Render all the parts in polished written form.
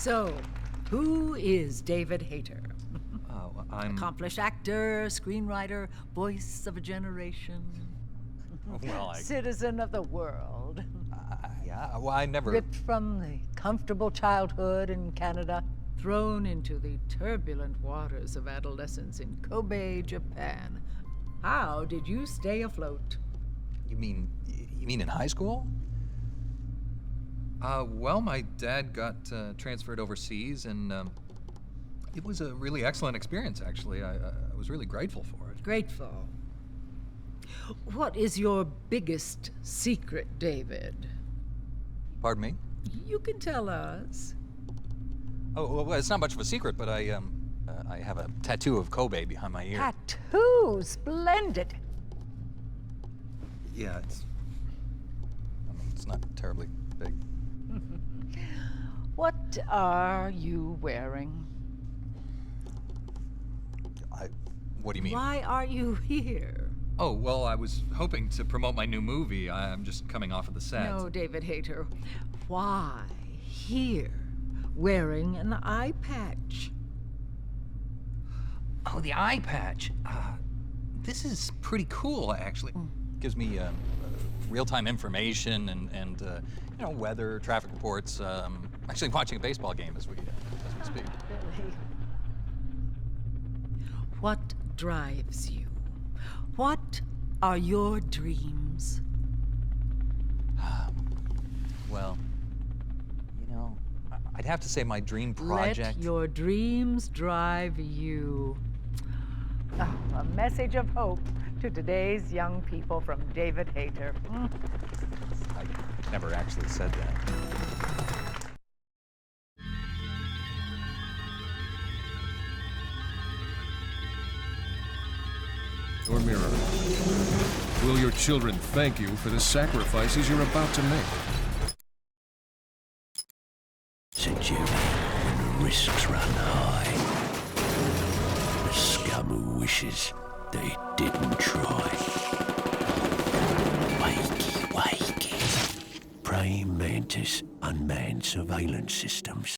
So, who is David Hayter? I'm... Accomplished actor, screenwriter, voice of a generation. Well, Citizen of the world. Yeah, well, I never... Ripped from the comfortable childhood in Canada, thrown into the turbulent waters of adolescence in Kobe, Japan. How did you stay afloat? You mean in high school? Well, my dad got transferred overseas, and it was a really excellent experience, actually. I was really grateful for it. Grateful. What is your biggest secret, David? Pardon me? You can tell us. Oh, well, it's not much of a secret, but I have a tattoo of Kobe behind my ear. Tattoo! Splendid! Yeah, it's not terribly big. What are you wearing? What do you mean? Why are you here? Oh, well, I was hoping to promote my new movie. I'm just coming off of the set. No, David Hayter. Why here, wearing an eye patch? Oh, the eye patch. This is pretty cool, actually. Gives me real-time information and you know, weather, traffic reports. Actually watching a baseball game as we speak. Really? What drives you? What are your dreams? Well, you know, I'd have to say my dream project... Let your dreams drive you. Oh, a message of hope to today's young people from David Hayter. I never actually said that. Your mirror. Will your children thank you for the sacrifices you're about to make? Said Jimmy, when the risks run high. The scum who wishes they didn't try. Wakey, wakey. Praying Mantis unmanned surveillance systems.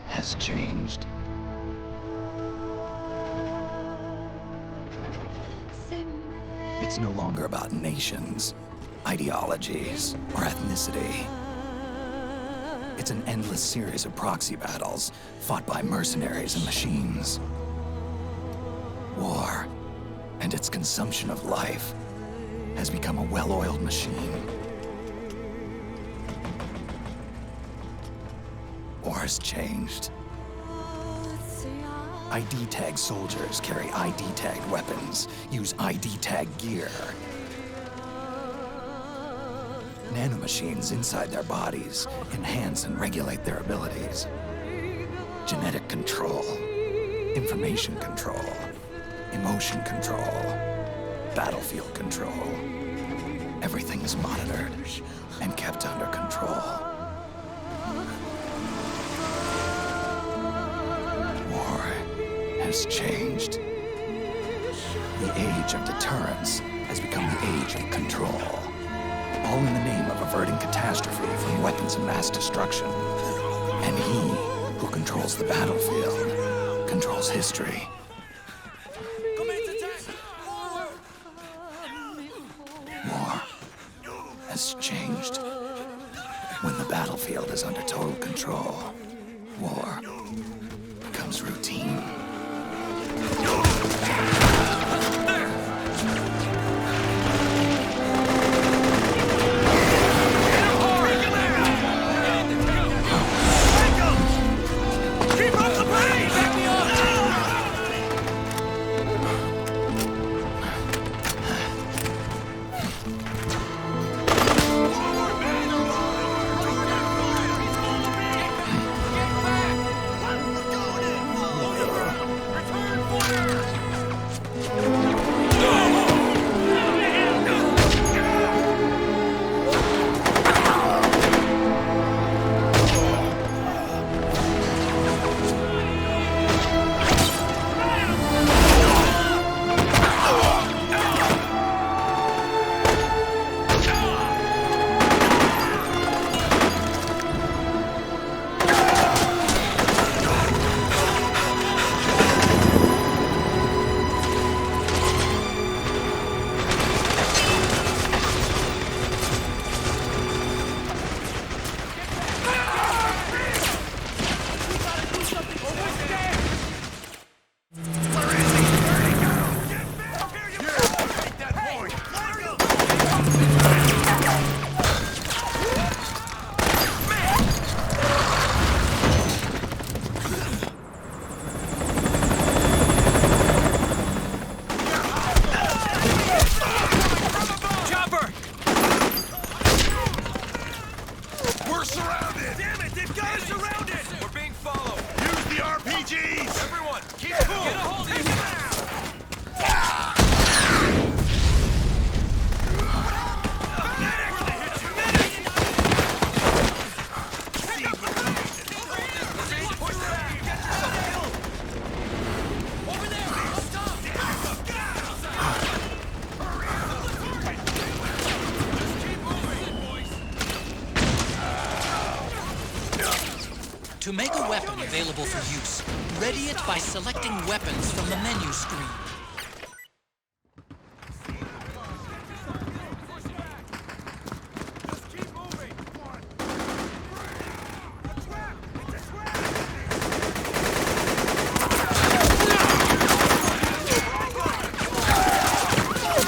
Has changed. It's no longer about nations, ideologies, or ethnicity. It's an endless series of proxy battles fought by mercenaries and machines. War and its consumption of life has become a well-oiled machine. War's changed. ID-tagged soldiers carry ID-tagged weapons, use ID-tagged gear. Nanomachines inside their bodies enhance and regulate their abilities. Genetic control, information control, emotion control, battlefield control. everything is monitored and kept under control. War has changed. The age of deterrence has become the age of control. All in the name of averting catastrophe from weapons of mass destruction. And he who controls the battlefield controls history. War has changed. When the battlefield is under total control, war becomes routine. To make a weapon available for use, ready it by selecting weapons from the menu screen.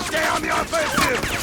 Stay on the offensive!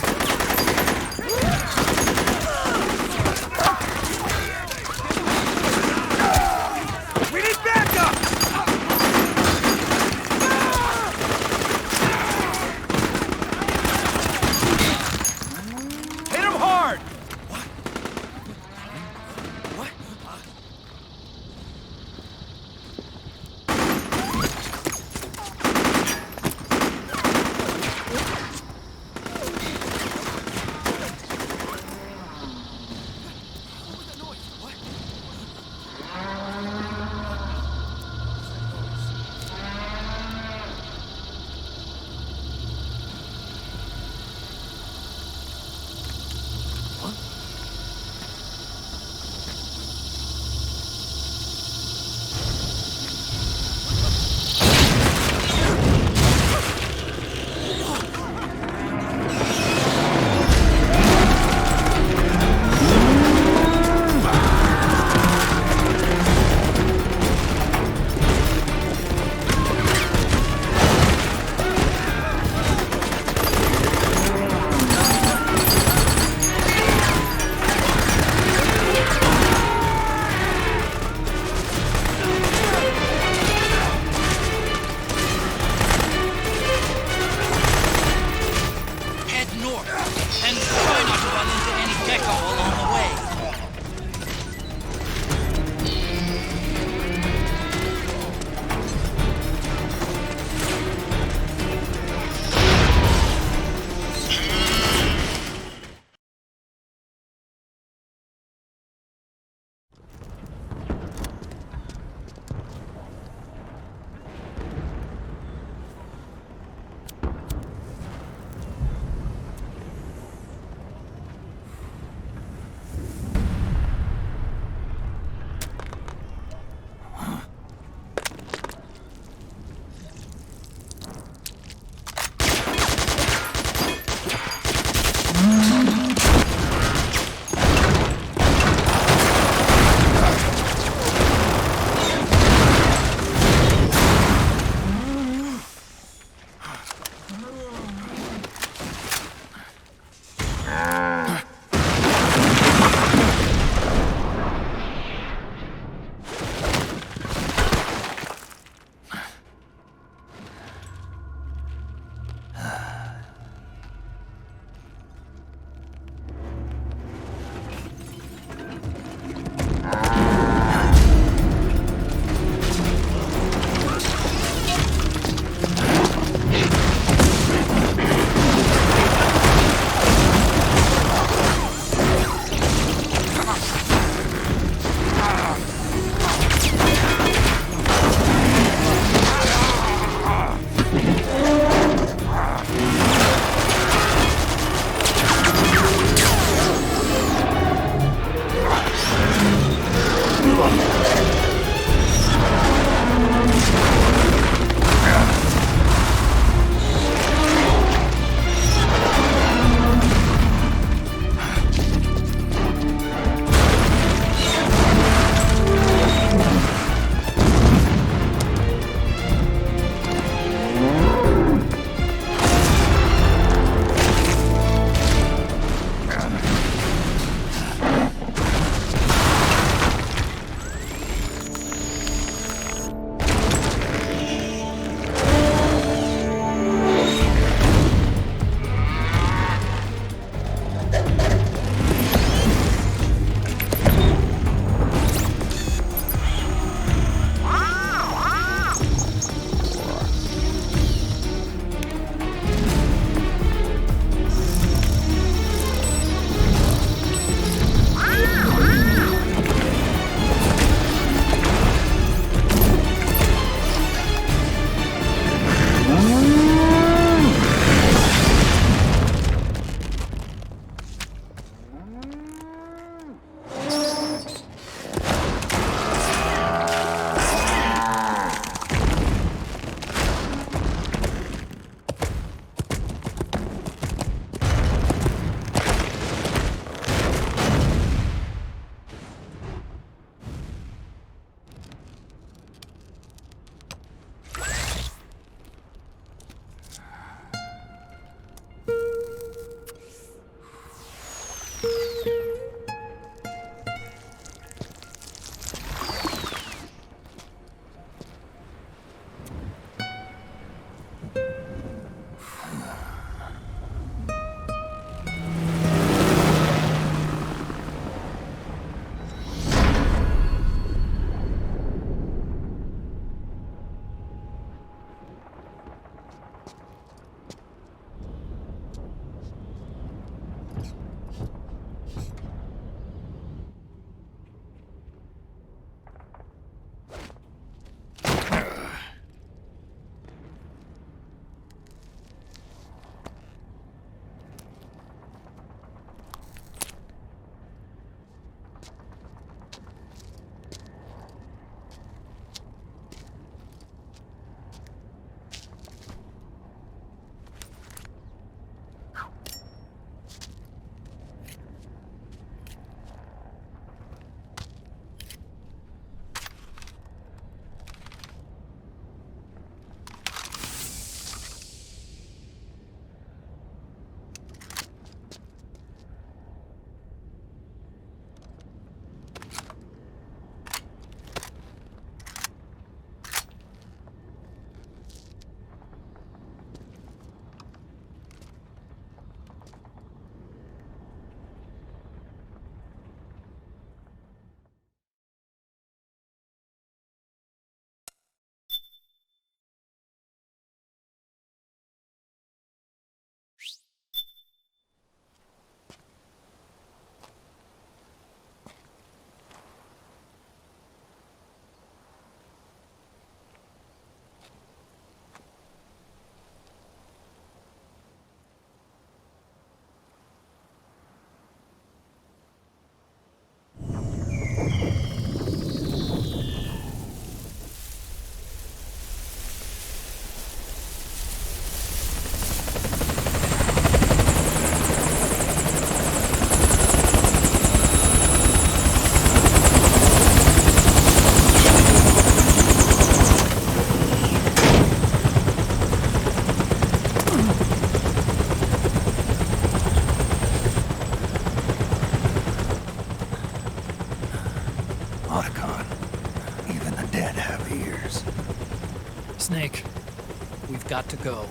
We've got to go.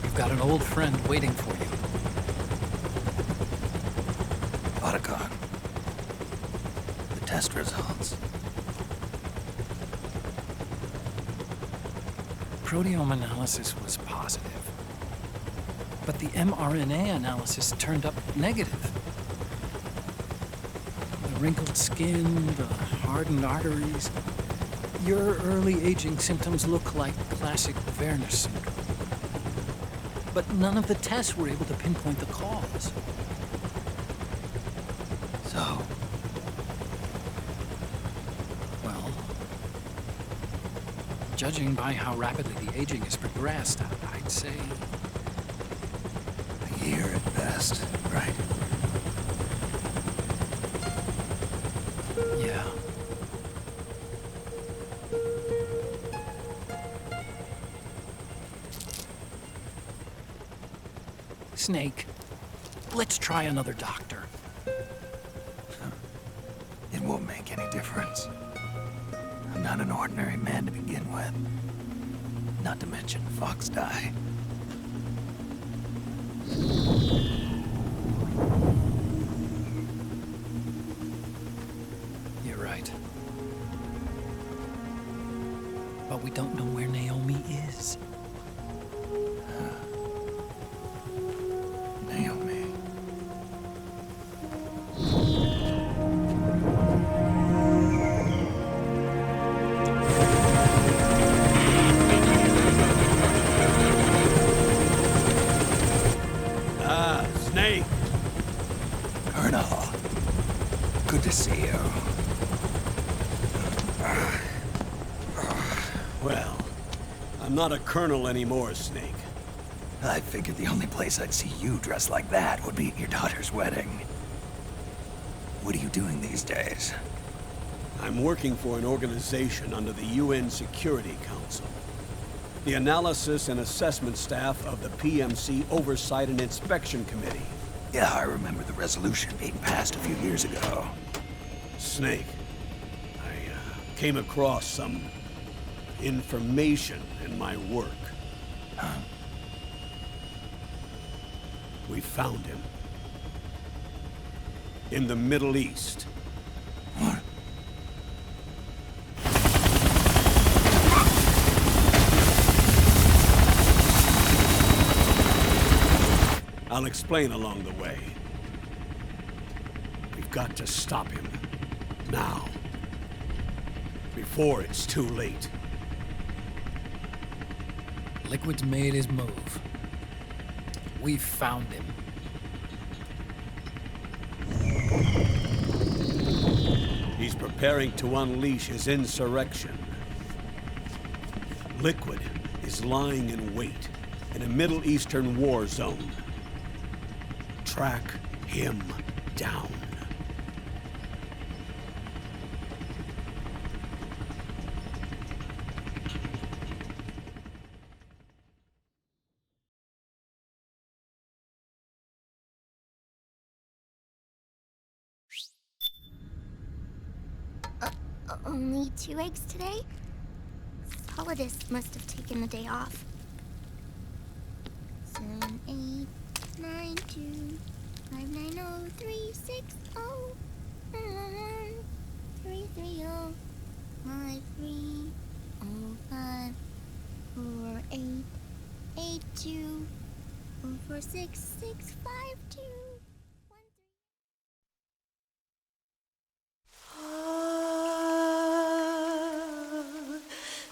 You've got an old friend waiting for you. Otacon. The test results. Proteome analysis was positive, but the mRNA analysis turned up negative. The wrinkled skin, the hardened arteries. Your early aging symptoms look like classic Werner syndrome. But none of the tests were able to pinpoint the cause. So, Well, judging by how rapidly the aging has progressed, I'd say a year at best, right? yeah. Snake, let's try another doctor. It won't make any difference. I'm not an ordinary man to begin with. Not to mention FoxDie. You're right. But we don't know where Naomi is. Naomi. Snake! Colonel. Good to see you. Well, I'm not a colonel anymore, Snake. I figured the only place I'd see you dressed like that would be at your daughter's wedding. What are you doing these days? I'm working for an organization under the UN Security Council. The Analysis and Assessment Staff of the PMC Oversight and Inspection Committee. Yeah, I remember the resolution being passed a few years ago. Snake, I came across some information in my work. Huh? We found him. In the Middle East. What? I'll explain along the way. We've got to stop him. Now. Before it's too late. Liquid's made his move. We've found him. He's preparing to unleash his insurrection. Liquid is lying in wait in a Middle Eastern war zone. Track him down. Only 2 eggs today? Solidus must have taken the day off. 7, 8, 9, 2, 5, 9, 0, 3, 6, 0, 3, 3, 0, 5, 3, 0, 5, 4, 8, 8, 2, 4, 4, 6, 6, 5, 2.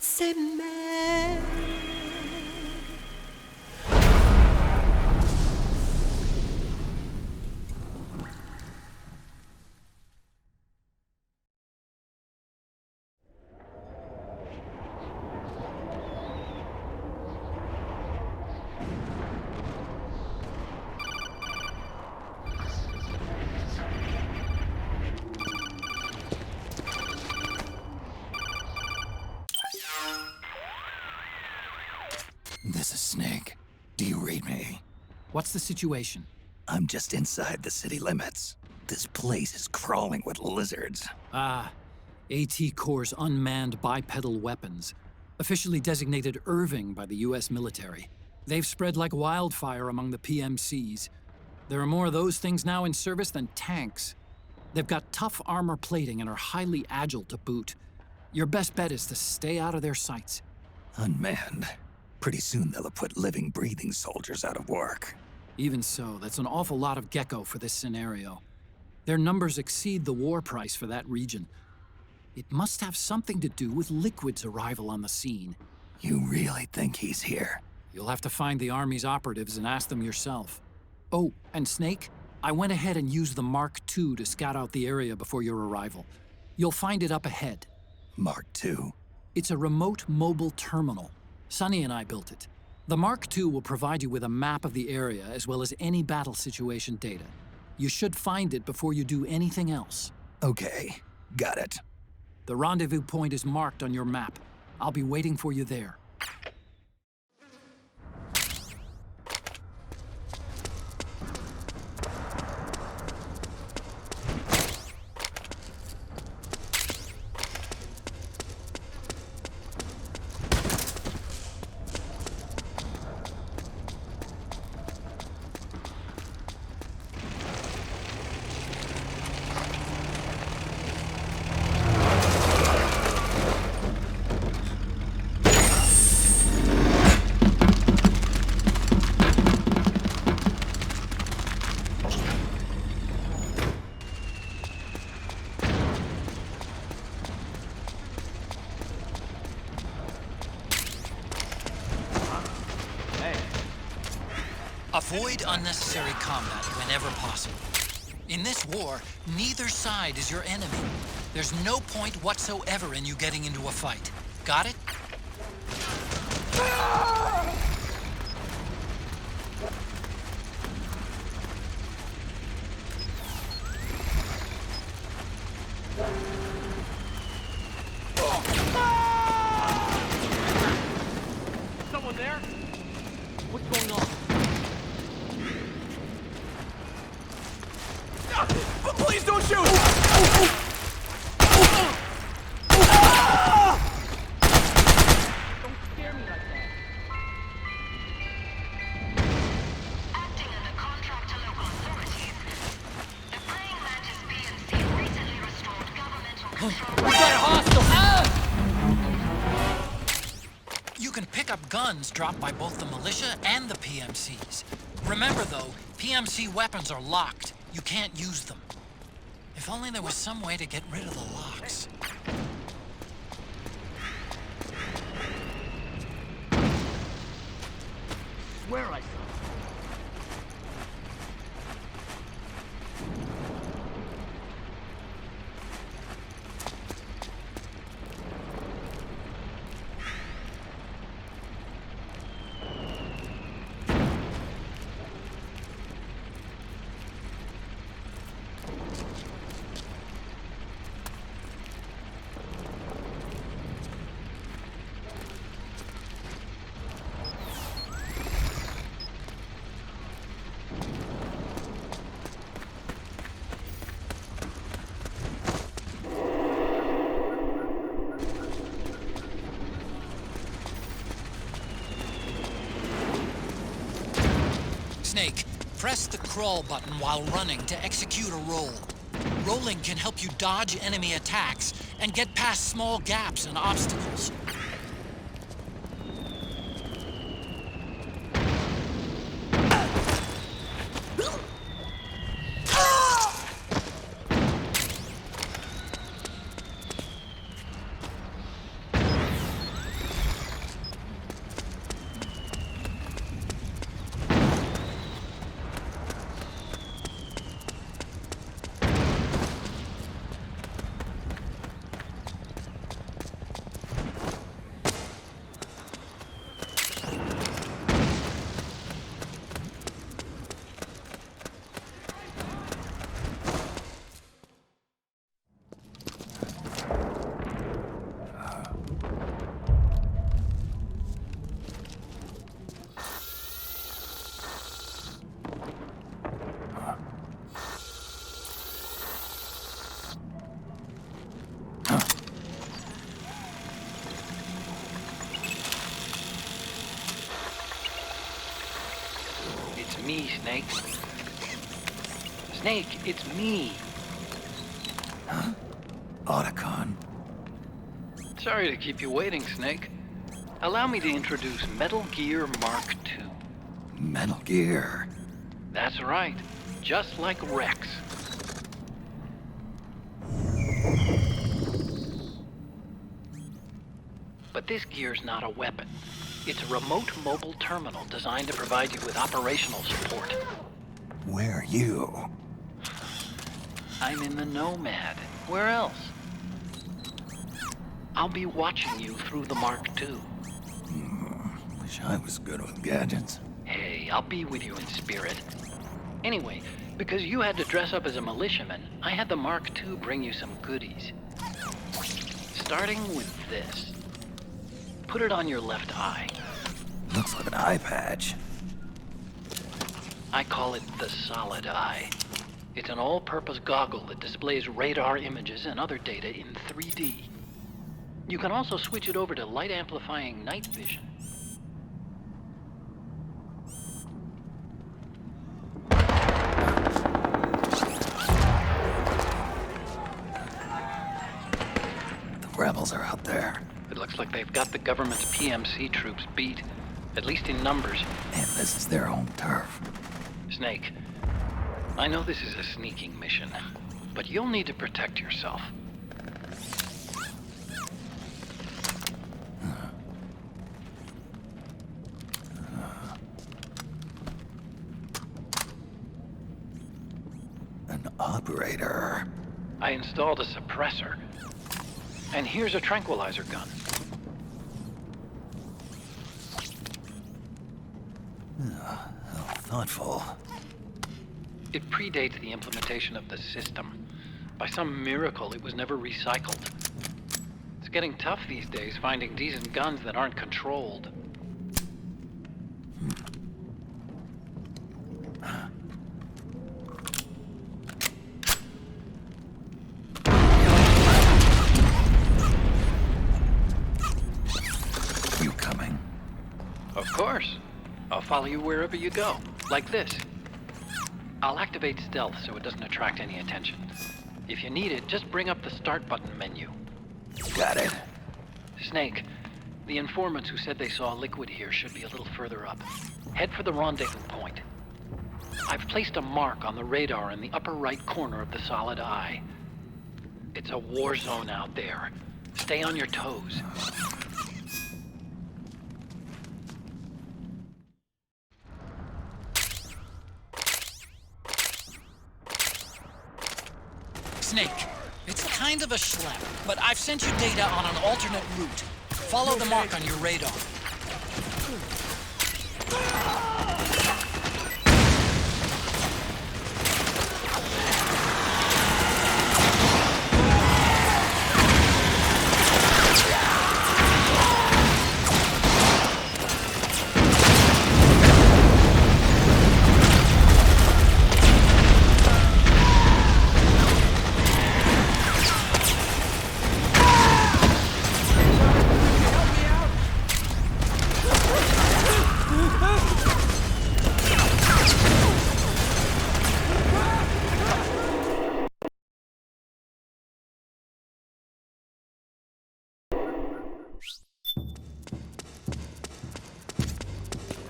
C'est Meryl. This is Snake. Do you read me? What's the situation? I'm just inside the city limits. This place is crawling with lizards. Ah, AT Corps' unmanned bipedal weapons, officially designated Irving by the US military. They've spread like wildfire among the PMCs. There are more of those things now in service than tanks. They've got tough armor plating and are highly agile to boot. Your best bet is to stay out of their sights. Unmanned. Pretty soon they'll have put living, breathing soldiers out of work. Even so, that's an awful lot of Gekko for this scenario. Their numbers exceed the war price for that region. It must have something to do with Liquid's arrival on the scene. You really think he's here? You'll have to find the Army's operatives and ask them yourself. Oh, and Snake, I went ahead and used the Mark II to scout out the area before your arrival. You'll find it up ahead. Mark II? It's a remote mobile terminal. Sonny and I built it. The Mark II will provide you with a map of the area as well as any battle situation data. You should find it before you do anything else. Okay, got it. The rendezvous point is marked on your map. I'll be waiting for you there. Avoid unnecessary combat whenever possible. In this war, neither side is your enemy. There's no point whatsoever in you getting into a fight. Got it? Someone there? What's going on? Please don't shoot! Don't scare me like that. Acting under contract to local authorities, the praying Mantis PMC recently restored governmental control. We got a hostile! You can pick up guns dropped by both the militia and the PMCs. Remember though, PMC weapons are locked. You can't use them. If only there was some way to get rid of the locks. Swear I saw. Snake, press the crawl button while running to execute a roll. Rolling can help you dodge enemy attacks and get past small gaps and obstacles. me, Snake. Snake, it's me. Huh? Otacon. Sorry to keep you waiting, Snake. Allow me to introduce Metal Gear Mark II. Metal Gear. That's right. Just like Rex. But this gear's not a weapon. It's a remote mobile terminal designed to provide you with operational support. Where are you? I'm in the Nomad. Where else? I'll be watching you through the Mark II. Wish I was good with gadgets. Hey, I'll be with you in spirit. Anyway, because you had to dress up as a militiaman, I had the Mark II bring you some goodies. Starting with this. Put it on your left eye. Looks like an eye patch. I call it the Solid Eye. It's an all-purpose goggle that displays radar images and other data in 3D. You can also switch it over to light-amplifying night vision. The rebels are out there. It looks like they've got the government's PMC troops beat, at least in numbers. And this is their home turf. Snake, I know this is a sneaking mission, but you'll need to protect yourself. An operator. I installed a suppressor. And here's a tranquilizer gun. How thoughtful. It predates the implementation of the system. By some miracle, it was never recycled. It's getting tough these days finding decent guns that aren't controlled. You coming? Of course. I'll follow you wherever you go, like this. I'll activate stealth so it doesn't attract any attention. If you need it, just bring up the start button menu. Got it. Snake, the informants who said they saw Liquid here should be a little further up. Head for the rendezvous point. I've placed a mark on the radar in the upper right corner of the Solid Eye. It's a war zone out there. Stay on your toes. Snake, it's kind of a schlep, but I've sent you data on an alternate route. Follow the mark on your radar.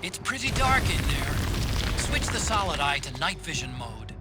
It's pretty dark in there. Switch the Solid Eye to night vision mode.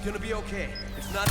gonna be okay. It's not...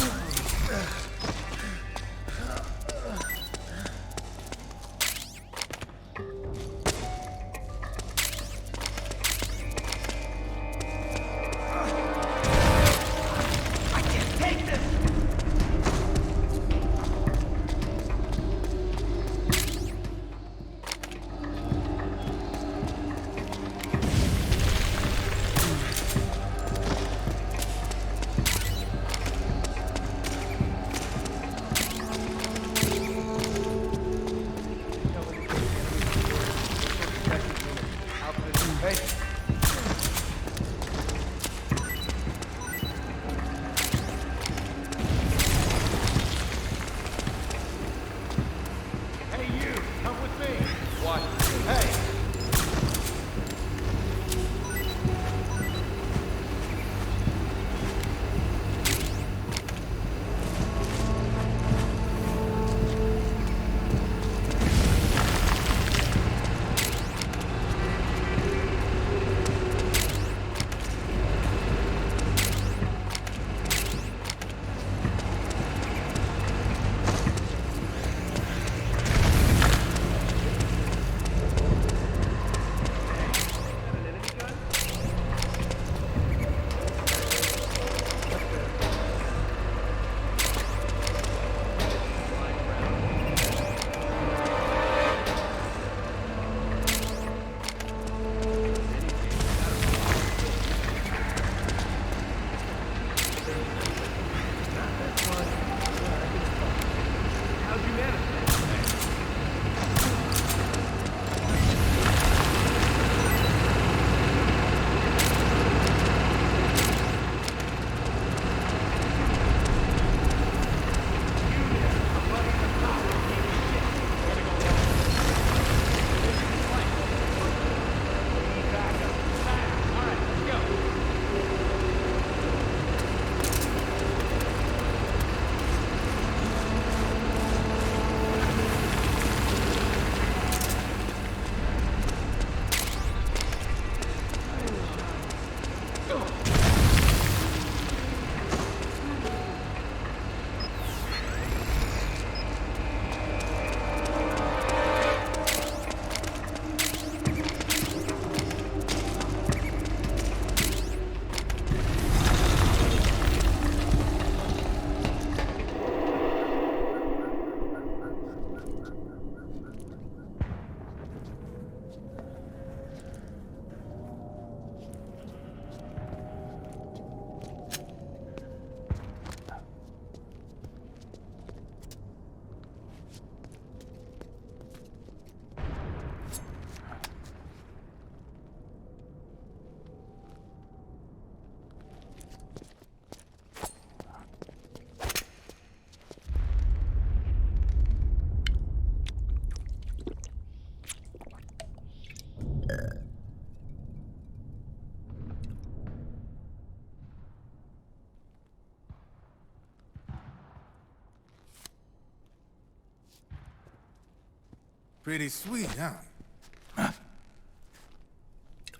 Pretty sweet, huh?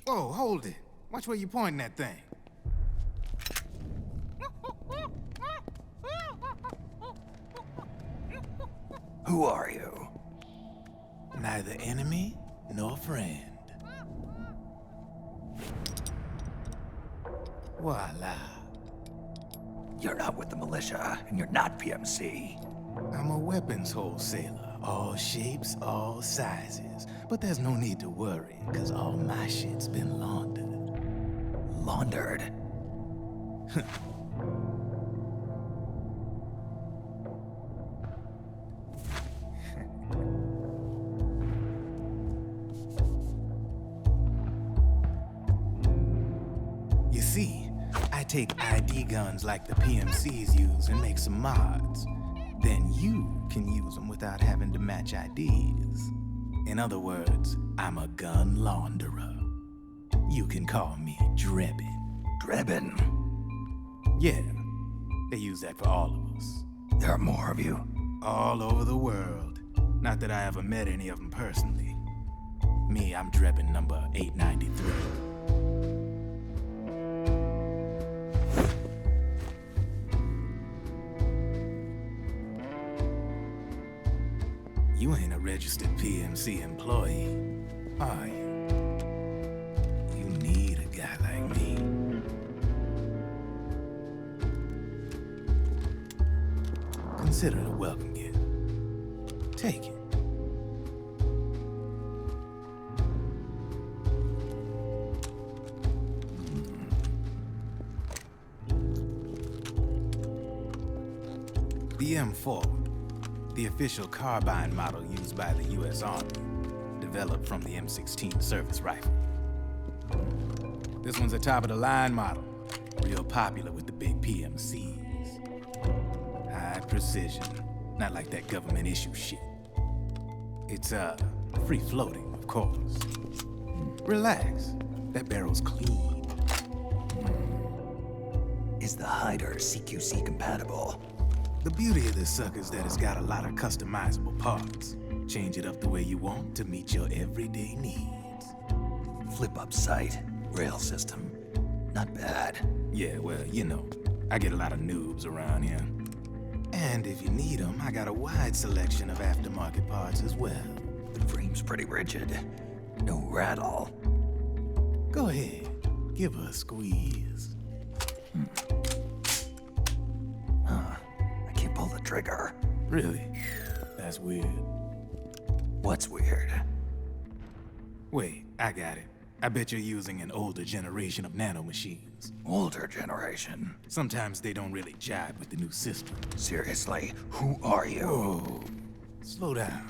Whoa, hold it. Watch where you pointing that thing. Who are you? Neither enemy nor friend. Voila. You're not with the militia, and you're not PMC. I'm a weapons wholesaler. All shapes, all sizes. But there's no need to worry, because all my shit's been laundered. Laundered? You see, I take ID guns like the PMCs use and make some mods. Then you can use them without having to match IDs. In other words, I'm a gun launderer. You can call me Drebin. Drebin? Yeah, they use that for all of us. There are more of you? All over the world. Not that I ever met any of them personally. Me, I'm Drebin number 893. registered PMC employee, are you? You need a guy like me. Consider it a welcome gift. Take it. The M4, the official carbine model used by the U.S. Army, developed from the M16 service rifle. This one's a top-of-the-line model, real popular with the big PMCs. High precision, not like that government issue shit. It's, free-floating, of course. Relax, that barrel's clean. Is the Hayter CQC compatible? The beauty of this sucker is that it's got a lot of customizable parts. Change it up the way you want to meet your everyday needs. Flip-up sight, rail system. Not bad. Yeah, well, you know, I get a lot of noobs around here. And if you need them, I got a wide selection of aftermarket parts as well. The frame's pretty rigid. No rattle. Go ahead, give her a squeeze. I can't pull the trigger. Really? That's weird. What's weird? Wait, I got it. I bet you're using an older generation of nanomachines. Older generation? Sometimes they don't really jive with the new system. Seriously, who are you? Whoa. Slow down.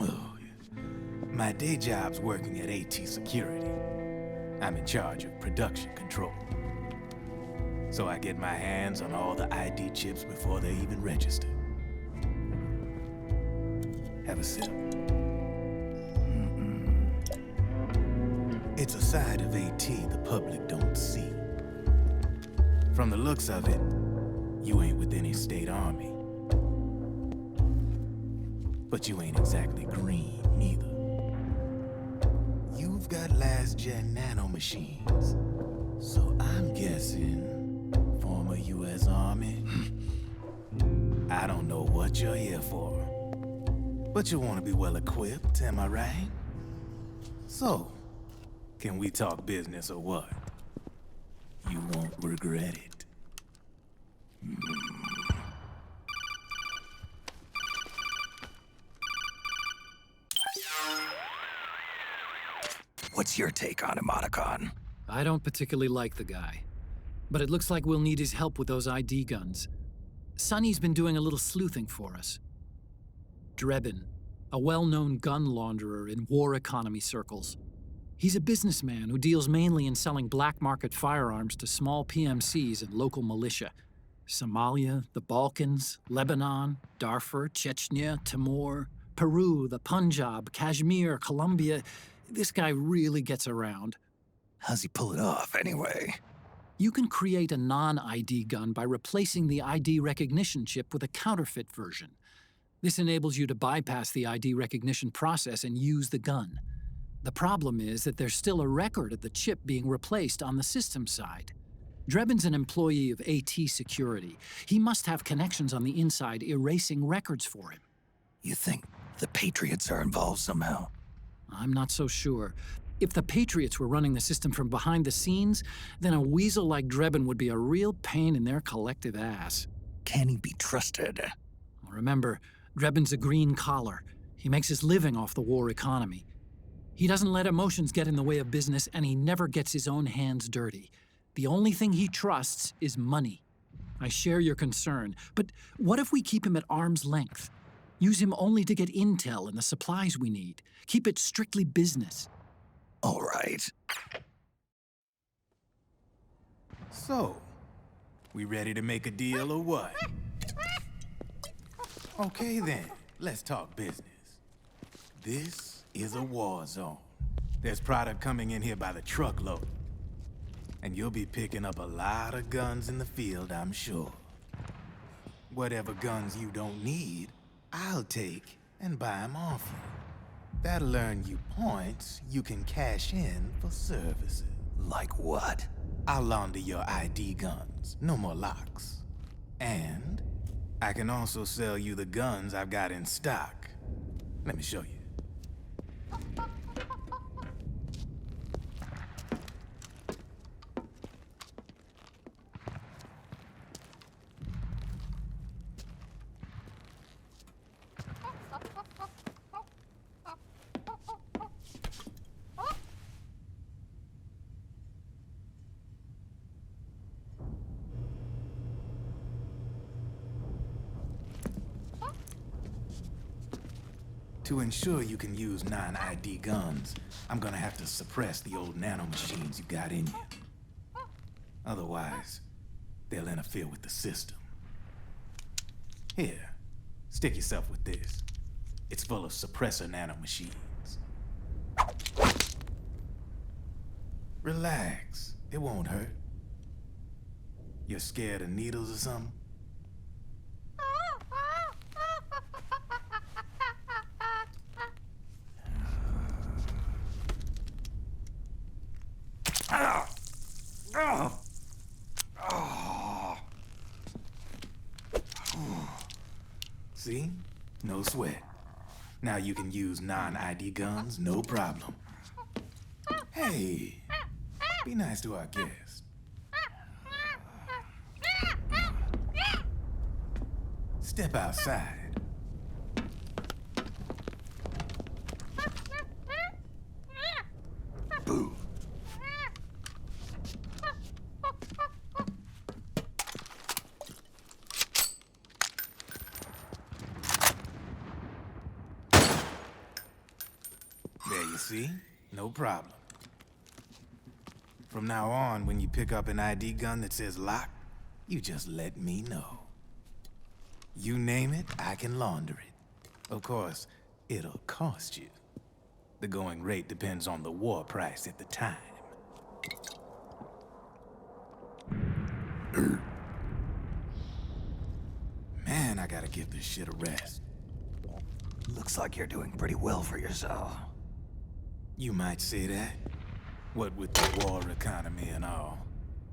Oh, yeah. My day job's working at AT Security. I'm in charge of production control. So I get my hands on all the ID chips before they even register. Have a sip. It's a side of AT the public don't see. From the looks of it, you ain't with any state army. But you ain't exactly green, neither. You've got last-gen nanomachines. So I'm guessing former U.S. Army. I don't know what you're here for. But you want to be well-equipped, am I right? So, can we talk business or what? You won't regret it. What's your take on Emoticon? I don't particularly like the guy. But it looks like we'll need his help with those ID guns. Sonny's been doing a little sleuthing for us. Drebin, a well-known gun launderer in war economy circles. He's a businessman who deals mainly in selling black market firearms to small PMCs and local militia. Somalia, the Balkans, Lebanon, Darfur, Chechnya, Timor, Peru, the Punjab, Kashmir, Colombia. This guy really gets around. How's he pull it off, anyway? You can create a non-ID gun by replacing the ID recognition chip with a counterfeit version. This enables you to bypass the ID recognition process and use the gun. The problem is that there's still a record of the chip being replaced on the system side. Drebin's an employee of AT Security. He must have connections on the inside erasing records for him. You think the Patriots are involved somehow? I'm not so sure. If the Patriots were running the system from behind the scenes, then a weasel like Drebin would be a real pain in their collective ass. Can he be trusted? Remember, Drebin's a green collar. He makes his living off the war economy. He doesn't let emotions get in the way of business, and he never gets his own hands dirty. The only thing he trusts is money. I share your concern, but what if we keep him at arm's length? Use him only to get intel and the supplies we need. Keep it strictly business. All right. So, we ready to make a deal or what? Okay then, let's talk business. This is a war zone. There's product coming in here by the truckload. And you'll be picking up a lot of guns in the field, I'm sure. Whatever guns you don't need, I'll take and buy them off you. That'll earn you points you can cash in for services. Like what? I'll launder your ID guns. No more locks. And I can also sell you the guns I've got in stock. Let me show you. To ensure you can use non-ID guns, I'm gonna have to suppress the old nanomachines you got in you. Otherwise, they'll interfere with the system. Here, stick yourself with this. It's full of suppressor nanomachines. Relax, it won't hurt. You're scared of needles or something? See? No sweat. Now you can use non-ID guns, no problem. Hey, be nice to our guest. Step outside. Boo. There you see? No problem. From now on, when you pick up an ID gun that says lock, you just let me know. You name it, I can launder it. Of course, it'll cost you. The going rate depends on the war price at the time. Man, I gotta give this shit a rest. Looks like you're doing pretty well for yourself. You might say that. What with the war economy and all,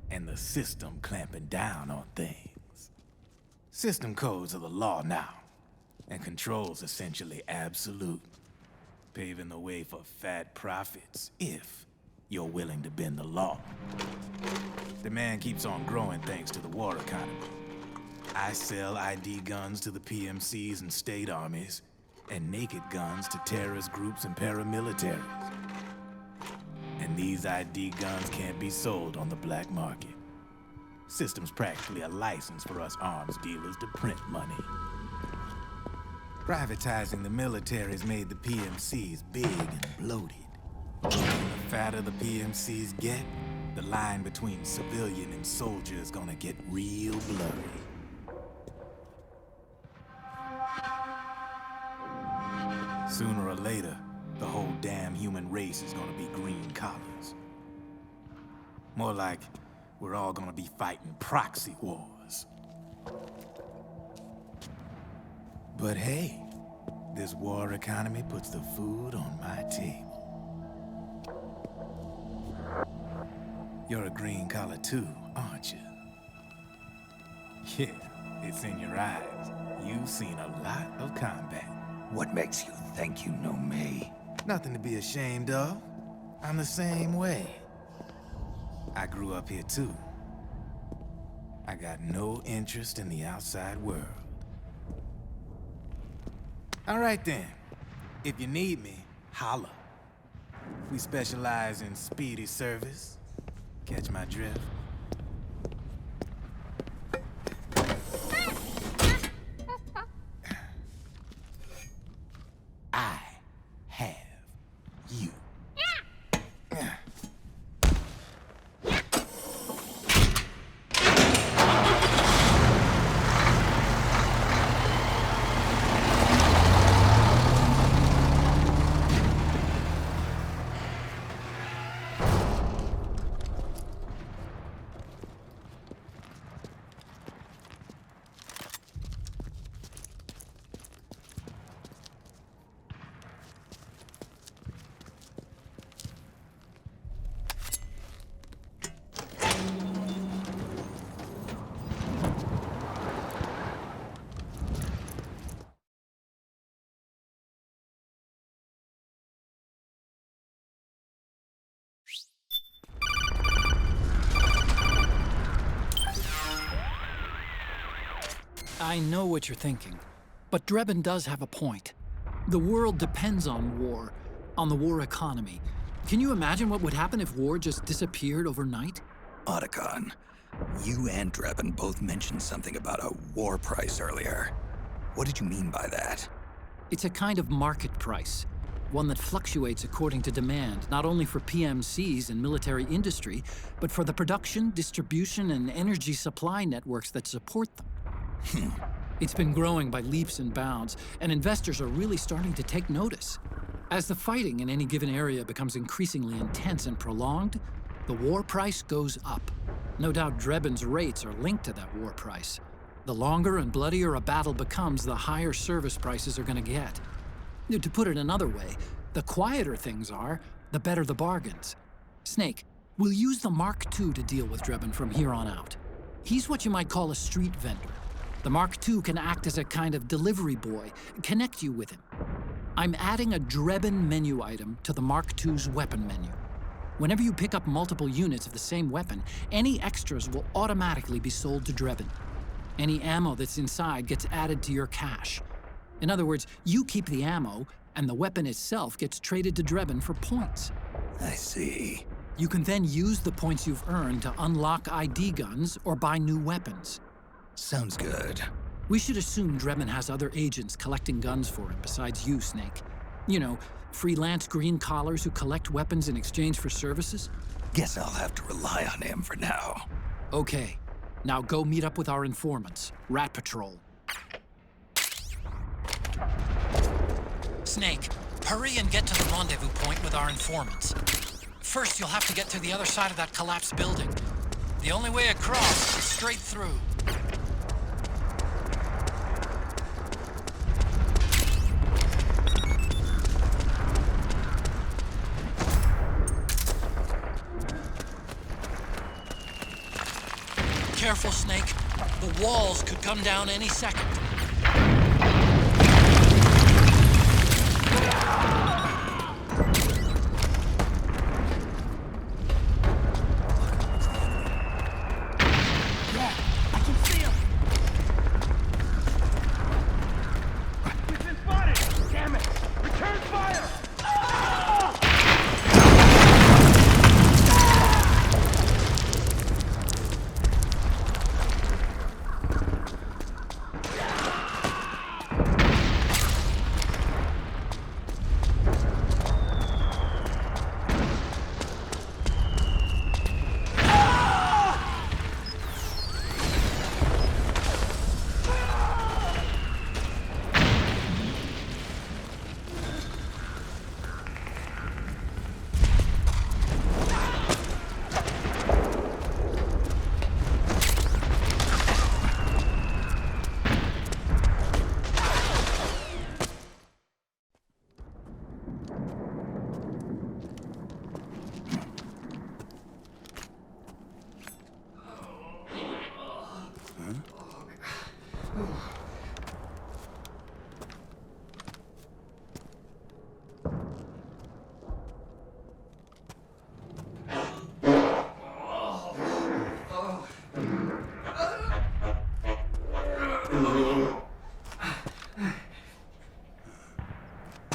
and the system clamping down on things. System codes are the law now, and control's essentially absolute, paving the way for fat profits if you're willing to bend the law. Demand keeps on growing thanks to the war economy. I sell ID guns to the PMCs and state armies, and naked guns to terrorist groups and paramilitaries. And these ID guns can't be sold on the black market. System's practically a license for us arms dealers to print money. Privatizing the military's made the PMCs big and bloated. The fatter the PMCs get, the line between civilian and soldier is gonna get real blurry. Sooner or later, the whole damn human race is gonna be green collars. More like we're all gonna be fighting proxy wars. But hey, this war economy puts the food on my table. You're a green collar too, aren't you? Yeah, it's in your eyes. You've seen a lot of combat. What makes you think you know me? Nothing to be ashamed of. I'm the same way. I grew up here too. I got no interest in the outside world. All right then. If you need me, holla. We specialize in speedy service. Catch my drift? I have you. I know what you're thinking, but Drebin does have a point. The world depends on war, on the war economy. Can you imagine what would happen if war just disappeared overnight? Otacon, you and Drebin both mentioned something about a war price earlier. What did you mean by that? It's a kind of market price, one that fluctuates according to demand, not only for PMCs and military industry, but for the production, distribution, and energy supply networks that support them. It's been growing by leaps and bounds, and investors are really starting to take notice. As the fighting in any given area becomes increasingly intense and prolonged, the war price goes up. No doubt Drebin's rates are linked to that war price. The longer and bloodier a battle becomes, the higher service prices are going to get. To put it another way, the quieter things are, the better the bargains. Snake, we'll use the Mark II to deal with Drebin from here on out. He's what you might call a street vendor. The Mark II can act as a kind of delivery boy, connect you with him. I'm adding a Drebin menu item to the Mark II's weapon menu. Whenever you pick up multiple units of the same weapon, any extras will automatically be sold to Drebin. Any ammo that's inside gets added to your cache. In other words, you keep the ammo, and the weapon itself gets traded to Drebin for points. I see. You can then use the points you've earned to unlock ID guns or buy new weapons. Sounds good. We should assume Drebin has other agents collecting guns for him besides you, Snake. You know, freelance green collars who collect weapons in exchange for services? Guess I'll have to rely on him for now. Okay. Now go meet up with our informants, Rat Patrol. Snake, hurry and get to the rendezvous point with our informants. First, you'll have to get to the other side of that collapsed building. The only way across is straight through. Careful, Snake. The walls could come down any second.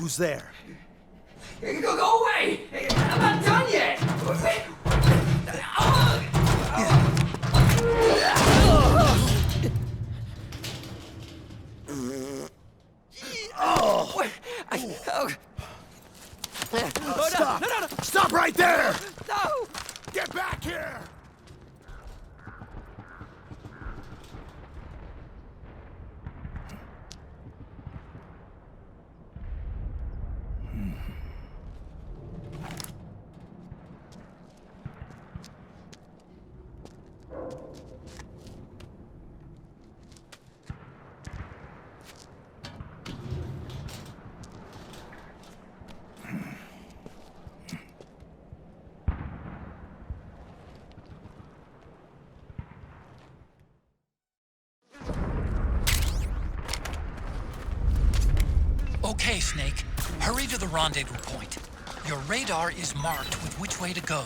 Who's there? Go away! I'm not done yet! Stop! No. Stop right there! No! Get back here! Okay, Snake. Hurry to the rendezvous point. Your radar is marked with which way to go.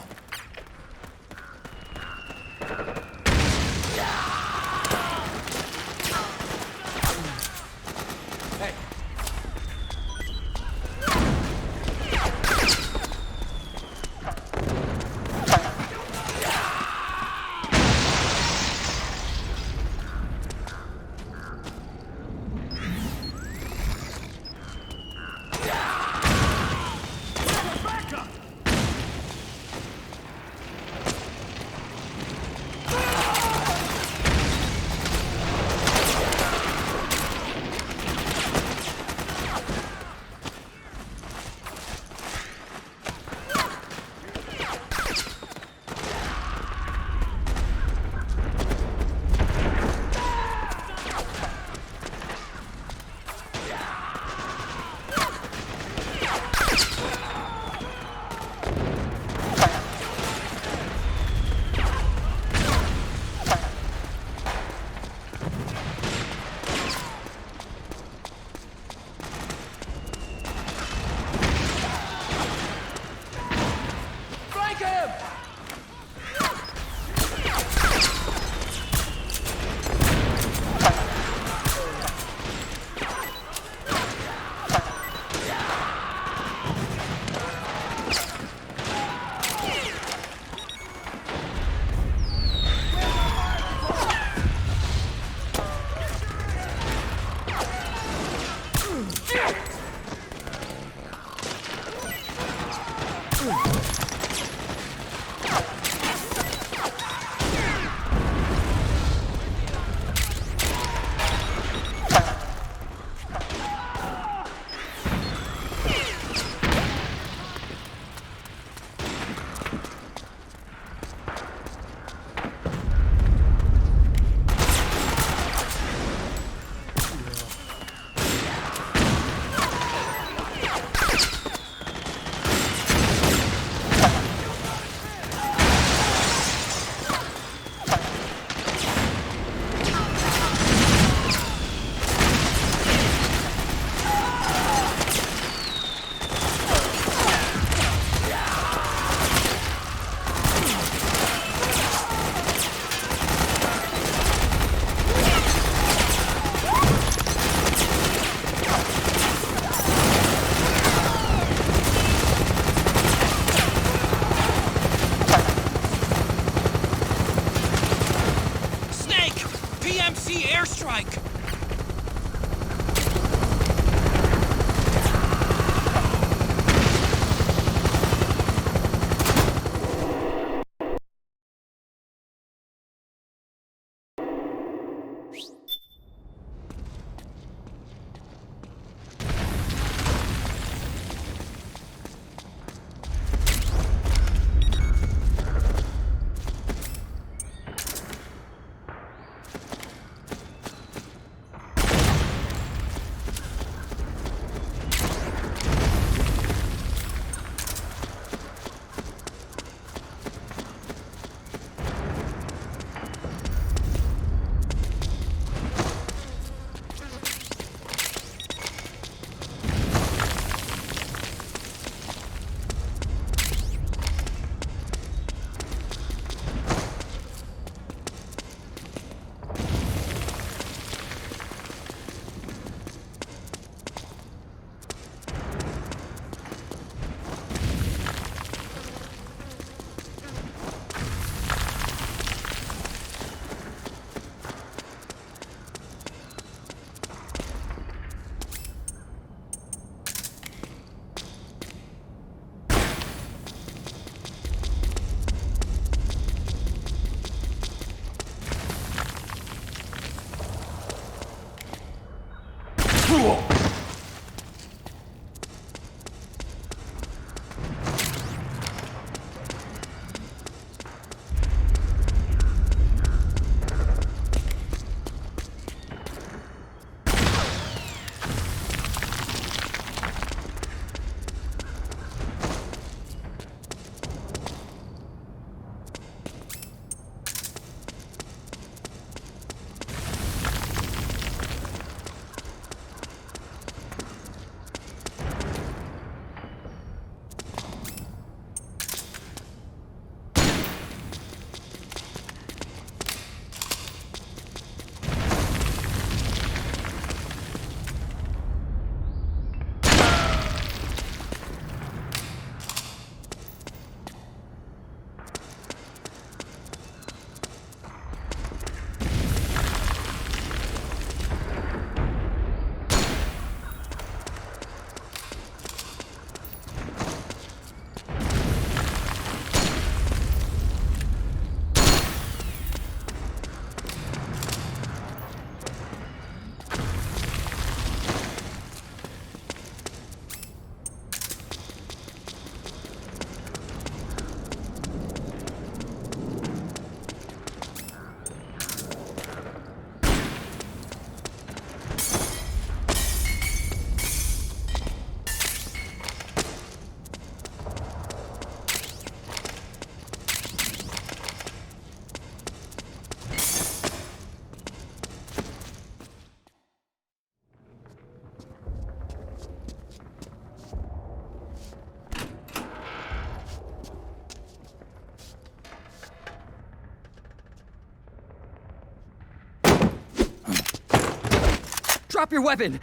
Drop your weapon!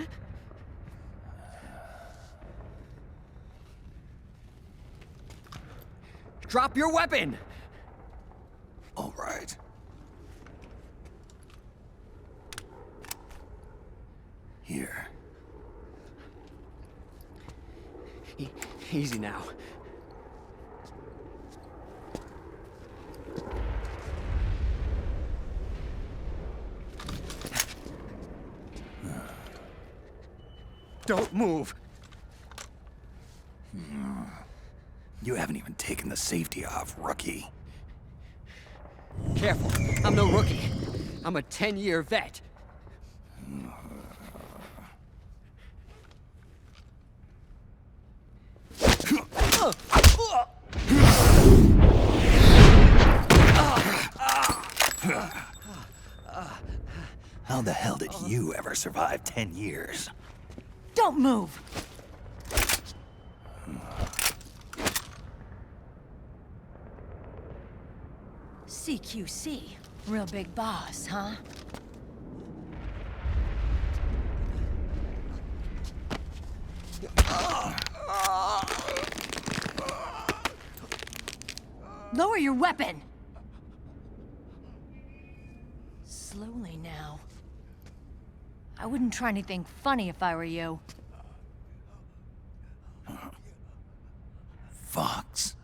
Drop your weapon! All right. Here. Easy now. Don't move. You haven't even taken the safety off, rookie. Careful, I'm no rookie. I'm a 10-year vet. How the hell did you ever survive 10 years? Don't move! CQC. Real big boss, huh? Lower your weapon! Slowly now. I wouldn't try anything funny if I were you. Fox.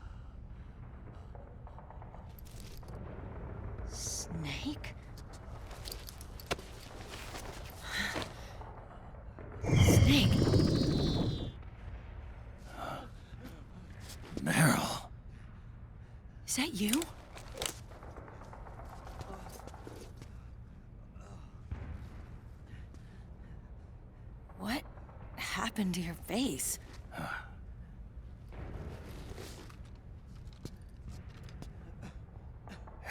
Snake? Snake? Meryl. Is that you? What happened to your face?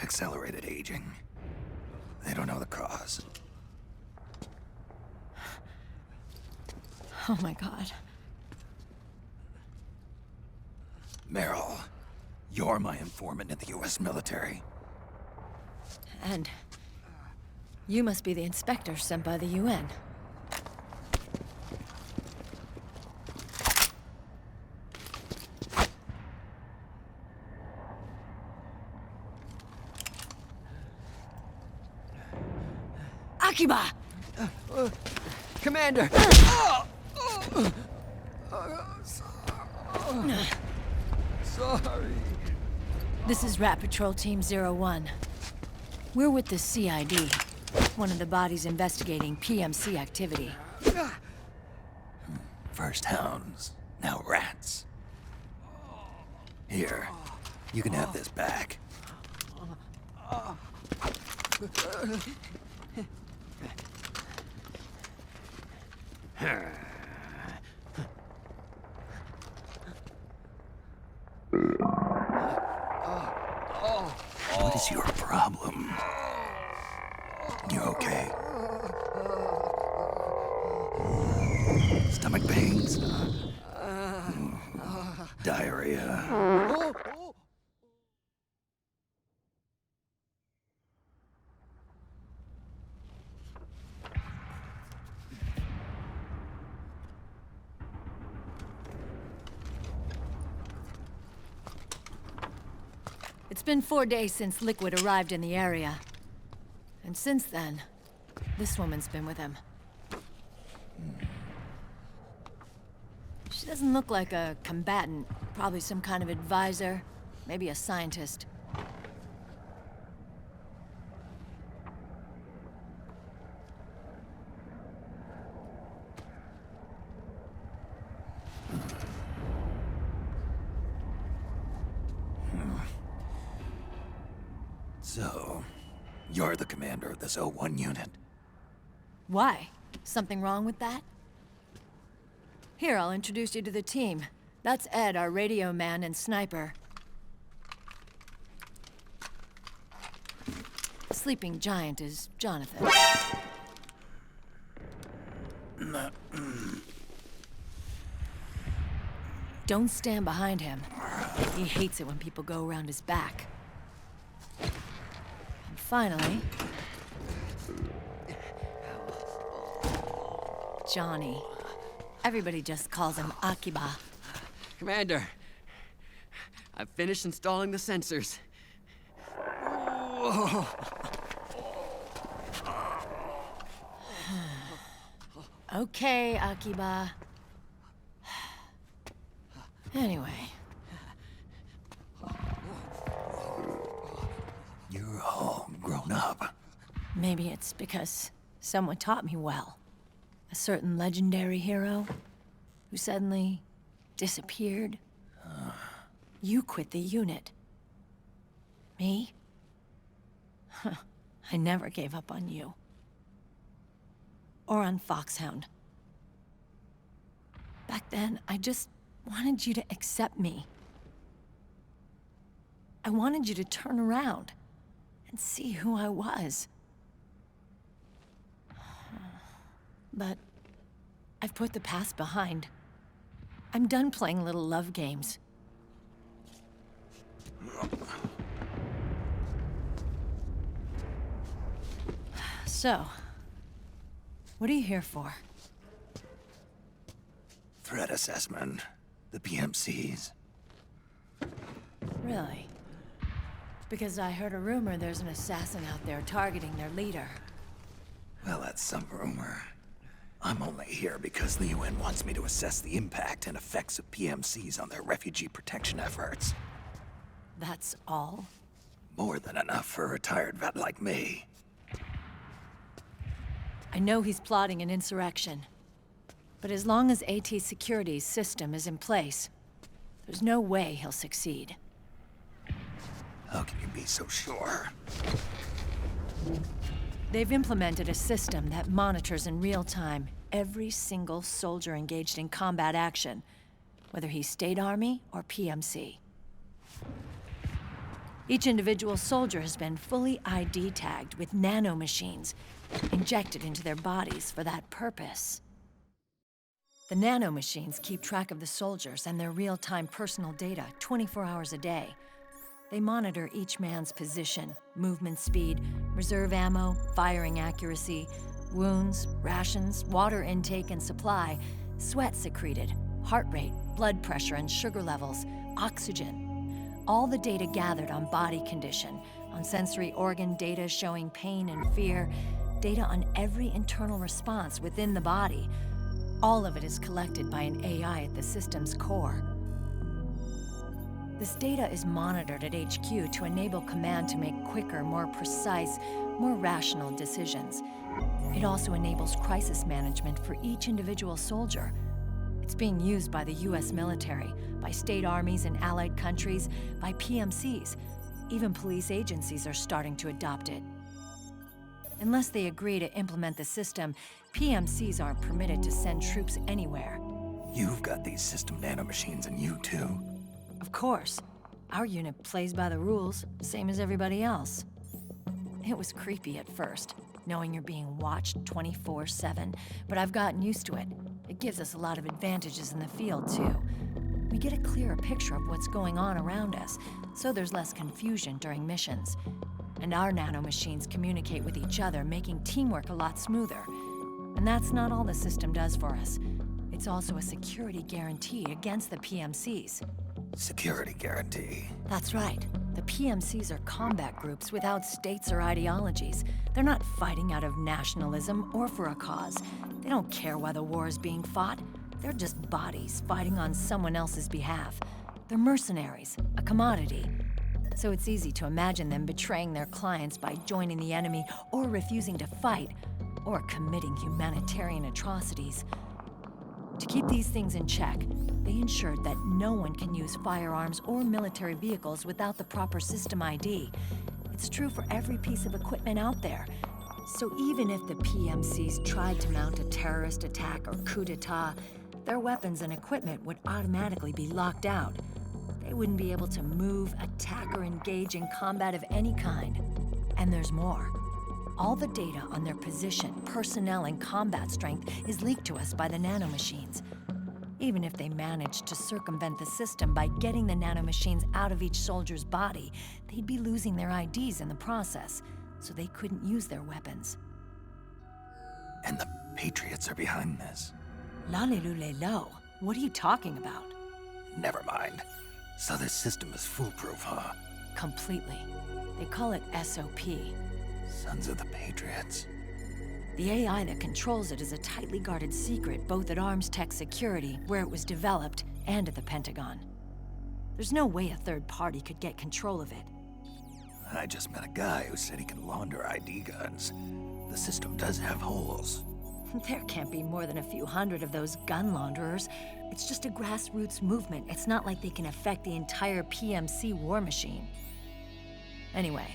Accelerated aging. They don't know the cause. Oh my God. Meryl, you're my informant in the US military. And you must be the inspector sent by the UN. Akiba! Commander! Sorry. This is Rat Patrol Team 01. We're with the CID, one of the bodies investigating PMC activity. First hounds, now rats. Here, you can have this back. What is your problem? You okay? Stomach pains? Diarrhea? It's been 4 days since Liquid arrived in the area. And since then, this woman's been with him. She doesn't look like a combatant. Probably some kind of advisor, maybe a scientist. So, you're the commander of this 01 unit. Why? Something wrong with that? Here, I'll introduce you to the team. That's Ed, our radio man and sniper. The sleeping giant is Jonathan. Don't stand behind him. He hates it when people go around his back. And finally... Johnny. Everybody just calls him Akiba. Commander, I've finished installing the sensors. Whoa. Okay, Akiba. Anyway. You're all grown up. Maybe it's because someone taught me well. A certain legendary hero who suddenly disappeared. You quit the unit. Me? I never gave up on you. Or on Foxhound. Back then, I just wanted you to accept me. I wanted you to turn around and see who I was. But I've put the past behind. I'm done playing little love games. So, what are you here for? Threat assessment. The PMCs. Really? Because I heard a rumor there's an assassin out there targeting their leader. Well, that's some rumor. I'm only here because the UN wants me to assess the impact and effects of PMCs on their refugee protection efforts. That's all? More than enough for a retired vet like me. I know he's plotting an insurrection. But as long as AT Security's system is in place, there's no way he'll succeed. How can you be so sure? They've implemented a system that monitors in real time every single soldier engaged in combat action, whether he's State Army or PMC. Each individual soldier has been fully ID tagged with nanomachines injected into their bodies for that purpose. The nanomachines keep track of the soldiers and their real-time personal data 24 hours a day. They monitor each man's position, movement speed, reserve ammo, firing accuracy, wounds, rations, water intake and supply, sweat secreted, heart rate, blood pressure and sugar levels, oxygen. All the data gathered on body condition, on sensory organ data showing pain and fear, data on every internal response within the body. All of it is collected by an AI at the system's core. This data is monitored at HQ to enable command to make quicker, more precise, more rational decisions. It also enables crisis management for each individual soldier. It's being used by the US military, by state armies in allied countries, by PMCs. Even police agencies are starting to adopt it. Unless they agree to implement the system, PMCs aren't permitted to send troops anywhere. You've got these system nanomachines in you too. Of course. Our unit plays by the rules, same as everybody else. It was creepy at first, knowing you're being watched 24/7, but I've gotten used to it. It gives us a lot of advantages in the field, too. We get a clearer picture of what's going on around us, so there's less confusion during missions. And our nanomachines communicate with each other, making teamwork a lot smoother. And that's not all the system does for us. It's also a security guarantee against the PMCs. Security guarantee? That's right. The PMCs are combat groups without states or ideologies. They're not fighting out of nationalism or for a cause. They don't care why the war is being fought. They're just bodies fighting on someone else's behalf. They're mercenaries, a commodity. So it's easy to imagine them betraying their clients by joining the enemy or refusing to fight, or committing humanitarian atrocities. To keep these things in check, they ensured that no one can use firearms or military vehicles without the proper system ID. It's true for every piece of equipment out there. So even if the PMCs tried to mount a terrorist attack or coup d'etat, their weapons and equipment would automatically be locked out. They wouldn't be able to move, attack, or engage in combat of any kind. And there's more. All the data on their position, personnel, and combat strength is leaked to us by the nanomachines. Even if they managed to circumvent the system by getting the nanomachines out of each soldier's body, they'd be losing their IDs in the process, so they couldn't use their weapons. And the Patriots are behind this. Lalilulelo, what are you talking about? Never mind. So this system is foolproof, huh? Completely. They call it SOP. Sons of the Patriots. The AI that controls it is a tightly guarded secret both at Arms Tech Security, where it was developed, and at the Pentagon. There's no way a third party could get control of it. I just met a guy who said he can launder ID guns. The system does have holes. There can't be more than a few hundred of those gun launderers. It's just a grassroots movement. It's not like they can affect the entire PMC war machine. Anyway,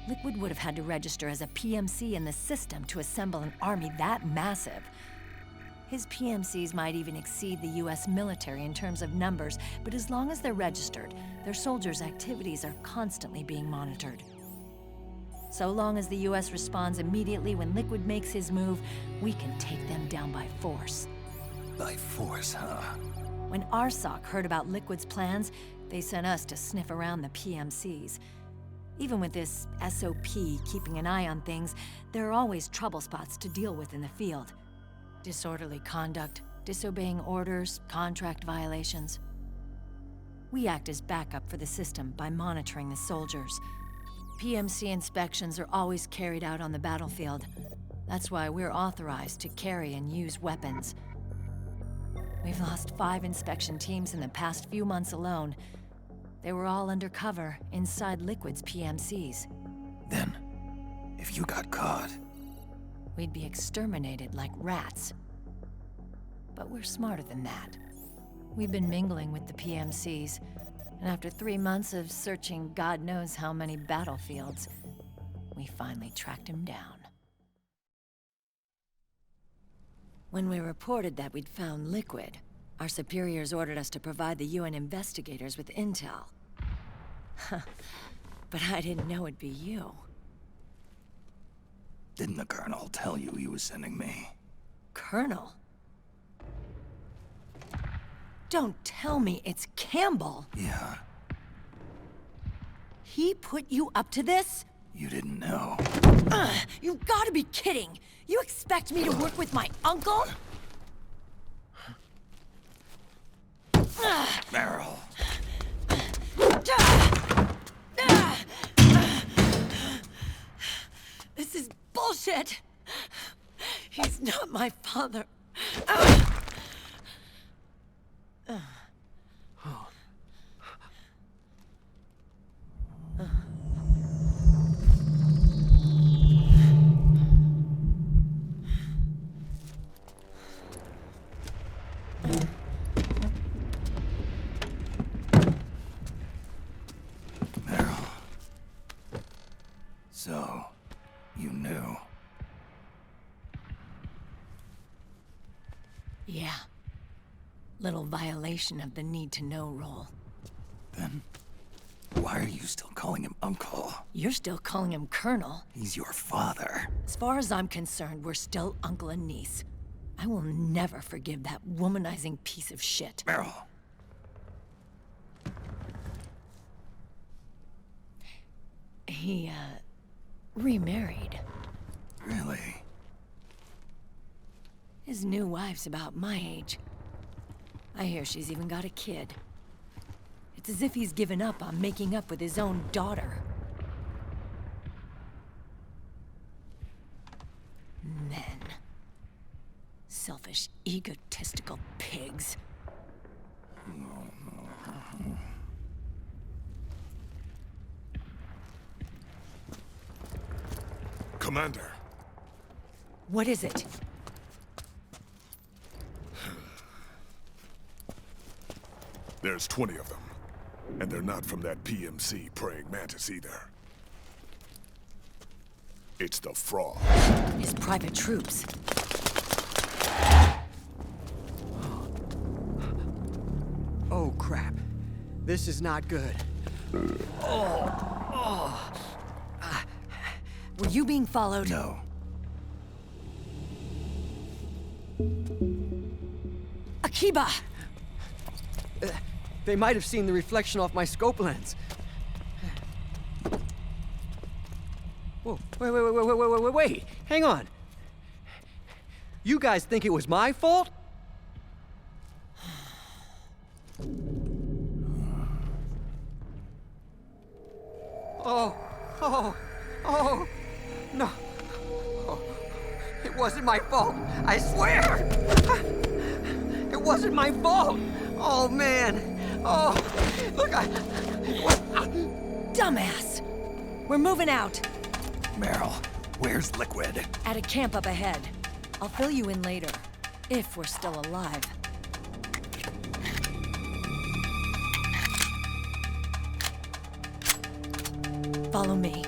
Liquid would have had to register as a PMC in the system to assemble an army that massive. His PMCs might even exceed the US military in terms of numbers, but as long as they're registered, their soldiers' activities are constantly being monitored. So long as the US responds immediately when Liquid makes his move, we can take them down by force. By force, huh? When RSOC heard about Liquid's plans, they sent us to sniff around the PMCs. Even with this SOP keeping an eye on things, there are always trouble spots to deal with in the field. Disorderly conduct, disobeying orders, contract violations. We act as backup for the system by monitoring the soldiers. PMC inspections are always carried out on the battlefield. That's why we're authorized to carry and use weapons. We've lost 5 inspection teams in the past few months alone. They were all undercover inside Liquid's PMCs. Then, if you got caught... we'd be exterminated like rats. But we're smarter than that. We've been mingling with the PMCs, and after 3 months of searching God knows how many battlefields, we finally tracked him down. When we reported that we'd found Liquid, our superiors ordered us to provide the UN investigators with intel. But I didn't know it'd be you. Didn't the Colonel tell you he was sending me? Colonel? Don't tell me it's Campbell! Yeah. He put you up to this? You didn't know. You've gotta be kidding! You expect me to work with my uncle? Meryl. This is bullshit! He's not my father. Meryl. So, you knew. Yeah. Little violation of the need-to-know rule. Then, why are you still calling him Uncle? You're still calling him Colonel. He's your father. As far as I'm concerned, we're still uncle and niece. I will never forgive that womanizing piece of shit. Meryl. He, remarried. Really? His new wife's about my age. I hear she's even got a kid. It's as if he's given up on making up with his own daughter. Men. Selfish, egotistical pigs. Commander. What is it? There's 20 of them. And they're not from that PMC praying Mantis either. It's the fraud. His private troops. Oh, crap. This is not good. Were you being followed? No. Akiba! They might have seen the reflection off my scope lens. Whoa, wait, hang on. You guys think it was my fault? Oh, no. Oh, it wasn't my fault. I swear. It wasn't my fault. Oh, man. Oh, look, Dumbass! We're moving out. Meryl, where's Liquid? At a camp up ahead. I'll fill you in later, if we're still alive. Follow me.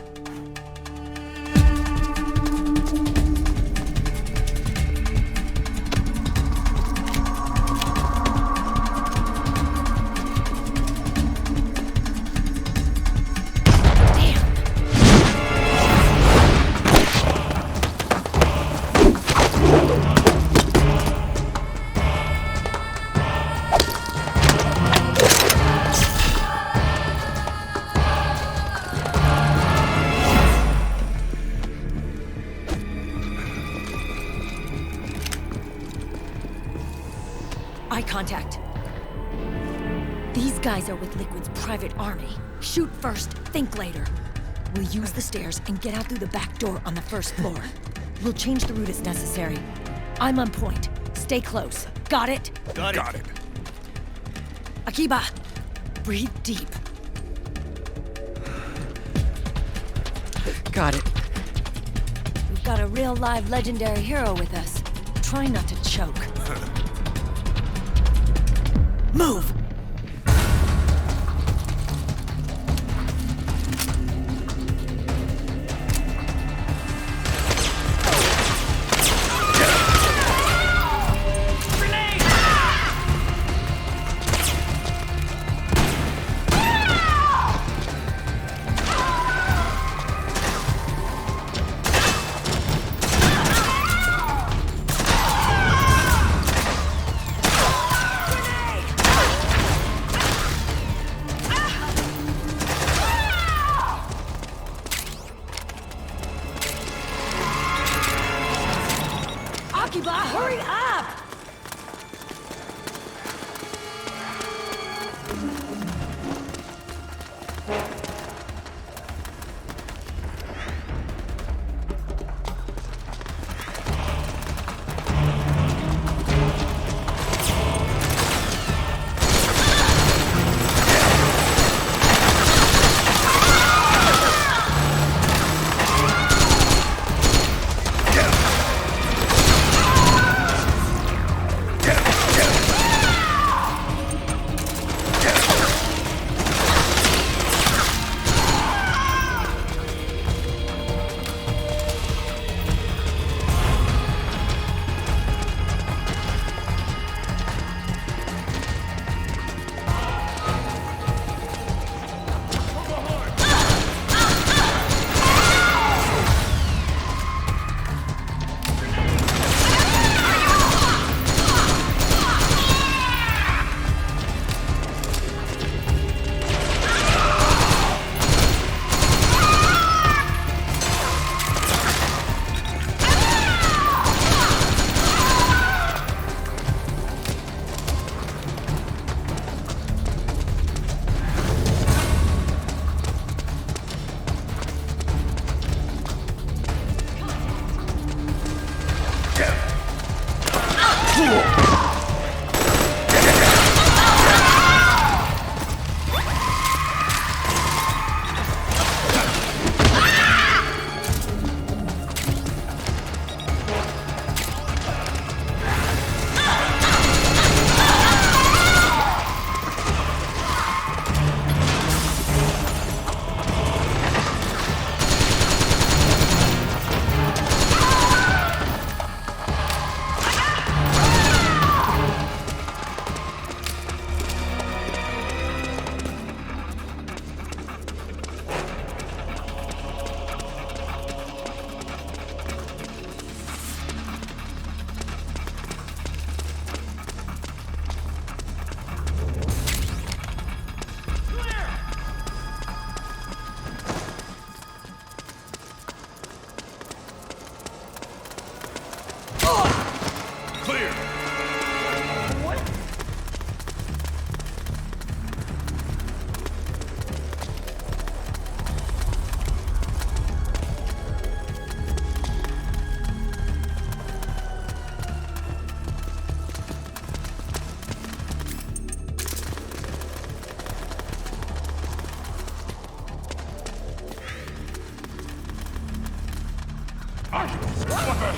Contact. These guys are with Liquid's private army. Shoot first, think later. We'll use the stairs and get out through the back door on the first floor. We'll change the route as necessary. I'm on point. Stay close. Got it? Got it. Akiba, breathe deep. Got it. We've got a real live legendary hero with us. Try not to choke. Move!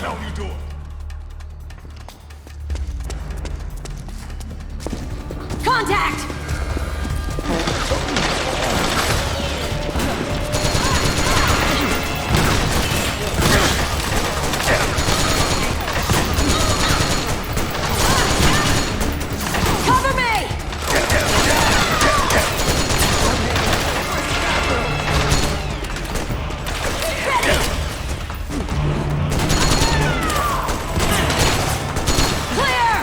hell you doing? Contact! Cover me! Clear!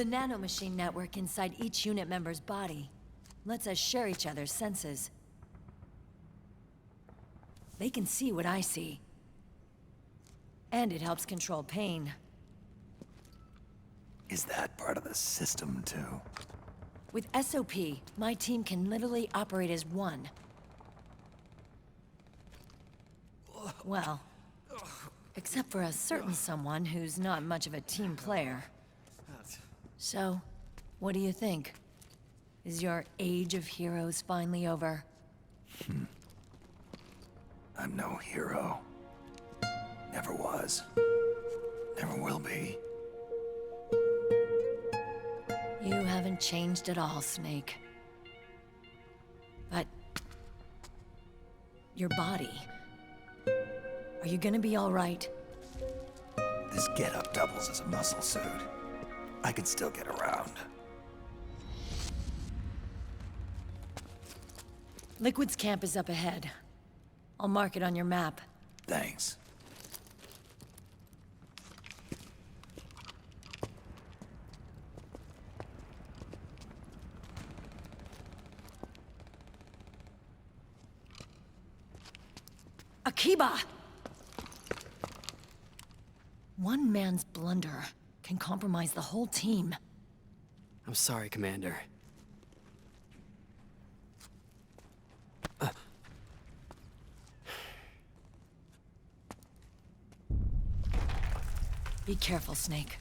The nanomachine network inside each unit member's body lets us share each other's senses. They can see what I see. And it helps control pain. Is that part of the system, too? With SOP, my team can literally operate as one. Well, except for a certain someone who's not much of a team player. So, what do you think? Is your age of heroes finally over? I'm no hero. Never was. Never will be. You haven't changed at all, Snake. But... your body... are you gonna be all right? This getup doubles as a muscle suit. I can still get around. Liquid's camp is up ahead. I'll mark it on your map. Thanks. Akiba! One man's blunder can compromise the whole team. I'm sorry, Commander. Be careful, Snake.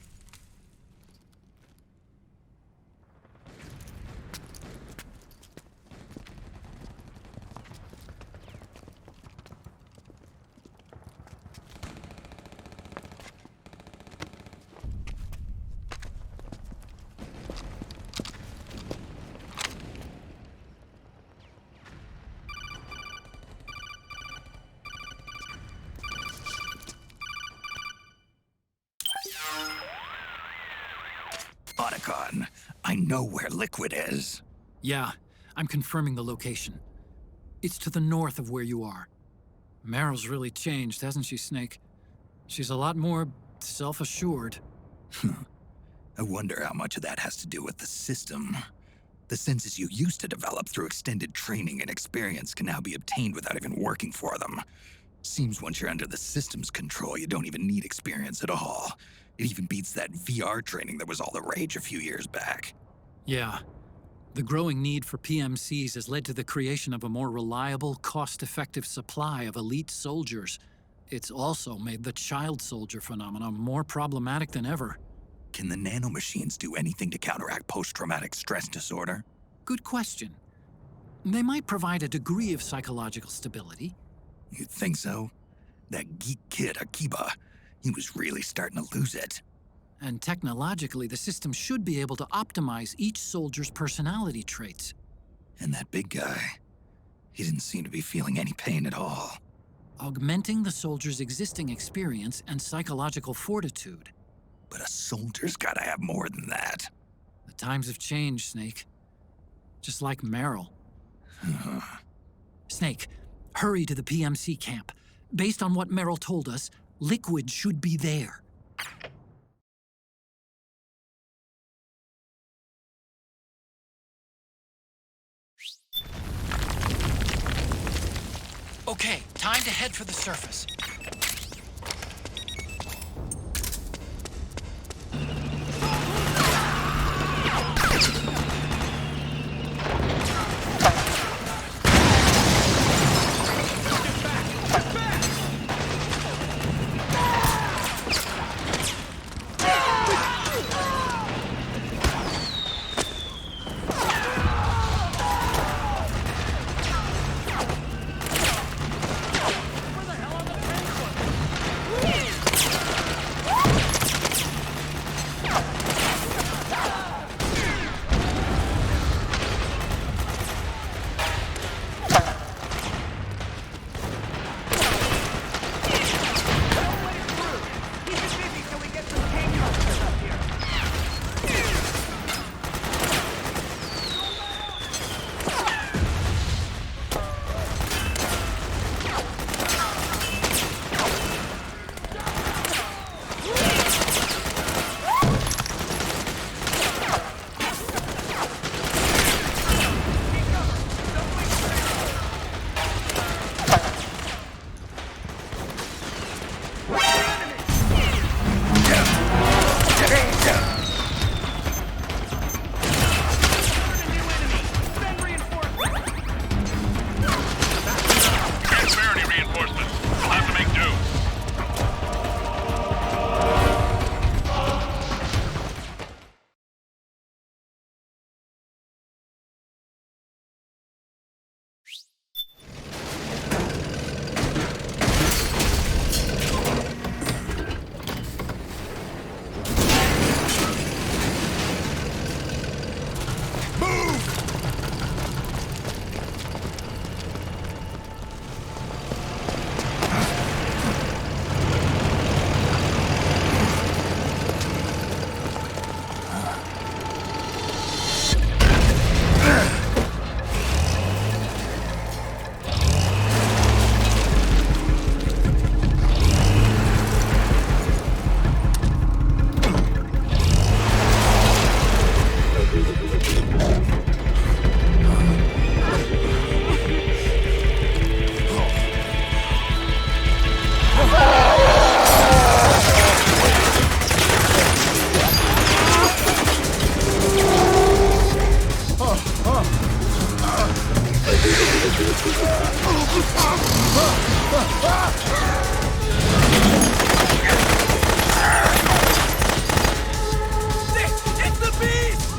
I know where Liquid is. Yeah, I'm confirming the location. It's to the north of where you are. Meryl's really changed, hasn't she, Snake? She's a lot more self-assured. I wonder how much of that has to do with the system. The senses you used to develop through extended training and experience can now be obtained without even working for them. Seems once you're under the system's control, you don't even need experience at all. It even beats that VR training that was all the rage a few years back. Yeah. The growing need for PMCs has led to the creation of a more reliable, cost-effective supply of elite soldiers. It's also made the child soldier phenomenon more problematic than ever. Can the nanomachines do anything to counteract post-traumatic stress disorder? Good question. They might provide a degree of psychological stability. You'd think so? That geek kid, Akiba, he was really starting to lose it. And technologically, the system should be able to optimize each soldier's personality traits. And that big guy, he didn't seem to be feeling any pain at all. Augmenting the soldier's existing experience and psychological fortitude. But a soldier's gotta have more than that. The times have changed, Snake. Just like Meryl. Snake, hurry to the PMC camp. Based on what Meryl told us, Liquid should be there. Okay, time to head for the surface. Where the hell are the It's the beast!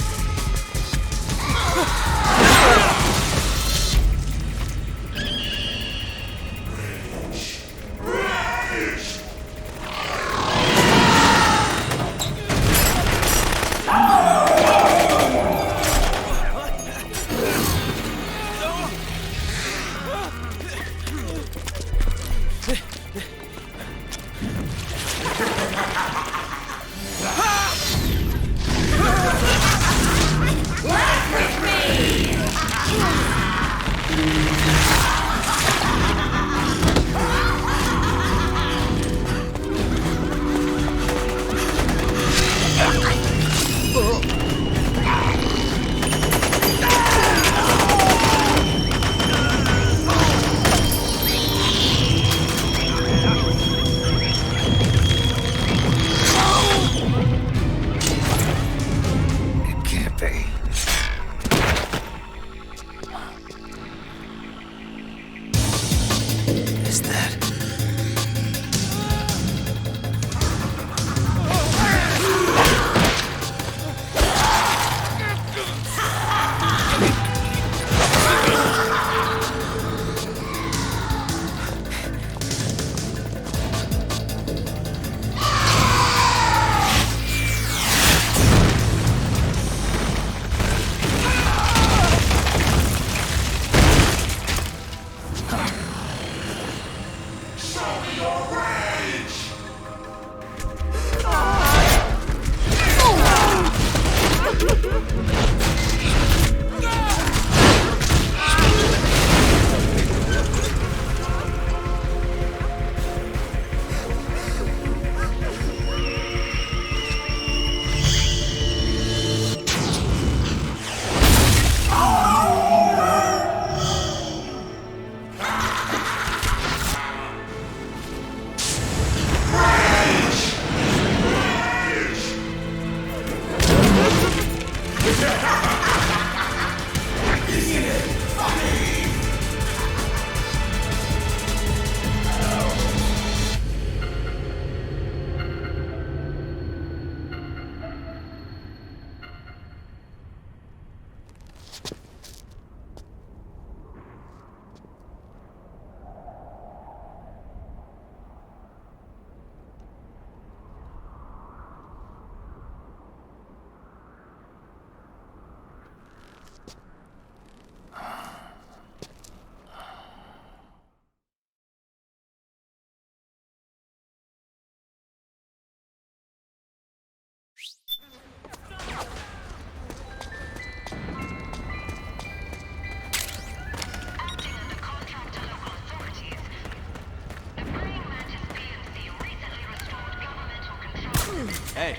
Hey.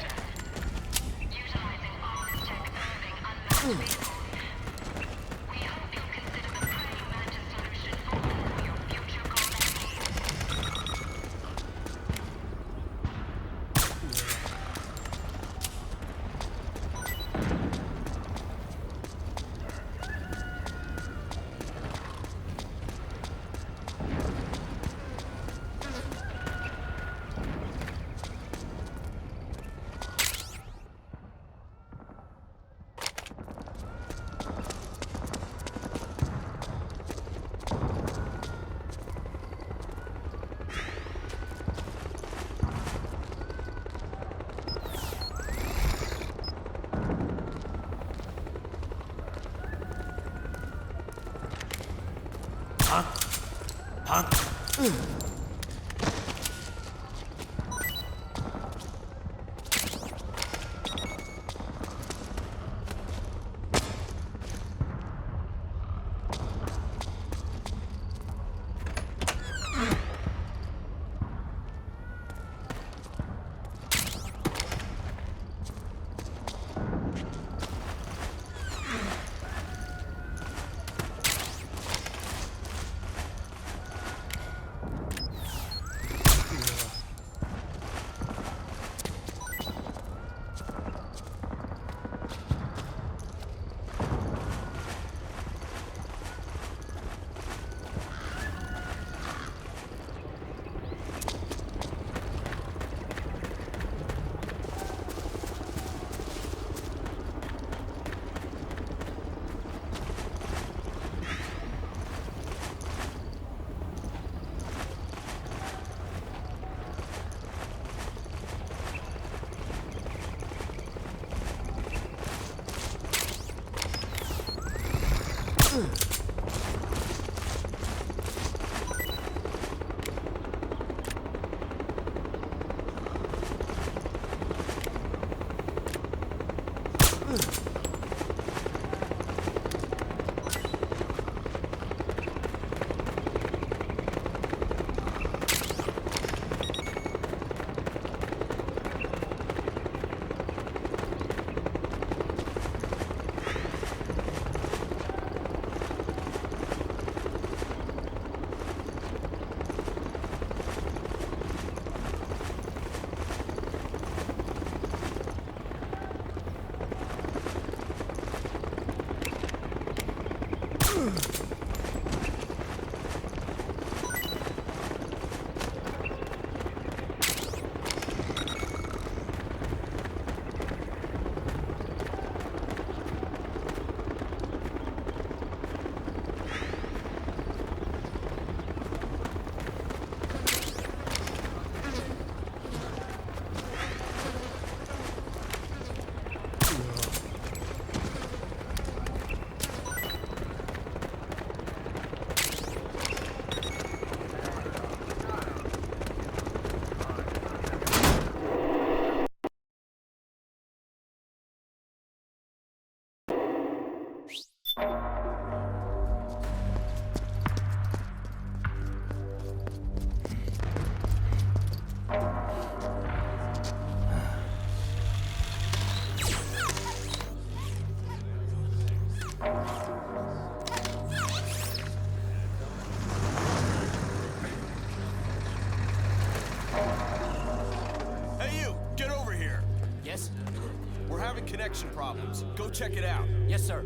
connection problems. Go check it out. Yes, sir.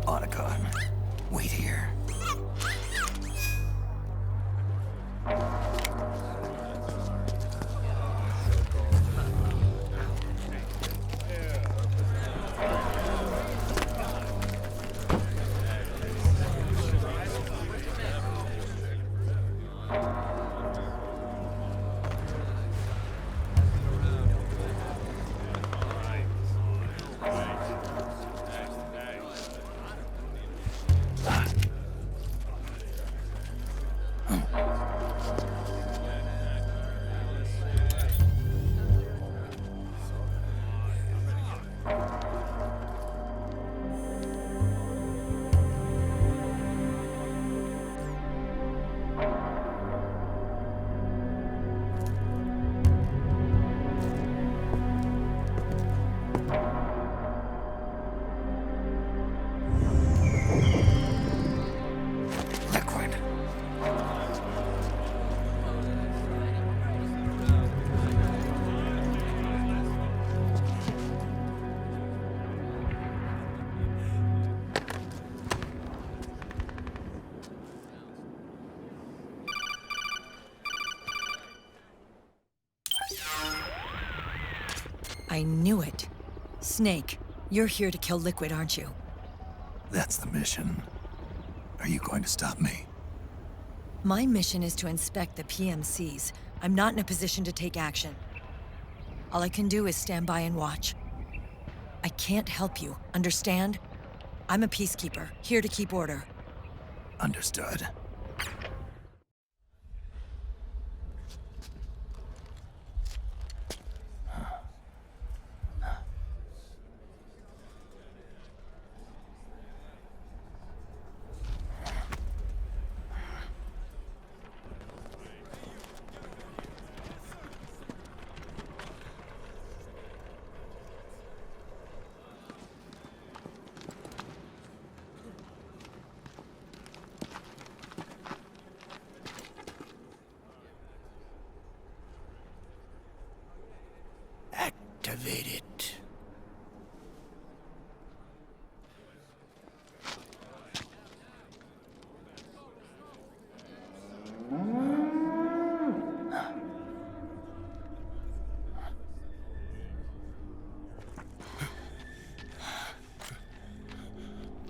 Otacon, wait here. I knew it. Snake, you're here to kill Liquid, aren't you? That's the mission. Are you going to stop me? My mission is to inspect the PMCs. I'm not in a position to take action. All I can do is stand by and watch. I can't help you, understand? I'm a peacekeeper, here to keep order. Understood. Activate it.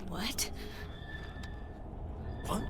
What? What?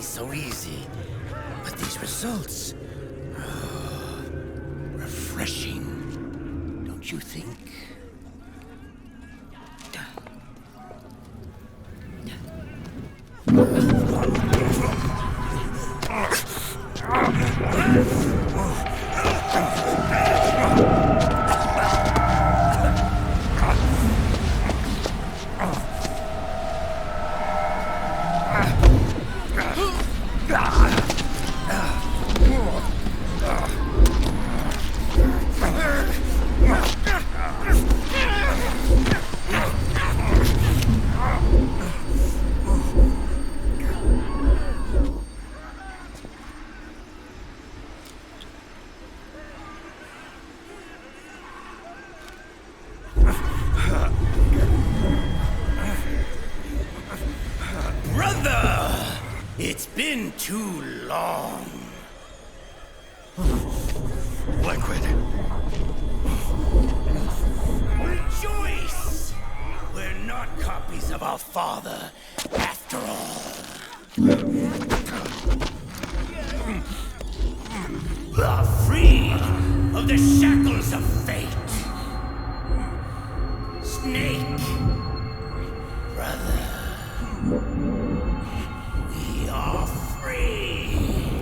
So easy. But these results... refreshing. Don't you think? It's been too long. Liquid. Rejoice! We're not copies of our father, after all. Are free of the shackles of fate. Snake, brother, we are free.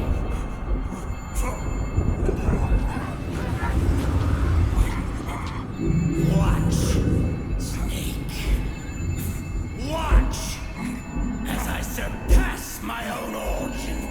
Watch, Snake. Watch as I surpass my own origin.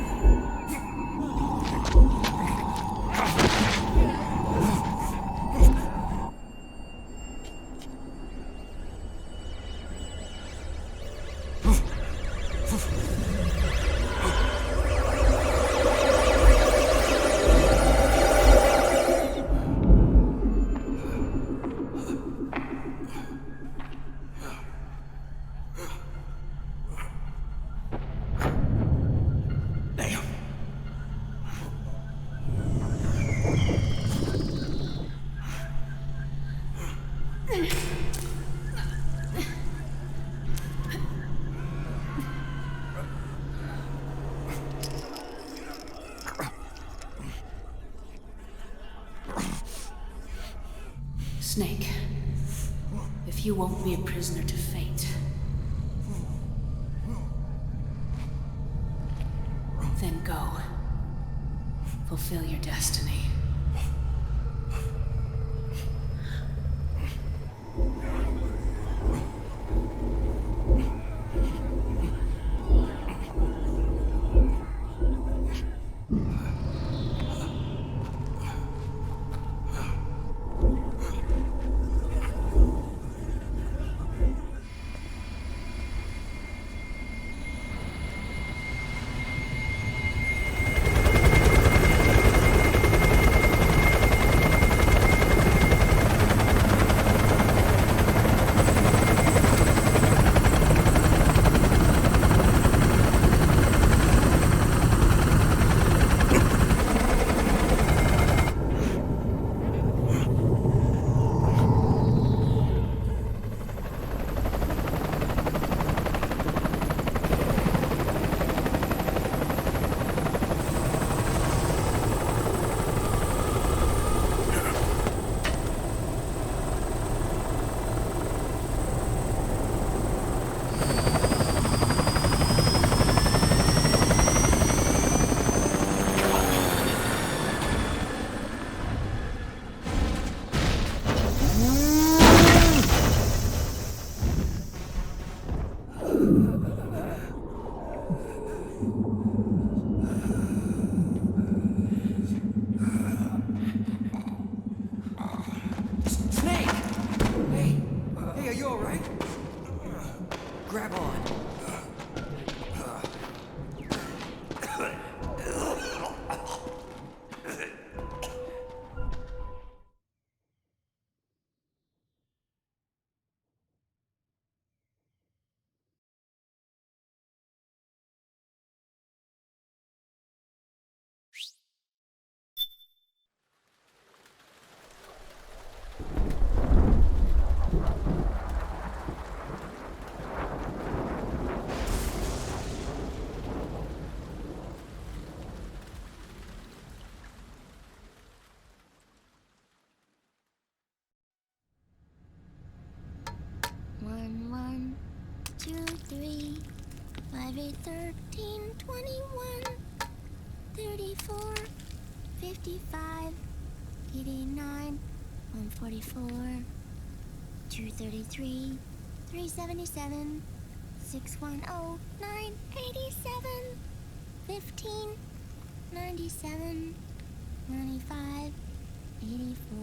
Snake, if you won't be a prisoner to fate, then go. Fulfill your destiny. One, 2, 3, 5, 8, 13, 21, 34, 55, 89, 144, 233, 377, 610, 987, 15, 97, 95, 84.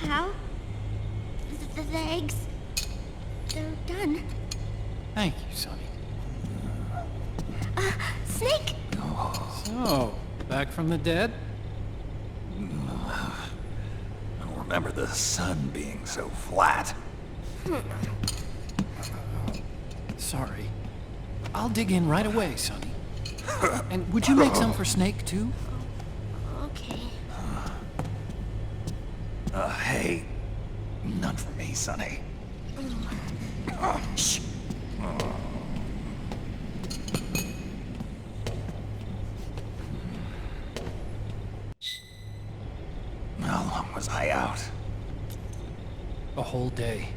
How? The eggs... they're done. Thank you, Sonny. Snake! So, back from the dead? I don't remember the sun being so flat. Sorry. I'll dig in right away, Sonny. And would you make some for Snake, too? Okay. Hey. None for me, Sonny. Shh. How long was I out? A whole day.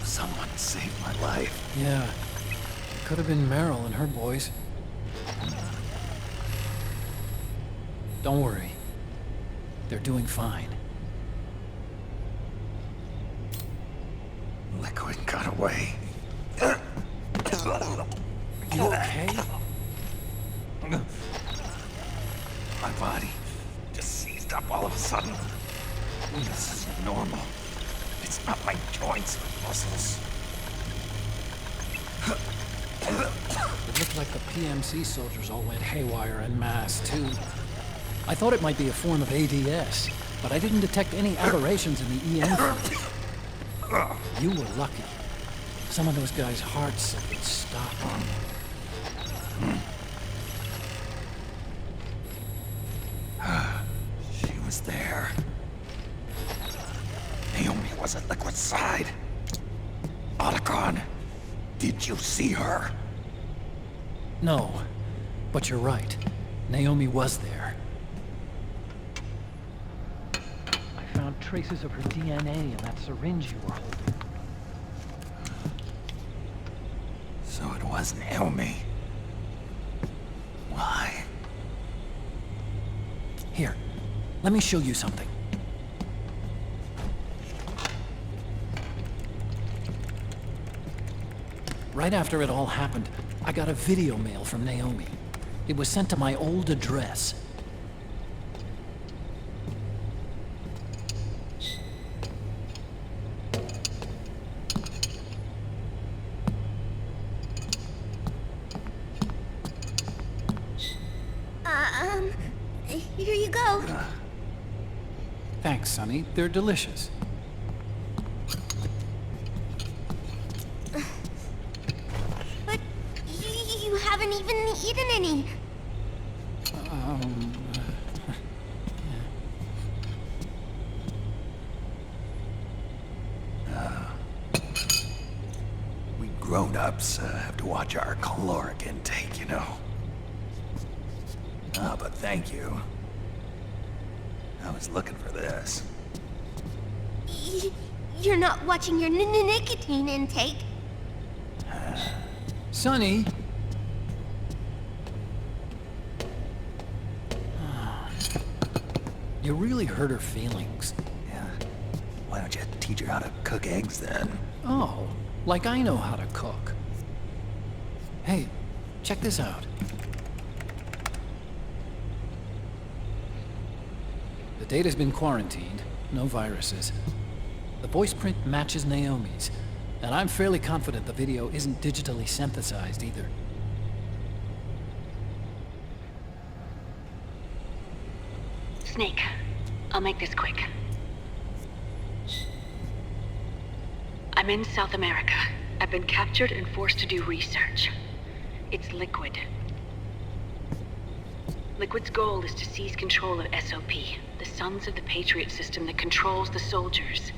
Someone saved my life. Yeah. It could have been Meryl and her boys. Don't worry. They're doing fine. Liquid got away. Are you okay? My body just seized up all of a sudden. This isn't normal. It's not my joints or muscles. It looked like the PMC soldiers all went haywire en masse, too. I thought it might be a form of ADS, but I didn't detect any aberrations in the EM field. You were lucky. Some of those guys' hearts would stop. She was there. Naomi was at Liquid's side. Otacon, did you see her? No, but you're right. Naomi was there. I found traces of her DNA in that syringe you were holding. So it was Naomi. Why? Here, let me show you something. Right after it all happened, I got a video mail from Naomi. It was sent to my old address. Here you go. Thanks, Sonny. They're delicious. But you haven't even eaten any. We grown-ups have to watch our caloric intake, you know. But thank you. I was looking for this. You're not watching your nicotine intake. Sonny! You really hurt her feelings. Yeah. Why don't you teach her how to cook eggs then? Oh, like I know how to cook. Hey, check this out. The data's been quarantined, no viruses. The voice print matches Naomi's, and I'm fairly confident the video isn't digitally synthesized either. Snake, I'll make this quick. I'm in South America. I've been captured and forced to do research. It's Liquid. Liquid's goal is to seize control of SOP, the Sons of the Patriot system that controls the soldiers.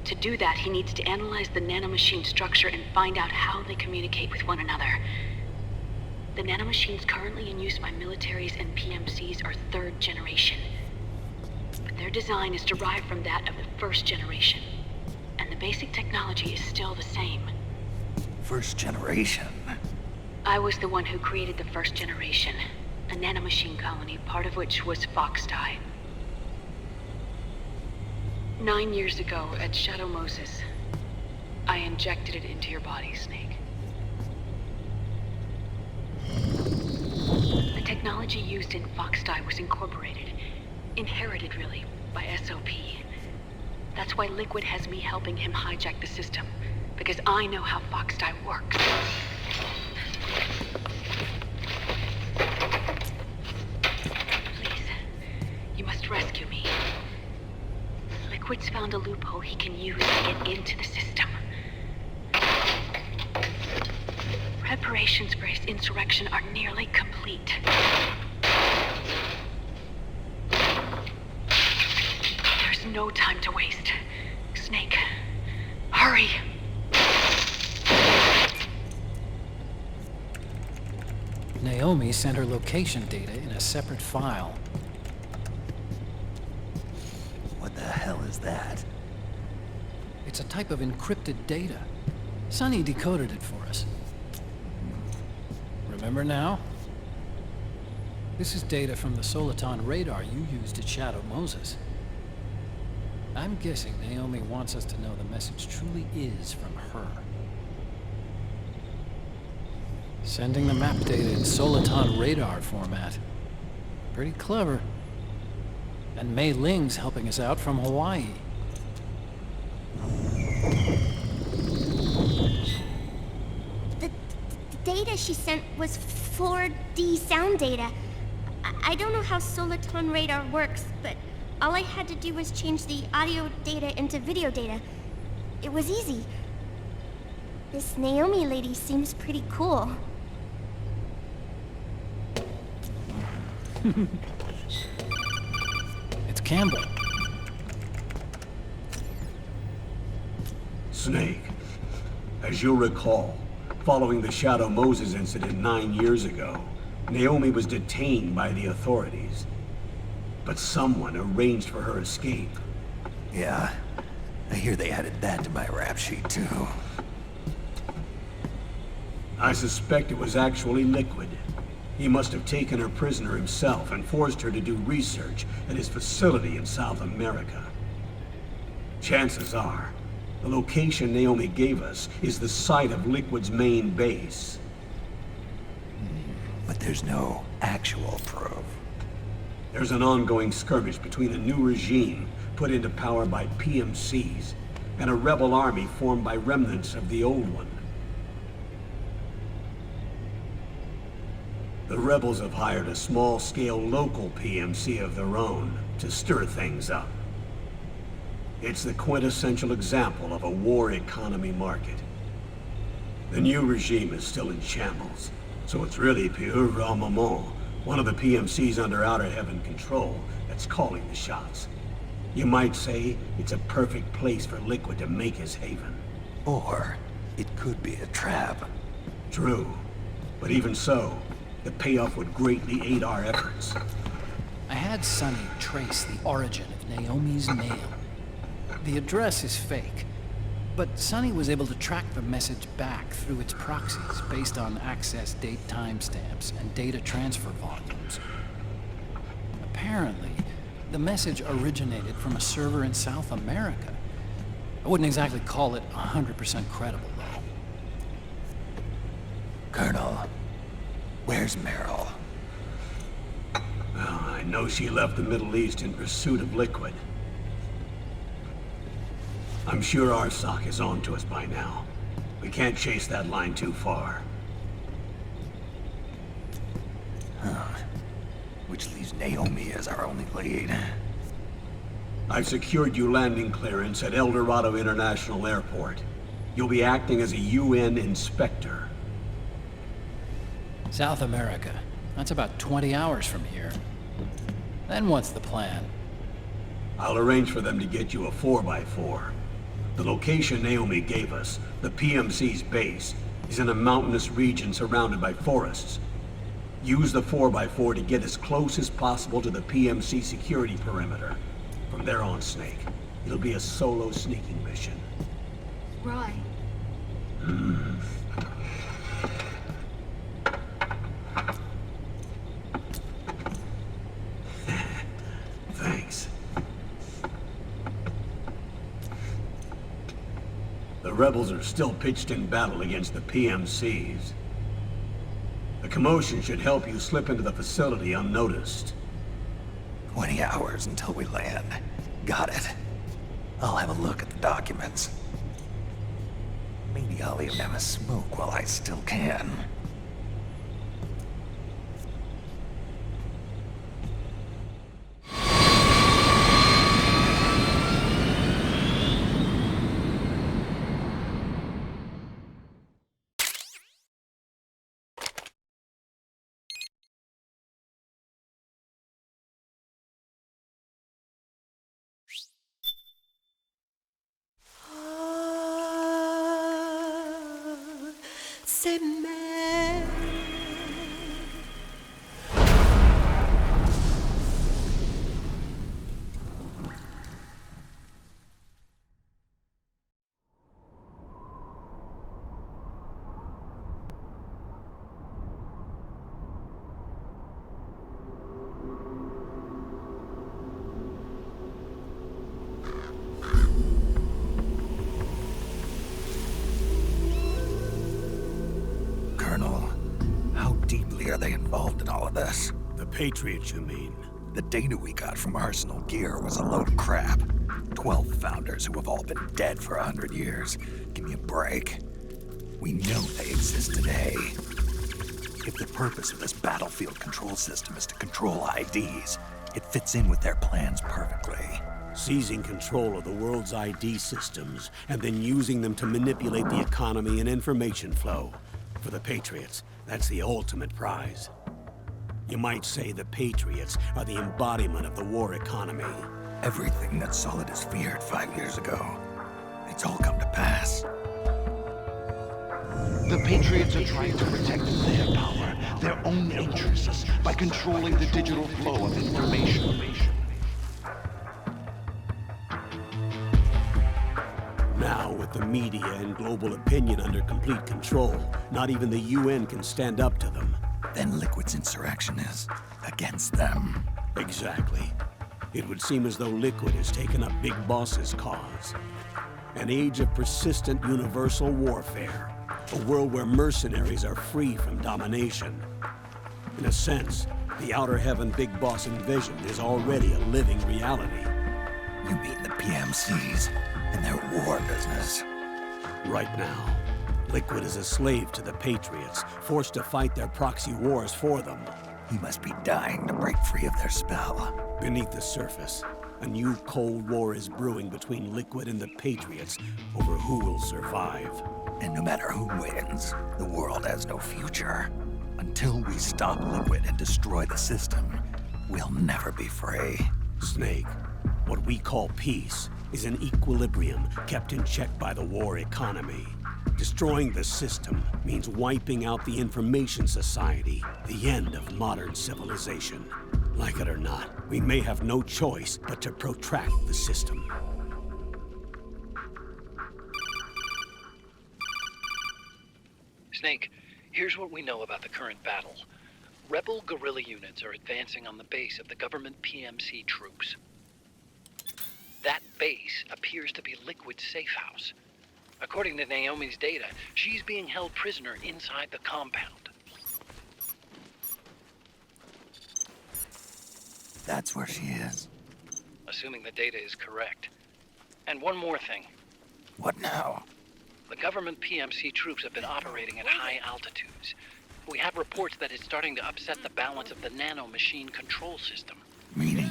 To do that, he needs to analyze the nanomachine structure and find out how they communicate with one another. The nanomachines currently in use by militaries and PMCs are third generation. But their design is derived from that of the first generation. And the basic technology is still the same. First generation? I was the one who created the first generation. A nanomachine colony, part of which was FoxDie. 9 years ago, at Shadow Moses, I injected it into your body, Snake. The technology used in FoxDie was incorporated, inherited really, by SOP. That's why Liquid has me helping him hijack the system, because I know how FoxDie works. Please, you must rescue me. Liquid's found a loophole he can use to get into the system. Preparations for his insurrection are nearly complete. There's no time to waste. Snake, hurry! Naomi sent her location data in a separate file. What the hell is that? It's a type of encrypted data. Sonny decoded it for us. Remember now? This is data from the Soliton radar you used at Shadow Moses. I'm guessing Naomi wants us to know the message truly is from her. Sending the map data in Soliton radar format. Pretty clever. And Mei Ling's helping us out from Hawaii. The data she sent was 4D sound data. I don't know how Soliton radar works, but all I had to do was change the audio data into video data. It was easy. This Naomi lady seems pretty cool. It's Campbell. Snake, as you'll recall, following the Shadow Moses incident 9 years ago, Naomi was detained by the authorities. But someone arranged for her escape. Yeah, I hear they added that to my rap sheet too. I suspect it was actually Liquid. He must have taken her prisoner himself and forced her to do research at his facility in South America. Chances are, the location Naomi gave us is the site of Liquid's main base. But there's no actual proof. There's an ongoing skirmish between a new regime put into power by PMCs and a rebel army formed by remnants of the old one. The rebels have hired a small-scale local PMC of their own to stir things up. It's the quintessential example of a war economy market. The new regime is still in shambles, so it's really pure moment, one of the PMCs under Outer Heaven control, that's calling the shots. You might say it's a perfect place for Liquid to make his haven. Or it could be a trap. True, but even so, the payoff would greatly aid our efforts. I had Sonny trace the origin of Naomi's mail. The address is fake, but Sonny was able to track the message back through its proxies based on access date timestamps and data transfer volumes. Apparently, the message originated from a server in South America. I wouldn't exactly call it 100% credible, though. Colonel, where's Meryl? Well, I know she left the Middle East in pursuit of Liquid. I'm sure our SOC is on to us by now. We can't chase that line too far. Which leaves Naomi as our only lead. I've secured you landing clearance at El Dorado International Airport. You'll be acting as a UN inspector. South America. That's about 20 hours from here. Then what's the plan? I'll arrange for them to get you a 4x4. The location Naomi gave us, the PMC's base, is in a mountainous region surrounded by forests. Use the 4x4 to get as close as possible to the PMC security perimeter. From there on, Snake, it'll be a solo sneaking mission. Right. Thanks. The rebels are still pitched in battle against the PMCs. The commotion should help you slip into the facility unnoticed. 20 hours until we land. Got it. I'll have a look at the documents. Maybe I'll even have a smoke while I still can. C'est mère. Are they involved in all of this? The Patriots, you mean? The data we got from Arsenal Gear was a load of crap. 12 founders who have all been dead for 100 years. Give me a break. We know they exist today. If the purpose of this battlefield control system is to control IDs, it fits in with their plans perfectly. Seizing control of the world's ID systems, and then using them to manipulate the economy and information flow. For the Patriots, that's the ultimate prize. You might say the Patriots are the embodiment of the war economy. Everything that Solid has feared 5 years ago, it's all come to pass. The Patriots are trying to protect their power, their own interests, by controlling the digital flow of information. Now, with the media and global opinion under complete control, not even the UN can stand up to them. Then Liquid's insurrection is against them. Exactly. It would seem as though Liquid has taken up Big Boss's cause. An age of persistent universal warfare. A world where mercenaries are free from domination. In a sense, the Outer Heaven Big Boss envisioned is already a living reality. You mean the PMCs and their war business? Right now, Liquid is a slave to the Patriots, forced to fight their proxy wars for them. He must be dying to break free of their spell. Beneath the surface, a new Cold War is brewing between Liquid and the Patriots over who will survive. And no matter who wins, the world has no future. Until we stop Liquid and destroy the system, we'll never be free. Snake, what we call peace is an equilibrium kept in check by the war economy. Destroying the system means wiping out the information society, the end of modern civilization. Like it or not, we may have no choice but to protract the system. Snake, here's what we know about the current battle. Rebel guerrilla units are advancing on the base of the government PMC troops. That base appears to be Liquid's safe house. According to Naomi's data, she's being held prisoner inside the compound. That's where she is. Assuming the data is correct. And one more thing. What now? The government PMC troops have been operating at high altitudes. We have reports that it's starting to upset the balance of the nano-machine control system. Meaning?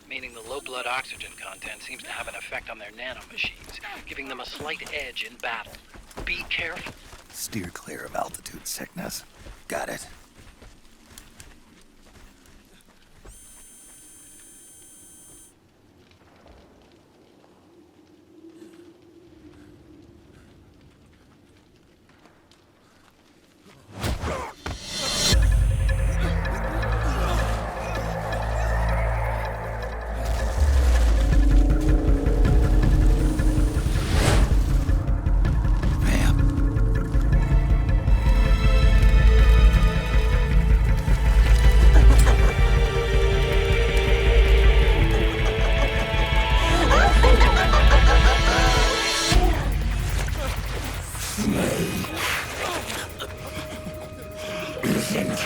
Meaning the low blood oxygen content seems to have an effect on their nano-machines, giving them a slight edge in battle. Be careful. Steer clear of altitude sickness. Got it. Listen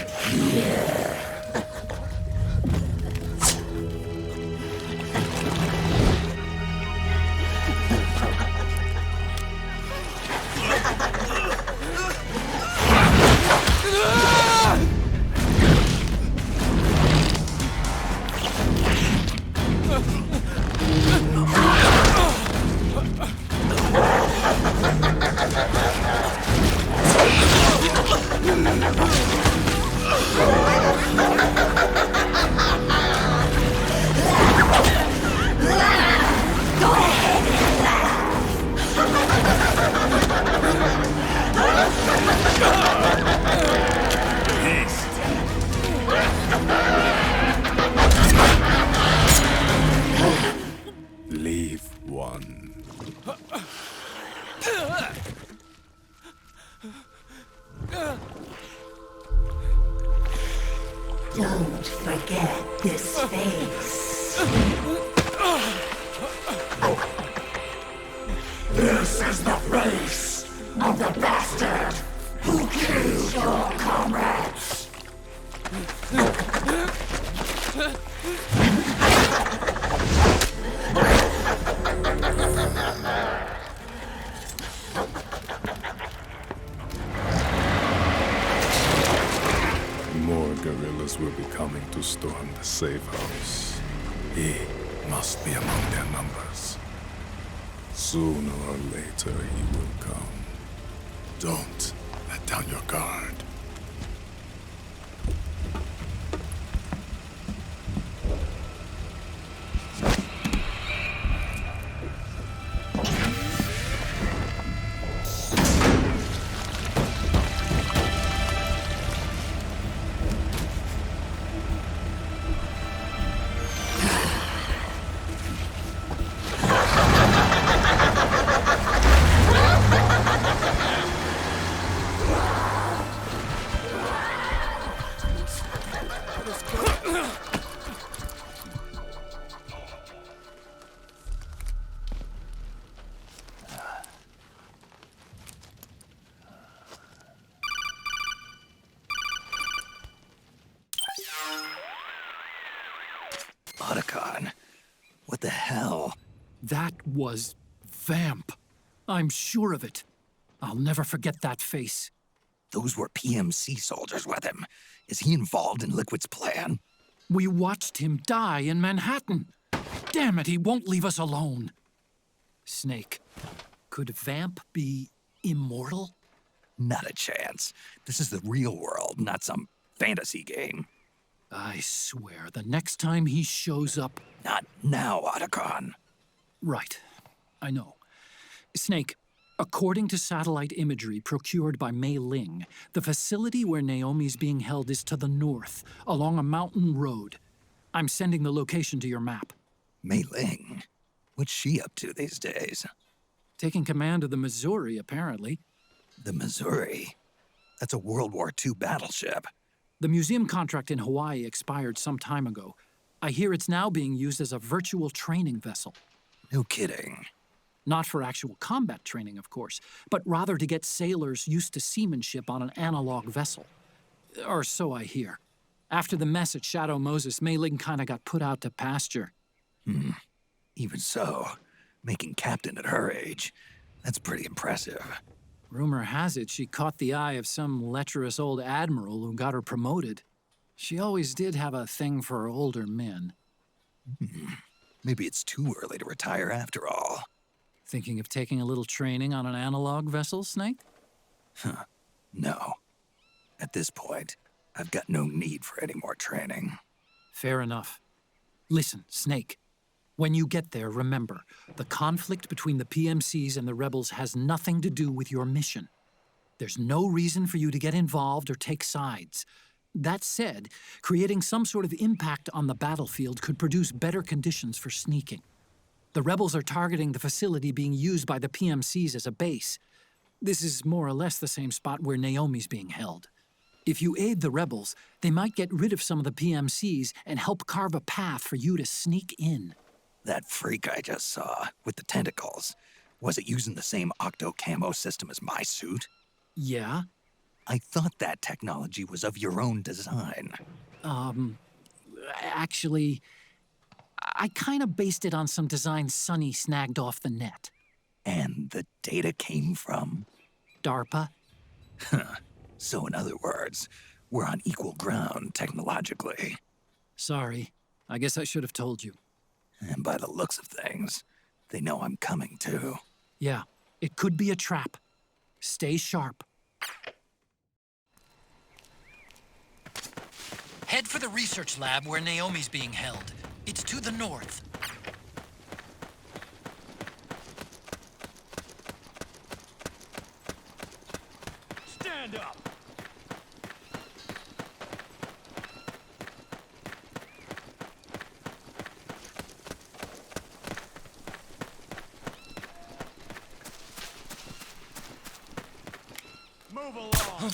Leave one. Don't forget this face. This is the face of the bastard who killed your comrades. More guerrillas will be coming to storm the safe house. He must be among their numbers. Sooner or later, he will come. Don't let down your guard. What the hell? That was Vamp. I'm sure of it. I'll never forget that face. Those were PMC soldiers with him. Is he involved in Liquid's plan? We watched him die in Manhattan. Damn it, he won't leave us alone. Snake, could Vamp be immortal? Not a chance. This is the real world, not some fantasy game. I swear, the next time he shows up... Not now, Otacon. Right. I know. Snake, according to satellite imagery procured by Mei Ling, the facility where Naomi's being held is to the north, along a mountain road. I'm sending the location to your map. Mei Ling? What's she up to these days? Taking command of the Missouri, apparently. The Missouri? That's a World War II battleship. The museum contract in Hawaii expired some time ago. I hear it's now being used as a virtual training vessel. No kidding. Not for actual combat training, of course, but rather to get sailors used to seamanship on an analog vessel. Or so I hear. After the mess at Shadow Moses, Mei Ling kinda got put out to pasture. Even so, making captain at her age, that's pretty impressive. Rumor has it she caught the eye of some lecherous old admiral who got her promoted. She always did have a thing for older men. Maybe it's too early to retire after all. Thinking of taking a little training on an analog vessel, Snake? No. At this point, I've got no need for any more training. Fair enough. Listen, Snake. When you get there, remember, the conflict between the PMCs and the rebels has nothing to do with your mission. There's no reason for you to get involved or take sides. That said, creating some sort of impact on the battlefield could produce better conditions for sneaking. The rebels are targeting the facility being used by the PMCs as a base. This is more or less the same spot where Naomi's being held. If you aid the rebels, they might get rid of some of the PMCs and help carve a path for you to sneak in. That freak I just saw, with the tentacles, was it using the same octo-camo system as my suit? Yeah? I thought that technology was of your own design. Actually, I kinda based it on some design Sonny snagged off the net. And the data came from? DARPA. So in other words, we're on equal ground technologically. Sorry, I guess I should have told you. And by the looks of things, they know I'm coming too. Yeah, it could be a trap. Stay sharp. the research lab where Naomi's being held. It's to the north. Stand up! Move along!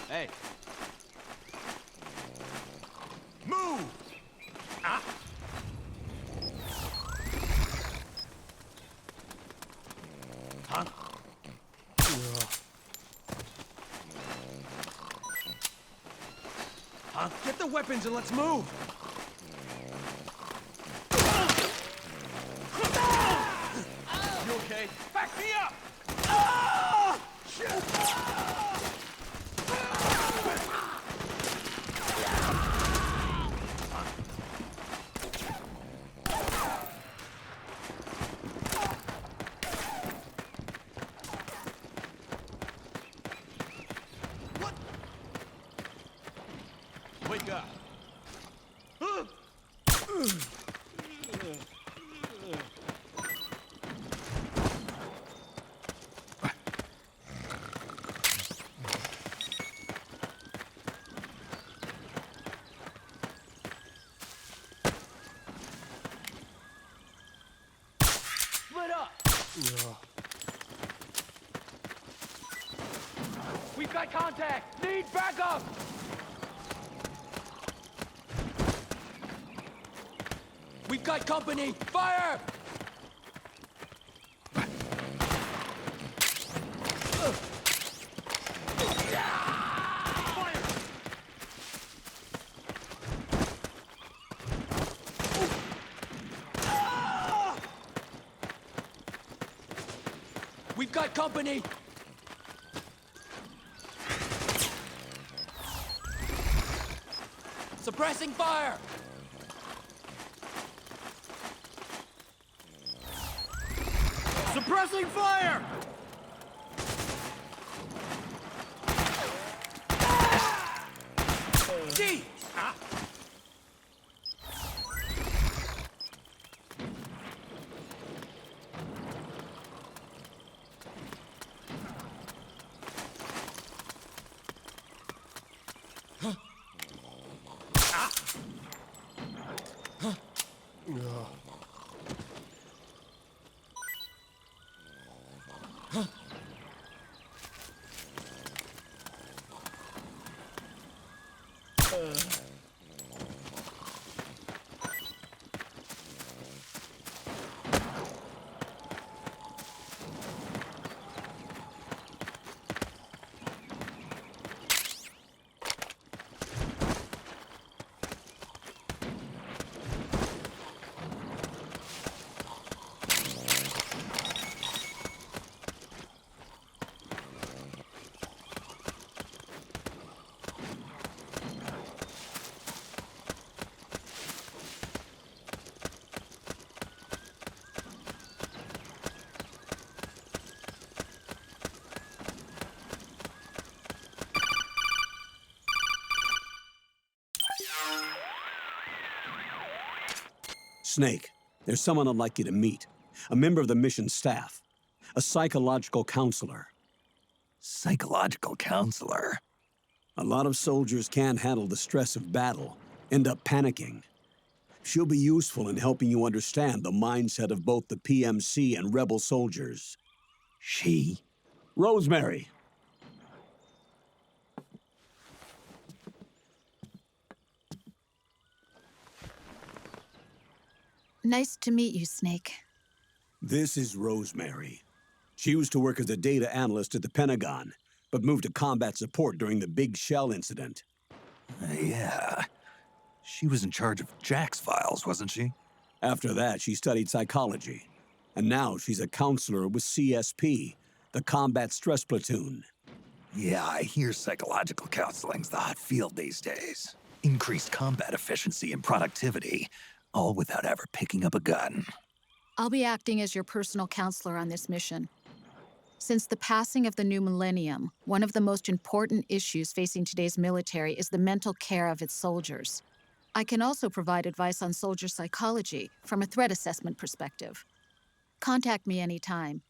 Hey. Move! Ah! Huh? Huh? Get the weapons and let's move! You okay? Back me up! Ah! Shit! Wake up. Split up. We've got contact. Need backup. We've got company! Fire! We've got company! Suppressing fire! Suppressing fire! D! Ah. Huh. Ah. Huh. No. Huh. Snake, there's someone I'd like you to meet. A member of the mission staff. A psychological counselor. Psychological counselor? A lot of soldiers can't handle the stress of battle, end up panicking. She'll be useful in helping you understand the mindset of both the PMC and rebel soldiers. She? Rosemary. Nice to meet you, Snake. This is Rosemary. She used to work as a data analyst at the Pentagon. but moved to combat support during the Big Shell incident. Yeah. She was in charge of Jack's files, wasn't she? After that, she studied psychology. And now she's a counselor with CSP, the Combat Stress Platoon. Yeah, I hear psychological counseling's the hot field these days. Increased combat efficiency and productivity, all without ever picking up a gun. I'll be acting as your personal counselor on this mission. Since the passing of the new millennium, one of the most important issues facing today's military is the mental care of its soldiers. I can also provide advice on soldier psychology from a threat assessment perspective. Contact me anytime.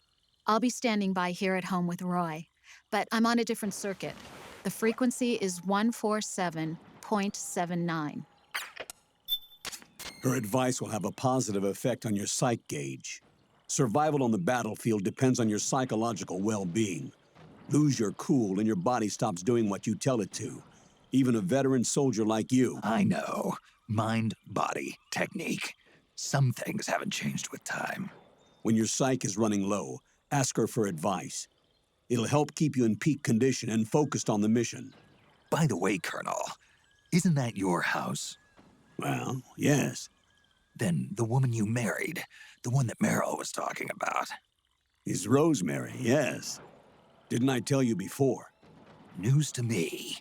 I'll be standing by here at home with Roy, but I'm on a different circuit. The frequency is 147.79. Her advice will have a positive effect on your psych gauge. Survival on the battlefield depends on your psychological well-being. Lose your cool and your body stops doing what you tell it to. Even a veteran soldier like you. I know. Mind, body, technique. Some things haven't changed with time. When your psyche is running low, ask her for advice. It'll help keep you in peak condition and focused on the mission. By the way, Colonel, isn't that your house? Well, yes. Then the woman you married, the one that Meryl was talking about. Is Rosemary, yes. Didn't I tell you before? News to me.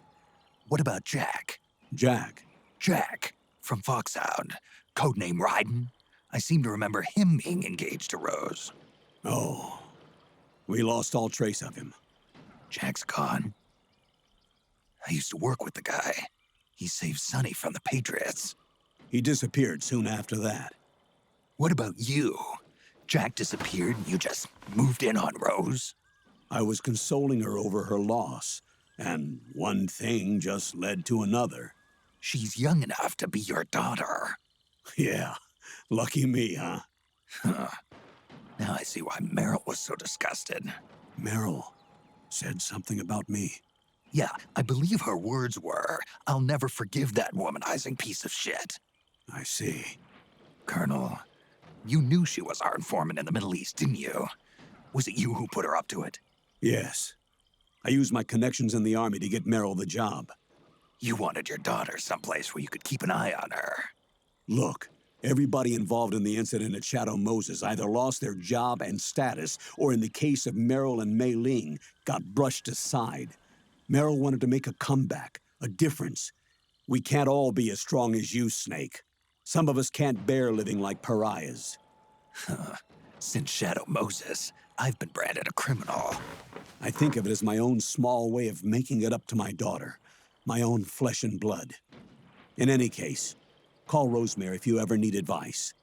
What about Jack? Jack? Jack, from Foxhound. Codename Ryden. I seem to remember him being engaged to Rose. Oh. We lost all trace of him. Jack's gone. I used to work with the guy. He saved Sonny from the Patriots. He disappeared soon after that. What about you? Jack disappeared and you just moved in on Rose? I was consoling her over her loss, and one thing just led to another. She's young enough to be your daughter. Yeah, lucky me, huh? Now I see why Meryl was so disgusted. Meryl said something about me. Yeah, I believe her words were, "I'll never forgive that womanizing piece of shit." I see. Colonel, you knew she was our informant in the Middle East, didn't you? Was it you who put her up to it? Yes. I used my connections in the Army to get Meryl the job. You wanted your daughter someplace where you could keep an eye on her. Look, everybody involved in the incident at Shadow Moses either lost their job and status, or in the case of Meryl and Mei Ling, got brushed aside. Meryl wanted to make a comeback, a difference. We can't all be as strong as you, Snake. Some of us can't bear living like pariahs. Since Shadow Moses, I've been branded a criminal. I think of it as my own small way of making it up to my daughter. My own flesh and blood. In any case, call Rosemary if you ever need advice.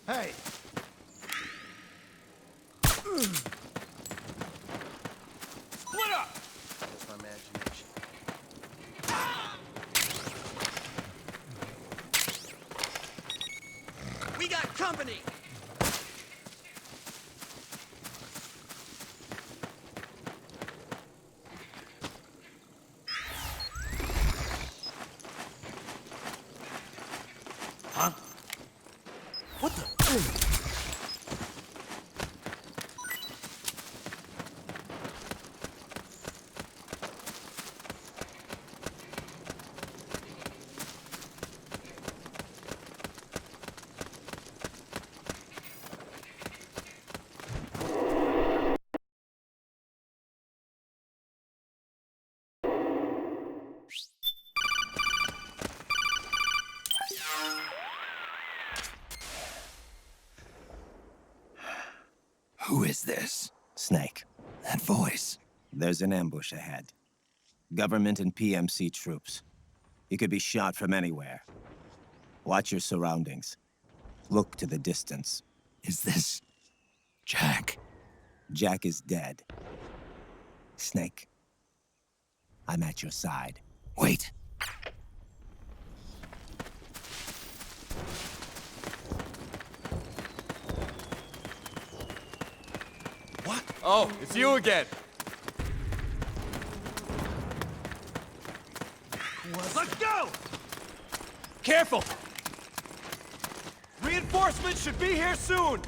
Hey! Split up! That's my imagination. We got company! Huh? What the? Who is this? Snake. That voice. There's an ambush ahead. Government and PMC troops. You could be shot from anywhere. Watch your surroundings. Look to the distance. Is this... Jack? Jack is dead. Snake, I'm at your side. Wait. What? Oh, it's you again. Let's go! Careful! Reinforcements should be here soon!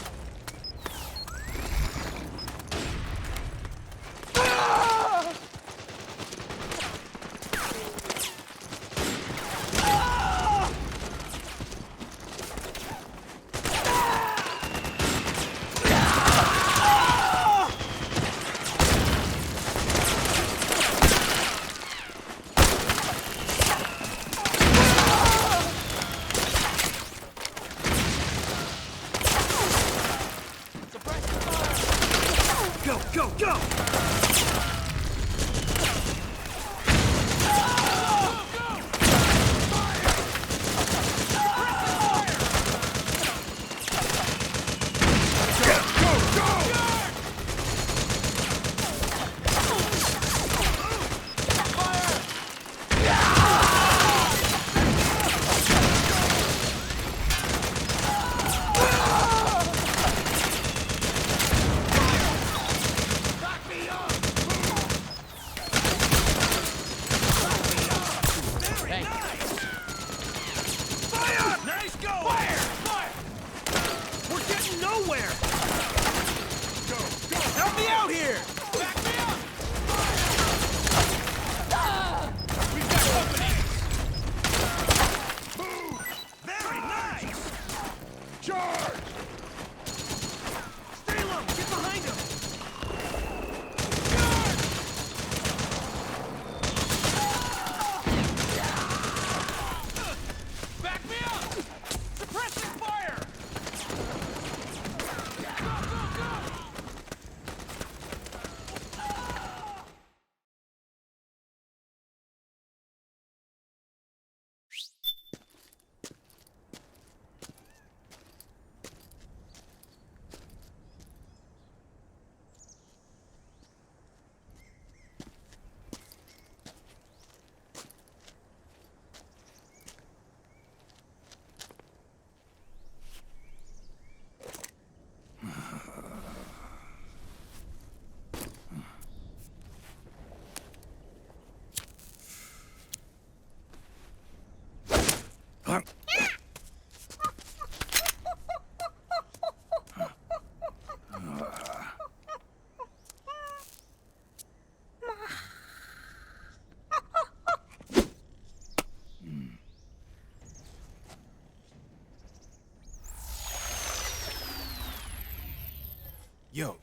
Yo,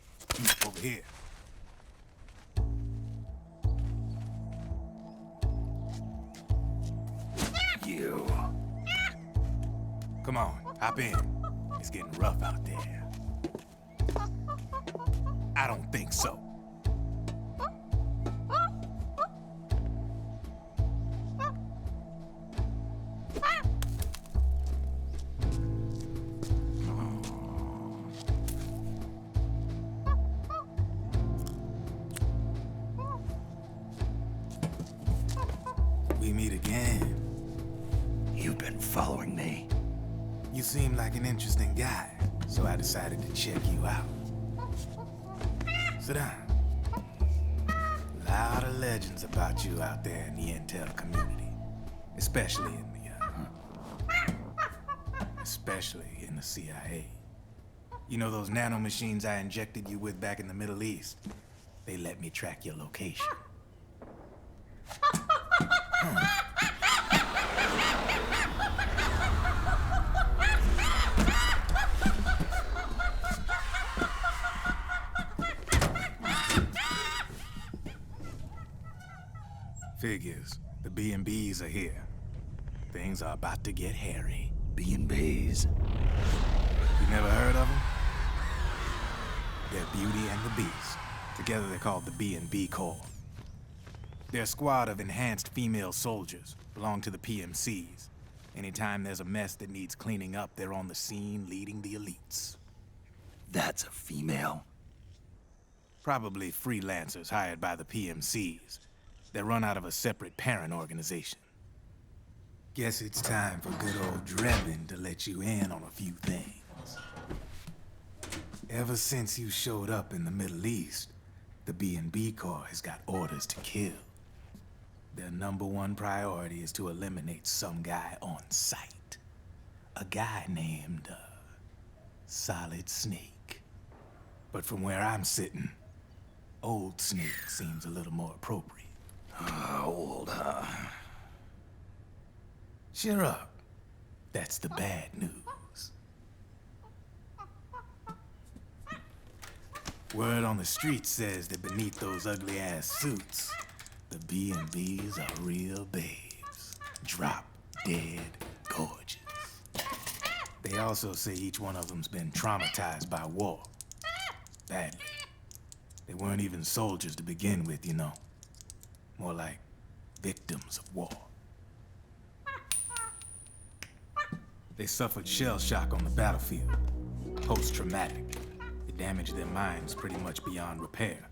over here. You. Come on, hop in. It's getting rough out there. I don't think so. We meet again. You've been following me. You seem like an interesting guy, so I decided to check you out. Sit down. A lot of legends about you out there in the intel community, especially in the CIA. You know those nanomachines I injected you with back in the Middle East? They let me track your location. Figures. The B&Bs are here. Things are about to get hairy. B&Bs? You never heard of them? They're Beauty and the Beast. Together they're called the B&B Corps. They're a squad of enhanced female soldiers, belong to the PMCs. Anytime there's a mess that needs cleaning up, they're on the scene leading the elites. That's a female? Probably freelancers hired by the PMCs. They're run out of a separate parent organization. Guess it's time for good old Drebin to let you in on a few things. Ever since you showed up in the Middle East, the B&B Corps has got orders to kill. Their #1 priority is to eliminate some guy on sight. A guy named, Solid Snake. But from where I'm sitting, Old Snake seems a little more appropriate. Old, huh? Cheer up. That's the bad news. Word on the street says that beneath those ugly-ass suits, the B&Bs are real babes. Drop dead gorgeous. They also say each one of them's been traumatized by war. Badly. They weren't even soldiers to begin with, you know. More like victims of war. They suffered shell shock on the battlefield. Post-traumatic. It damaged their minds pretty much beyond repair.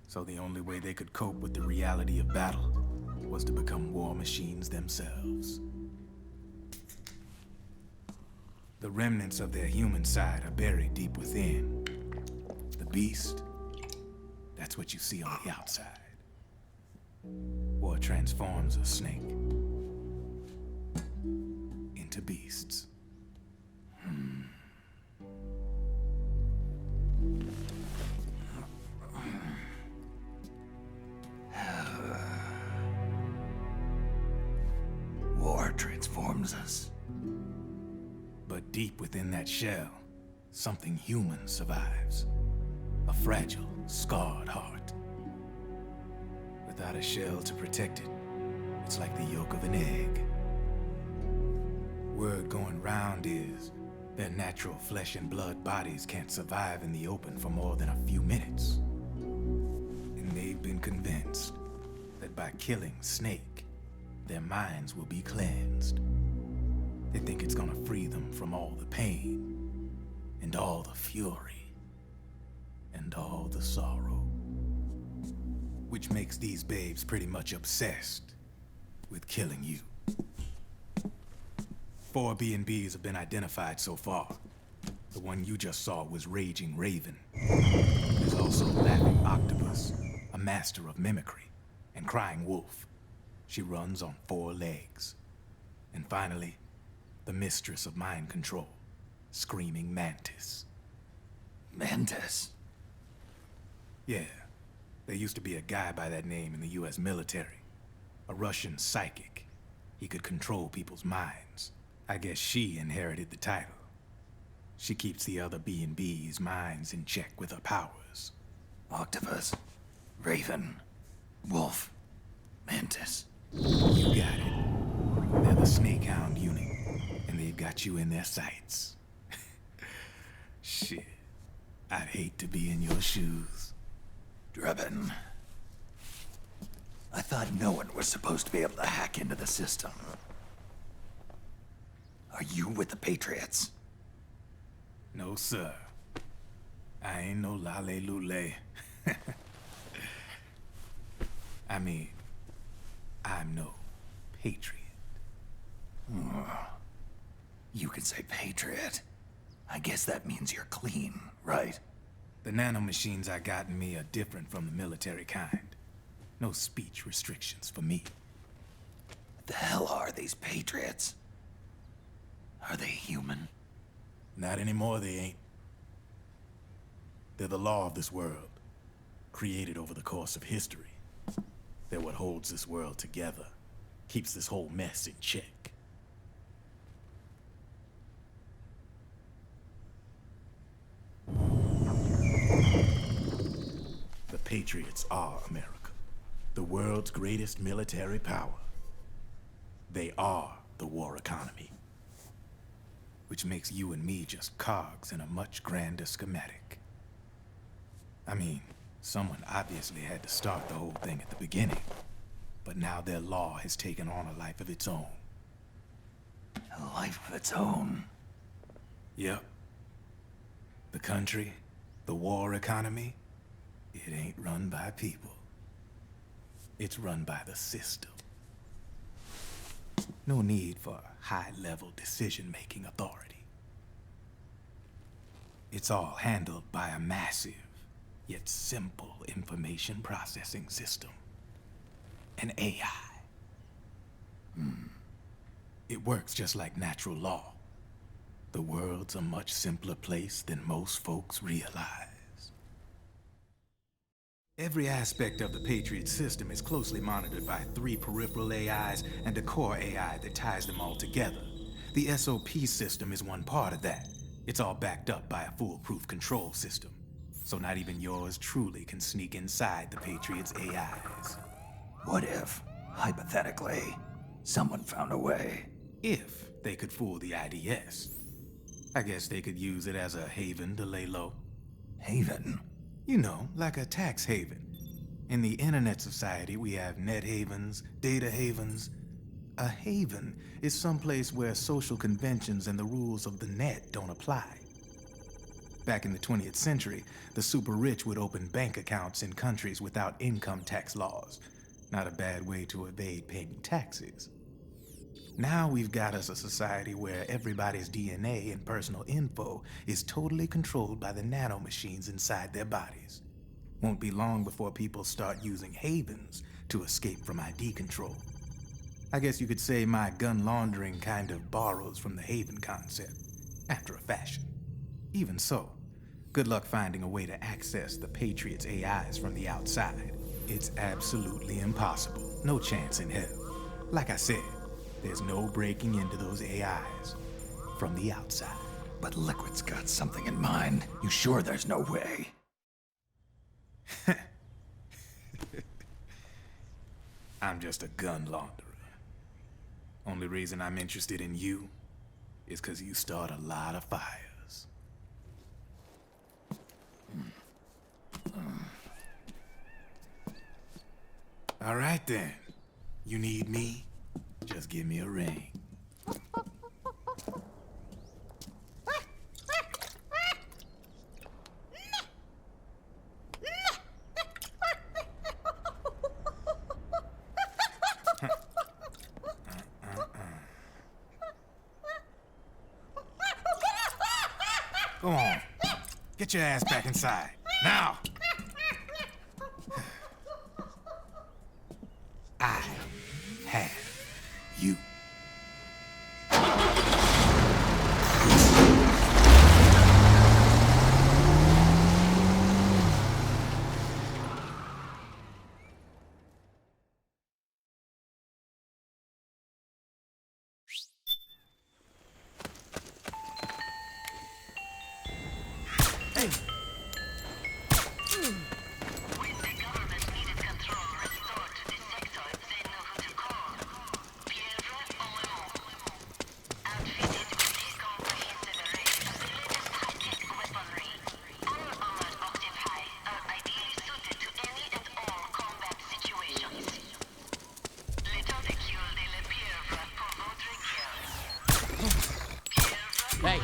So the only way they could cope with the reality of battle was to become war machines themselves. The remnants of their human side are buried deep within. The beast, that's what you see on the outside. War transforms a snake into beasts. War transforms us. But deep within that shell, something human survives. A fragile, scarred heart. Without a shell to protect it, it's like the yolk of an egg. Word going round is their natural flesh and blood bodies can't survive in the open for more than a few minutes. And they've been convinced that by killing Snake, their minds will be cleansed. They think it's gonna free them from all the pain, and all the fury, and all the sorrow. Which makes these babes pretty much obsessed with killing you. 4 B&Bs have been identified so far. The one you just saw was Raging Raven. There's also Laughing Octopus, a master of mimicry, and Crying Wolf. She runs on 4 legs. And finally, the mistress of mind control, Screaming Mantis. Mantis? Yeah. There used to be a guy by that name in the US military. A Russian psychic. He could control people's minds. I guess she inherited the title. She keeps the other B&B's minds in check with her powers. Octopus, Raven, Wolf, Mantis. You got it. They're the Snakehound unit, and they've got you in their sights. Shit. I'd hate to be in your shoes. Drebin. I thought no one was supposed to be able to hack into the system. Are you with the Patriots? No, sir. I ain't no lale-lule. I mean, I'm no patriot. You can say patriot. I guess that means you're clean, right? The nanomachines I got in me are different from the military kind. No speech restrictions for me. What the hell are these Patriots? Are they human? Not anymore, they ain't. They're the law of this world, created over the course of history. They're what holds this world together, keeps this whole mess in check. The Patriots are America, the world's greatest military power. They are the war economy, which makes you and me just cogs in a much grander schematic. I mean, someone obviously had to start the whole thing at the beginning. But now their law has taken on a life of its own. A life of its own? Yep. The country, the war economy, it ain't run by people. It's run by the system. No need for high-level decision-making authority. It's all handled by a massive, yet simple information processing system. An AI. It works just like natural law. The world's a much simpler place than most folks realize. Every aspect of the Patriots system is closely monitored by 3 peripheral AIs and a core AI that ties them all together. The SOP system is one part of that. It's all backed up by a foolproof control system. So not even yours truly can sneak inside the Patriots AIs. What if, hypothetically, someone found a way? If they could fool the IDS. I guess they could use it as a haven to lay low. Haven? You know, like a tax haven. In the internet society, we have net havens, data havens. A haven is someplace where social conventions and the rules of the net don't apply. Back in the 20th century, the super rich would open bank accounts in countries without income tax laws. Not a bad way to evade paying taxes. Now we've got us a society where everybody's DNA and personal info is totally controlled by the nanomachines inside their bodies. Won't be long before people start using havens to escape from ID control. I guess you could say my gun laundering kind of borrows from the haven concept, after a fashion. Even so, good luck finding a way to access the Patriots' AIs from the outside. It's absolutely impossible. No chance in hell. Like I said, there's no breaking into those AIs from the outside. But Liquid's got something in mind. You sure there's no way? I'm just a gun launderer. Only reason I'm interested in you is because you start a lot of fires. All right then. You need me? Just give me a ring. Go on. Get your ass back inside. Now! I have you. Hey! Hey!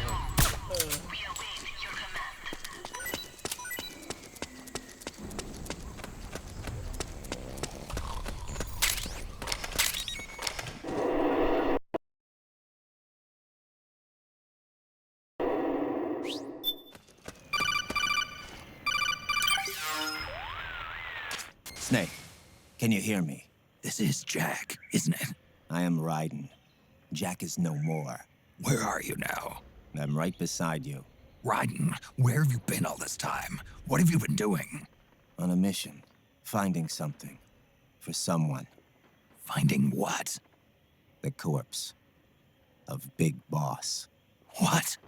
Snake, can you hear me? This is Jack, isn't it? I am Ryden. Jack is no more. Where are you now? I'm right beside you. Ryden, where have you been all this time? What have you been doing? On a mission. Finding something. For someone. Finding what? The corpse. Of Big Boss. What?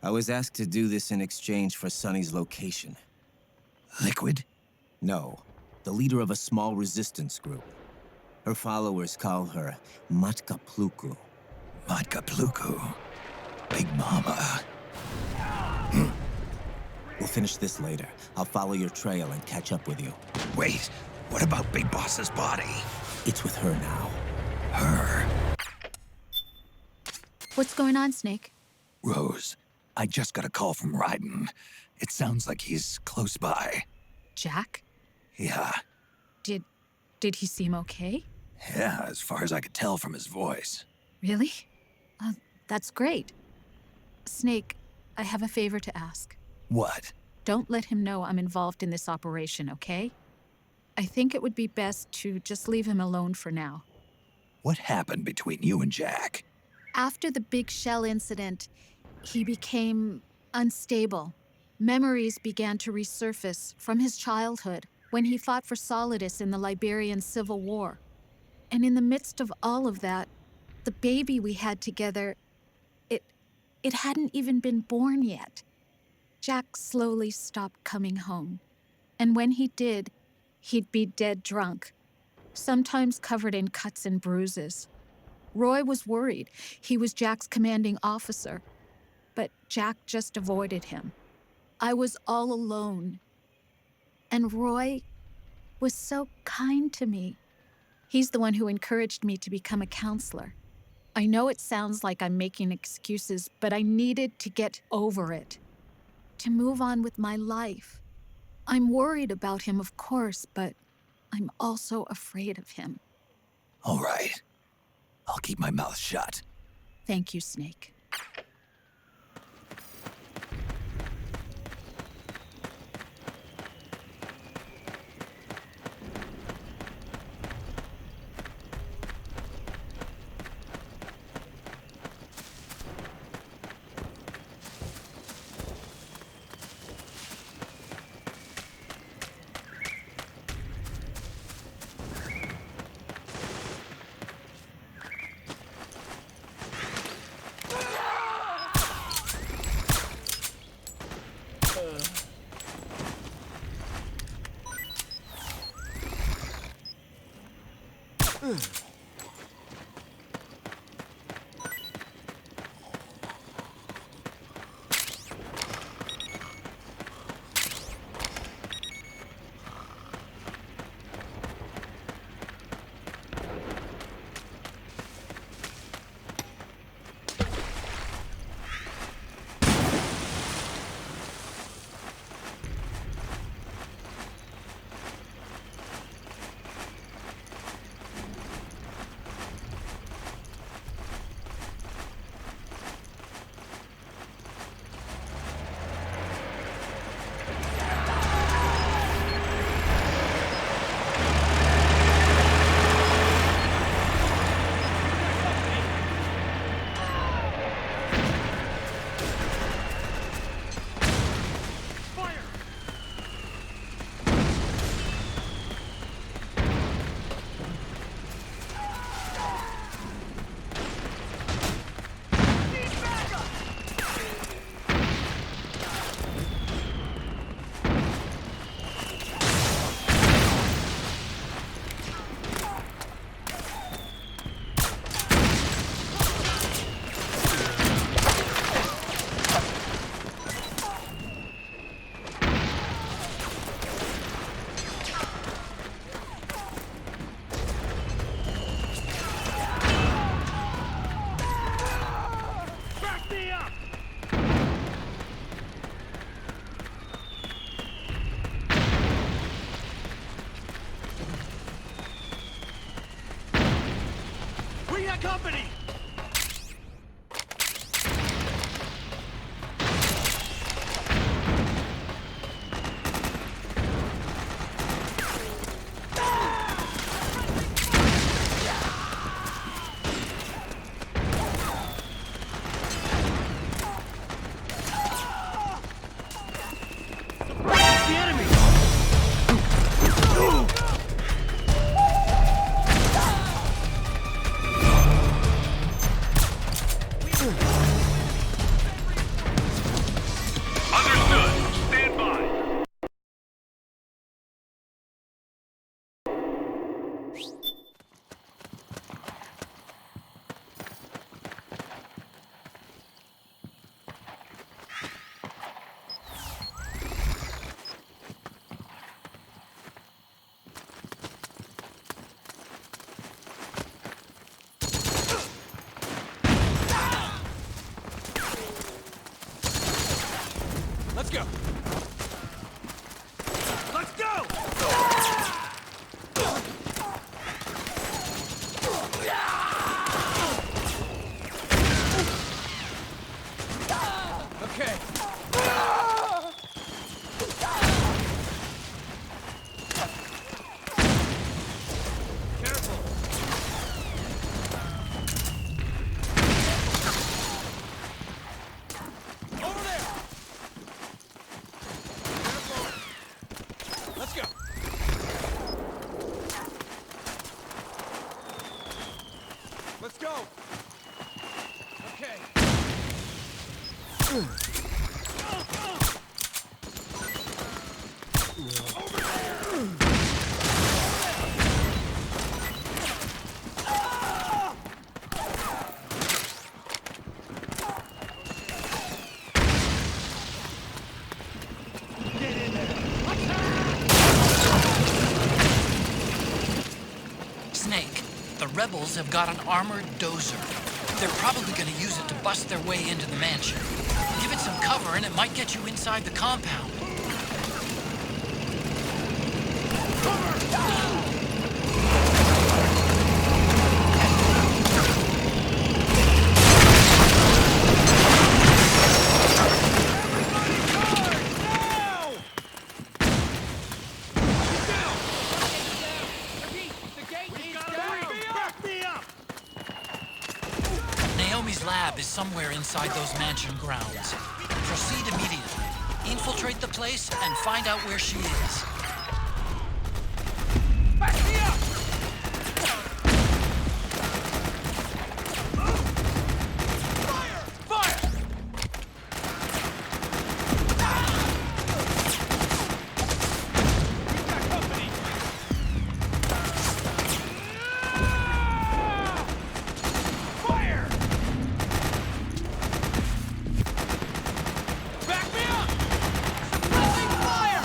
I was asked to do this in exchange for Sonny's location. Liquid? No. The leader of a small resistance group. Her followers call her Matka Pluku. Matka Pluku? Big Mama. We'll finish this later. I'll follow your trail and catch up with you. Wait, what about Big Boss's body? It's with her now. Her? What's going on, Snake? Rose, I just got a call from Ryden. It sounds like he's close by. Jack? Yeah. Did he seem okay? Yeah, as far as I could tell from his voice. Really? That's great. Snake, I have a favor to ask. What? Don't let him know I'm involved in this operation, okay? I think it would be best to just leave him alone for now. What happened between you and Jack? After the big shell incident, he became unstable. Memories began to resurface from his childhood when he fought for Solidus in the Liberian Civil War. And in the midst of all of that, the baby we had together, it hadn't even been born yet. Jack slowly stopped coming home. And when he did, he'd be dead drunk, sometimes covered in cuts and bruises. Roy was worried. He was Jack's commanding officer. But Jack just avoided him. I was all alone. And Roy was so kind to me. He's the one who encouraged me to become a counselor. I know it sounds like I'm making excuses, but I needed to get over it, to move on with my life. I'm worried about him, of course, but I'm also afraid of him. All right. I'll keep my mouth shut. Thank you, Snake. Company! Snake, the rebels have got an armored dozer. They're probably going to use it to bust their way into the mansion. Give it some cover and it might get you inside the compound. Naomi's lab is somewhere inside those mansion grounds. Proceed immediately. Infiltrate the place and find out where she is. Back me up! Fire! Fire! We've got company! Fire! Back me up! Suppressing fire!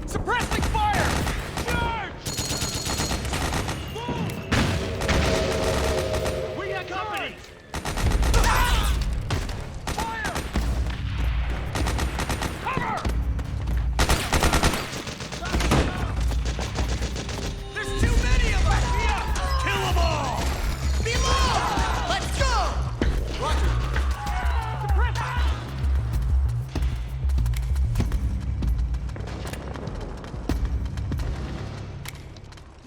Suppressing fire! Charge! Move! We got company! Fire! Cover! There's too many of us! Kill them all! Below! Let's go! Roger! Suppress!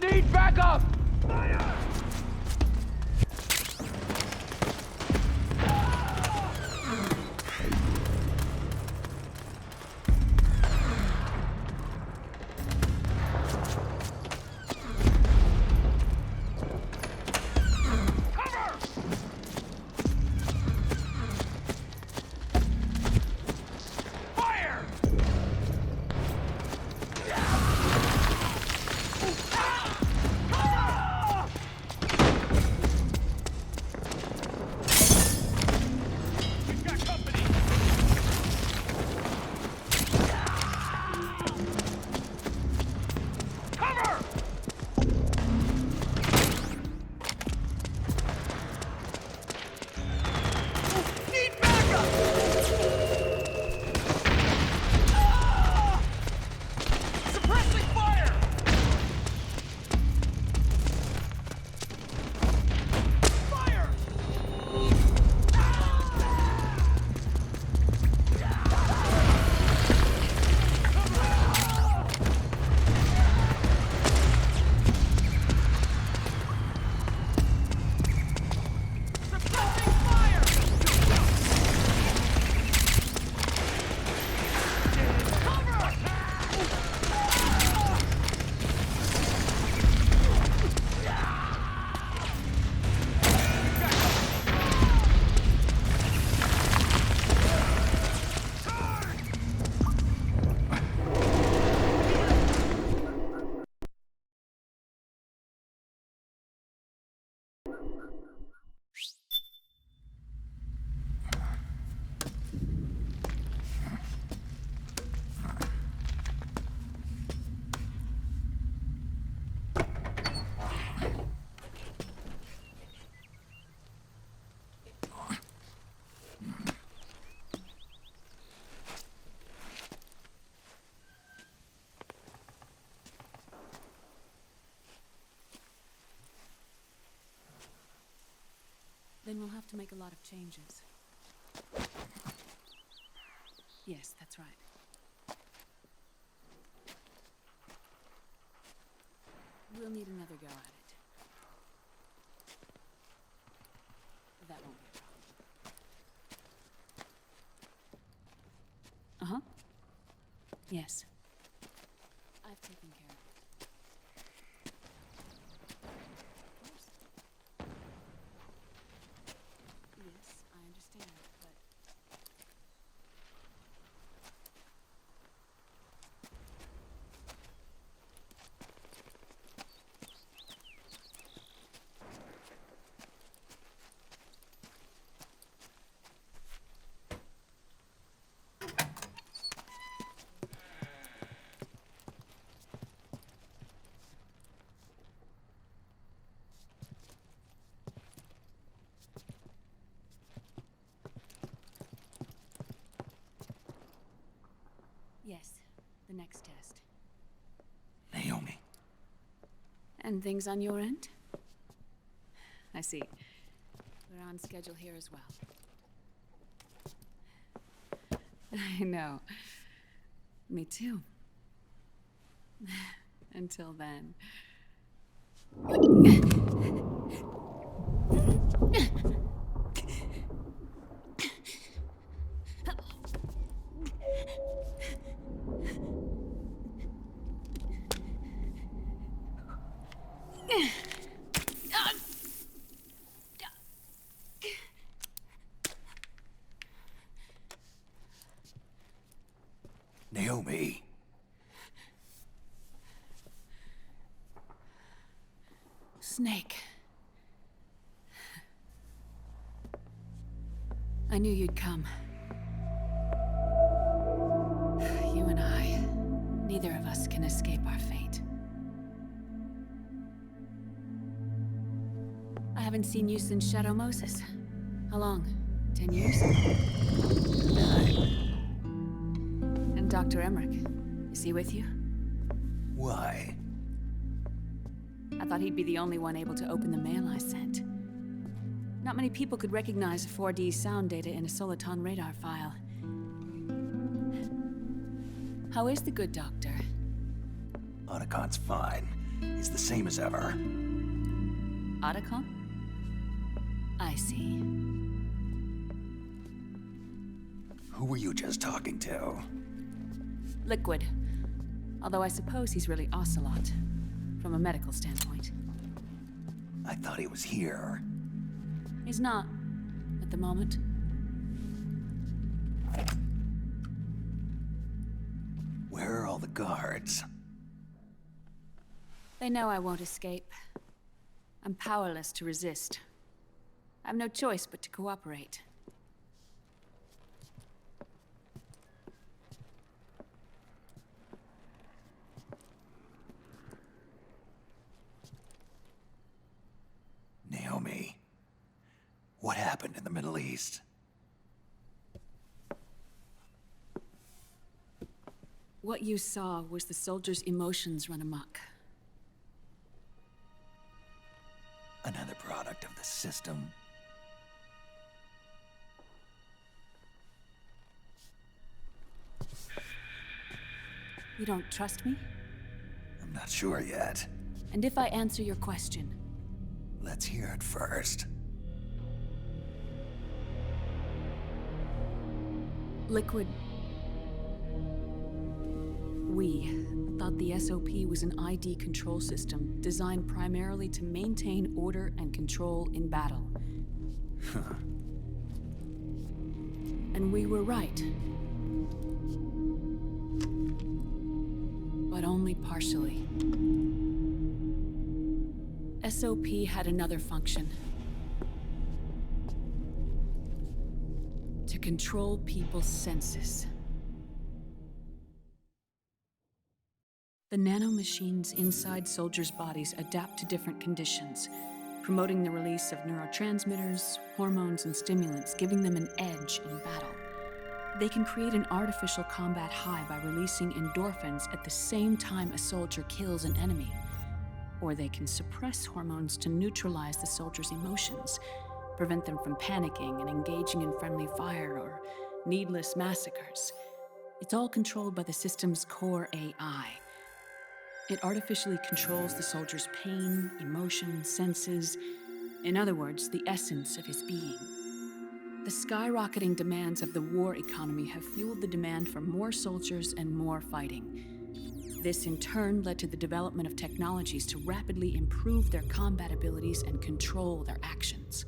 Need backup! Fire! Cover! Fire! We've got company! Cover! Need backup! Suppressing fire! Fire! Suppressing fire! Then we'll have to make a lot of changes. Yes, that's right. We'll need another go at it. That won't be a problem. Uh-huh. Yes. I've taken care of it. Of course. the next test. Naomi. And things on your end? I see. We're on schedule here as well. I know. Me too. Until then. Naomi. Snake. I knew you'd come. You and I, neither of us can escape our fate. I haven't seen you since Shadow Moses. How long? 10 years? 9. And Dr. Emmerich, is he with you? Why? I thought he'd be the only one able to open the mail I sent. Not many people could recognize 4D sound data in a Soliton radar file. How is the good doctor? Otacon's fine. He's the same as ever. Otacon? I see. Who were you just talking to? Liquid. Although I suppose he's really Ocelot, from a medical standpoint. I thought he was here. He's not, at the moment. Where are all the guards? They know I won't escape. I'm powerless to resist. I have no choice but to cooperate. Naomi, what happened in the Middle East? What you saw was the soldiers' emotions run amok. Another product of the system. You don't trust me? I'm not sure yet. And if I answer your question? Let's hear it first. Liquid. We thought the SOP was an ID control system designed primarily to maintain order and control in battle. And we were right. But only partially. SOP had another function. To control people's senses. The nanomachines inside soldiers' bodies adapt to different conditions, promoting the release of neurotransmitters, hormones, and stimulants, giving them an edge in battle. They can create an artificial combat high by releasing endorphins at the same time a soldier kills an enemy. Or they can suppress hormones to neutralize the soldier's emotions, prevent them from panicking and engaging in friendly fire or needless massacres. It's all controlled by the system's core AI. It artificially controls the soldier's pain, emotion, senses, in other words, the essence of his being. The skyrocketing demands of the war economy have fueled the demand for more soldiers and more fighting. This in turn led to the development of technologies to rapidly improve their combat abilities and control their actions.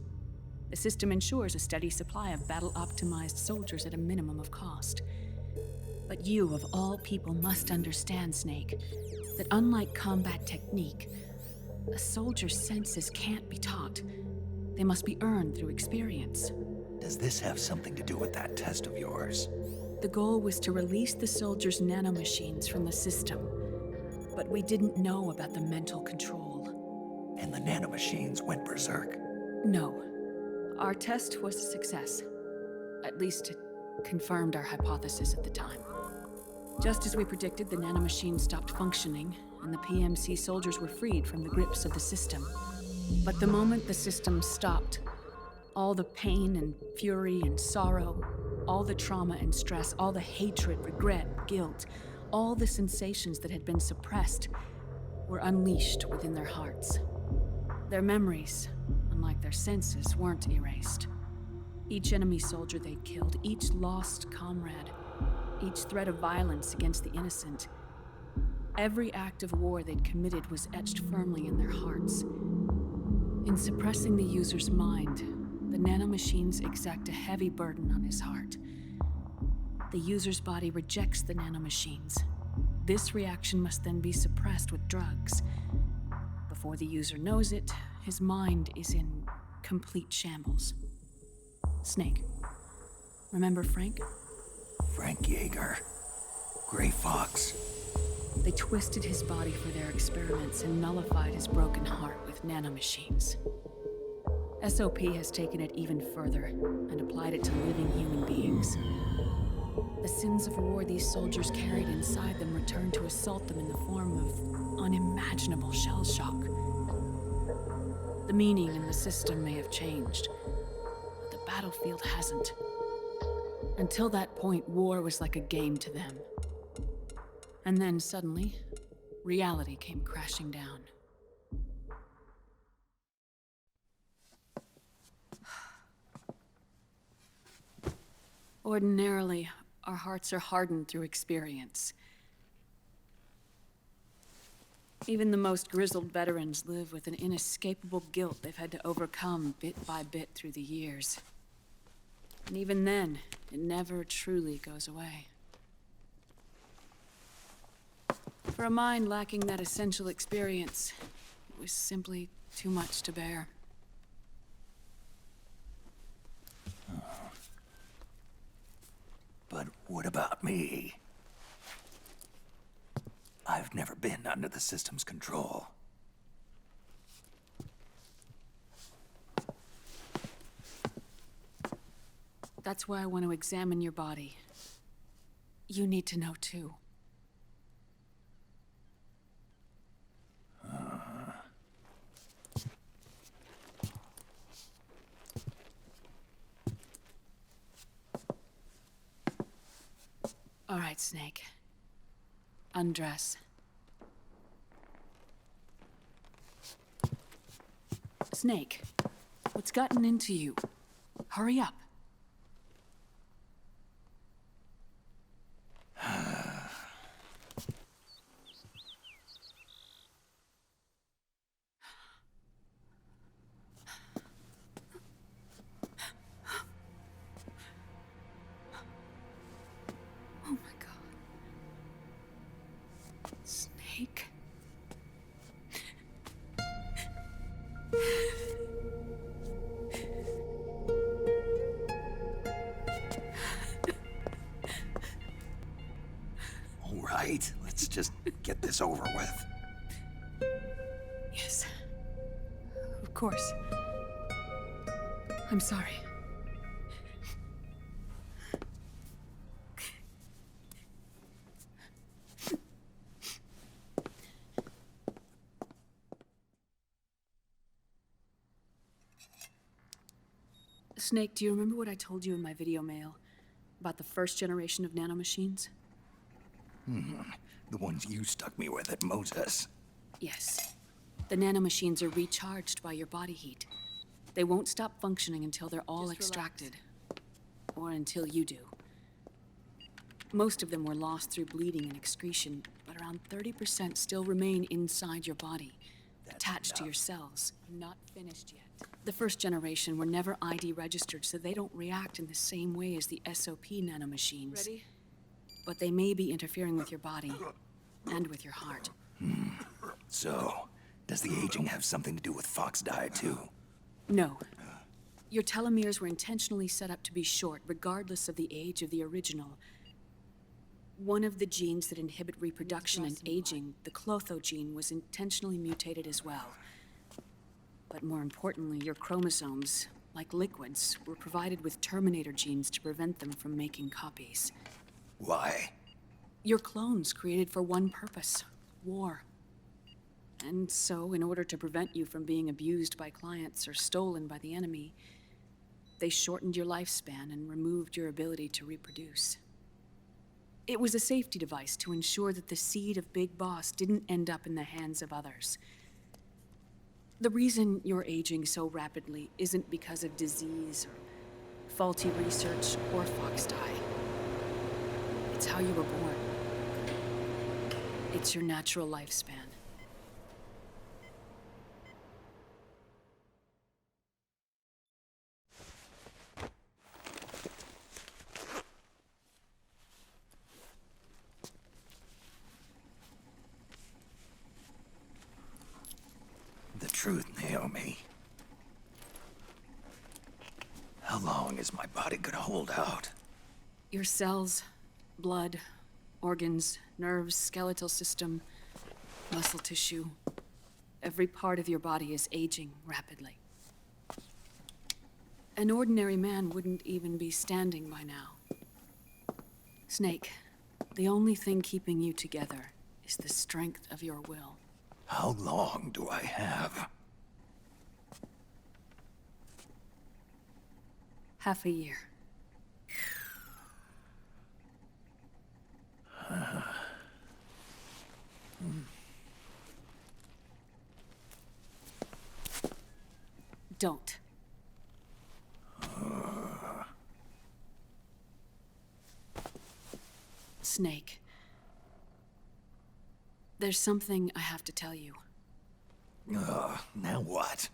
The system ensures a steady supply of battle-optimized soldiers at a minimum of cost. But you, of all people, must understand, Snake, that unlike combat technique, a soldier's senses can't be taught. They must be earned through experience. Does this have something to do with that test of yours? The goal was to release the soldiers' nanomachines from the system, but we didn't know about the mental control. And the nanomachines went berserk? No. Our test was a success. At least it confirmed our hypothesis at the time. Just as we predicted, the nanomachine stopped functioning, and the PMC soldiers were freed from the grips of the system. But the moment the system stopped, all the pain and fury and sorrow, all the trauma and stress, all the hatred, regret, guilt, all the sensations that had been suppressed were unleashed within their hearts. Their memories, unlike their senses, weren't erased. Each enemy soldier they'd killed, each lost comrade, each threat of violence against the innocent, every act of war they'd committed was etched firmly in their hearts. In suppressing the user's mind, the nanomachines exact a heavy burden on his heart. The user's body rejects the nanomachines. This reaction must then be suppressed with drugs. Before the user knows it, his mind is in complete shambles. Snake. Remember Frank? Frank Yeager. Gray Fox. They twisted his body for their experiments and nullified his broken heart with nanomachines. SOP has taken it even further and applied it to living human beings. The sins of war these soldiers carried inside them returned to assault them in the form of unimaginable shell shock. The meaning in the system may have changed, but the battlefield hasn't. Until that point, war was like a game to them. And then suddenly, reality came crashing down. Ordinarily, our hearts are hardened through experience. Even the most grizzled veterans live with an inescapable guilt they've had to overcome bit by bit through the years. And even then, it never truly goes away. For a mind lacking that essential experience, it was simply too much to bear. But what about me? I've never been under the system's control. That's why I want to examine your body. You need to know too. All right, Snake. Undress. Snake, what's gotten into you? Hurry up. Snake. All right, let's just get this over with. Yes. Of course. I'm sorry. Snake, do you remember what I told you in my video mail about the first generation of nanomachines? The ones you stuck me with at Moses. Yes. The nanomachines are recharged by your body heat. They won't stop functioning until they're all extracted. Or until you do. Most of them were lost through bleeding and excretion, but around 30% still remain inside your body, attached to your cells. Not finished yet. The first generation were never ID registered, so they don't react in the same way as the SOP nanomachines. Ready? But they may be interfering with your body and with your heart. So, does the aging have something to do with FoxDie too? No. Your telomeres were intentionally set up to be short, regardless of the age of the original. One of the genes that inhibit reproduction and aging, the clotho gene, was intentionally mutated as well. But more importantly, your chromosomes, like liquids, were provided with terminator genes to prevent them from making copies. Why? You're clones created for one purpose: war. And so, in order to prevent you from being abused by clients or stolen by the enemy, they shortened your lifespan and removed your ability to reproduce. It was a safety device to ensure that the seed of Big Boss didn't end up in the hands of others. The reason you're aging so rapidly isn't because of disease or faulty research or FoxDie. It's how you were born. It's your natural lifespan. The truth, Naomi. How long is my body gonna hold out? Your cells, blood, organs, nerves, skeletal system, muscle tissue. Every part of your body is aging rapidly. An ordinary man wouldn't even be standing by now. Snake, the only thing keeping you together is the strength of your will. How long do I have? Half a year. Don't. Snake. There's something I have to tell you. Now what?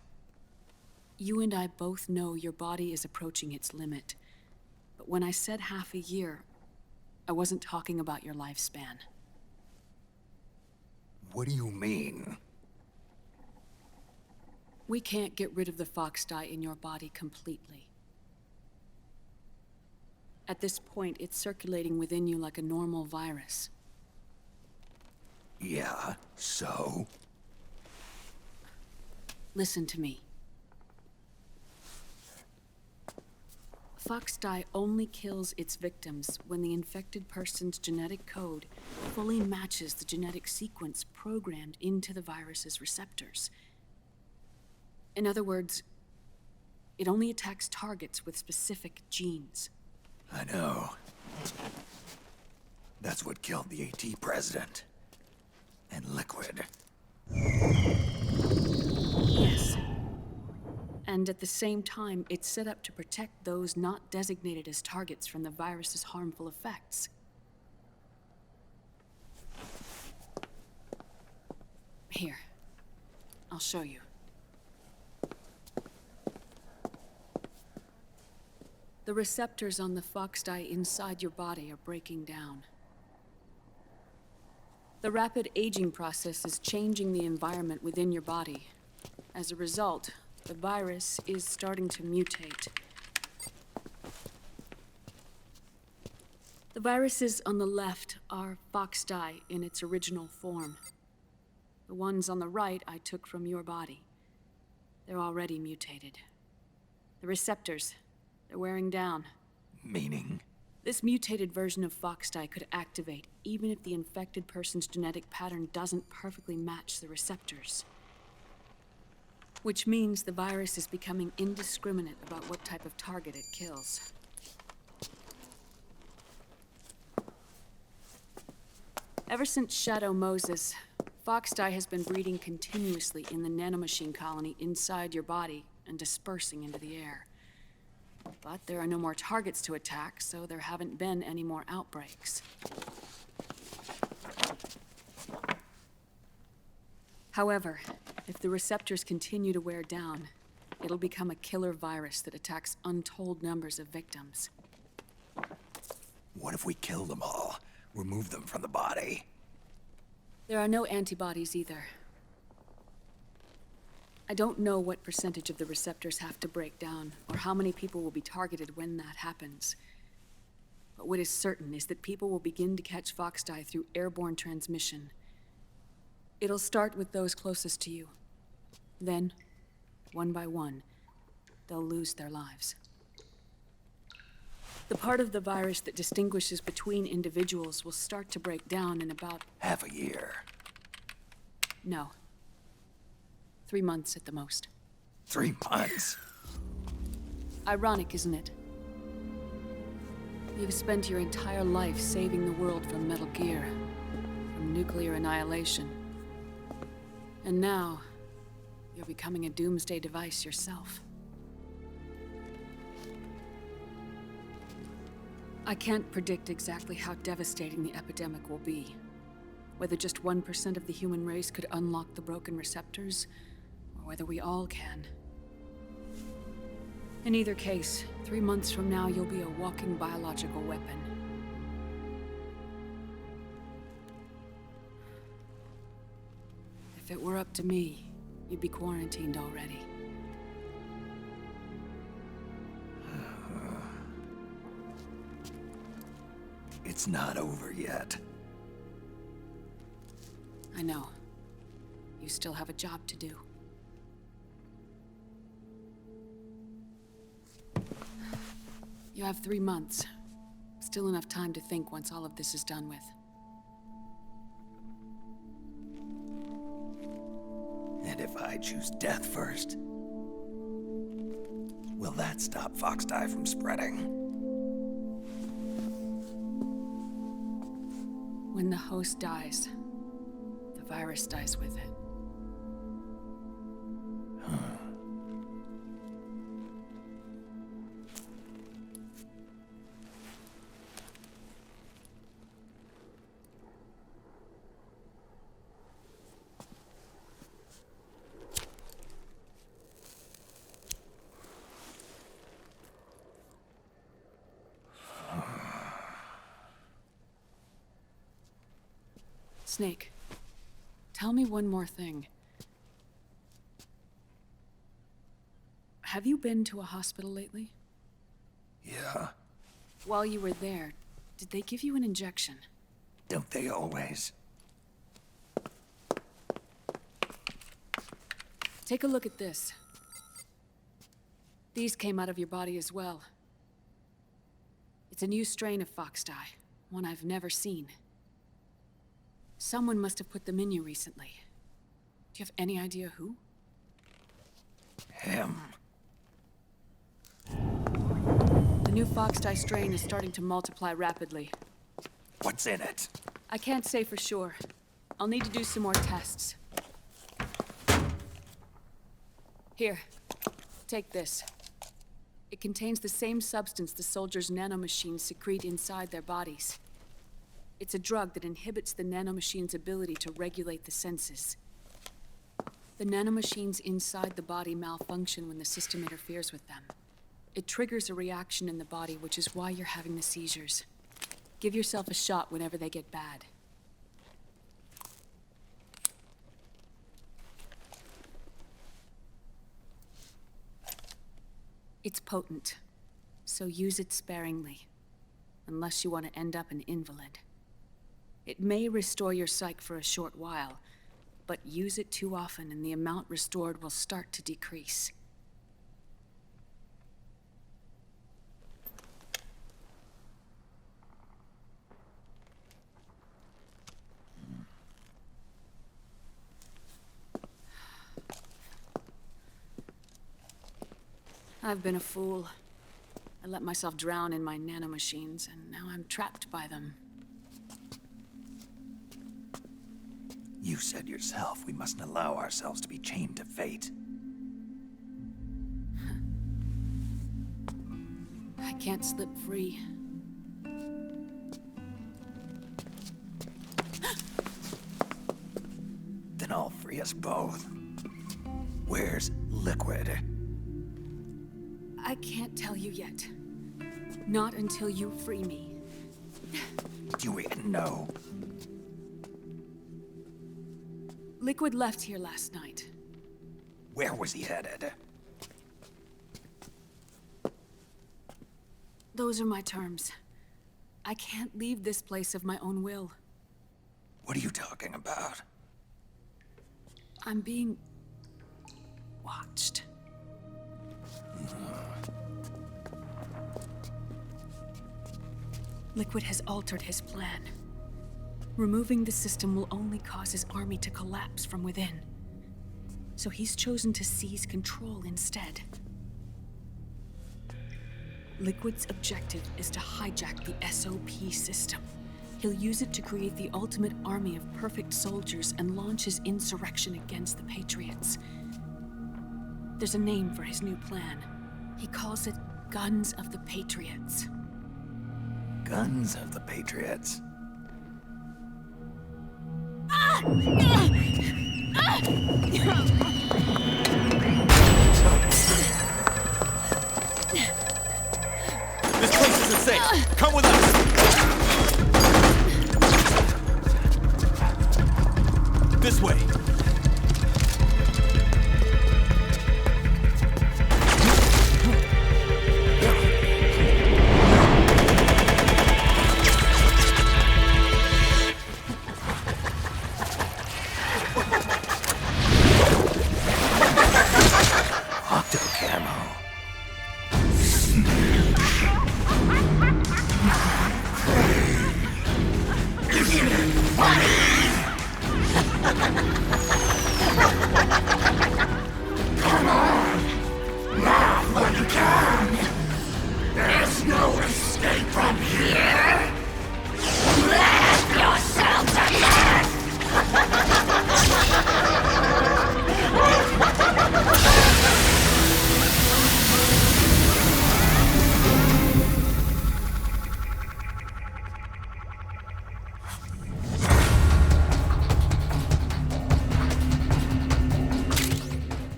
You and I both know your body is approaching its limit. But when I said half a year, I wasn't talking about your lifespan. What do you mean? We can't get rid of the FoxDie in your body completely. At this point, it's circulating within you like a normal virus. Yeah, so? Listen to me. FoxDie only kills its victims when the infected person's genetic code fully matches the genetic sequence programmed into the virus's receptors. In other words, it only attacks targets with specific genes. I know. That's what killed the AT president. And Liquid. Yes. And at the same time, it's set up to protect those not designated as targets from the virus's harmful effects. Here. I'll show you. The receptors on the FoxDie inside your body are breaking down. The rapid aging process is changing the environment within your body. As a result, the virus is starting to mutate. The viruses on the left are FoxDie in its original form. The ones on the right I took from your body. They're already mutated. The receptors, they're wearing down. Meaning? This mutated version of FoxDie could activate even if the infected person's genetic pattern doesn't perfectly match the receptors. Which means the virus is becoming indiscriminate about what type of target it kills. Ever since Shadow Moses, FoxDie has been breeding continuously in the nanomachine colony inside your body and dispersing into the air. But there are no more targets to attack, so there haven't been any more outbreaks. However, if the receptors continue to wear down, it'll become a killer virus that attacks untold numbers of victims. What if we kill them all? Remove them from the body? There are no antibodies either. I don't know what percentage of the receptors have to break down, or how many people will be targeted when that happens. But what is certain is that people will begin to catch FoxDie through airborne transmission. It'll start with those closest to you. Then, one by one, they'll lose their lives. The part of the virus that distinguishes between individuals will start to break down in about... half a year. No. 3 months at the most. 3 months? Ironic, isn't it? You've spent your entire life saving the world from Metal Gear, from nuclear annihilation. And now, you're becoming a doomsday device yourself. I can't predict exactly how devastating the epidemic will be. Whether just 1% of the human race could unlock the broken receptors, or whether we all can. In either case, 3 months from now, you'll be a walking biological weapon. If it were up to me, you'd be quarantined already. It's not over yet. I know. You still have a job to do. You have 3 months. Still enough time to think once all of this is done with. And if I choose death first, will that stop FoxDie from spreading? When the host dies, the virus dies with it. Snake, tell me one more thing. Have you been to a hospital lately? Yeah. While you were there, did they give you an injection? Don't they always? Take a look at this. These came out of your body as well. It's a new strain of FoxDie, one I've never seen. Someone must have put them in you recently. Do you have any idea who? Him. The new FoxDie strain is starting to multiply rapidly. What's in it? I can't say for sure. I'll need to do some more tests. Here, take this. It contains the same substance the soldiers' nanomachines secrete inside their bodies. It's a drug that inhibits the nanomachine's ability to regulate the senses. The nanomachines inside the body malfunction when the system interferes with them. It triggers a reaction in the body, which is why you're having the seizures. Give yourself a shot whenever they get bad. It's potent, so use it sparingly, unless you want to end up an invalid. It may restore your psyche for a short while, but use it too often and the amount restored will start to decrease. I've been a fool. I let myself drown in my nanomachines, and now I'm trapped by them. You said yourself we mustn't allow ourselves to be chained to fate. I can't slip free. Then I'll free us both. Where's Liquid? I can't tell you yet. Not until you free me. Do you even know? Liquid left here last night. Where was he headed? Those are my terms. I can't leave this place of my own will. What are you talking about? I'm being... watched. Liquid has altered his plan. Removing the system will only cause his army to collapse from within. So he's chosen to seize control instead. Liquid's objective is to hijack the SOP system. He'll use it to create the ultimate army of perfect soldiers and launch his insurrection against the Patriots. There's a name for his new plan. He calls it Guns of the Patriots. Guns of the Patriots. This place isn't safe. Come with us. This way.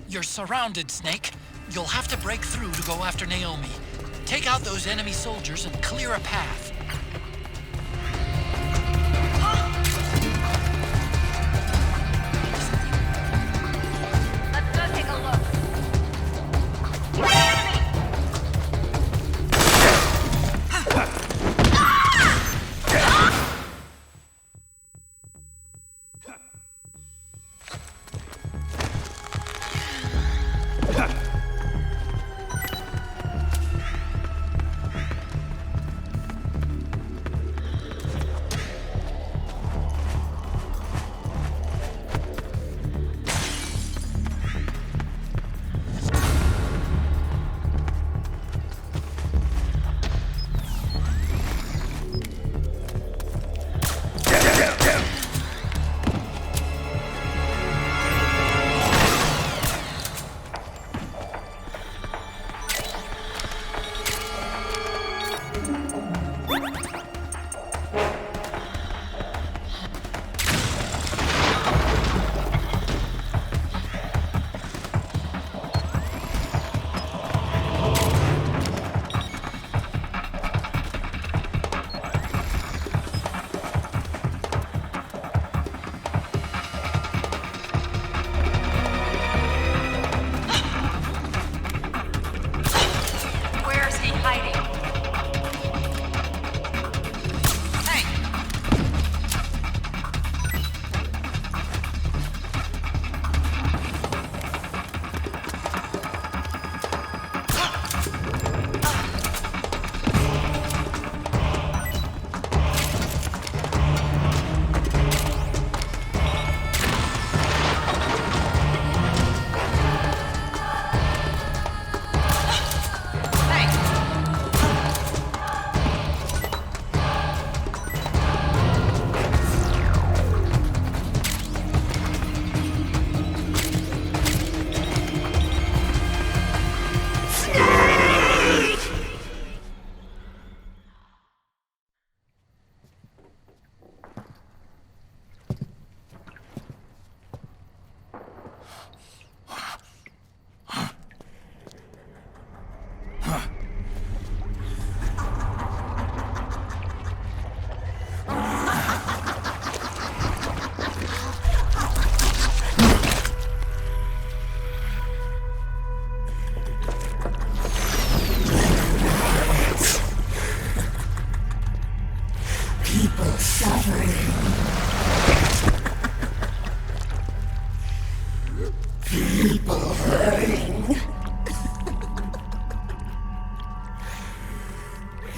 You're surrounded, Snake. You'll have to break through to go after Naomi. Take out those enemy soldiers and clear a path. Let's go take a look.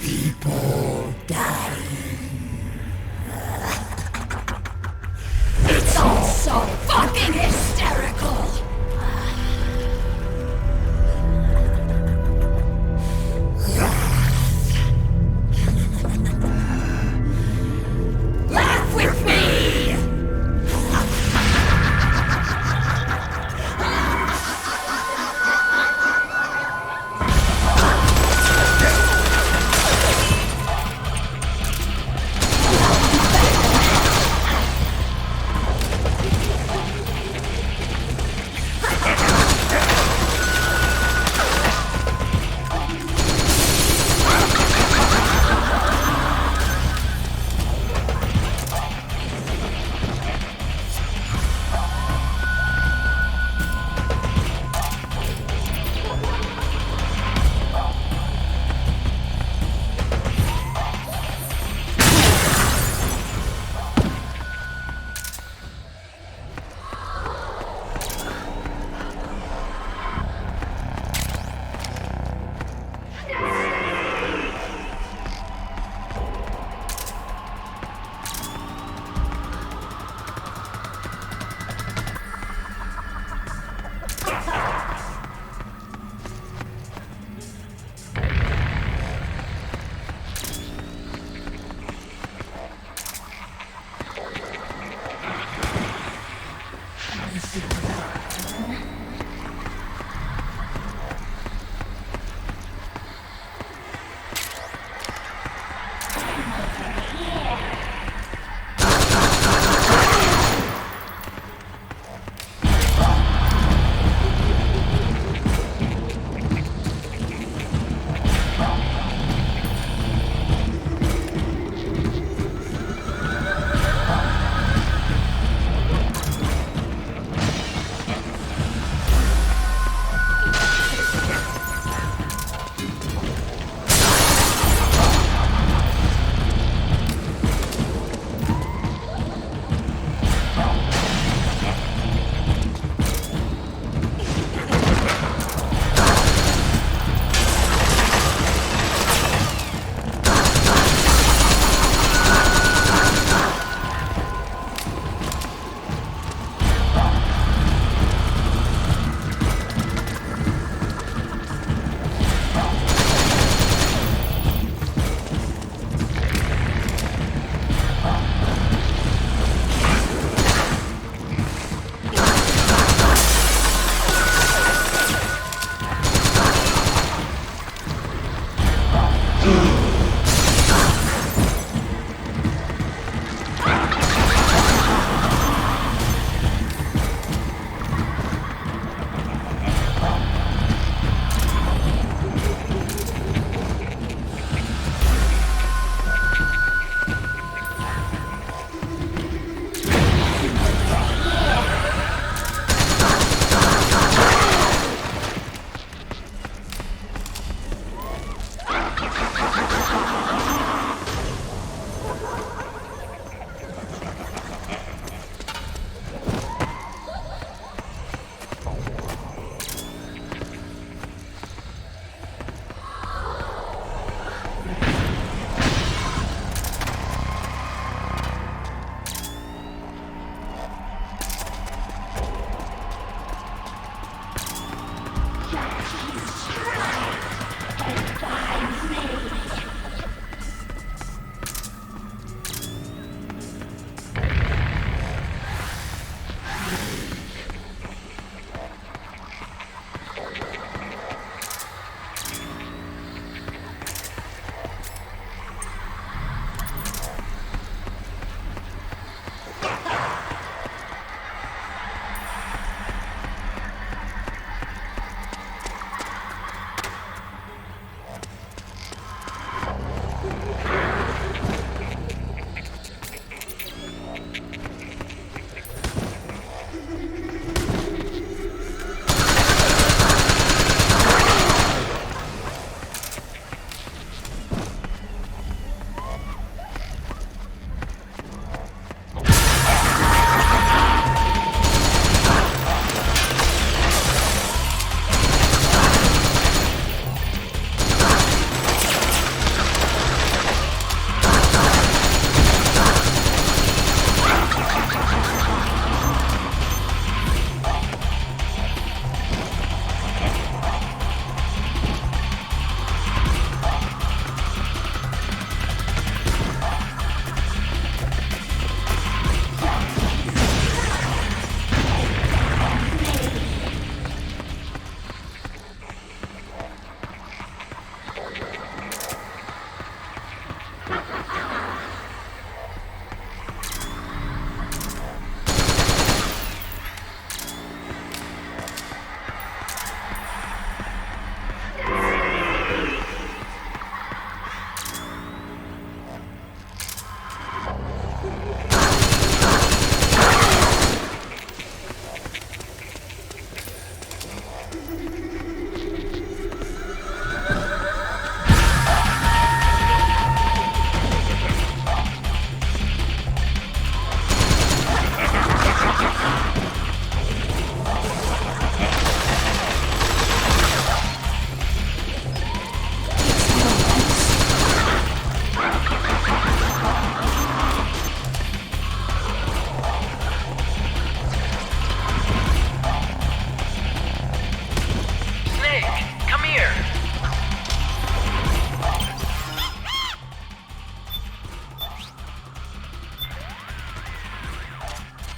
People dying.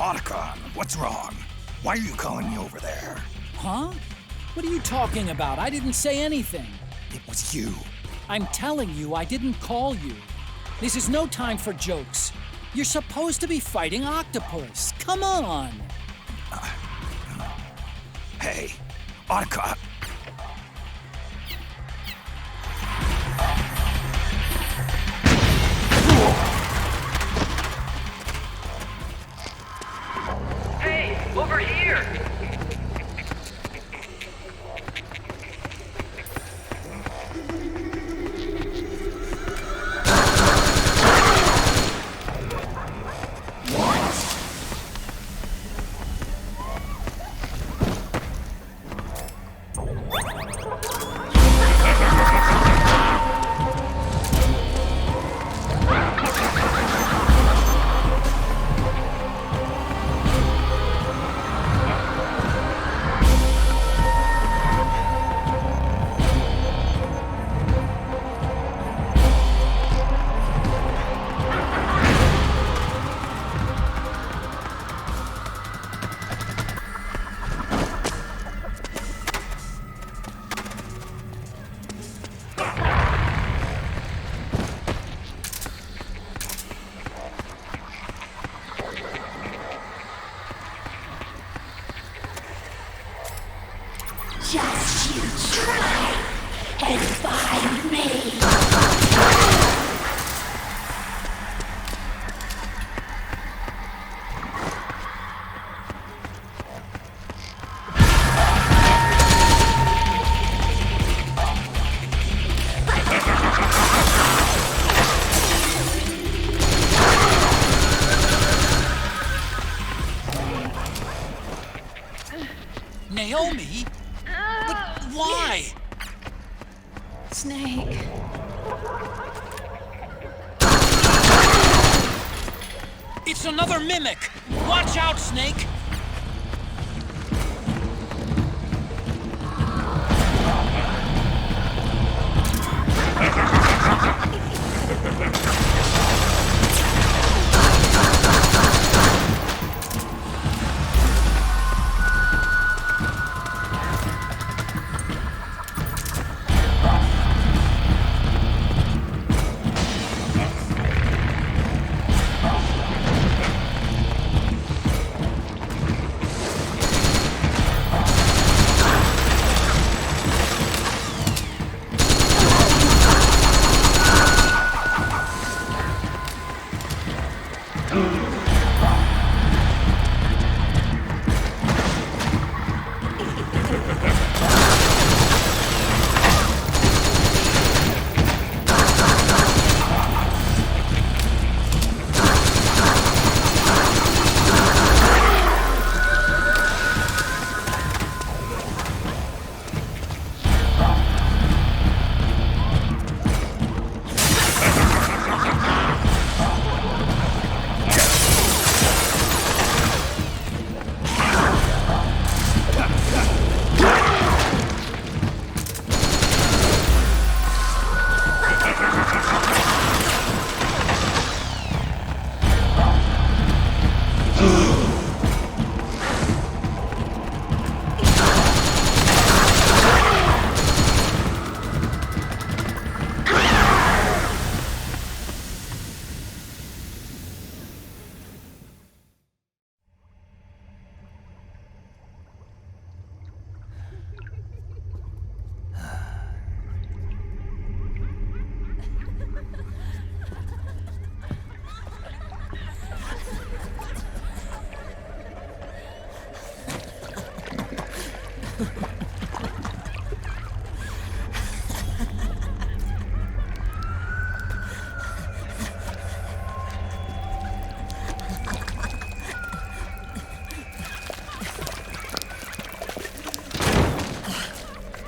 Otacon, what's wrong? Why are you calling me over there? Huh? What are you talking about? I didn't say anything. It was you. I'm telling you, I didn't call you. This is no time for jokes. You're supposed to be fighting Octopus. Come on. Hey, Otacop. Hey, over here! Just you try and find me. Naomi? But why? Snake. It's another mimic! Watch out, Snake!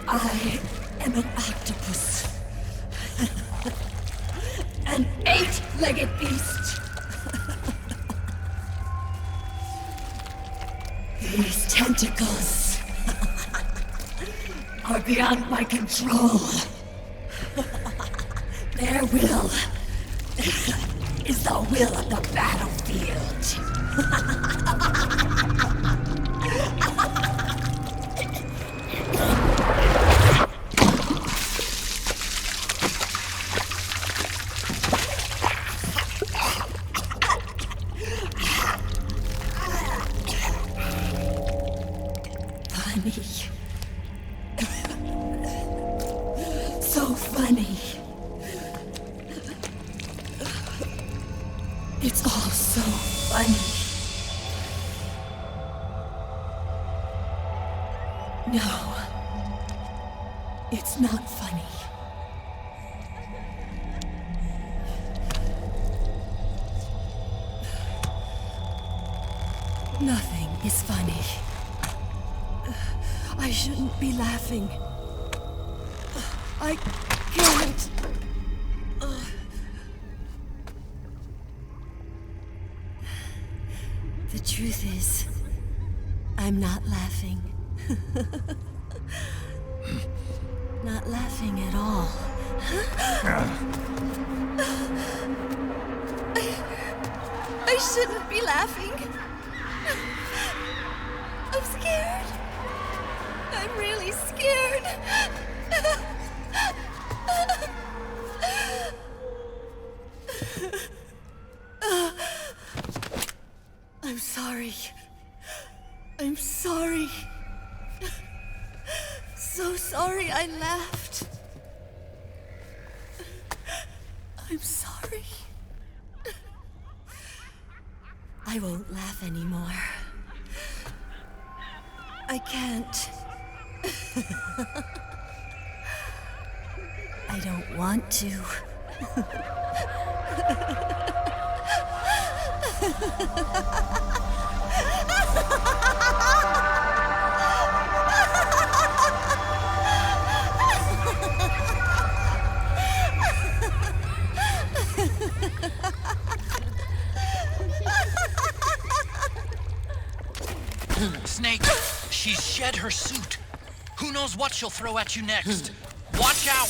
I am an octopus. An 8-legged beast. These tentacles are beyond my control. Their will is the will of the battlefield. funny. So funny. It's all so funny. No. It's not funny. Nothing is funny. I shouldn't be laughing. I can't. The truth is, I'm not laughing. Not laughing at all. I shouldn't be laughing. I'm scared. I'm really scared. I'm sorry. I'm sorry. So sorry I laughed. I'm sorry. I won't laugh anymore. I can't. I don't want to. Snake, she's shed her suit. Who knows what she'll throw at you next? Watch out!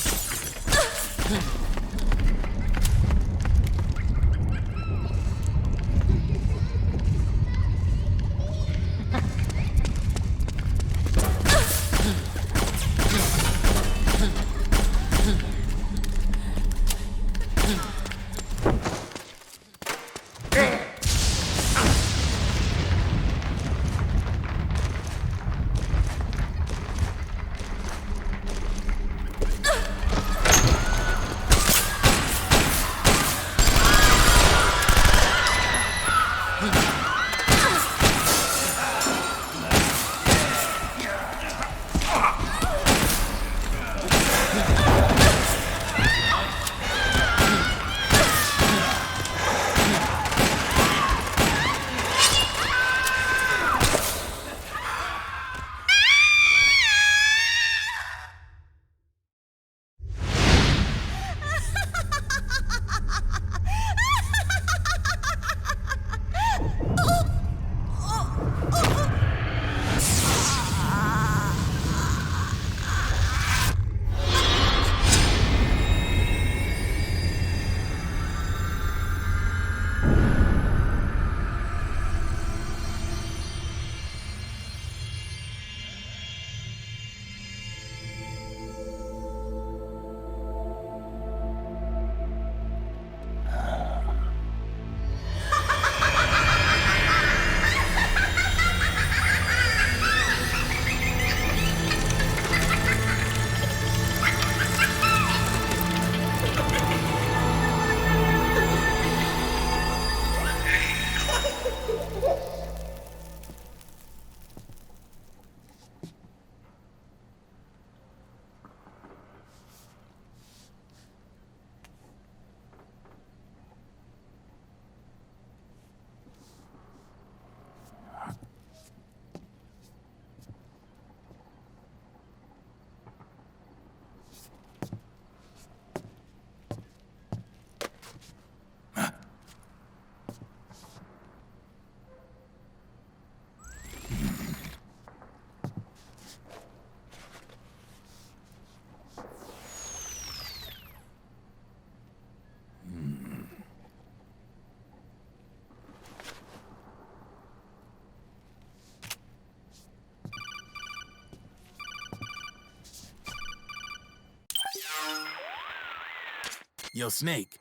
Yo, Snake,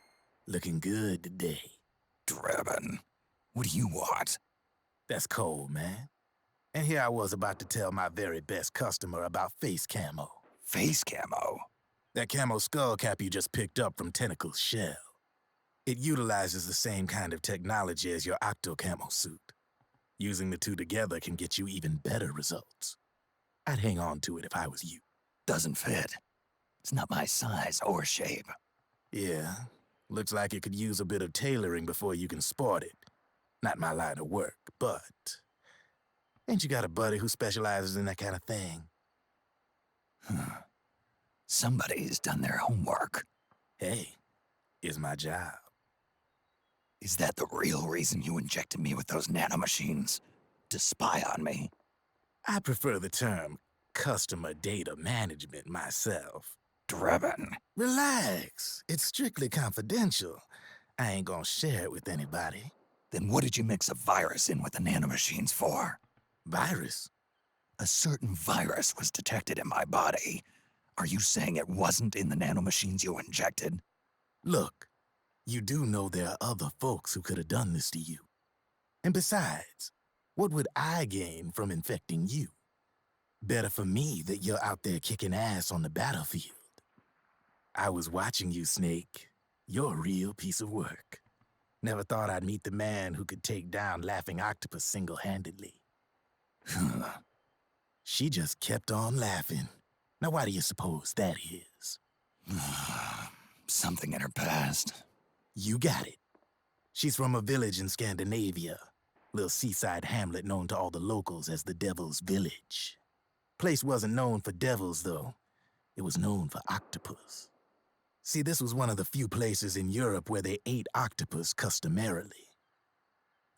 looking good today. Drebin, what do you want? That's cold, man. And here I was about to tell my very best customer about face camo. Face camo? That camo skull cap you just picked up from Tentacle's shell. It utilizes the same kind of technology as your octo camo suit. Using the two together can get you even better results. I'd hang on to it if I was you. Doesn't fit. It's not my size or shape. Yeah, looks like it could use a bit of tailoring before you can sport it. Not my line of work, but... ain't you got a buddy who specializes in that kind of thing? Somebody's done their homework. Hey, it's my job. Is that the real reason you injected me with those nanomachines? To spy on me? I prefer the term customer data management myself. Drebin. Relax. It's strictly confidential. I ain't gonna share it with anybody. Then what did you mix a virus in with the nanomachines for? Virus? A certain virus was detected in my body. Are you saying it wasn't in the nanomachines you injected? Look, you do know there are other folks who could have done this to you. And besides, what would I gain from infecting you? Better for me that you're out there kicking ass on the battlefield. I was watching you, Snake. You're a real piece of work. Never thought I'd meet the man who could take down Laughing Octopus single-handedly. She just kept on laughing. Now why do you suppose that is? Something in her past. You got it. She's from a village in Scandinavia. Little seaside hamlet known to all the locals as the Devil's Village. Place wasn't known for devils, though. It was known for octopus. See, this was one of the few places in Europe where they ate octopus customarily.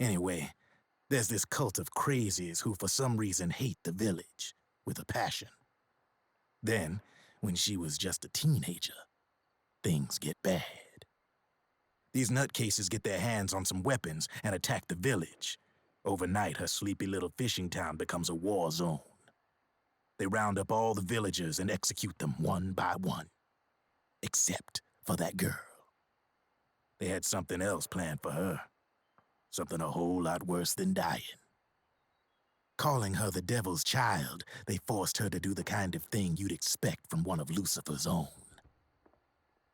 Anyway, there's this cult of crazies who for some reason hate the village with a passion. Then, when she was just a teenager, things get bad. These nutcases get their hands on some weapons and attack the village. Overnight, her sleepy little fishing town becomes a war zone. They round up all the villagers and execute them one by one. Except for that girl. They had something else planned for her. Something a whole lot worse than dying. Calling her the Devil's Child, they forced her to do the kind of thing you'd expect from one of Lucifer's own.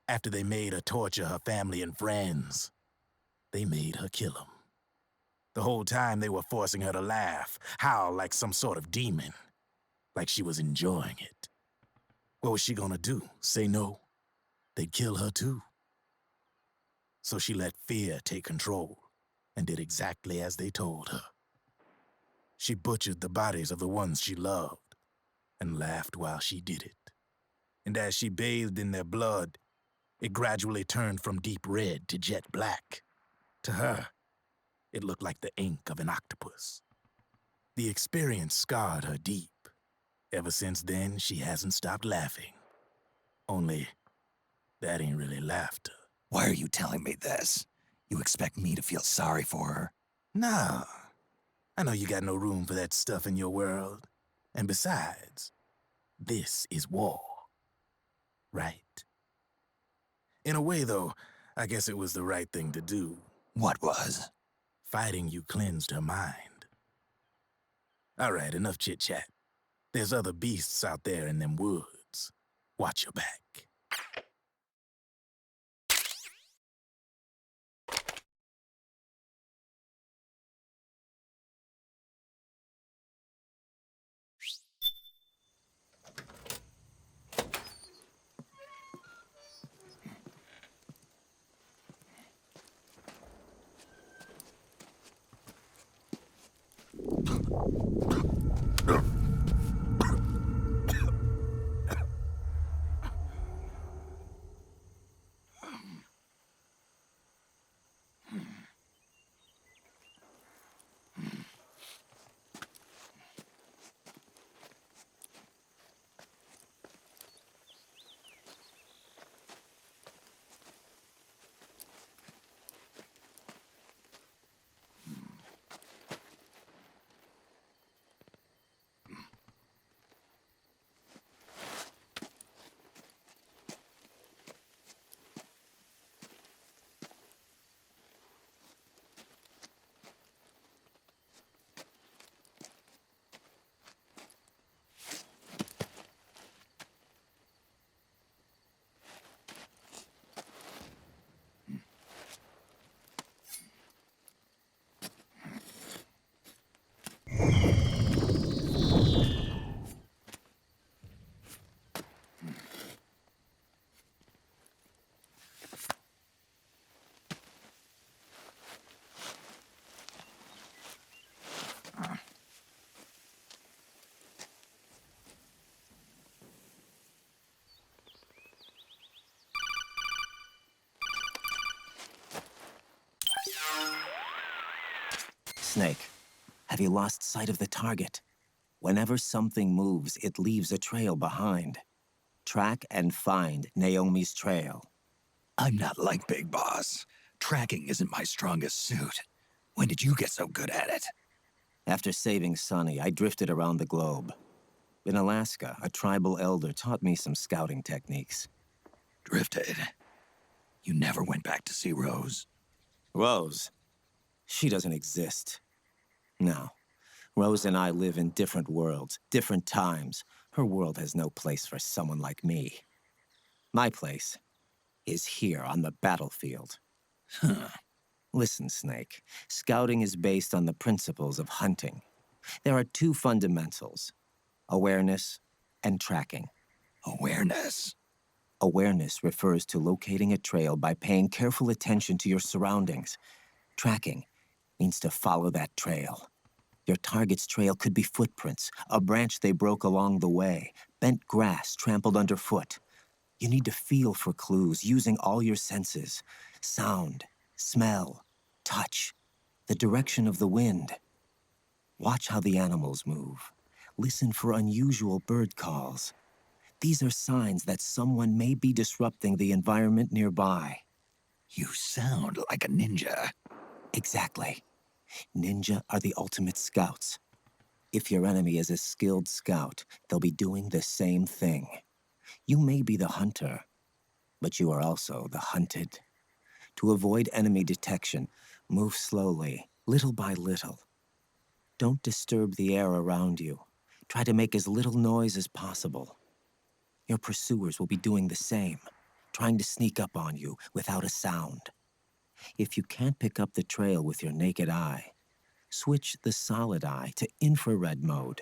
After they made her torture her family and friends, they made her kill them. The whole time they were forcing her to laugh, howl like some sort of demon. Like she was enjoying it. What was she gonna do? Say no? They'd kill her too. So she let fear take control and did exactly as they told her. She butchered the bodies of the ones she loved and laughed while she did it. And as she bathed in their blood, it gradually turned from deep red to jet black. To her, it looked like the ink of an octopus. The experience scarred her deep. Ever since then, she hasn't stopped laughing. Only, that ain't really laughter. Why are you telling me this? You expect me to feel sorry for her? Nah. I know you got no room for that stuff in your world. And besides, this is war. Right? In a way, though, I guess it was the right thing to do. What was? Fighting you cleansed her mind. All right, enough chit-chat. There's other beasts out there in them woods. Watch your back. Snake, have you lost sight of the target? Whenever something moves, it leaves a trail behind. Track and find Naomi's trail. I'm not like Big Boss. Tracking isn't my strongest suit. When did you get so good at it? After saving Sonny, I drifted around the globe. In Alaska, a tribal elder taught me some scouting techniques. Drifted? You never went back to see Rose? Rose? She doesn't exist. No. Rose and I live in different worlds, different times. Her world has no place for someone like me. My place is here on the battlefield. Huh. Listen, Snake. Scouting is based on the principles of hunting. There are two fundamentals: awareness and tracking. Awareness? Awareness refers to locating a trail by paying careful attention to your surroundings. Tracking means to follow that trail. Your target's trail could be footprints, a branch they broke along the way, bent grass trampled underfoot. You need to feel for clues using all your senses: sound, smell, touch, the direction of the wind. Watch how the animals move. Listen for unusual bird calls. These are signs that someone may be disrupting the environment nearby. You sound like a ninja. Exactly. Ninja are the ultimate scouts. If your enemy is a skilled scout, they'll be doing the same thing. You may be the hunter, but you are also the hunted. To avoid enemy detection, move slowly, little by little. Don't disturb the air around you. Try to make as little noise as possible. Your pursuers will be doing the same, trying to sneak up on you without a sound. If you can't pick up the trail with your naked eye, switch the Solid Eye to infrared mode.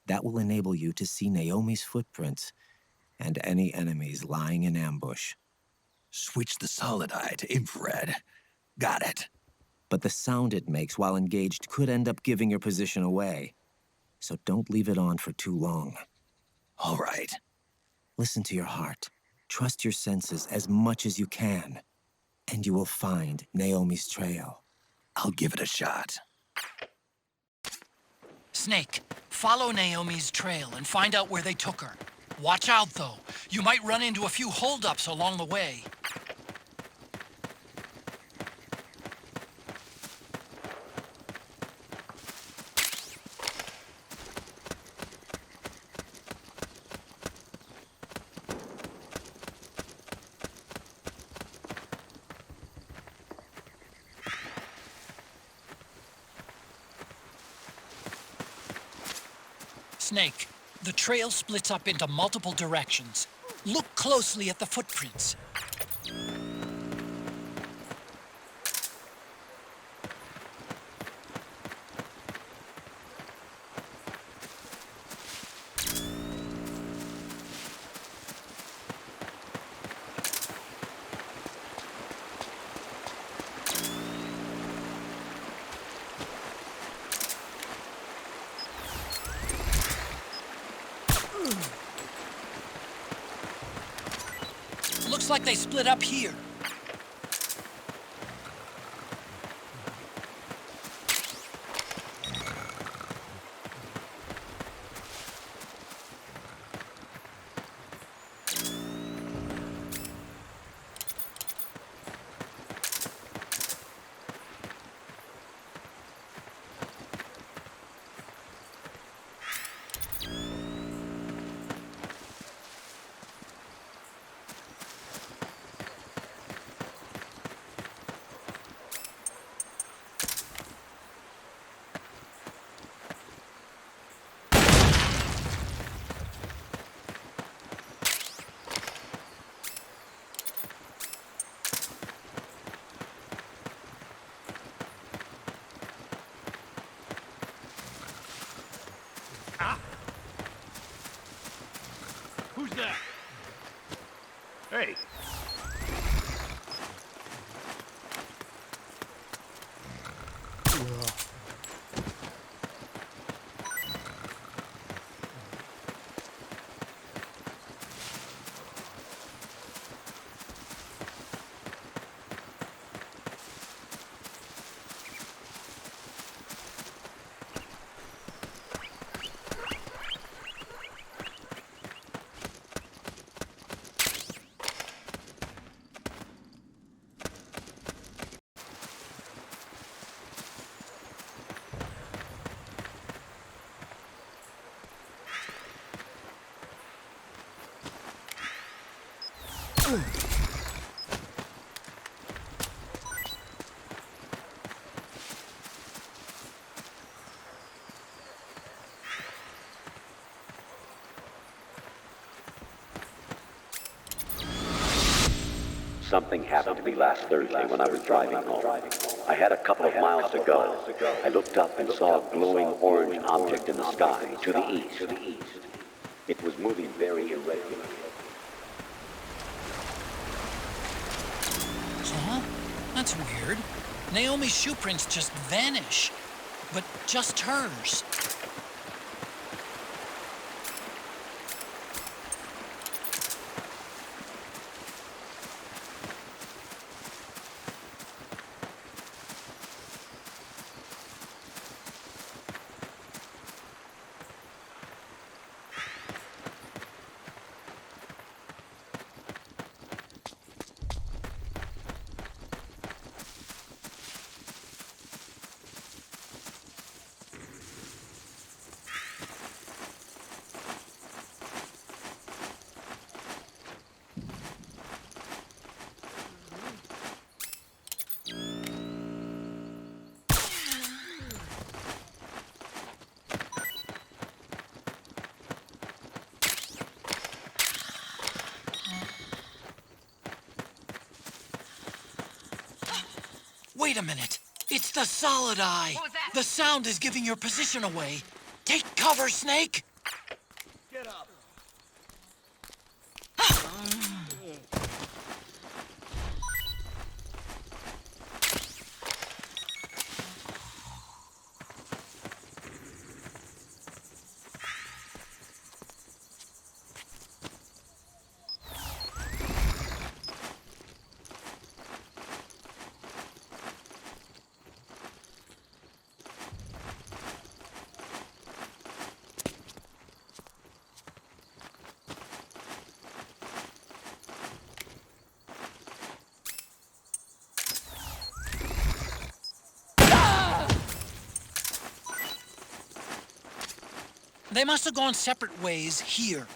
That will enable you to see Naomi's footprints and any enemies lying in ambush. Switch the Solid Eye to infrared. Got it. But the sound it makes while engaged could end up giving your position away. So don't leave it on for too long. All right. Listen to your heart. Trust your senses as much as you can. And you will find Naomi's trail. I'll give it a shot. Snake, follow Naomi's trail and find out where they took her. Watch out, though. You might run into a few holdups along the way. Snake, the trail splits up into multiple directions. Look closely at the footprints. Looks like they split up here. Who's that? Hey. Something happened to me last Thursday when I was driving home. I had a couple of miles to go. I looked up and saw a glowing orange object in the sky to the east. It was moving very irregularly. Huh? That's weird. Naomi's shoe prints just vanish. But just hers. Wait a minute. It's the Solid Eye. What was that? The sound is giving your position away. Take cover, Snake. Get up. They must have gone separate ways here.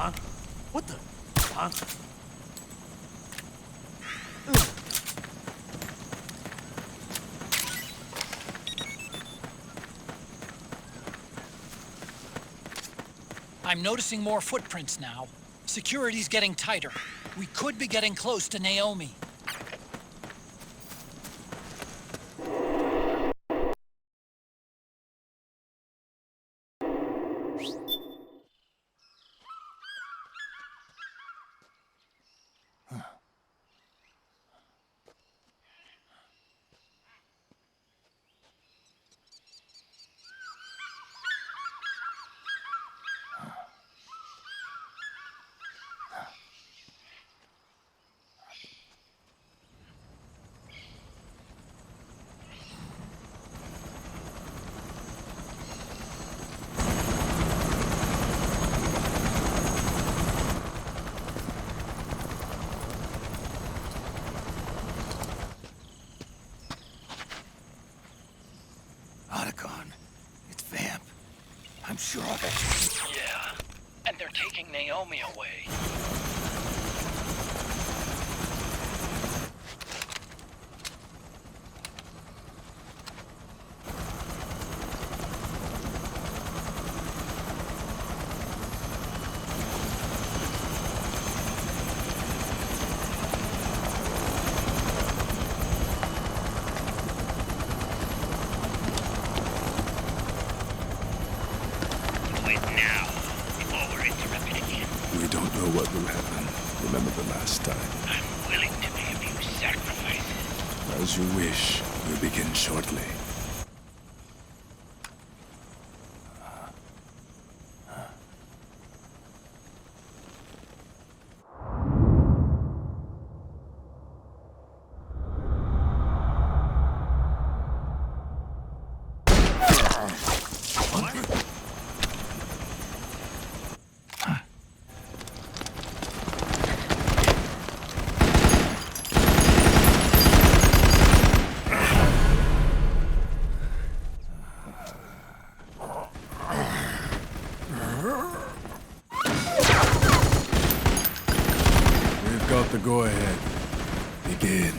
Huh? What the? Huh? I'm noticing more footprints now. Security's getting tighter. We could be getting close to Naomi. It's Vamp. I'm sure of it. Yeah, and they're taking Naomi away. What will happen? Remember the last time. I'm willing to make a few sacrifices. As you wish. We'll begin shortly. Go ahead. Begin.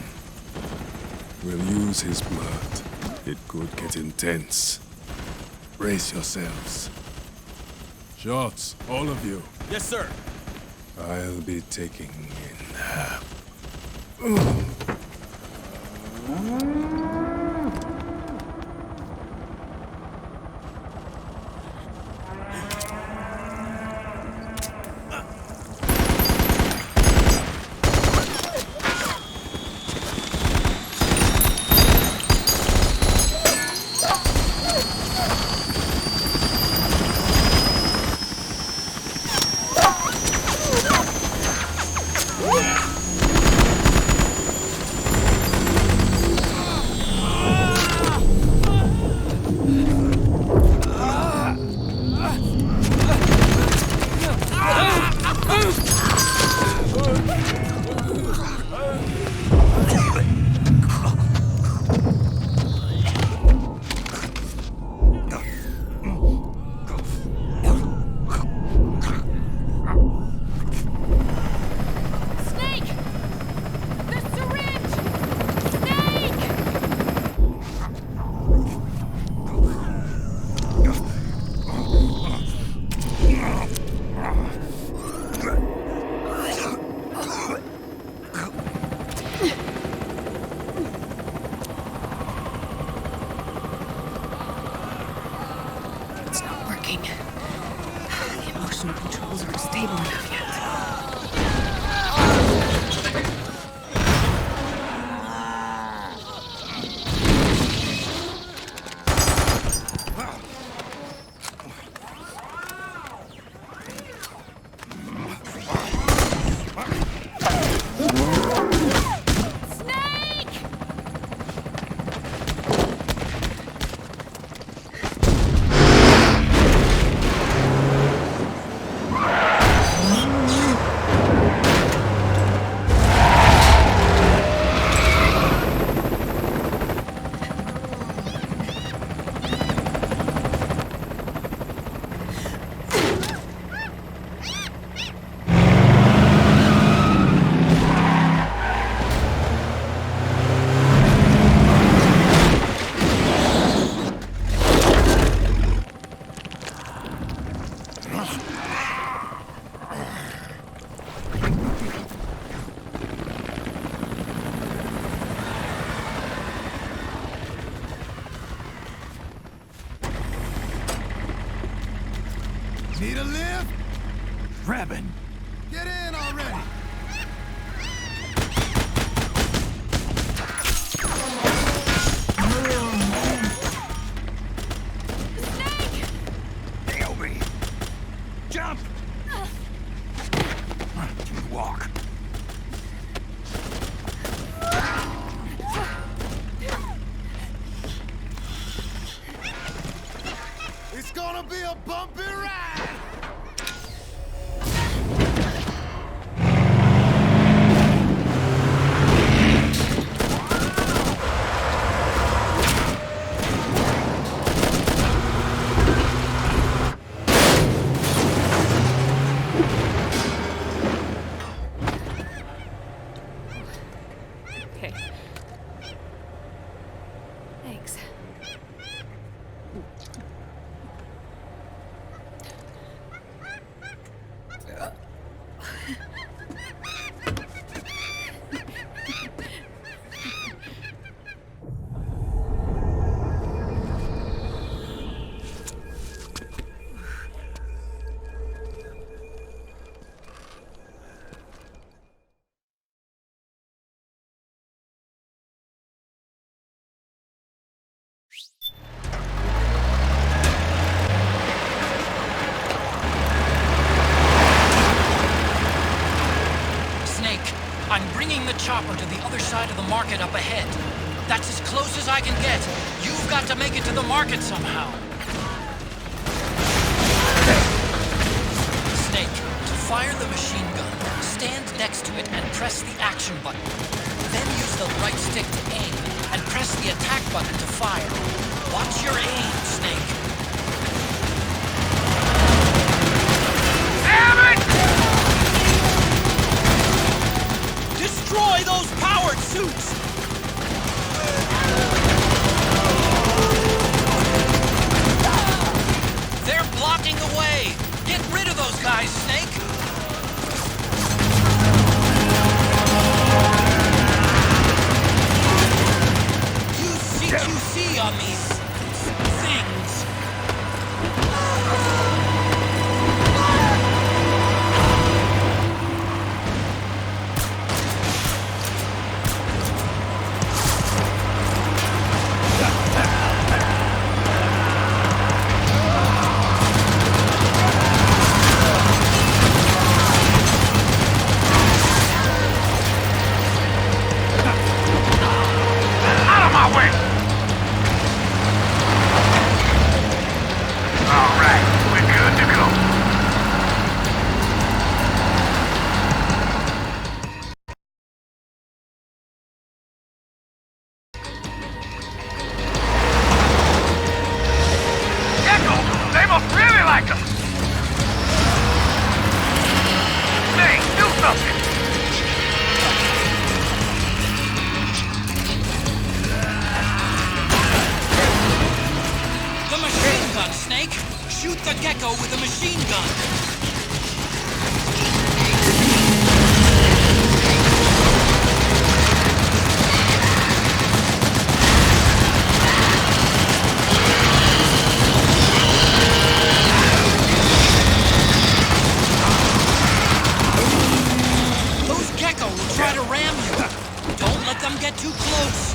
We'll use his blood. It could get intense. Brace yourselves. Shots, all of you. Yes, sir. I'll be taking in... Drebin! Get in already! Naomi! Jump! Walk. It's gonna be a bumpy ride! Okay. Thanks. I'm bringing the chopper to the other side of the market up ahead. That's as close as I can get. You've got to make it to the market somehow. Snake, to fire the machine gun, stand next to it and press the action button. Then use the right stick to aim, and press the attack button to fire. Watch your aim, Snake. Damn it! Destroy those powered suits! They're blocking the way! Get rid of those guys, Snake! Use CQC on these things. Shoot the Gekko with a machine gun! Those Gekko will try to ram you! Don't let them get too close!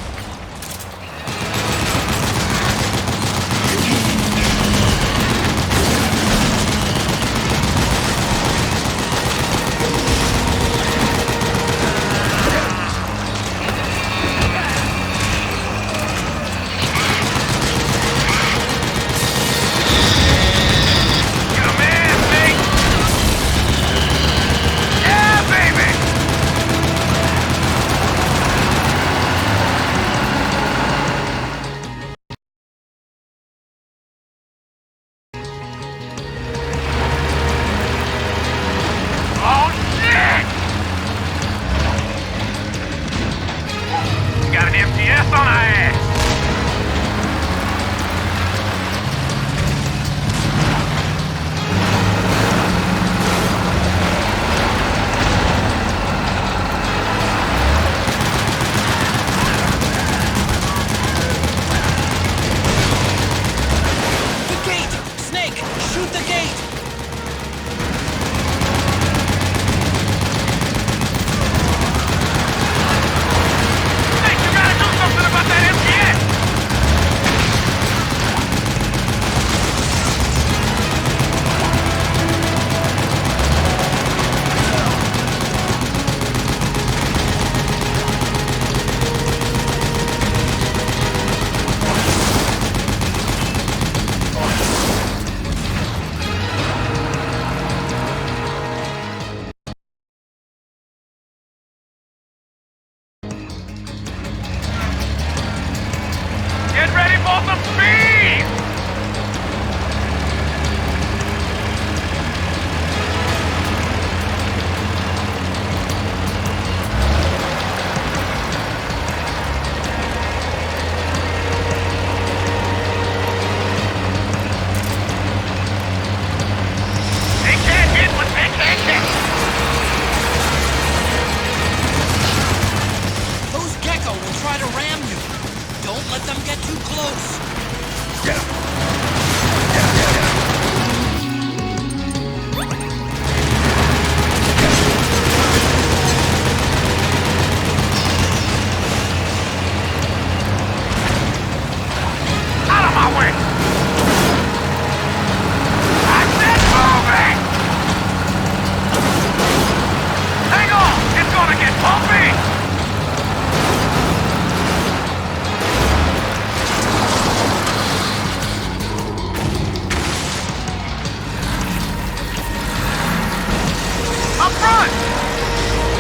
front!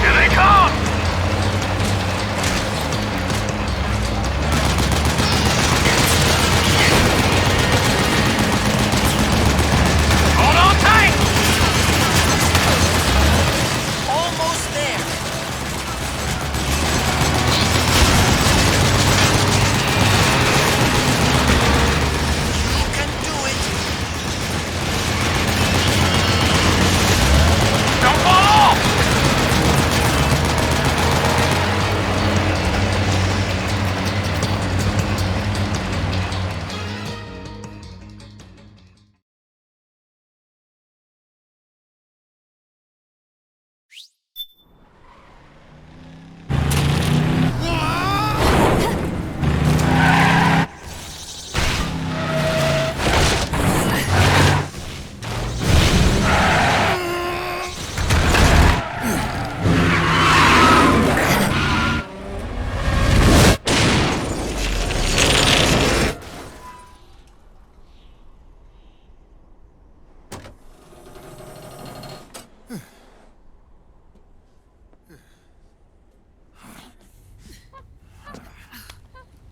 Here they come! Hold on tight! Almost there. You can do it. Don't fall off!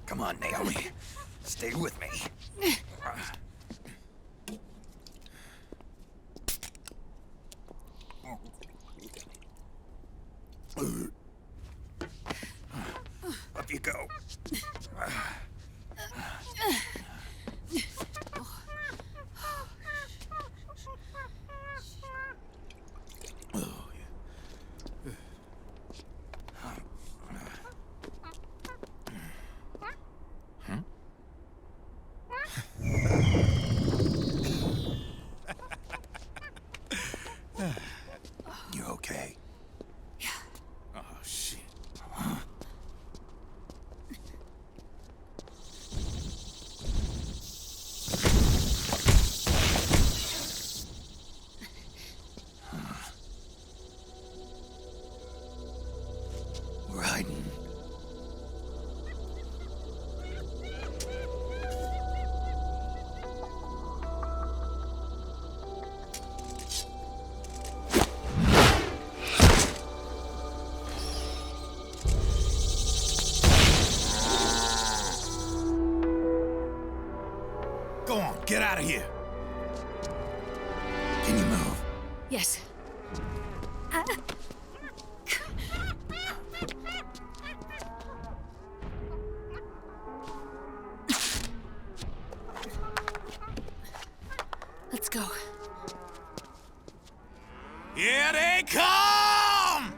Come on, Naomi. Stay with me. Up you go. You okay? Oh, shit. Ryden. Go on, get out of here. Can you move? Yes. Let's go. Here they come!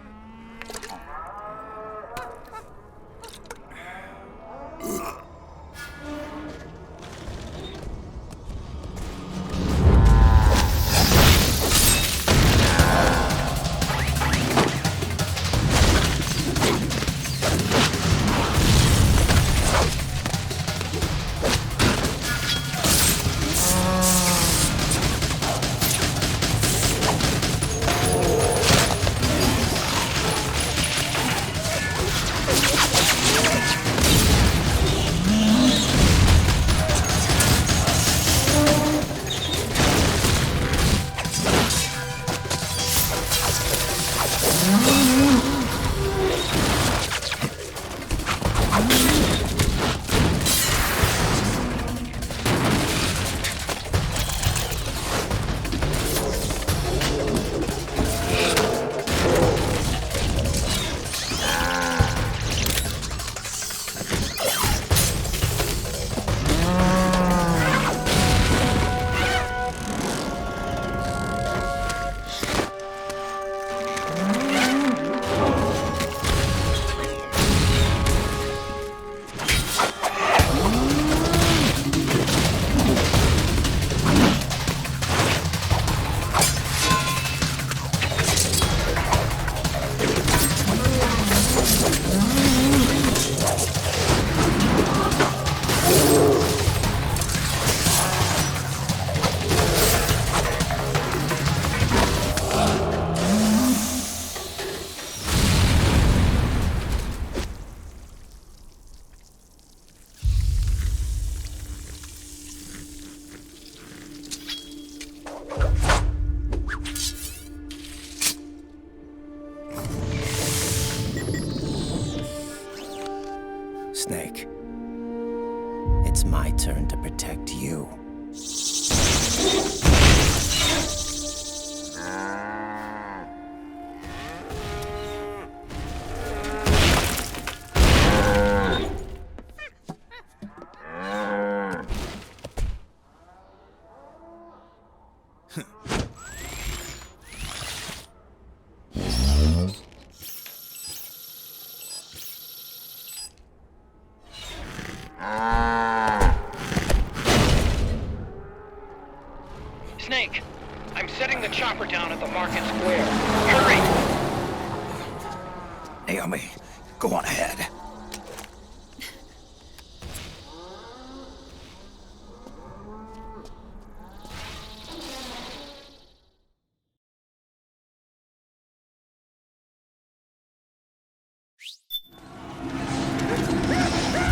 my turn to protect you. Snake, I'm setting the chopper down at the market square. Hurry! Naomi, go on ahead.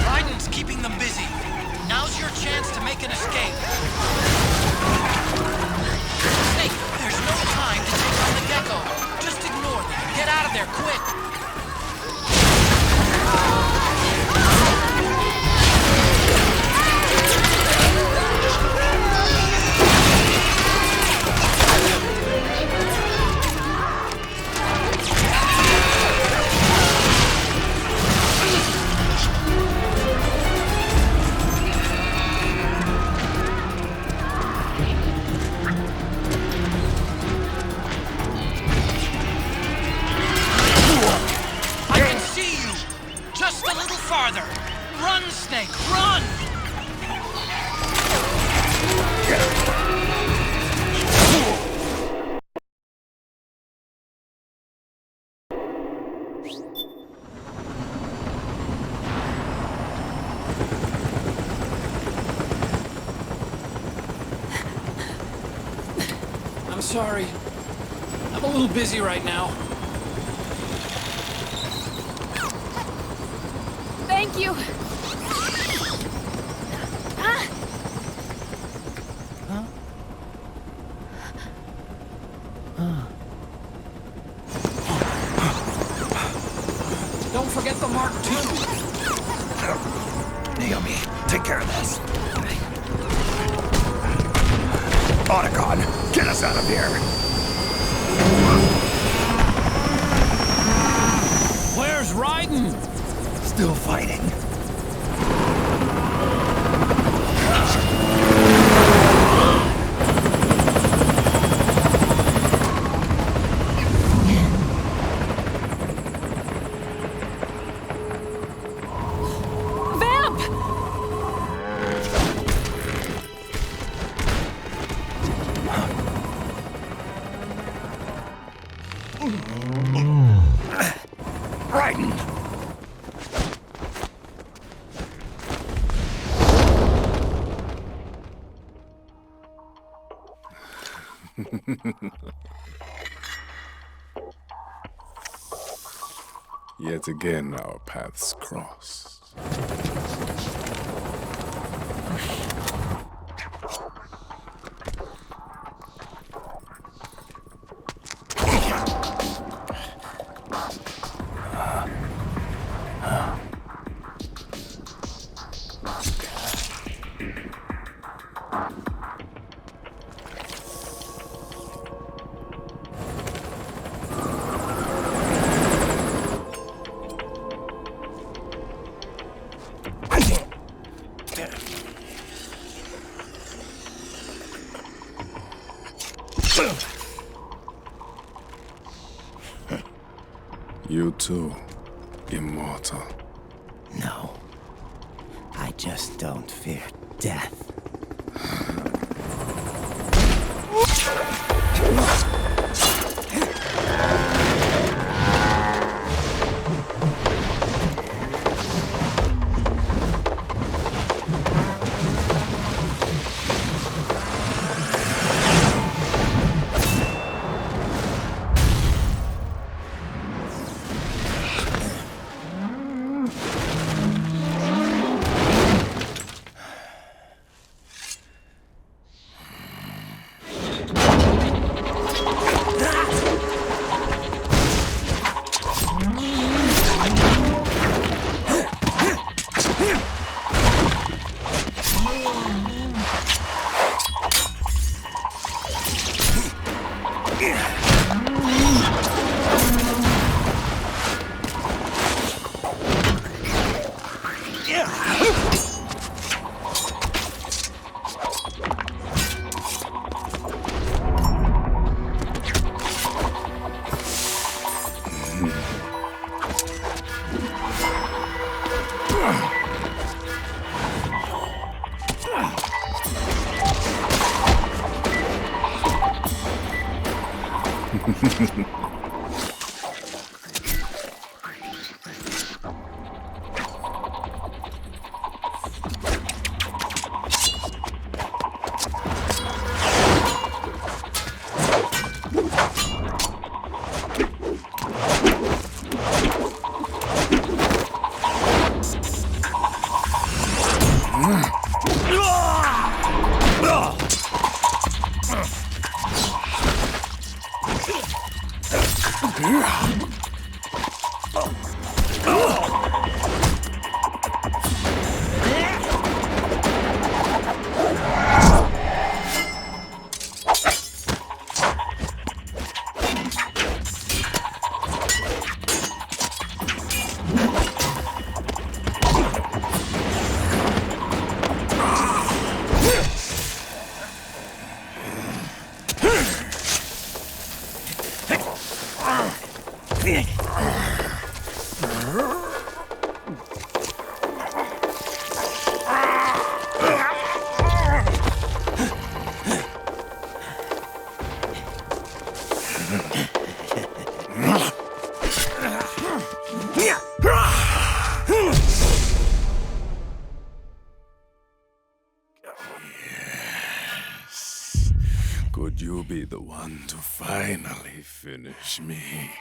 Ryden's keeping them busy. Now's your chance to make an escape. Snake, there's no time to take on the Gekko. Just ignore them. Get out of there, quick! Farther! Run, Snake, run! I'm sorry. I'm a little busy right now. Thank you. Don't forget the Mark II. Naomi, take care of this. Otacon, get us out of here. Where's Ryden? Still fighting. Vamp! Ryden! Yet again our paths cross. You too, immortal. No. I just don't fear death. Could you be the one to finally finish me?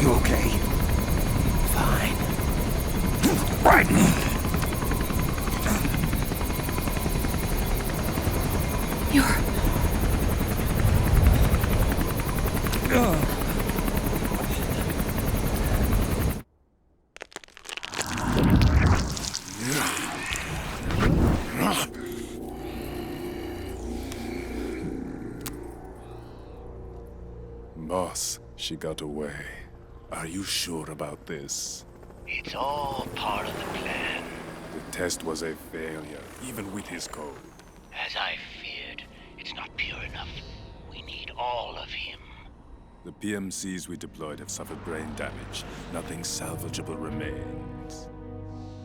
You okay? Fine. Ryden! You're... Boss, she got away. Are you sure about this? It's all part of the plan. The test was a failure, even with his code. As I feared, it's not pure enough. We need all of him. The PMCs we deployed have suffered brain damage. Nothing salvageable remains.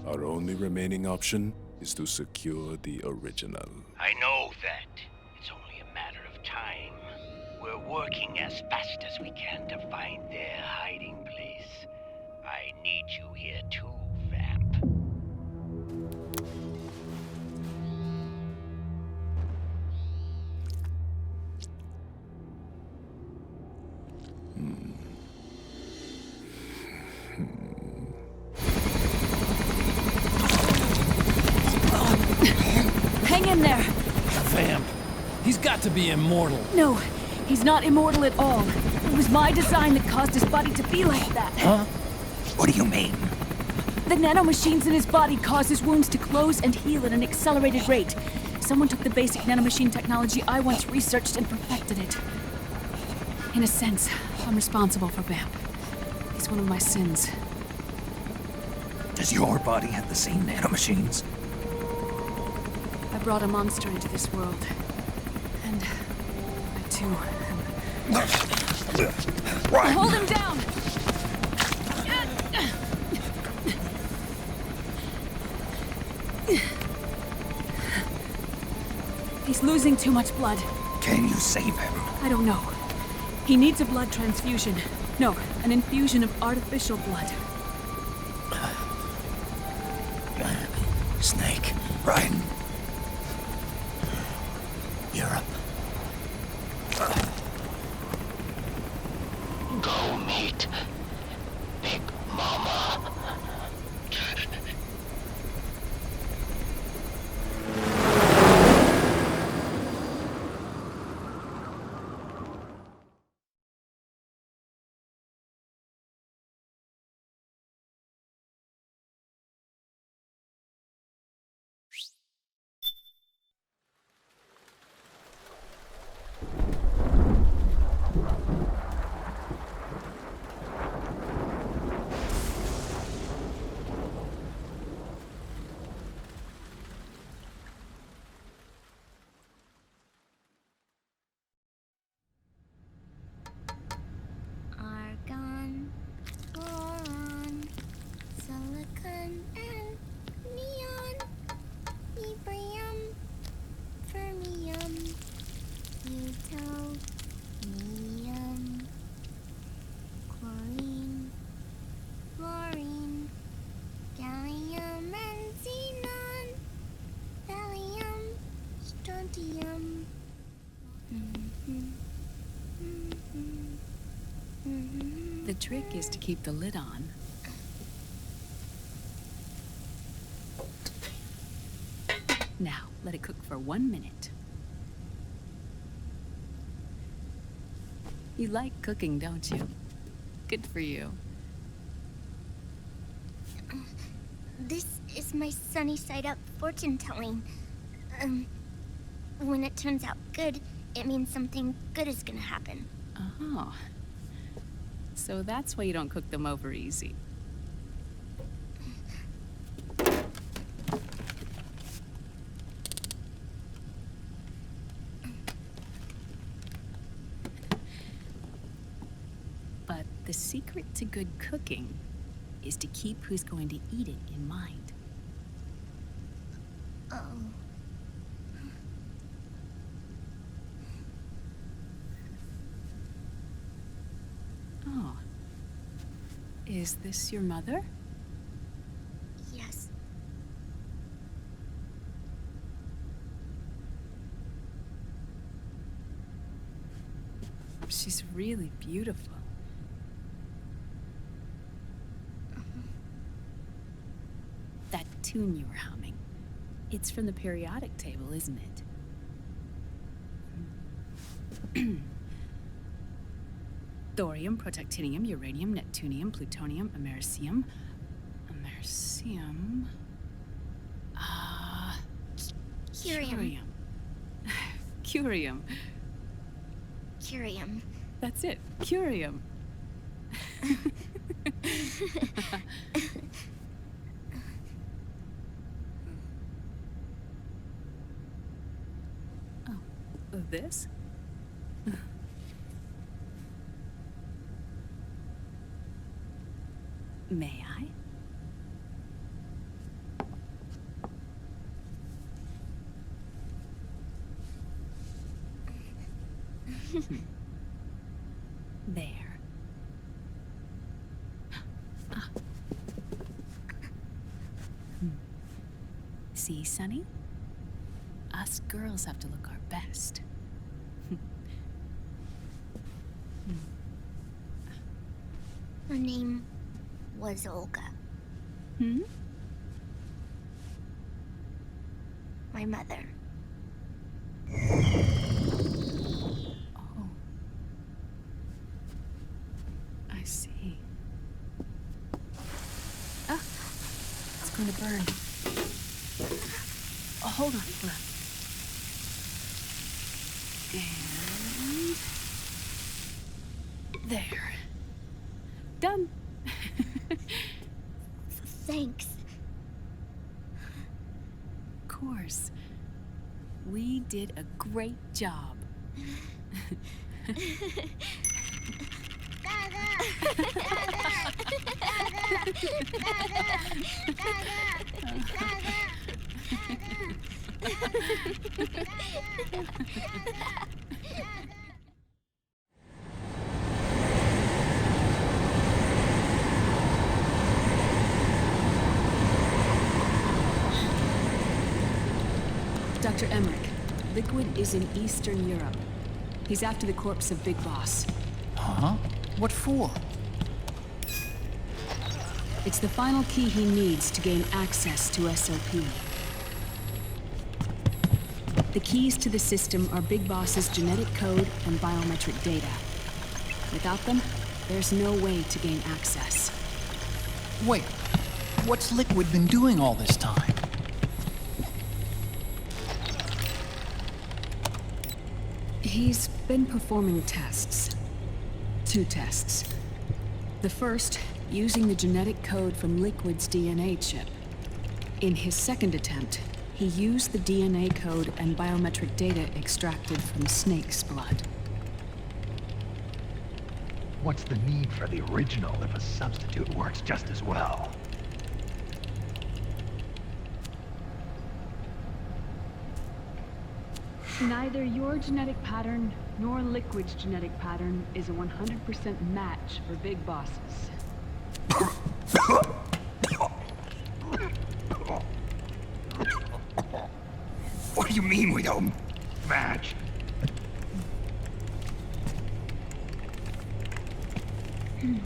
Our only remaining option is to secure the original. I know that. It's only a matter of time. We're working as fast as we can to find their hiding place. I need you here too, Vamp. Hang in there! Vamp. He's got to be immortal. No, he's not immortal at all. It was my design that caused his body to be like that. Huh? What do you mean? The nanomachines in his body cause his wounds to close and heal at an accelerated rate. Someone took the basic nanomachine technology I once researched and perfected it. In a sense, I'm responsible for Vamp. It's one of my sins. Does your body have the same nanomachines? I brought a monster into this world. And I too am... Hold him down! He's losing too much blood. Can you save him? I don't know. He needs a blood transfusion. No, an infusion of artificial blood. Snake. Ryden. Europe. Go meet Big Mama. The trick is to keep the lid on. Now, let it cook for 1 minute. You like cooking, don't you? Good for you. This is my sunny side up fortune telling. When it turns out good, it means something good is gonna happen. Oh. So that's why you don't cook them over easy. But the secret to good cooking is to keep who's going to eat it in mind. Oh. Oh. Is this your mother? Yes. She's really beautiful. That tune you were humming, it's from the periodic table, isn't it? Thorium, protactinium, uranium, neptunium, plutonium, americium. Curium. Curium. Curium. That's it, curium. Oh, this? May I? There. See, Sonny? Us girls have to look our best. Her name was Olga. Hmm? My mother. Oh. I see. Ah! It's going to burn. Oh, hold on. And... there. Done. Thanks. Of course. We did a great job. Dr. Emmerich, Liquid is in Eastern Europe. He's after the corpse of Big Boss. Huh? What for? It's the final key he needs to gain access to SOP. The keys to the system are Big Boss's genetic code and biometric data. Without them, there's no way to gain access. Wait, what's Liquid been doing all this time? He's been performing tests. 2 tests. The first, using the genetic code from Liquid's DNA chip. In his second attempt, he used the DNA code and biometric data extracted from Snake's blood. What's the need for the original if a substitute works just as well? Neither your genetic pattern nor Liquid's genetic pattern is a 100% match for Big Bosses. What do you mean we don't match? Dr.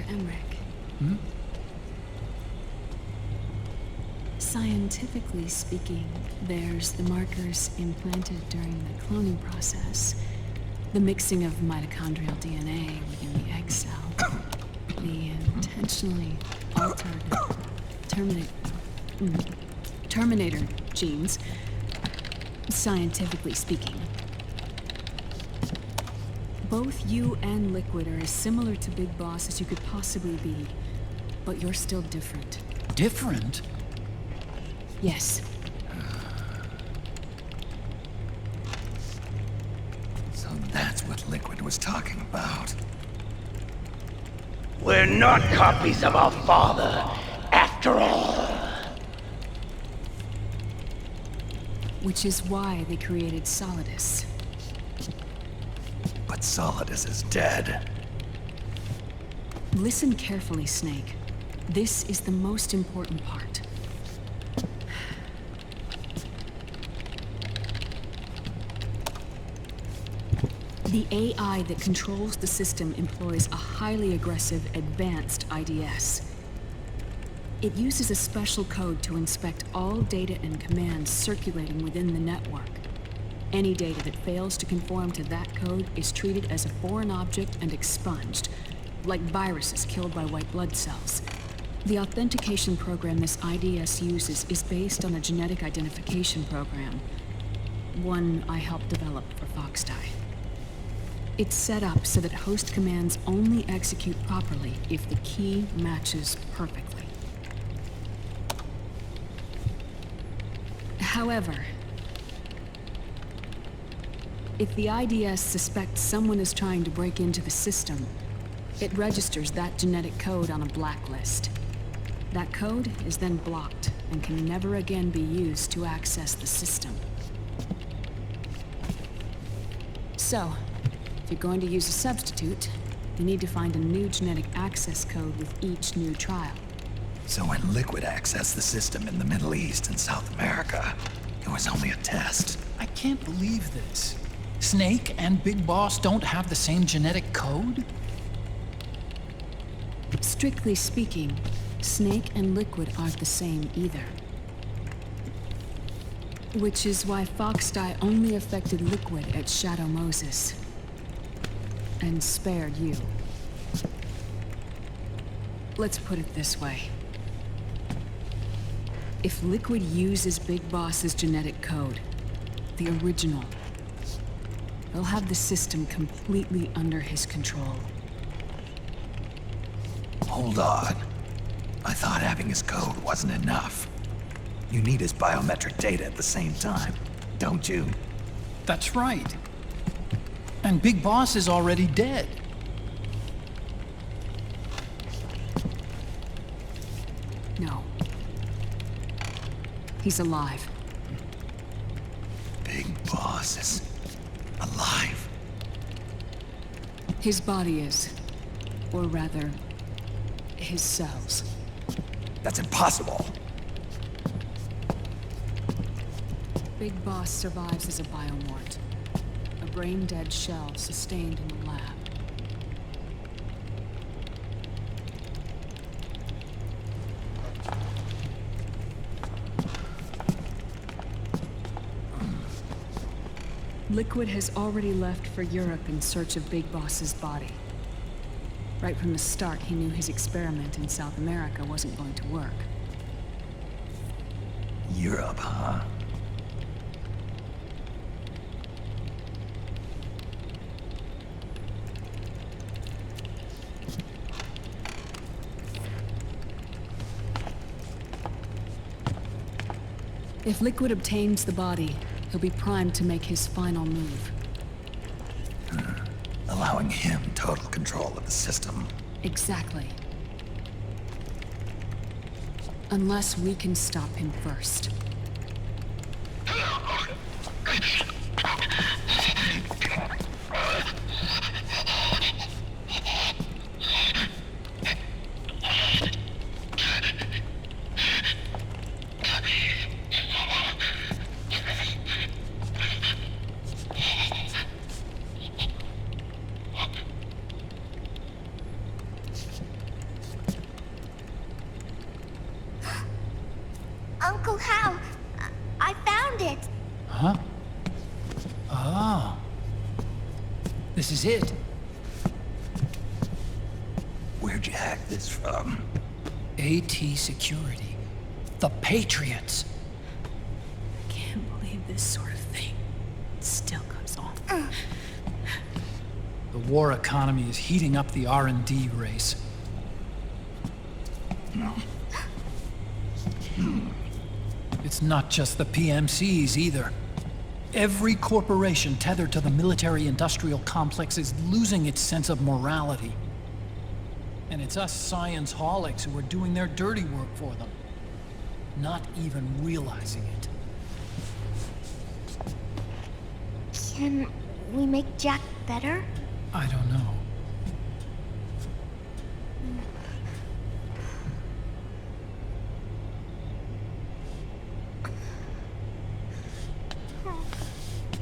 Emmerich. Hmm? Scientifically speaking, there's the markers implanted during the cloning process, the mixing of mitochondrial DNA within the egg cell, the intentionally altered terminator genes, scientifically speaking. Both you and Liquid are as similar to Big Boss as you could possibly be, but you're still different. Different? Yes. So that's what Liquid was talking about. We're not copies of our father, after all. Which is why they created Solidus. But Solidus is dead. Listen carefully, Snake. This is the most important part. The AI that controls the system employs a highly aggressive, advanced IDS. It uses a special code to inspect all data and commands circulating within the network. Any data that fails to conform to that code is treated as a foreign object and expunged, like viruses killed by white blood cells. The authentication program this IDS uses is based on a genetic identification program, one I helped develop for FoxDie. It's set up so that host commands only execute properly if the key matches perfectly. However, if the IDS suspects someone is trying to break into the system, it registers that genetic code on a blacklist. That code is then blocked and can never again be used to access the system. So, if you're going to use a substitute, you need to find a new genetic access code with each new trial. So when Liquid accessed the system in the Middle East and South America, it was only a test. I can't believe this. Snake and Big Boss don't have the same genetic code? Strictly speaking, Snake and Liquid aren't the same either. Which is why FoxDie only affected Liquid at Shadow Moses. And spared you. Let's put it this way. If Liquid uses Big Boss's genetic code, the original, he'll have the system completely under his control. Hold on. I thought having his code wasn't enough. You need his biometric data at the same time, don't you? That's right. And Big Boss is already dead. No. He's alive. Big Boss is alive. His body is. Or rather, his cells. That's impossible. Big Boss survives as a biomort. A brain-dead shell sustained in the lab. Liquid has already left for Europe in search of Big Boss's body. Right from the start, he knew his experiment in South America wasn't going to work. Europe, huh? If Liquid obtains the body, he'll be primed to make his final move. Allowing him total control of the system. Exactly. Unless we can stop him first. know how. I found it. Huh? Ah. This is it. Where'd you hack this from? AT Security. The Patriots. I can't believe this sort of thing still goes on. The war economy is heating up the R&D race. It's not just the PMCs either. Every corporation tethered to the military-industrial complex is losing its sense of morality. And it's us science-holics who are doing their dirty work for them, not even realizing it. Can we make Jack better? I don't know.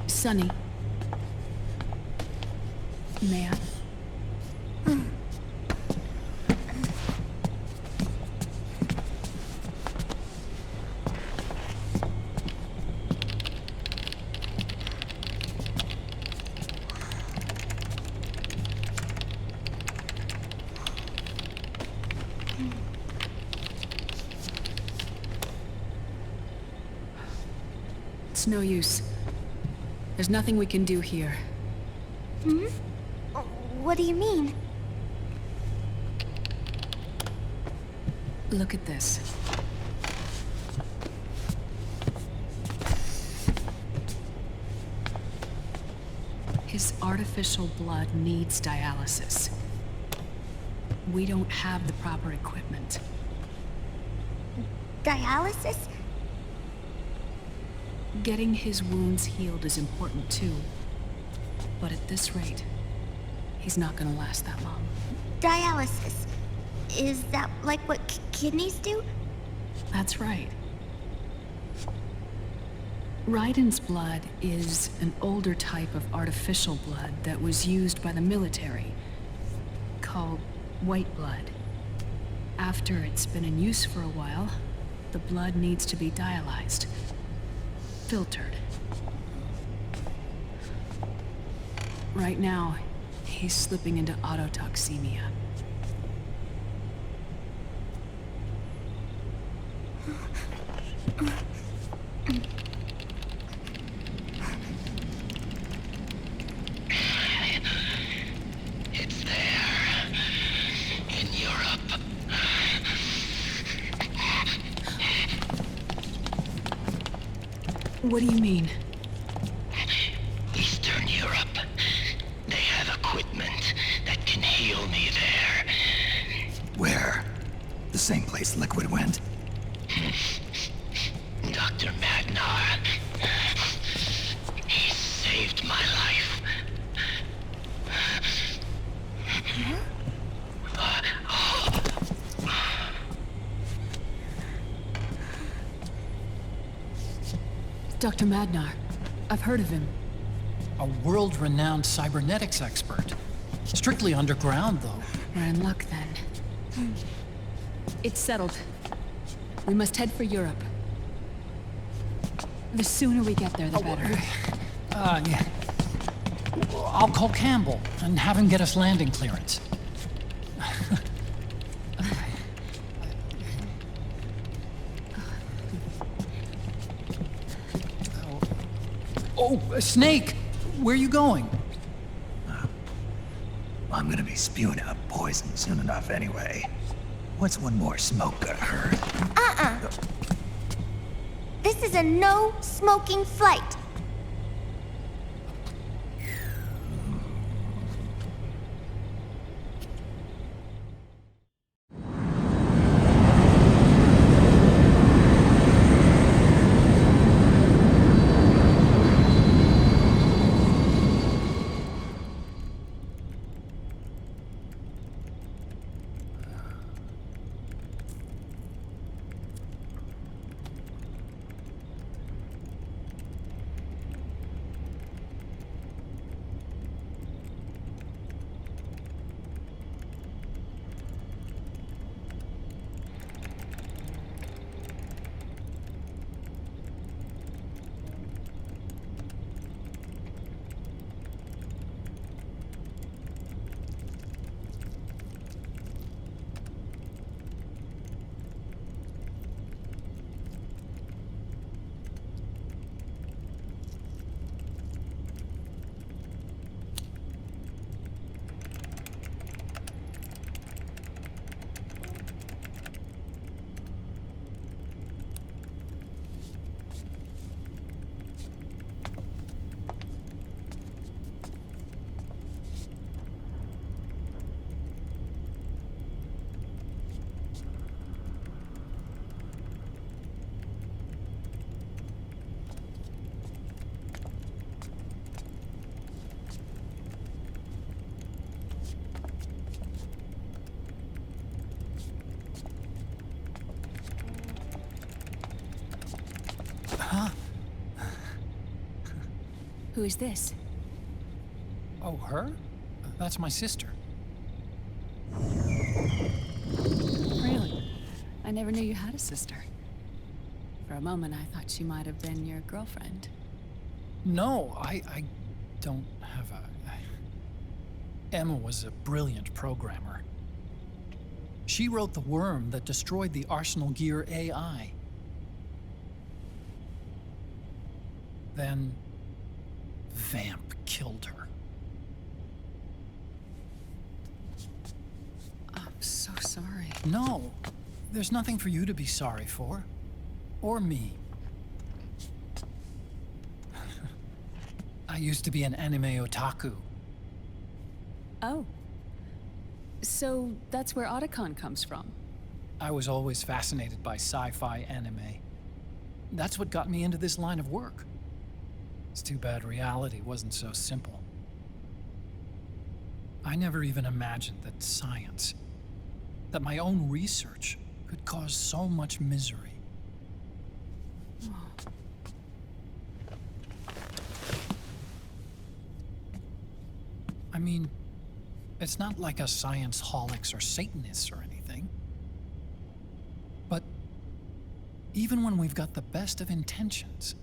Sonny. May I? It's no use. There's nothing we can do here. Hmm? What do you mean? Look at this. His artificial blood needs dialysis. We don't have the proper equipment. Dialysis? Getting his wounds healed is important too. But at this rate, he's not gonna last that long. Dialysis. Is that like what kidneys do? That's right. Ryden's blood is an older type of artificial blood that was used by the military, called white blood. After it's been in use for a while, the blood needs to be dialyzed. Filtered. Right now, he's slipping into autotoxemia. It's there. In Europe. What do you mean? Eastern Europe. They have equipment that can heal me there. Where? The same place Liquid went? Dr. Magnar. He saved my life. Dr. Magnar. I've heard of him. A world-renowned cybernetics expert. Strictly underground, though. We're in luck, then. It's settled. We must head for Europe. The sooner we get there, the better. Yeah. I'll call Campbell and have him get us landing clearance. Oh, Snake! Where are you going? I'm gonna be spewing out poison soon enough anyway. What's one more smoke gonna hurt? This is a no-smoking flight. Huh? Who is this? Oh, her? That's my sister. Really? I never knew you had a sister. For a moment, I thought she might have been your girlfriend. No, I don't have a... Emma was a brilliant programmer. She wrote the worm that destroyed the Arsenal Gear AI. Then, Vamp killed her. I'm so sorry. No, there's nothing for you to be sorry for. Or me. I used to be an anime otaku. Oh. So that's where Otacon comes from? I was always fascinated by sci-fi anime. That's what got me into this line of work. It's too bad reality wasn't so simple. I never even imagined that science, that my own research, could cause so much misery. I mean, it's not like us science holics or Satanists or anything. But even when we've got the best of intentions,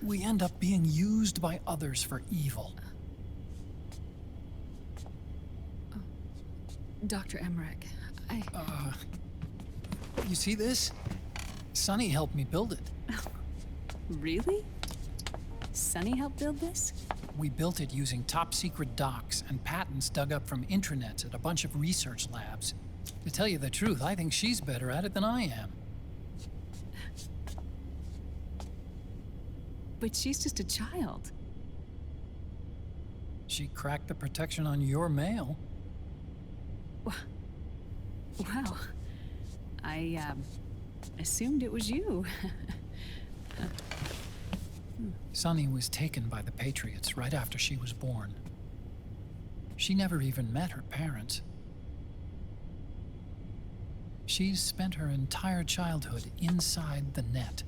we end up being used by others for evil. Dr. Emmerich, You see this? Sonny helped me build it. Really? Sonny helped build this? We built it using top-secret docs and patents dug up from intranets at a bunch of research labs. To tell you the truth, I think she's better at it than I am. But she's just a child. She cracked the protection on your mail. Wow. I, assumed it was you. Sunny was taken by the Patriots right after she was born. She never even met her parents. She's spent her entire childhood inside the net.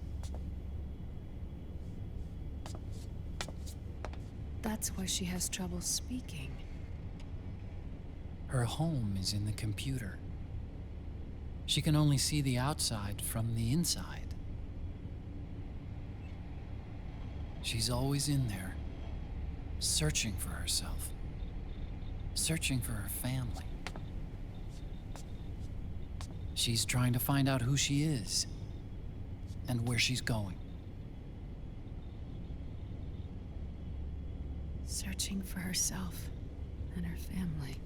That's why she has trouble speaking. Her home is in the computer. She can only see the outside from the inside. She's always in there, searching for herself, searching for her family. She's trying to find out who she is and where she's going. Searching for herself and her family.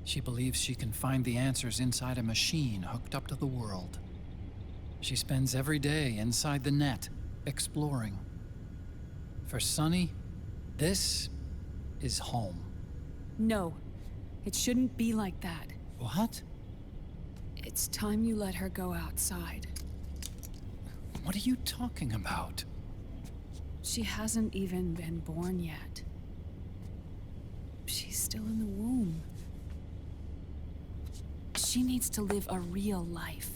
She believes she can find the answers inside a machine hooked up to the world. She spends every day inside the net, exploring. For Sunny, this is home. No, it shouldn't be like that. What? It's time you let her go outside. What are you talking about? She hasn't even been born yet. She's still in the womb. She needs to live a real life.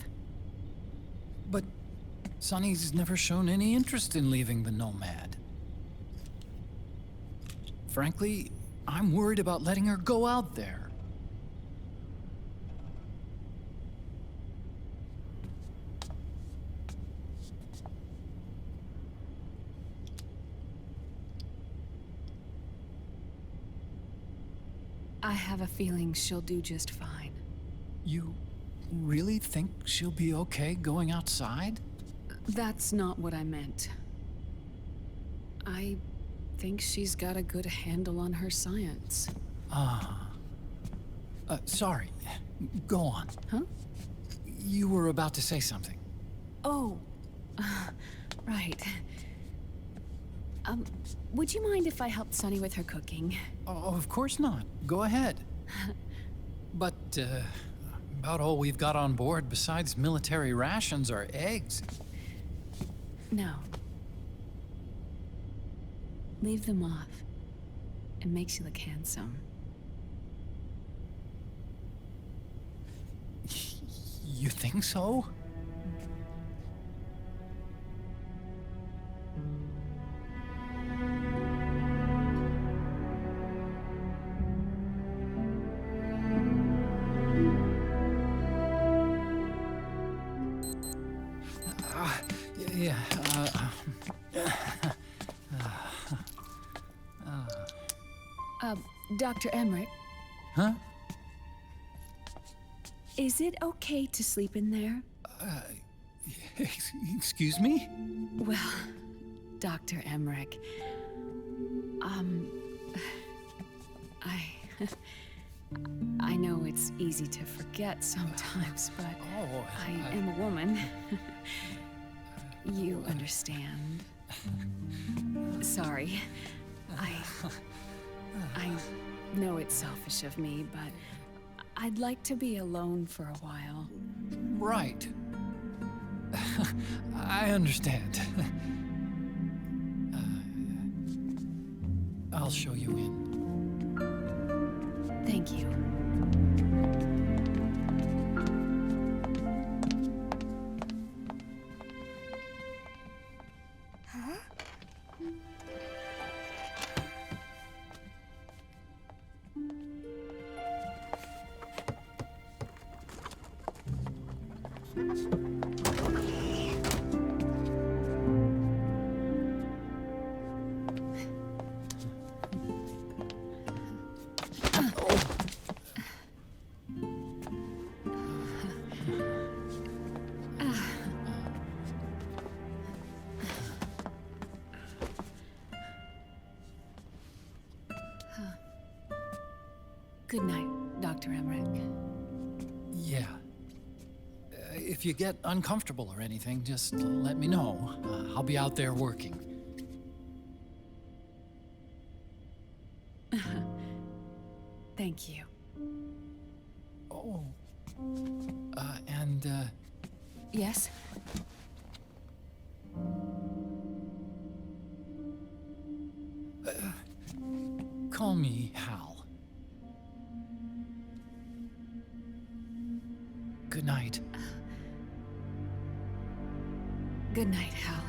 But Sunny's never shown any interest in leaving the Nomad. Frankly, I'm worried about letting her go out there. I have a feeling she'll do just fine. You really think she'll be okay going outside? That's not what I meant. I think she's got a good handle on her science. Sorry. Go on. Huh? You were about to say something. Oh, right. Would you mind if I helped Sunny with her cooking? Oh, of course not. Go ahead. But, about all we've got on board besides military rations are eggs. No. Leave them off. It makes you look handsome. You think so? Yeah, Dr. Emmerich, Huh? is it okay to sleep in there? Excuse me? Well, Dr. Emmerich, I know it's easy to forget sometimes, but I am a woman. You understand. Sorry. I know it's selfish of me, but I'd like to be alone for a while. Right. I understand. I'll show you in. Thank you. Huh? Good night, Dr. Emmerich. Yeah. If you get uncomfortable or anything, just let me know. I'll be out there working. Thank you. Oh. And, Yes? Call me Hal. Good night. Good night, Hal.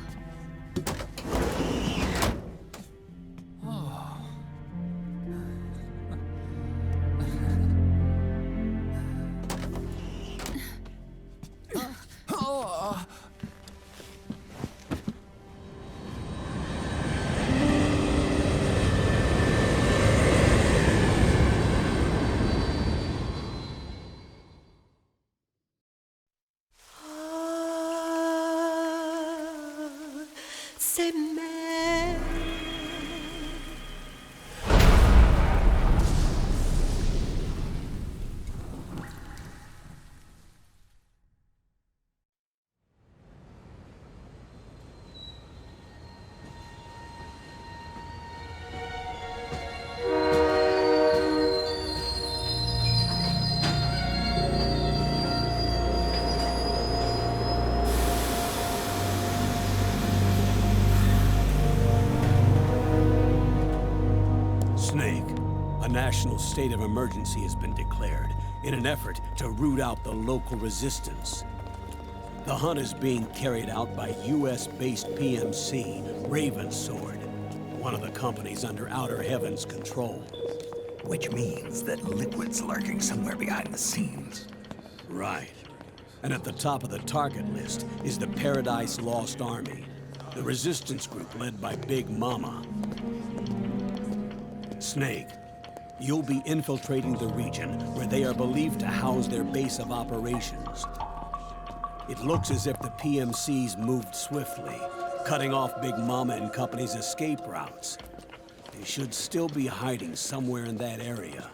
A national state of emergency has been declared in an effort to root out the local resistance. The hunt is being carried out by US-based PMC, Ravensword, one of the companies under Outer Heaven's control. Which means that Liquid's lurking somewhere behind the scenes. Right. And at the top of the target list is the Paradise Lost Army, the resistance group led by Big Mama. Snake, you'll be infiltrating the region where they are believed to house their base of operations. It looks as if the PMCs moved swiftly, cutting off Big Mama and company's escape routes. They should still be hiding somewhere in that area.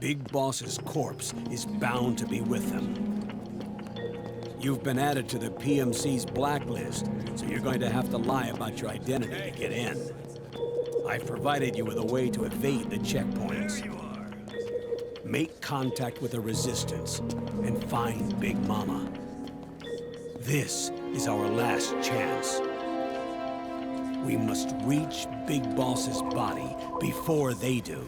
Big Boss's corpse is bound to be with them. You've been added to the PMC's blacklist, so you're going to have to lie about your identity to get in. I've provided you with a way to evade the checkpoints. Make contact with the Resistance and find Big Mama. This is our last chance. We must reach Big Boss's body before they do.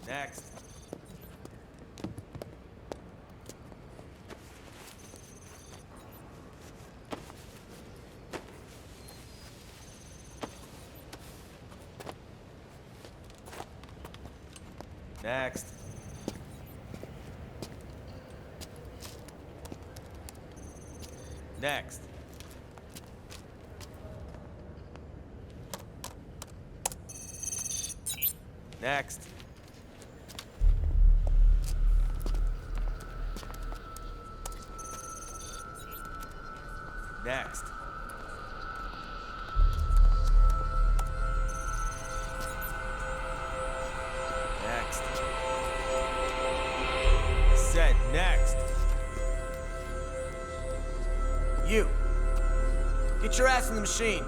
Next. Next. Next. Next. Next. Next. Said next. You. Get your ass in the machine.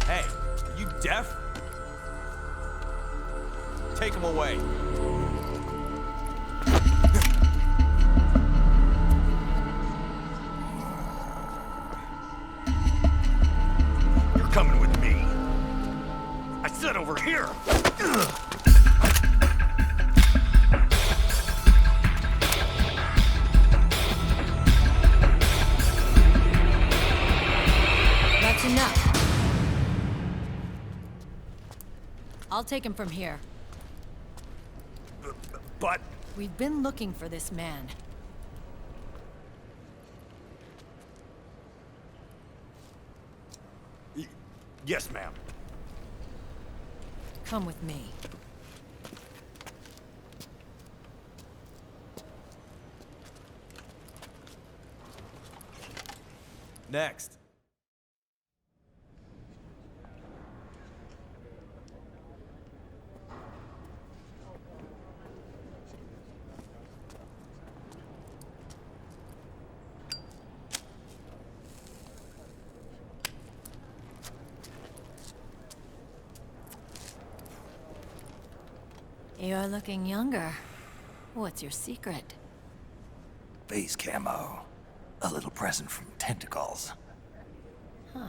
Hey, are you deaf? Take him away. You're coming with me. I said over here. That's enough. I'll take him from here. But... We've been looking for this man. Yes, ma'am. Come with me. Next. You're looking younger. What's your secret? Base camo. A little present from tentacles. Huh.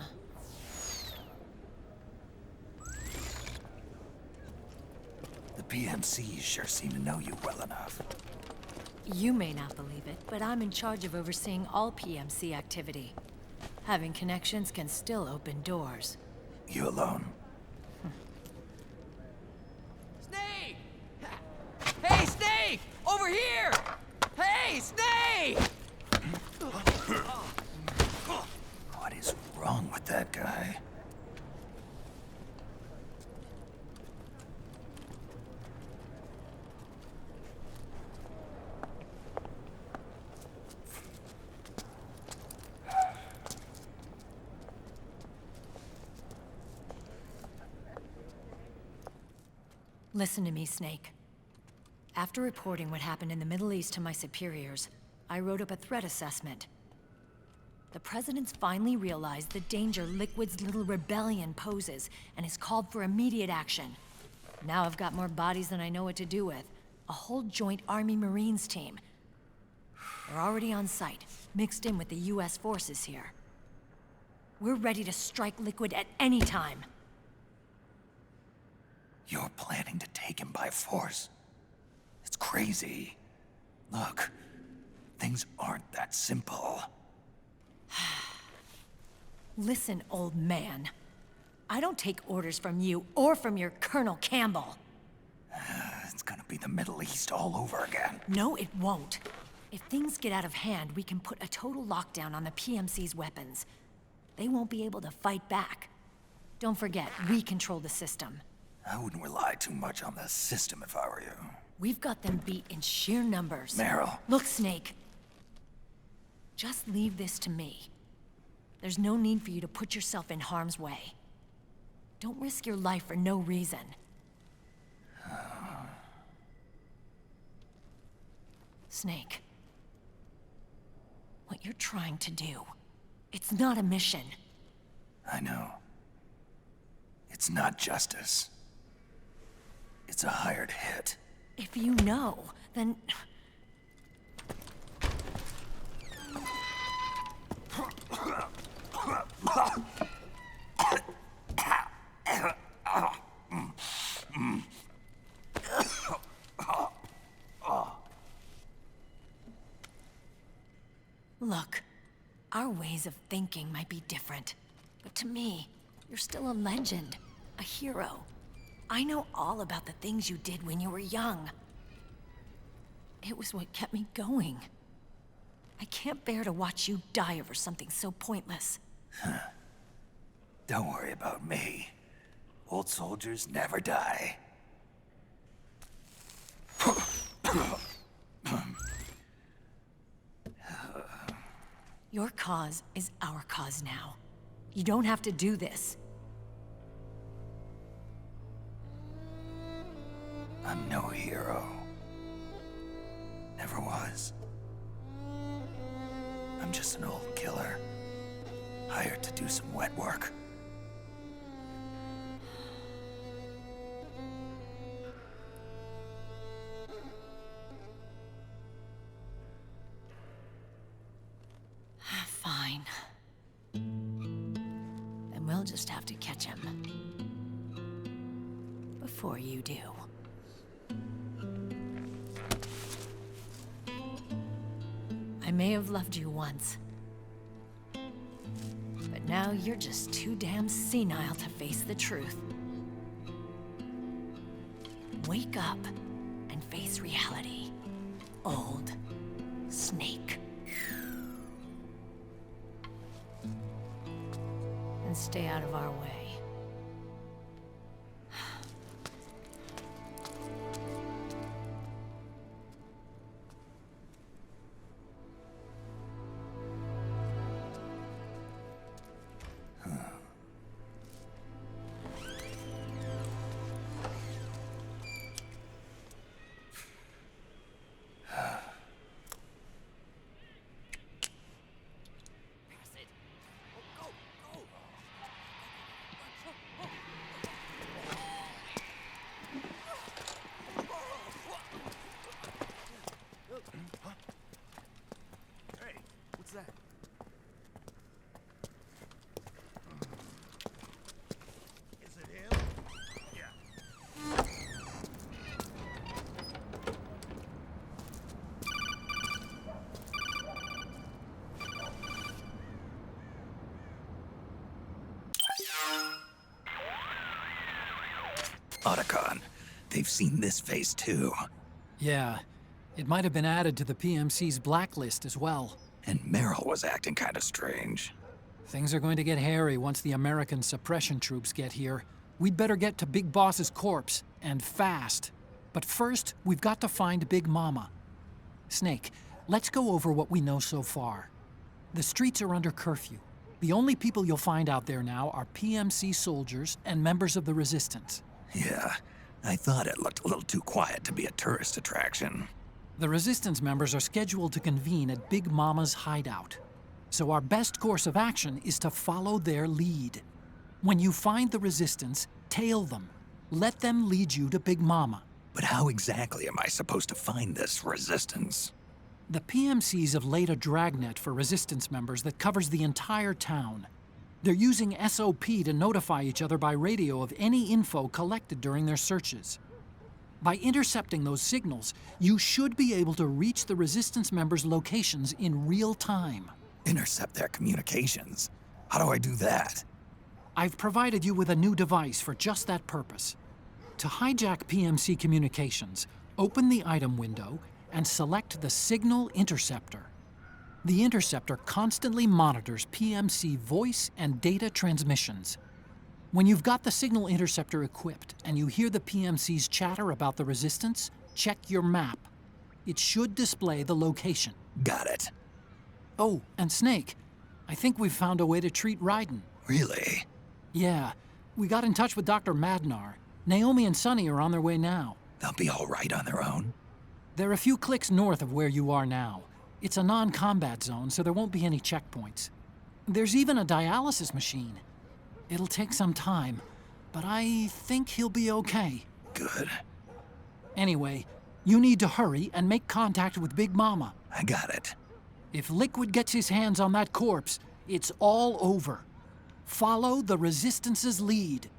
The PMCs sure seem to know you well enough. You may not believe it, but I'm in charge of overseeing all PMC activity. Having connections can still open doors. You alone? Snake! Hey, Snake! Over here! Hey, Snake! What is wrong with that guy? Listen to me, Snake. After reporting what happened in the Middle East to my superiors, I wrote up a threat assessment. The President's finally realized the danger Liquid's little rebellion poses and has called for immediate action. Now I've got more bodies than I know what to do with. A whole joint Army-Marines team. They're already on site, mixed in with the US forces here. We're ready to strike Liquid at any time. You're planning to take him by force? It's crazy. Look, things aren't that simple. Listen, old man. I don't take orders from you or from your Colonel Campbell. It's gonna be the Middle East all over again. No, it won't. If things get out of hand, we can put a total lockdown on the PMC's weapons. They won't be able to fight back. Don't forget, we control the system. I wouldn't rely too much on the system if I were you. We've got them beat in sheer numbers. Meryl. Look, Snake. Just leave this to me. There's no need for you to put yourself in harm's way. Don't risk your life for no reason. Snake. What you're trying to do, it's not a mission. I know. It's not justice. It's a hired hit. If you know, then... Look, our ways of thinking might be different, but to me, you're still a legend, a hero. I know all about the things you did when you were young. It was what kept me going. I can't bear to watch you die over something so pointless. Don't worry about me. Old soldiers never die. Your cause is our cause now. You don't have to do this. I'm no hero. Never was. I'm just an old killer, hired to do some wet work. Fine. Then we'll just have to catch him. Before you do. I may have loved you once. But now you're just too damn senile to face the truth. Wake up and face reality. Old Snake. And stay out of our way. Otacon, they've seen this face too. Yeah, it might have been added to the PMC's blacklist as well. And Meryl was acting kinda strange. Things are going to get hairy once the American suppression troops get here. We'd better get to Big Boss's corpse, and fast. But first, we've got to find Big Mama. Snake, let's go over what we know so far. The streets are under curfew. The only people you'll find out there now are PMC soldiers and members of the Resistance. Yeah, I thought it looked a little too quiet to be a tourist attraction. The Resistance members are scheduled to convene at Big Mama's hideout. So our best course of action is to follow their lead. When you find the Resistance, tail them. Let them lead you to Big Mama. But how exactly am I supposed to find this Resistance? The PMCs have laid a dragnet for Resistance members that covers the entire town. They're using SOP to notify each other by radio of any info collected during their searches. By intercepting those signals, you should be able to reach the Resistance members' locations in real time. Intercept their communications? How do I do that? I've provided you with a new device for just that purpose. To hijack PMC communications, open the item window and select the Signal Interceptor. The interceptor constantly monitors PMC voice and data transmissions. When you've got the Signal Interceptor equipped and you hear the PMC's chatter about the Resistance, check your map. It should display the location. Got it. Oh, and Snake, I think we've found a way to treat Ryden. Really? Yeah, we got in touch with Dr. Madnar. Naomi and Sonny are on their way now. They'll be all right on their own? They're a few clicks north of where you are now. It's a non-combat zone, so there won't be any checkpoints. There's even a dialysis machine. It'll take some time, but I think he'll be okay. Good. Anyway, you need to hurry and make contact with Big Mama. I got it. If Liquid gets his hands on that corpse, it's all over. Follow the Resistance's lead.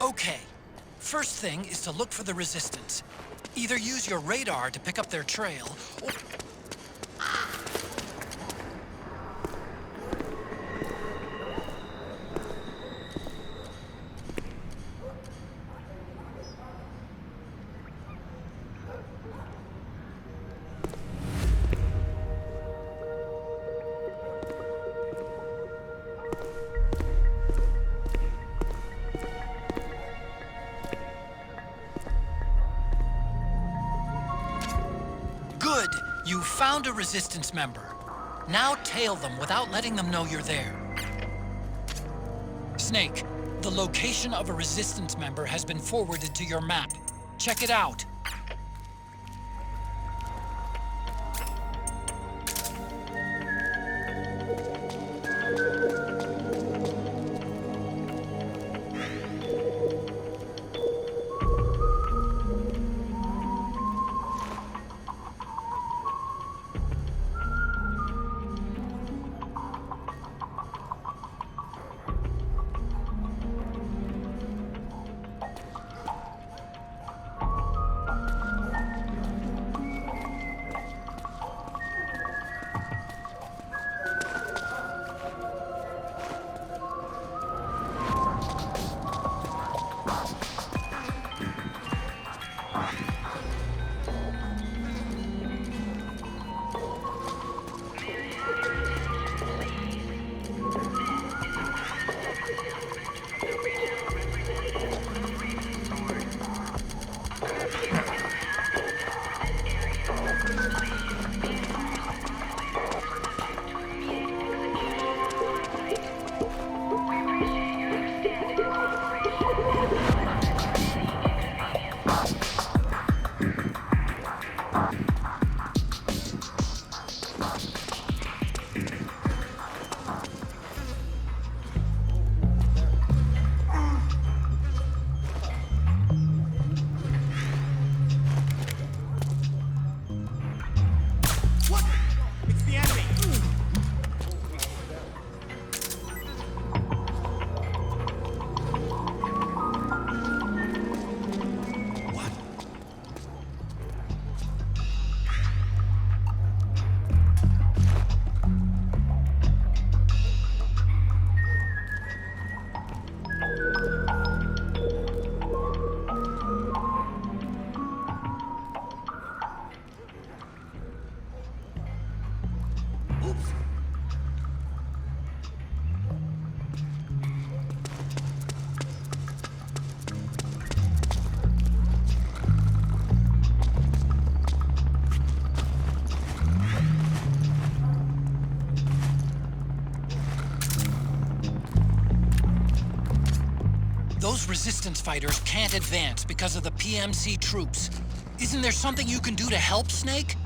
Okay, first thing is to look for the resistance. Either use your radar to pick up their trail, or... Good! You found a resistance member. Now tail them without letting them know you're there. Snake, the location of a resistance member has been forwarded to your map. Check it out. Those resistance fighters can't advance because of the PMC troops. Isn't there something you can do to help, Snake?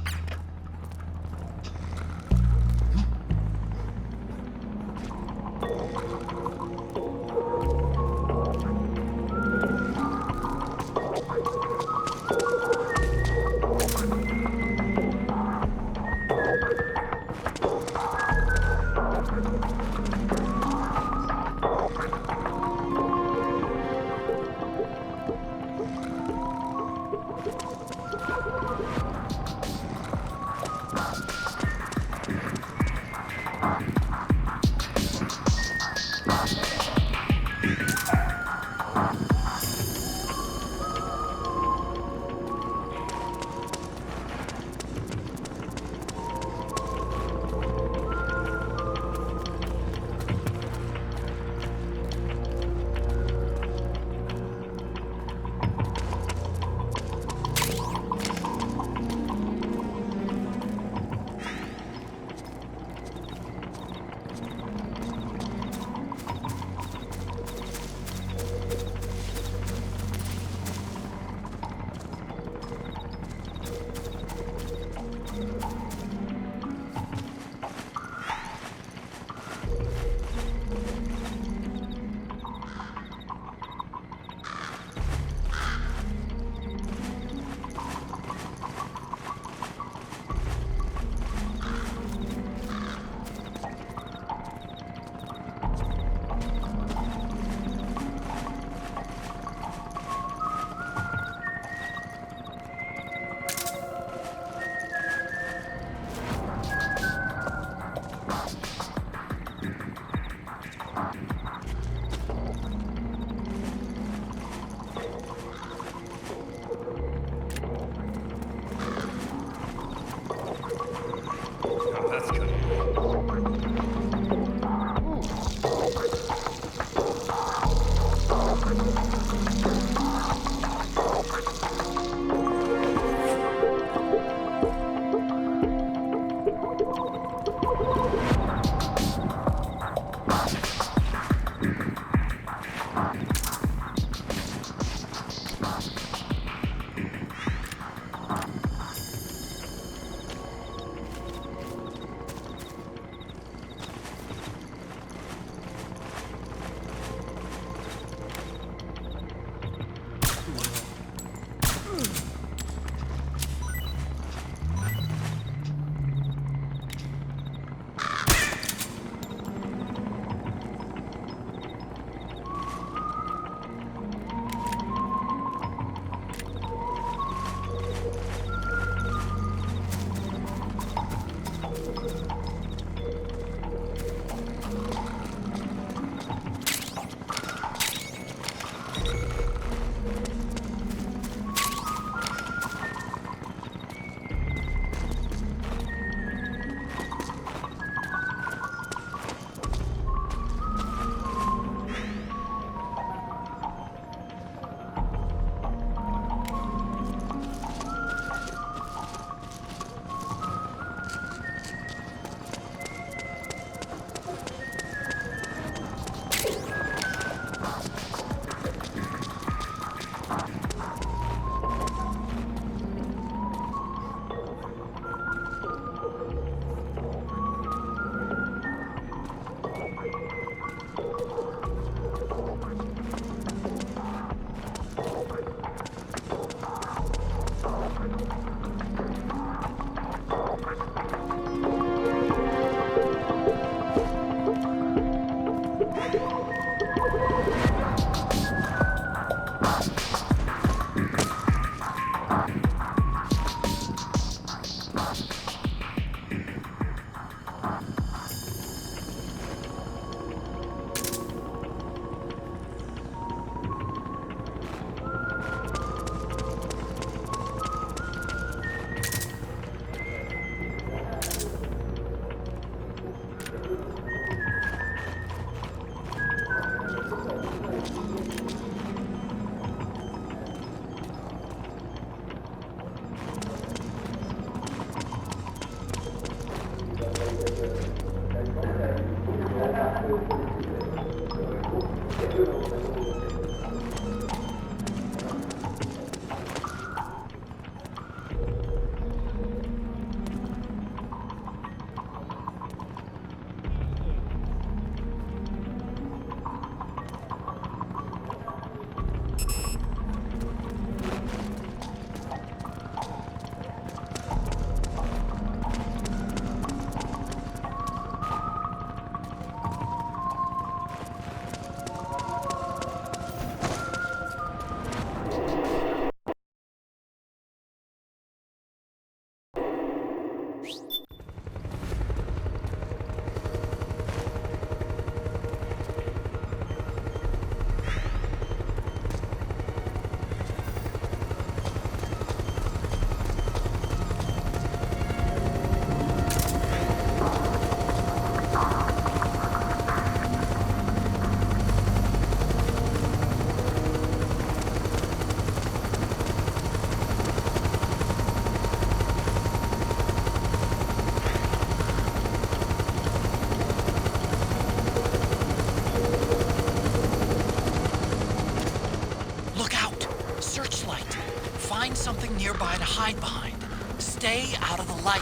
Something nearby to hide behind. Stay out of the light.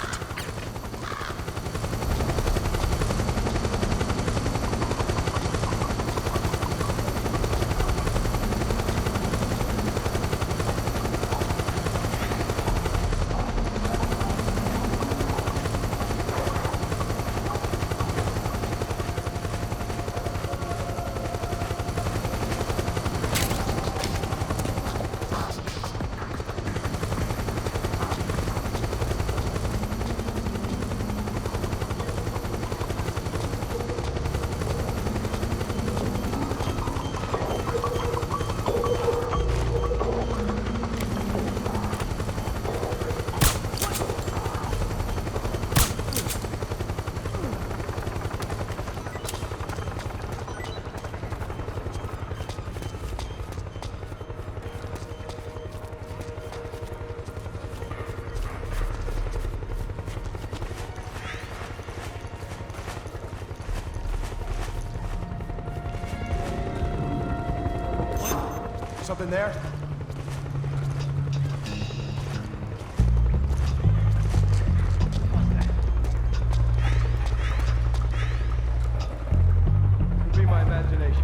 something there? Could be my imagination.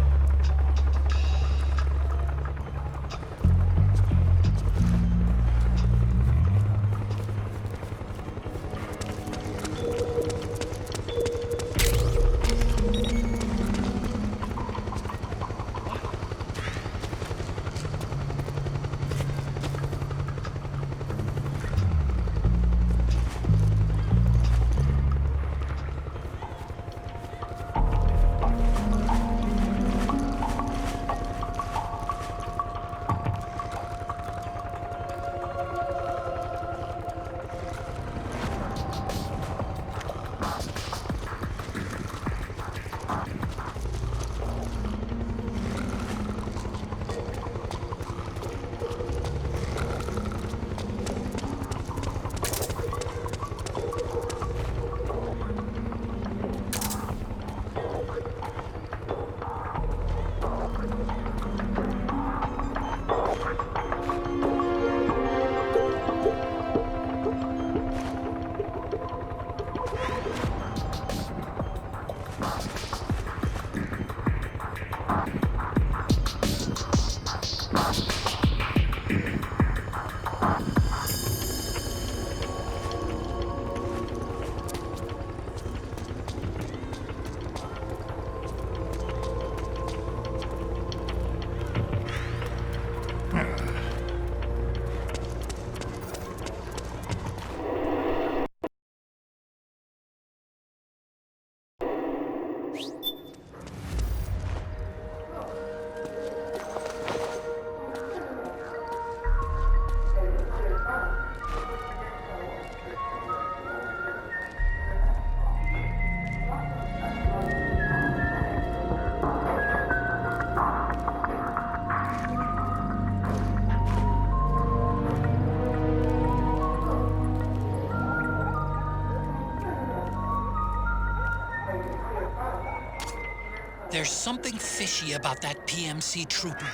There's something fishy about that PMC trooper.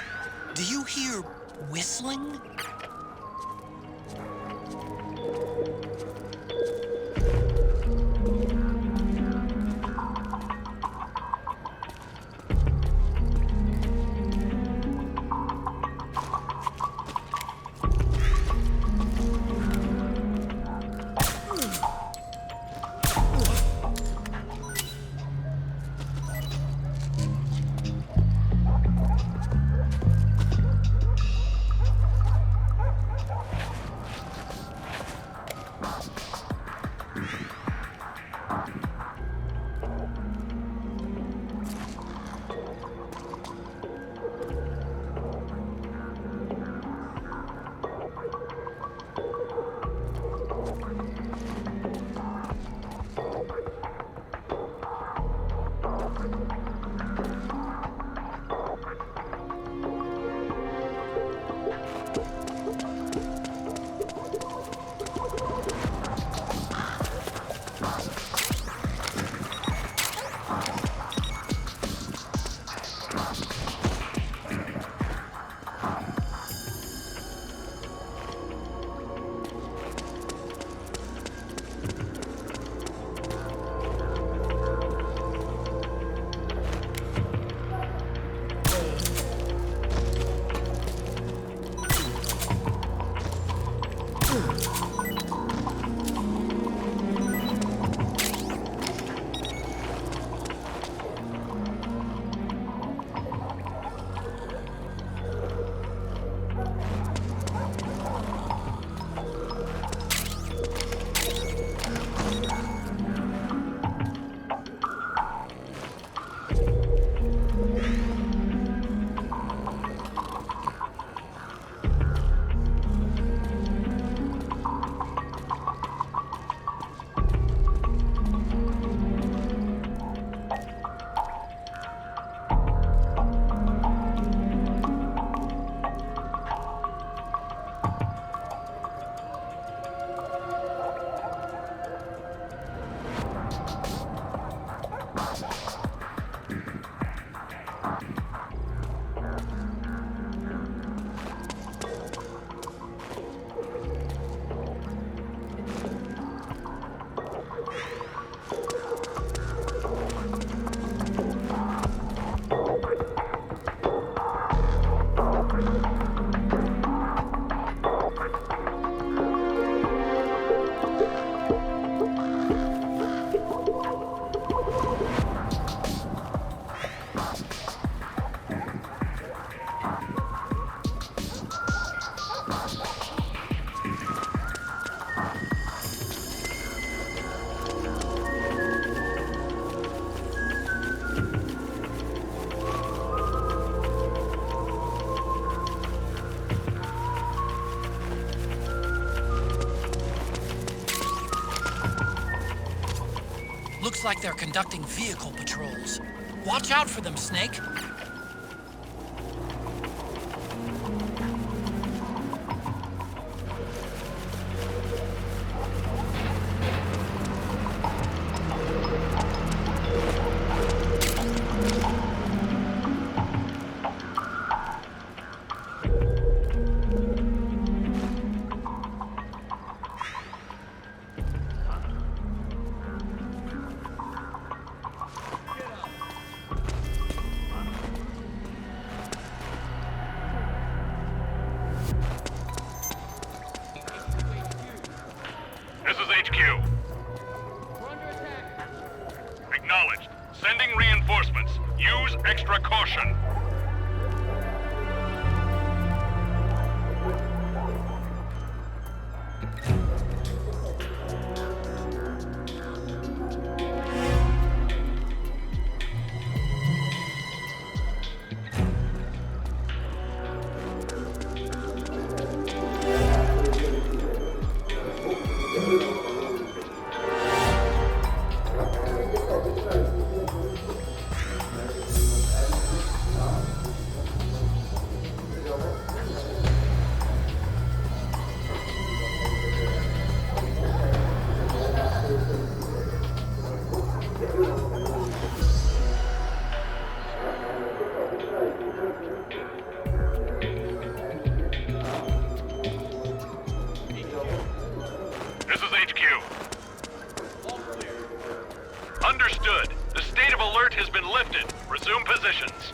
Do you hear whistling? Looks like they're conducting vehicle patrols. Watch out for them, Snake. This is HQ. Acknowledged. Sending reinforcements. Use extra caution. This is HQ. Understood. The state of alert has been lifted. Resume positions.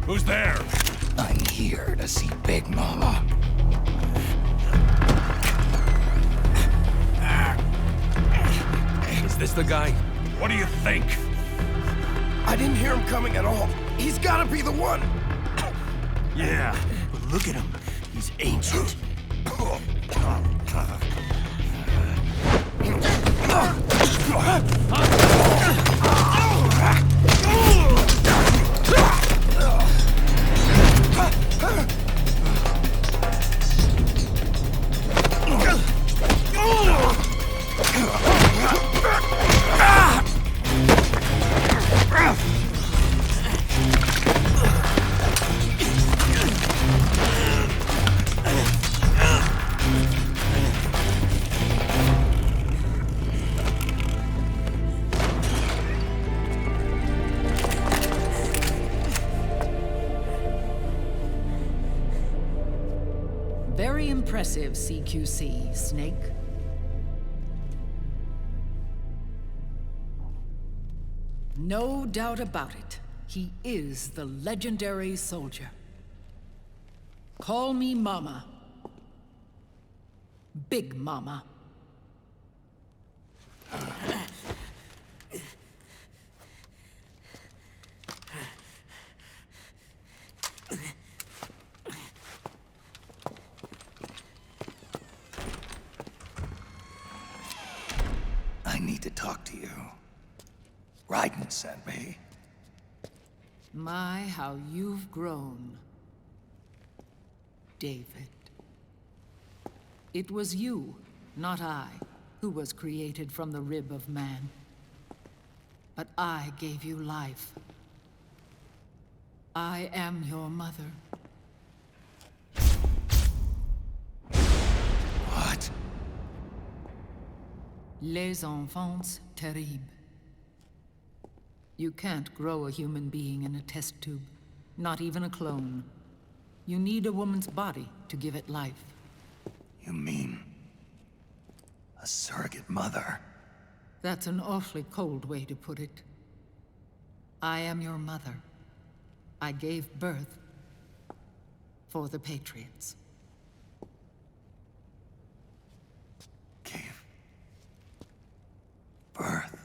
Who's there? I'm here to see Big Mama. Is this the guy? What do you think? I didn't hear him coming at all. He's gotta be the one. Yeah, but look at him. He's ancient. Very impressive, CQC, Snake. No doubt about it. He is the legendary soldier. Call me Mama. Big Mama. to talk to you. Ryden sent me. My, how you've grown, David. It was you, not I, who was created from the rib of man. But I gave you life. I am your mother. What? Les enfants terribles. You can't grow a human being in a test tube, not even a clone. You need a woman's body to give it life. You mean... a surrogate mother? That's an awfully cold way to put it. I am your mother. I gave birth for the Patriots. Gave birth?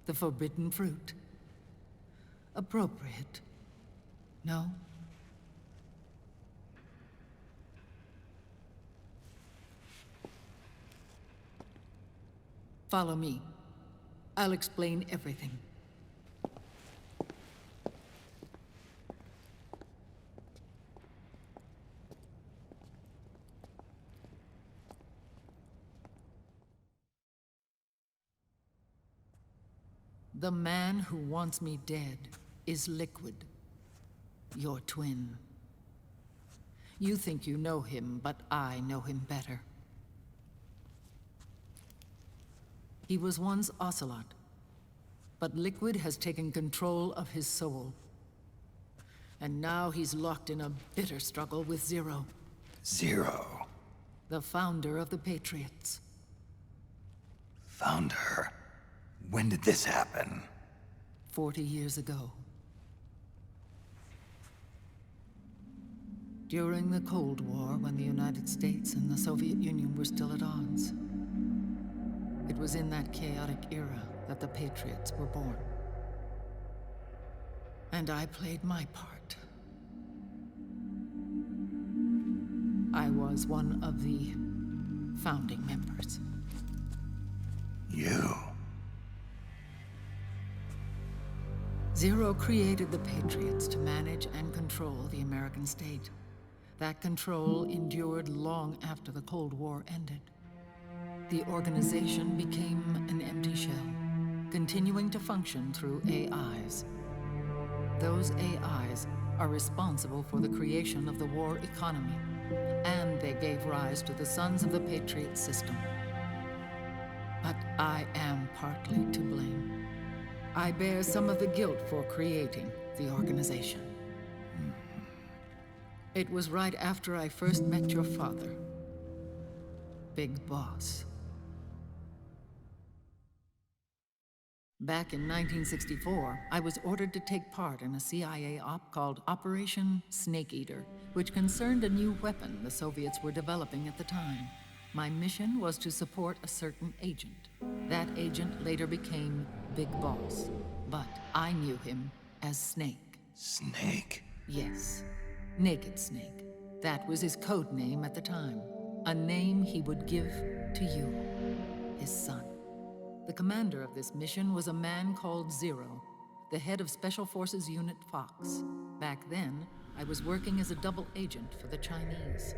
The forbidden fruit. Appropriate. No? Follow me. I'll explain everything. The man who wants me dead is Liquid, your twin. You think you know him, but I know him better. He was once Ocelot, but Liquid has taken control of his soul. And now he's locked in a bitter struggle with Zero. Zero? The founder of the Patriots. Founder? When did this happen? 40 years ago. During the Cold War, when the United States and the Soviet Union were still at odds. It was in that chaotic era that the Patriots were born. And I played my part. I was one of the founding members. You? Zero created the Patriots to manage and control the American state. That control endured long after the Cold War ended. The organization became an empty shell, continuing to function through AIs. Those AIs are responsible for the creation of the war economy, and they gave rise to the Sons of the Patriot system. But I am partly to blame. I bear some of the guilt for creating the organization. It was right after I first met your father, Big Boss. Back in 1964, I was ordered to take part in a CIA op called Operation Snake Eater, which concerned a new weapon the Soviets were developing at the time. My mission was to support a certain agent. That agent later became Big Boss, but I knew him as Snake. Snake? Yes, Naked Snake. That was his code name at the time. A name he would give to you, his son. The commander of this mission was a man called Zero, the head of Special Forces Unit Fox. Back then, I was working as a double agent for the Chinese.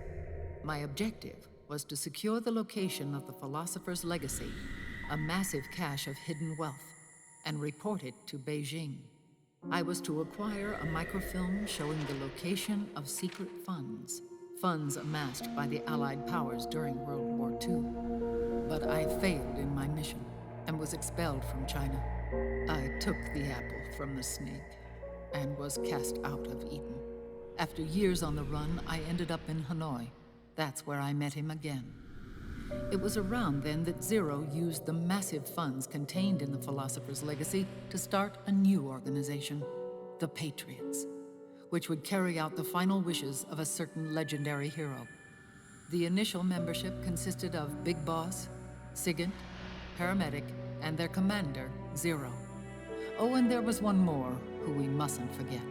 My objective was to secure the location of the Philosopher's Legacy, a massive cache of hidden wealth, and report it to Beijing. I was to acquire a microfilm showing the location of secret funds, funds amassed by the Allied powers during World War II. But I failed in my mission and was expelled from China. I took the apple from the snake and was cast out of Eden. After years on the run, I ended up in Hanoi. That's where I met him again. It was around then that Zero used the massive funds contained in the Philosopher's Legacy to start a new organization, the Patriots, which would carry out the final wishes of a certain legendary hero. The initial membership consisted of Big Boss, Sigint, Paramedic, and their commander, Zero. Oh, and there was one more who we mustn't forget.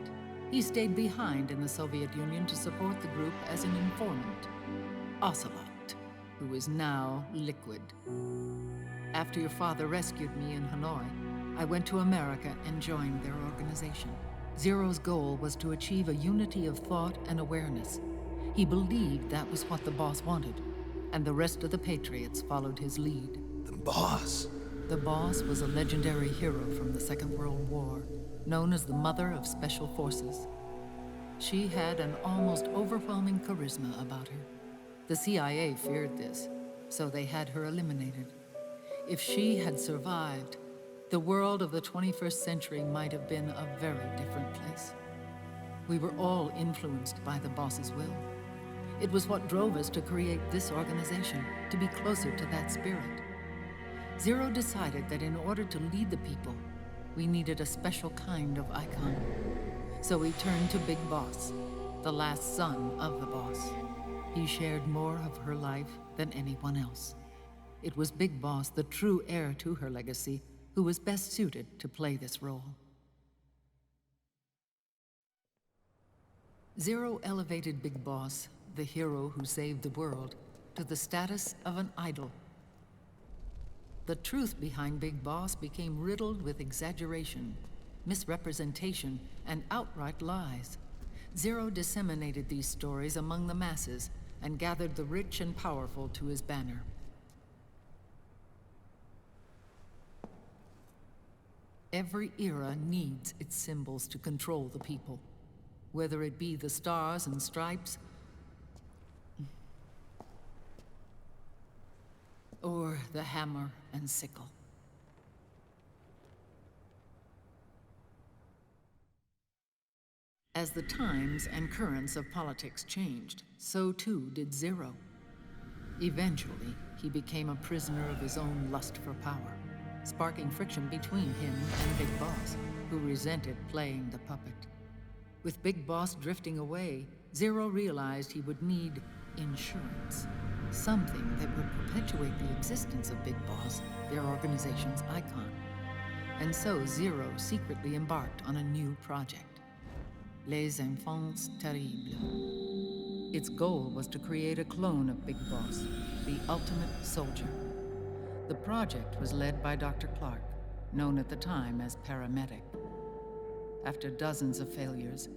He stayed behind in the Soviet Union to support the group as an informant. Ocelot, who is now Liquid. After your father rescued me in Hanoi, I went to America and joined their organization. Zero's goal was to achieve a unity of thought and awareness. He believed that was what the boss wanted, and the rest of the Patriots followed his lead. The boss? The boss was a legendary hero from the Second World War, known as the Mother of Special Forces. She had an almost overwhelming charisma about her. The CIA feared this, so they had her eliminated. If she had survived, the world of the 21st century might have been a very different place. We were all influenced by the boss's will. It was what drove us to create this organization, to be closer to that spirit. Zero decided that in order to lead the people, we needed a special kind of icon. So we turned to Big Boss, the last son of the boss. He shared more of her life than anyone else. It was Big Boss, the true heir to her legacy, who was best suited to play this role. Zero elevated Big Boss, the hero who saved the world, to the status of an idol. The truth behind Big Boss became riddled with exaggeration, misrepresentation, and outright lies. Zero disseminated these stories among the masses and gathered the rich and powerful to his banner. Every era needs its symbols to control the people, whether it be the stars and stripes, or the hammer and sickle. As the times and currents of politics changed, so too did Zero. Eventually, he became a prisoner of his own lust for power, sparking friction between him and Big Boss, who resented playing the puppet. With Big Boss drifting away, Zero realized he would need insurance. Something that would perpetuate the existence of Big Boss, their organization's icon. And so Zero secretly embarked on a new project, Les Enfants Terribles. Its goal was to create a clone of Big Boss, the ultimate soldier. The project was led by Dr. Clark, known at the time as Paramedic. After dozens of failures,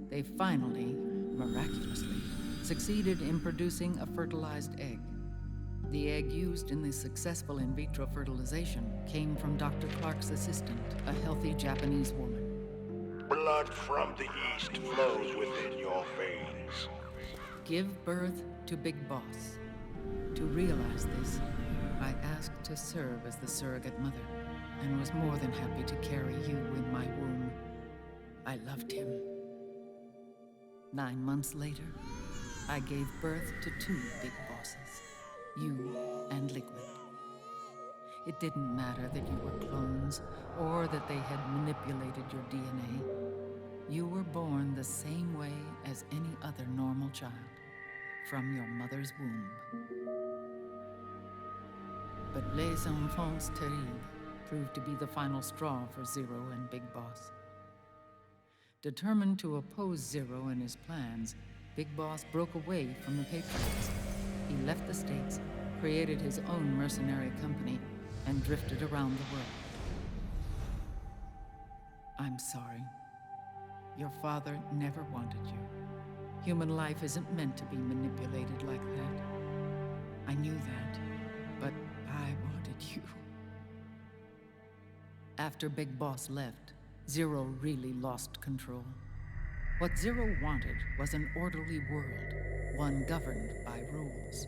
they finally, miraculously, succeeded in producing a fertilized egg. The egg used in the successful in vitro fertilization came from Dr. Clark's assistant, a healthy Japanese woman. Blood from the east flows within your veins. Give birth to Big Boss. To realize this, I asked to serve as the surrogate mother, and was more than happy to carry you in my womb. I loved him. 9 months later, I gave birth to 2 Big Bosses, you and Liquid. It didn't matter that you were clones, or that they had manipulated your DNA. You were born the same way as any other normal child, from your mother's womb. But Les Enfants Terribles proved to be the final straw for Zero and Big Boss. Determined to oppose Zero and his plans, Big Boss broke away from the Patriots. He left the States, created his own mercenary company, and drifted around the world. I'm sorry. Your father never wanted you. Human life isn't meant to be manipulated like that. I knew that, but I wanted you. After Big Boss left, Zero really lost control. What Zero wanted was an orderly world, one governed by rules.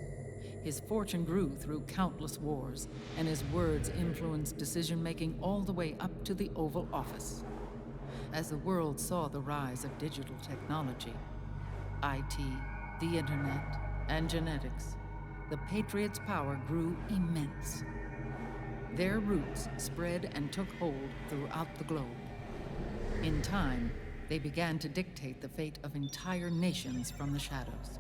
His fortune grew through countless wars, and his words influenced decision-making all the way up to the Oval Office. As the world saw the rise of digital technology, IT, the internet, and genetics, the Patriots' power grew immense. Their roots spread and took hold throughout the globe. In time, they began to dictate the fate of entire nations from the shadows.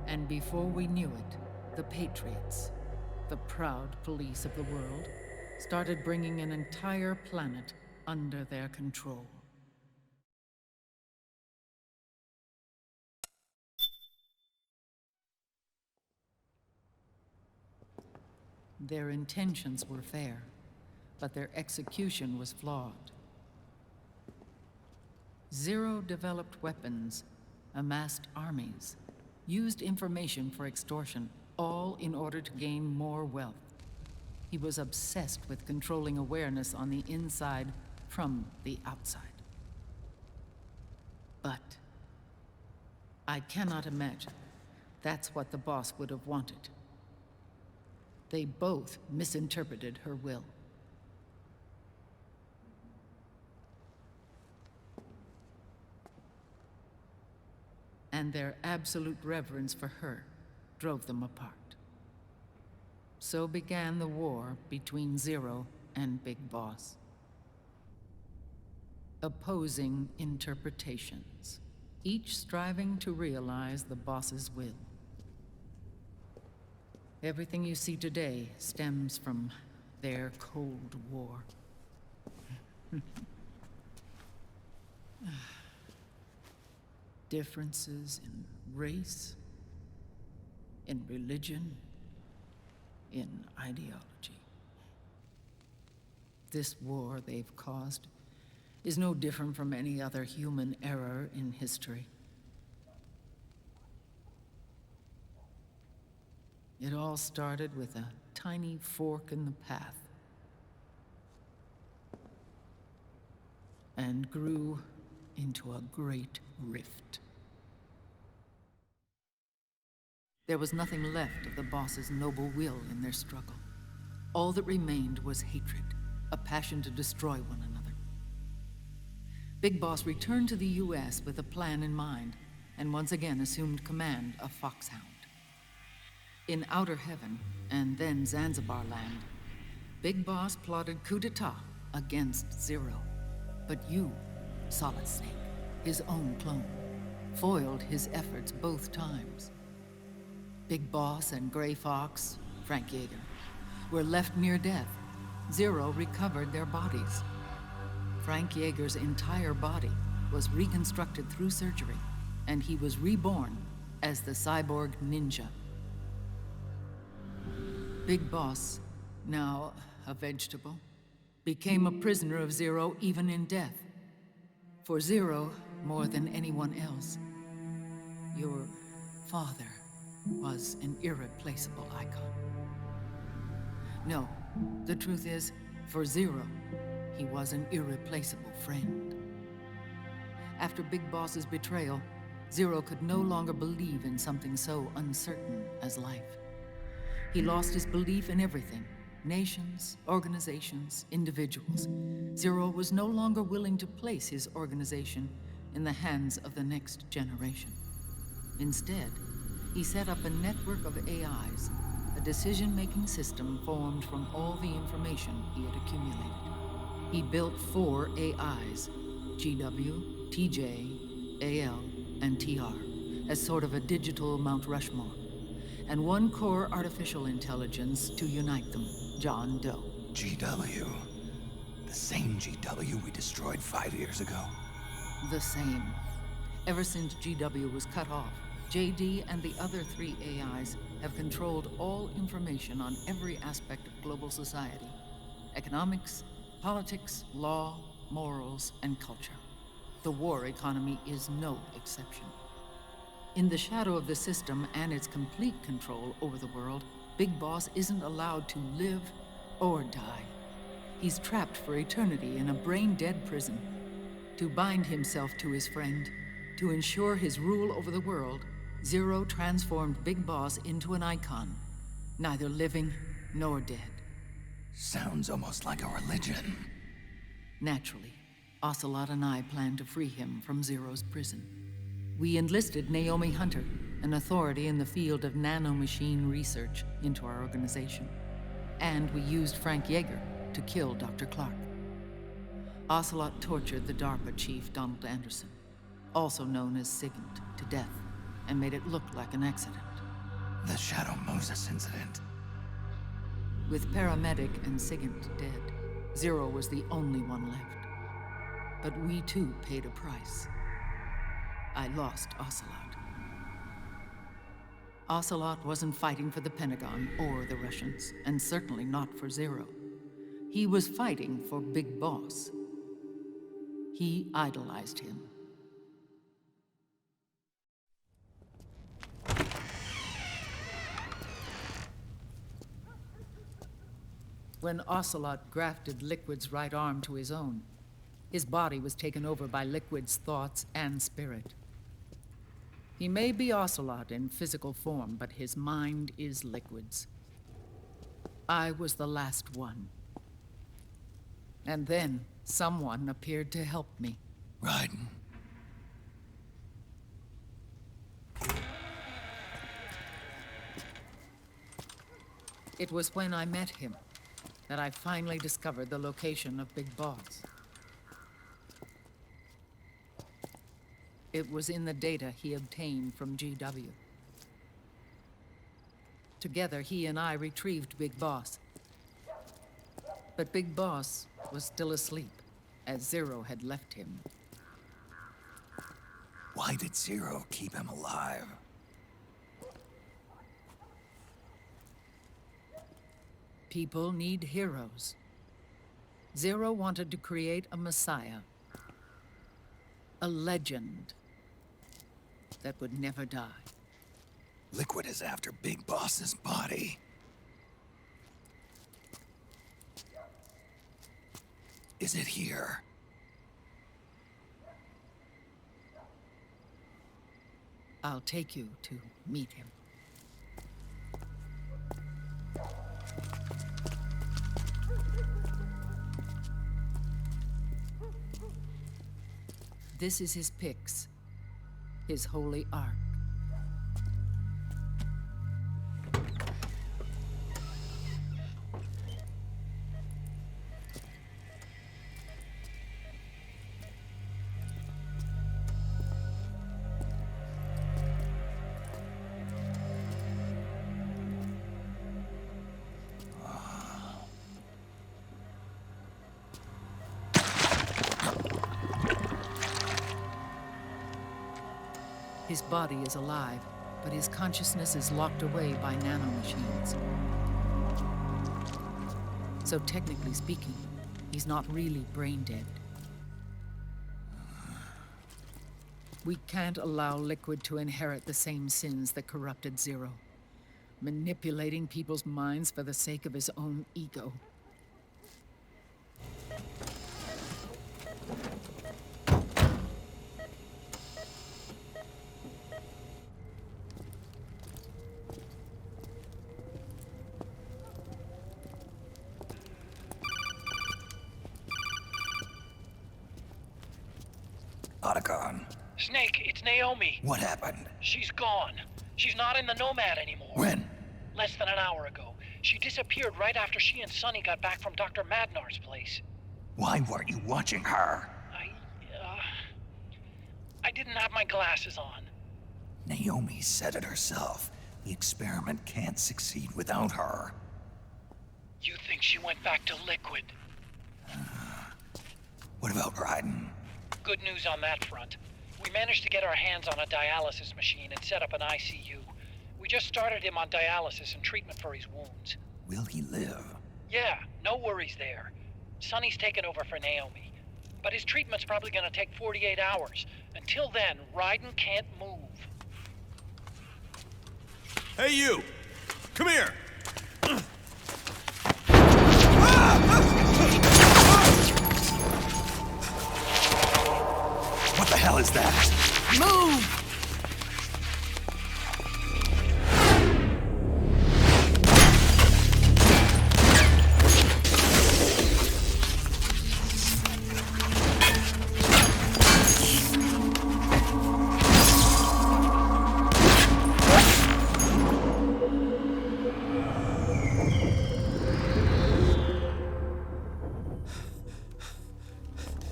And before we knew it, the Patriots, the proud police of the world, started bringing an entire planet under their control. Their intentions were fair, but their execution was flawed. Zero developed weapons, amassed armies, used information for extortion, all in order to gain more wealth. He was obsessed with controlling awareness on the inside from the outside. But I cannot imagine that's what the boss would have wanted. They both misinterpreted her will. And their absolute reverence for her drove them apart. So began the war between Zero and Big Boss. Opposing interpretations, each striving to realize the boss's will. Everything you see today stems from their Cold War. Differences in race, in religion, in ideology. This war they've caused is no different from any other human error in history. It all started with a tiny fork in the path and grew into a great rift. There was nothing left of the boss's noble will in their struggle. All that remained was hatred, a passion to destroy one another. Big Boss returned to the US with a plan in mind, and once again assumed command of Foxhound. In Outer Heaven, and then Zanzibar Land, Big Boss plotted coup d'etat against Zero. But you, Solid Snake, his own clone, foiled his efforts both times. Big Boss and Gray Fox, Frank Yeager, were left near death. Zero recovered their bodies. Frank Yeager's entire body was reconstructed through surgery, and he was reborn as the cyborg ninja. Big Boss, now a vegetable, became a prisoner of Zero even in death. For Zero, more than anyone else, your father was an irreplaceable icon. No, the truth is, for Zero, he was an irreplaceable friend. After Big Boss's betrayal, Zero could no longer believe in something so uncertain as life. He lost his belief in everything. Nations, organizations, individuals. Zero was no longer willing to place his organization in the hands of the next generation. Instead, he set up a network of AIs, a decision-making system formed from all the information he had accumulated. He built 4 AIs, GW, TJ, AL, and TR, as sort of a digital Mount Rushmore, and 1 core artificial intelligence to unite them, John Doe. GW. The same GW we destroyed 5 years ago. The same. Ever since GW was cut off, JD and the other 3 AIs have controlled all information on every aspect of global society. Economics, politics, law, morals, and culture. The war economy is no exception. In the shadow of the system and its complete control over the world, Big Boss isn't allowed to live or die. He's trapped for eternity in a brain-dead prison. To bind himself to his friend, to ensure his rule over the world, Zero transformed Big Boss into an icon, neither living nor dead. Sounds almost like a religion. Naturally, Ocelot and I plan to free him from Zero's prison. We enlisted Naomi Hunter, an authority in the field of nanomachine research, into our organization. And we used Frank Yeager to kill Dr. Clark. Ocelot tortured the DARPA chief, Donald Anderson, also known as Sigint, to death, and made it look like an accident. The Shadow Moses incident. With Paramedic and Sigint dead, Zero was the only one left. But we too paid a price. I lost Ocelot. Ocelot wasn't fighting for the Pentagon or the Russians, and certainly not for Zero. He was fighting for Big Boss. He idolized him. When Ocelot grafted Liquid's right arm to his own, his body was taken over by Liquid's thoughts and spirit. He may be Ocelot in physical form, but his mind is Liquid's. I was the last one. And then someone appeared to help me. Ryden. It was when I met him that I finally discovered the location of Big Boss. It was in the data he obtained from GW. Together, he and I retrieved Big Boss. But Big Boss was still asleep, as Zero had left him. Why did Zero keep him alive? People need heroes. Zero wanted to create a messiah. A legend that would never die. Liquid is after Big Boss's body. Is it here? I'll take you to meet him. This is his pyx, his holy ark. His body is alive, but his consciousness is locked away by nanomachines. So technically speaking, he's not really brain dead. We can't allow Liquid to inherit the same sins that corrupted Zero, manipulating people's minds for the sake of his own ego. Snake, it's Naomi. What happened? She's gone. She's not in the Nomad anymore. When? Less than an hour ago. She disappeared right after she and Sonny got back from Dr. Madnar's place. Why weren't you watching her? I didn't have my glasses on. Naomi said it herself. The experiment can't succeed without her. You think she went back to Liquid? What about Ryden? Good news on that front. We managed to get our hands on a dialysis machine and set up an ICU. We just started him on dialysis and treatment for his wounds. Will he live? Yeah, no worries there. Sonny's taken over for Naomi. But his treatment's probably gonna take 48 hours. Until then, Ryden can't move. Hey, you! Come here! What the hell is that? Move!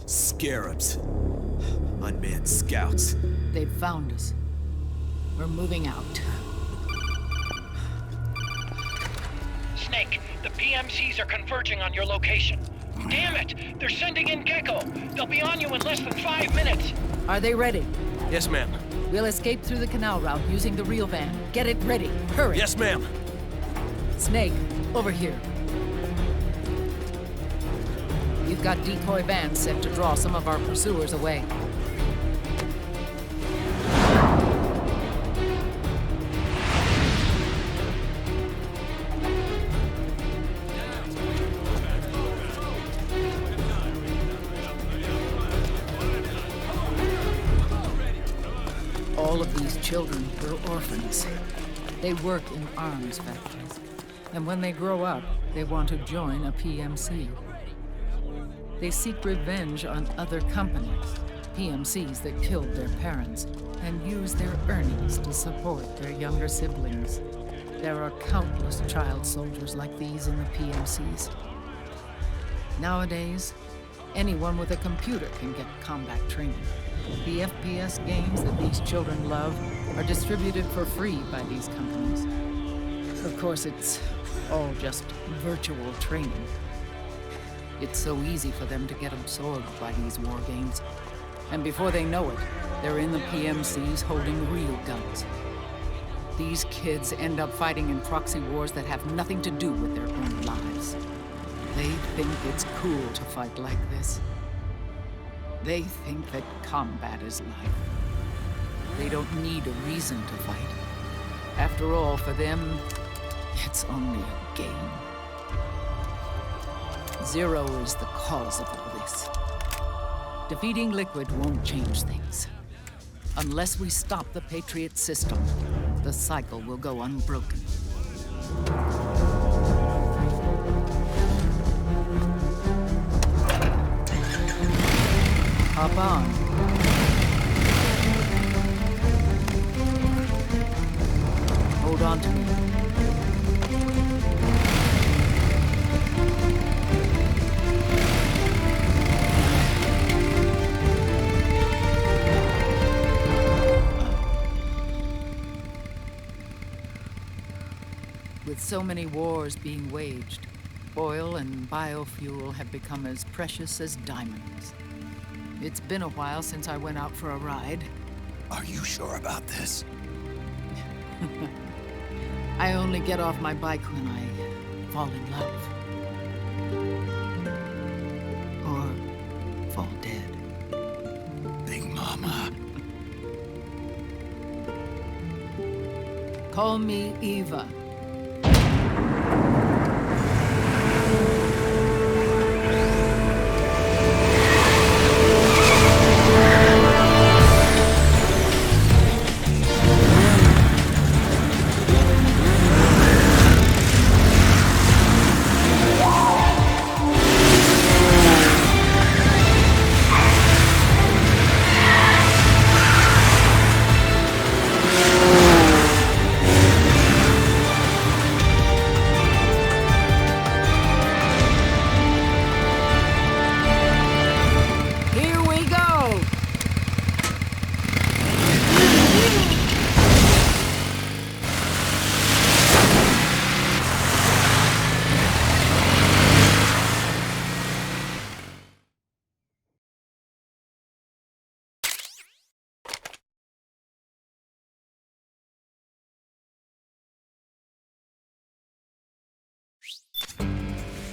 Scarabs. Unmanned scouts. They've found us. We're moving out. Snake, the PMCs are converging on your location. Damn it! They're sending in Gekko! They'll be on you in less than 5 minutes! Are they ready? Yes, ma'am. We'll escape through the canal route using the real van. Get it ready. Hurry. Yes, ma'am. Snake, over here. We've got decoy vans set to draw some of our pursuers away. All of these children were orphans. They work in arms factories. And when they grow up, they want to join a PMC. They seek revenge on other companies, PMCs that killed their parents, and use their earnings to support their younger siblings. There are countless child soldiers like these in the PMCs. Nowadays, anyone with a computer can get combat training. The FPS games that these children love are distributed for free by these companies. Of course, it's all just virtual training. It's so easy for them to get absorbed by these war games. And before they know it, they're in the PMCs holding real guns. These kids end up fighting in proxy wars that have nothing to do with their own lives. They think it's cool to fight like this. They think that combat is life. They don't need a reason to fight. After all, for them, it's only a game. Zero is the cause of all this. Defeating Liquid won't change things. Unless we stop the Patriot system, the cycle will go unbroken. Hop on. Hold on to me. With so many wars being waged, oil and biofuel have become as precious as diamonds. It's been a while since I went out for a ride. Are you sure about this? I only get off my bike when I fall in love. Or fall dead. Big Mama. Call me Eva.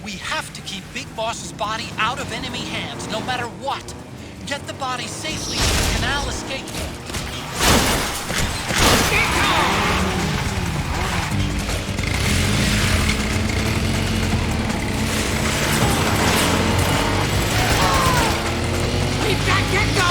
We have to keep Big Boss's body out of enemy hands, no matter what. Get the body safely to the canal escape port. We've got Gekko!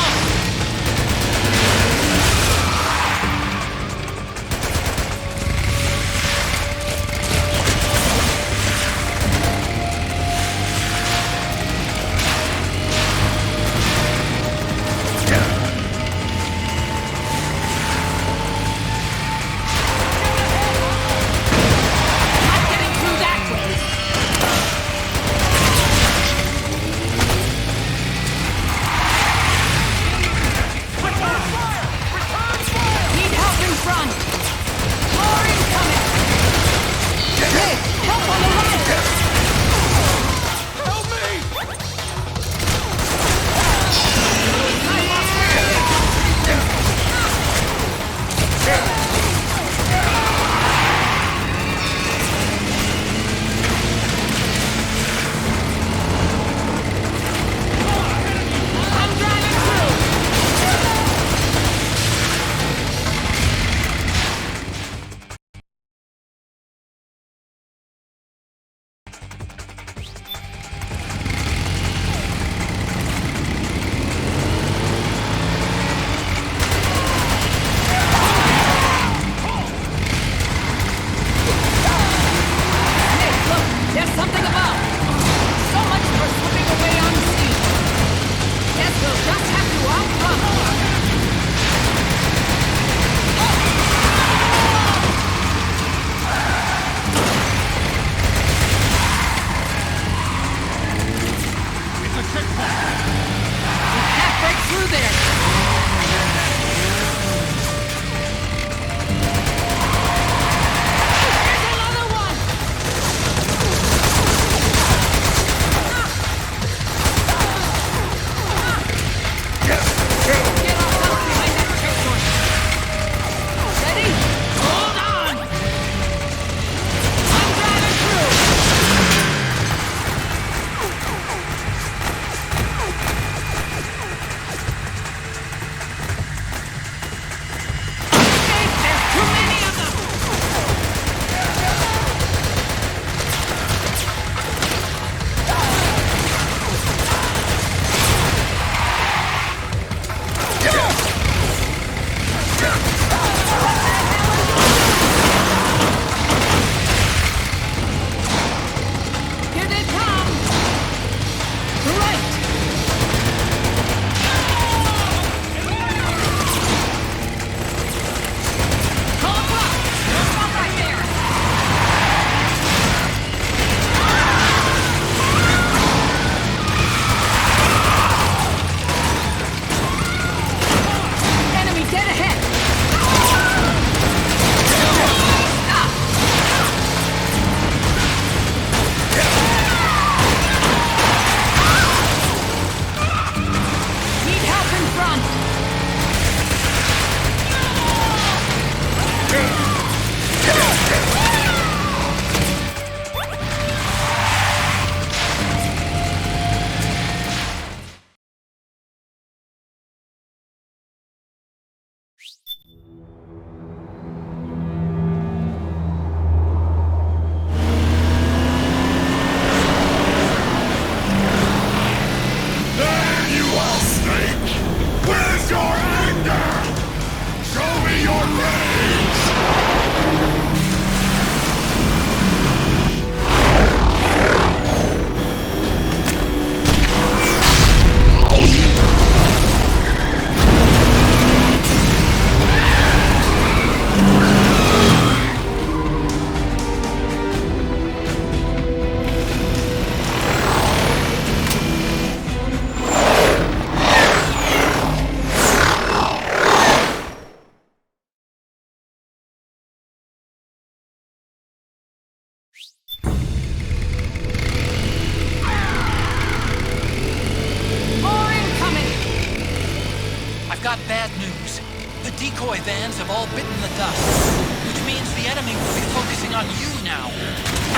I've got bad news. The decoy vans have all bitten the dust, which means the enemy will be focusing on you now.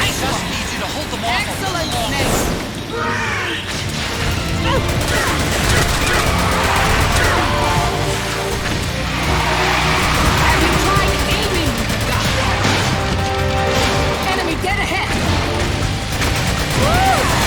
I just need you to hold them off a little longer. Have you tried aiming, Enemy dead ahead! Woo!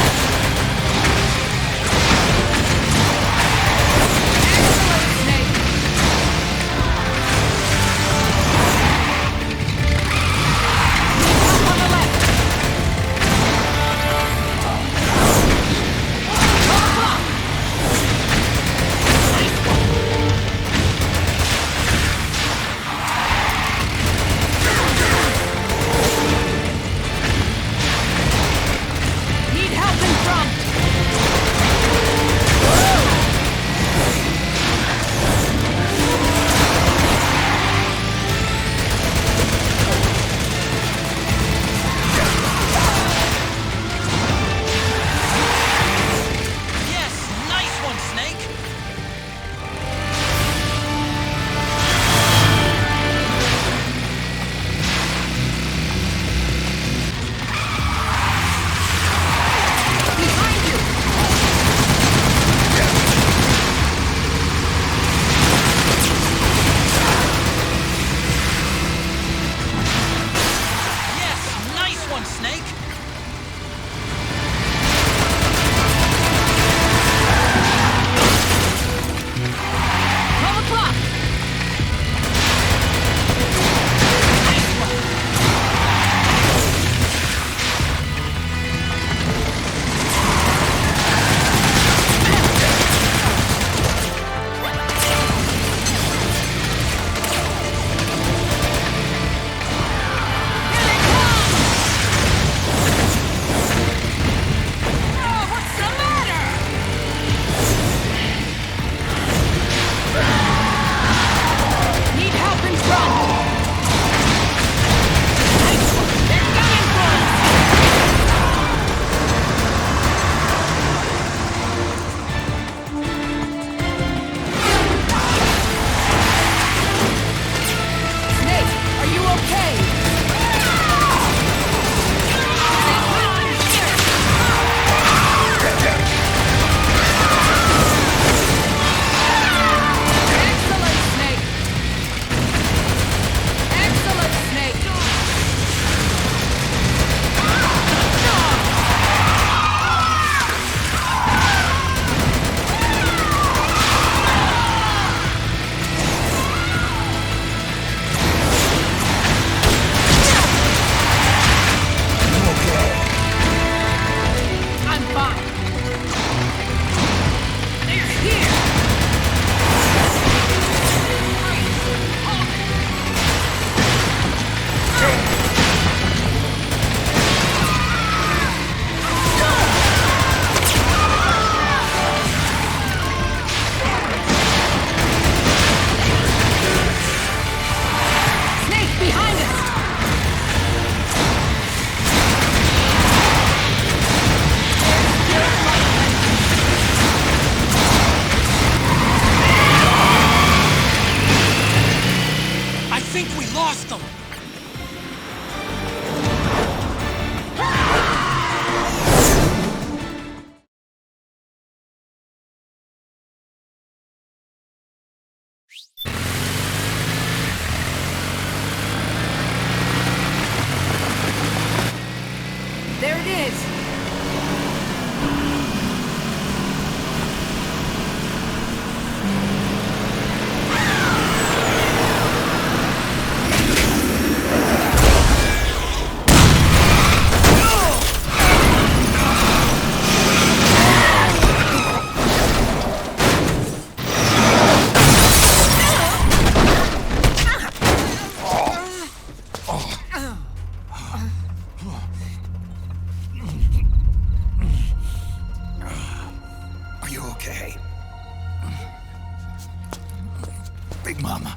Big Mama,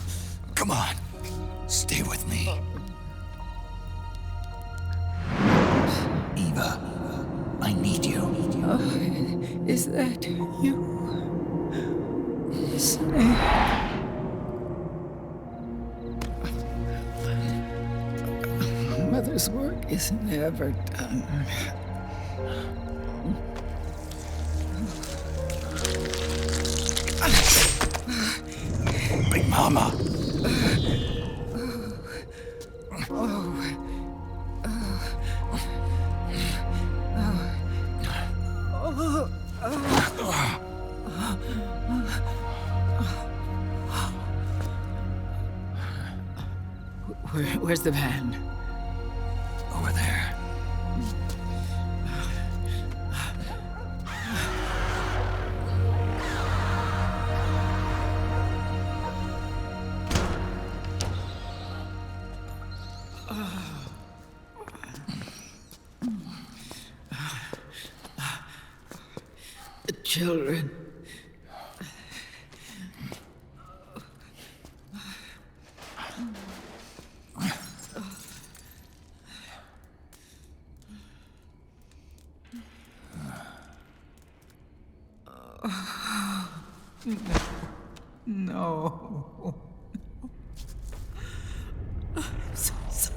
come on. Stay with me. Eva, I need you. Is that you? Snake. This work is never done. Big Mama! Where's the van? Over there. The children. No. I'm so sorry.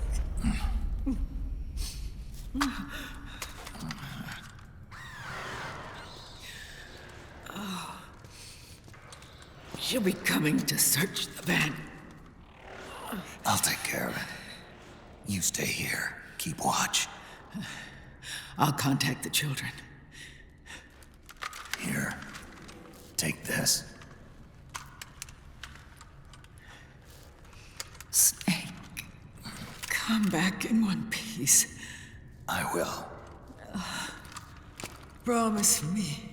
She'll be coming to search the van. I'll take care of it. You stay here. Keep watch. I'll contact the children. Here. Take this. Snake, come back in one piece. I will. Promise me.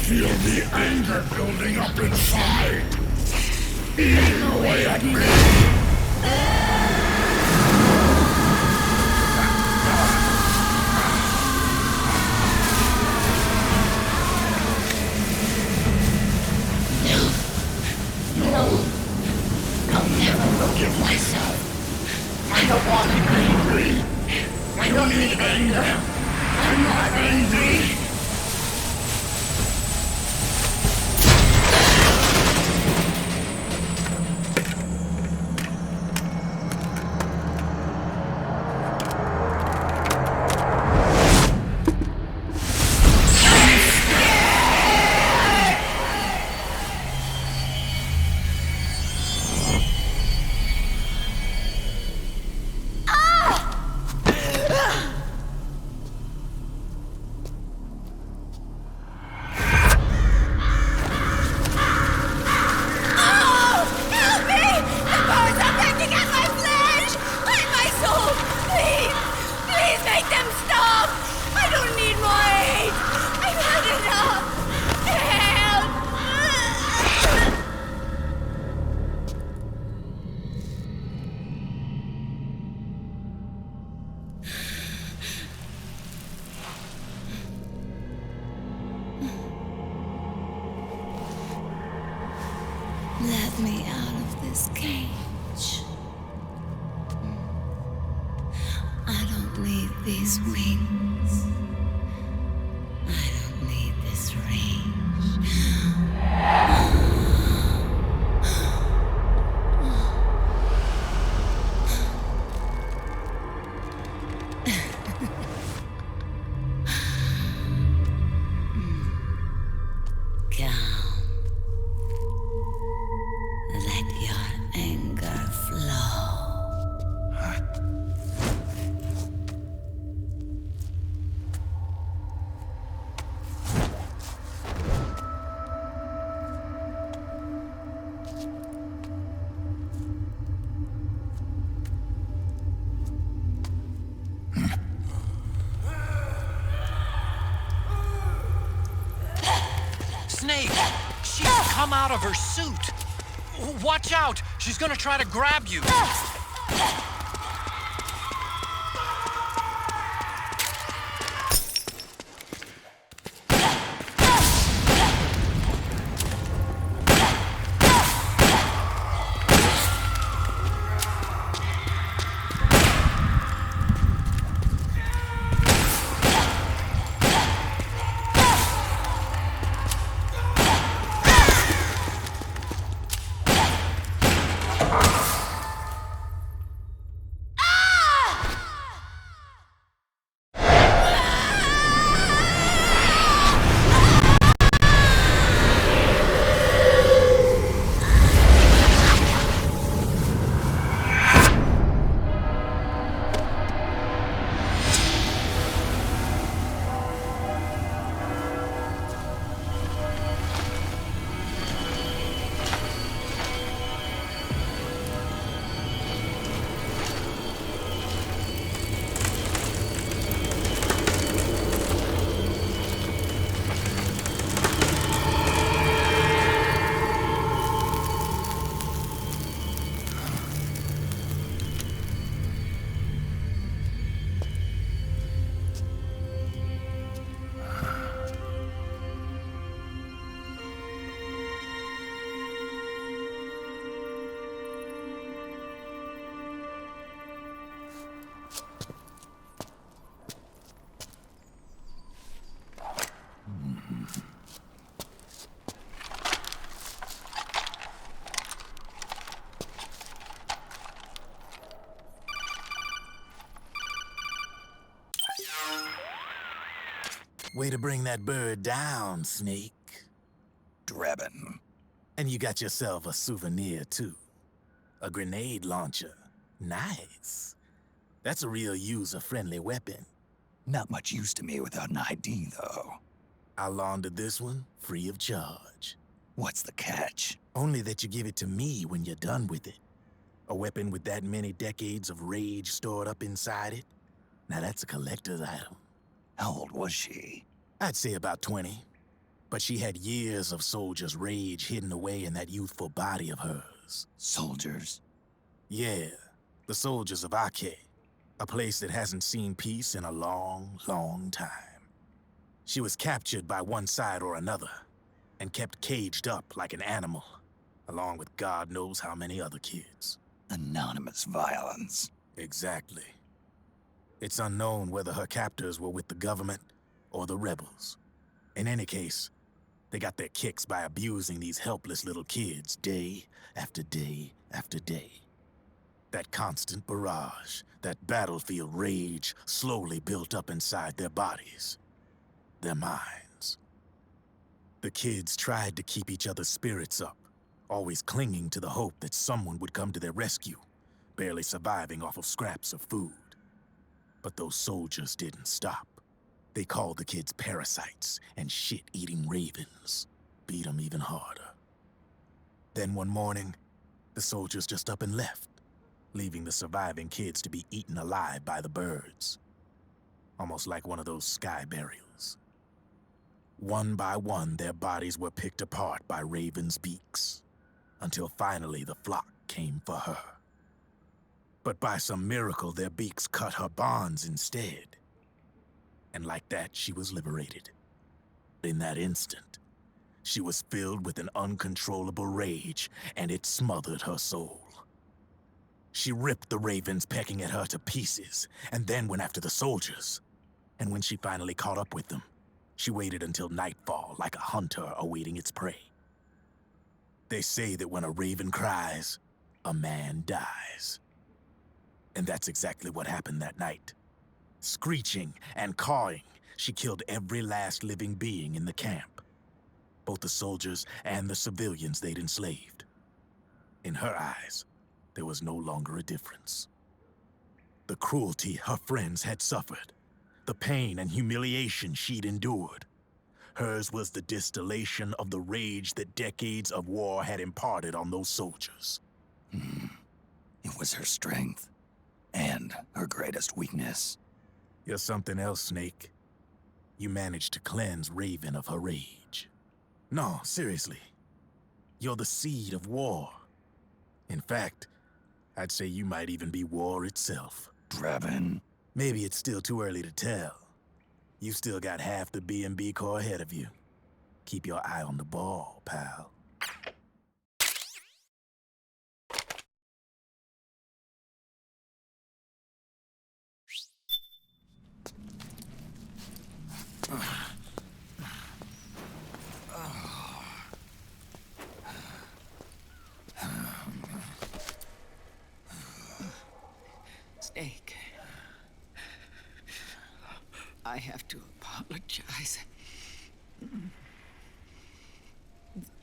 feel the anger building up inside, eating away at me. No, I'll never forgive myself. I don't want to be angry. I don't need anger. I'm not angry. Let me out of this cage. I don't need these wings. I don't need this range. Snake! She's come out of her suit! Watch out! She's gonna try to grab you! Way to bring that bird down, Snake. Drebin. And you got yourself a souvenir, too. A grenade launcher. Nice. That's a real user-friendly weapon. Not much use to me without an ID, though. I'll launder this one free of charge. What's the catch? Only that you give it to me when you're done with it. A weapon with that many decades of rage stored up inside it? Now that's a collector's item. How old was she? I'd say about 20. But she had years of soldiers' rage hidden away in that youthful body of hers. Soldiers? Yeah, the soldiers of Ake, a place that hasn't seen peace in a long, long time. She was captured by one side or another, and kept caged up like an animal, along with God knows how many other kids. Anonymous violence. Exactly. It's unknown whether her captors were with the government or the rebels. In any case, they got their kicks by abusing these helpless little kids day after day after day. That constant barrage, that battlefield rage slowly built up inside their bodies, their minds. The kids tried to keep each other's spirits up, always clinging to the hope that someone would come to their rescue, barely surviving off of scraps of food. But those soldiers didn't stop. They called the kids parasites and shit-eating ravens, beat them even harder. Then one morning, the soldiers just up and left, leaving the surviving kids to be eaten alive by the birds. Almost like one of those sky burials. One by one, their bodies were picked apart by ravens' beaks, until finally the flock came for her. But by some miracle, their beaks cut her bonds instead. And like that, she was liberated. In that instant, she was filled with an uncontrollable rage, and it smothered her soul. She ripped the ravens pecking at her to pieces, and then went after the soldiers. And when she finally caught up with them, she waited until nightfall like a hunter awaiting its prey. They say that when a raven cries, a man dies. And that's exactly what happened that night. Screeching and cawing, she killed every last living being in the camp. Both the soldiers and the civilians they'd enslaved. In her eyes, there was no longer a difference. The cruelty her friends had suffered, the pain and humiliation she'd endured. Hers was the distillation of the rage that decades of war had imparted on those soldiers. It was her strength, and her greatest weakness. You're something else, Snake. You managed to cleanse Raven of her rage. No, seriously. You're the seed of war. In fact, I'd say you might even be war itself. Drebin. Maybe it's still too early to tell. You still got half the B&B Corps ahead of you. Keep your eye on the ball, pal. Snake. I have to apologize.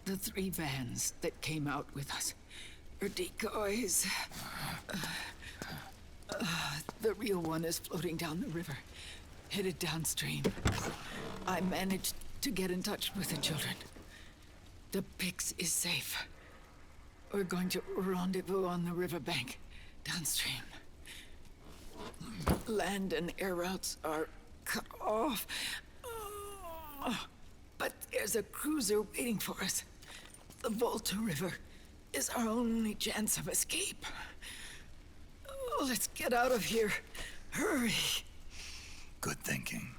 The 3 vans that came out with us are decoys. The real one is floating down the river, headed downstream. I managed to get in touch with the children. The Pix is safe. We're going to rendezvous on the riverbank, downstream. Land and air routes are cut off. But there's a cruiser waiting for us. The Volta River is our only chance of escape. Let's get out of here. Hurry. Good thinking.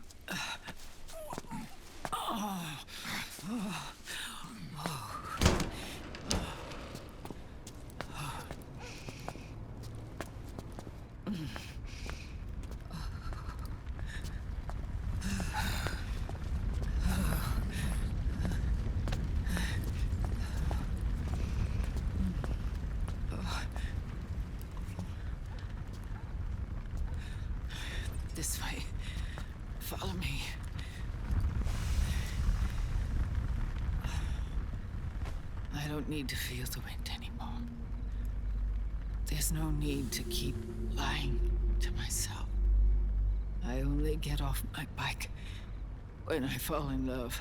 This way. Follow me. I don't need to feel the wind anymore. There's no need to keep lying to myself. I only get off my bike when I fall in love.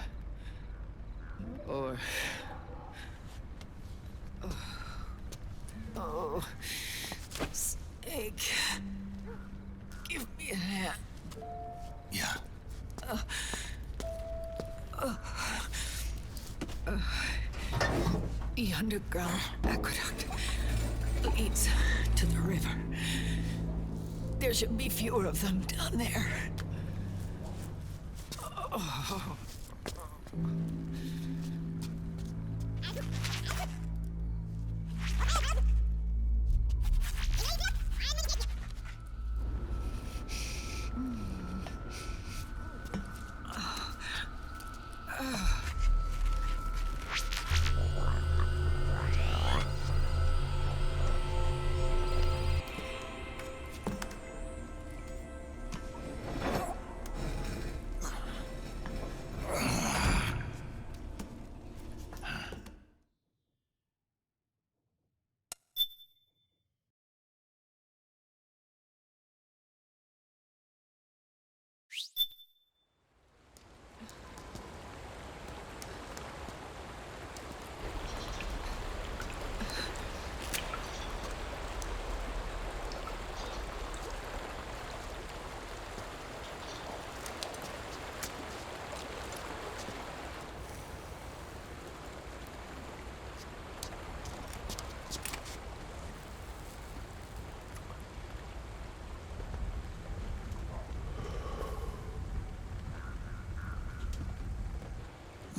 Or... Oh... Snake... Give me a hand. Yeah. underground aqueduct leads to the river. There should be fewer of them down there. Oh.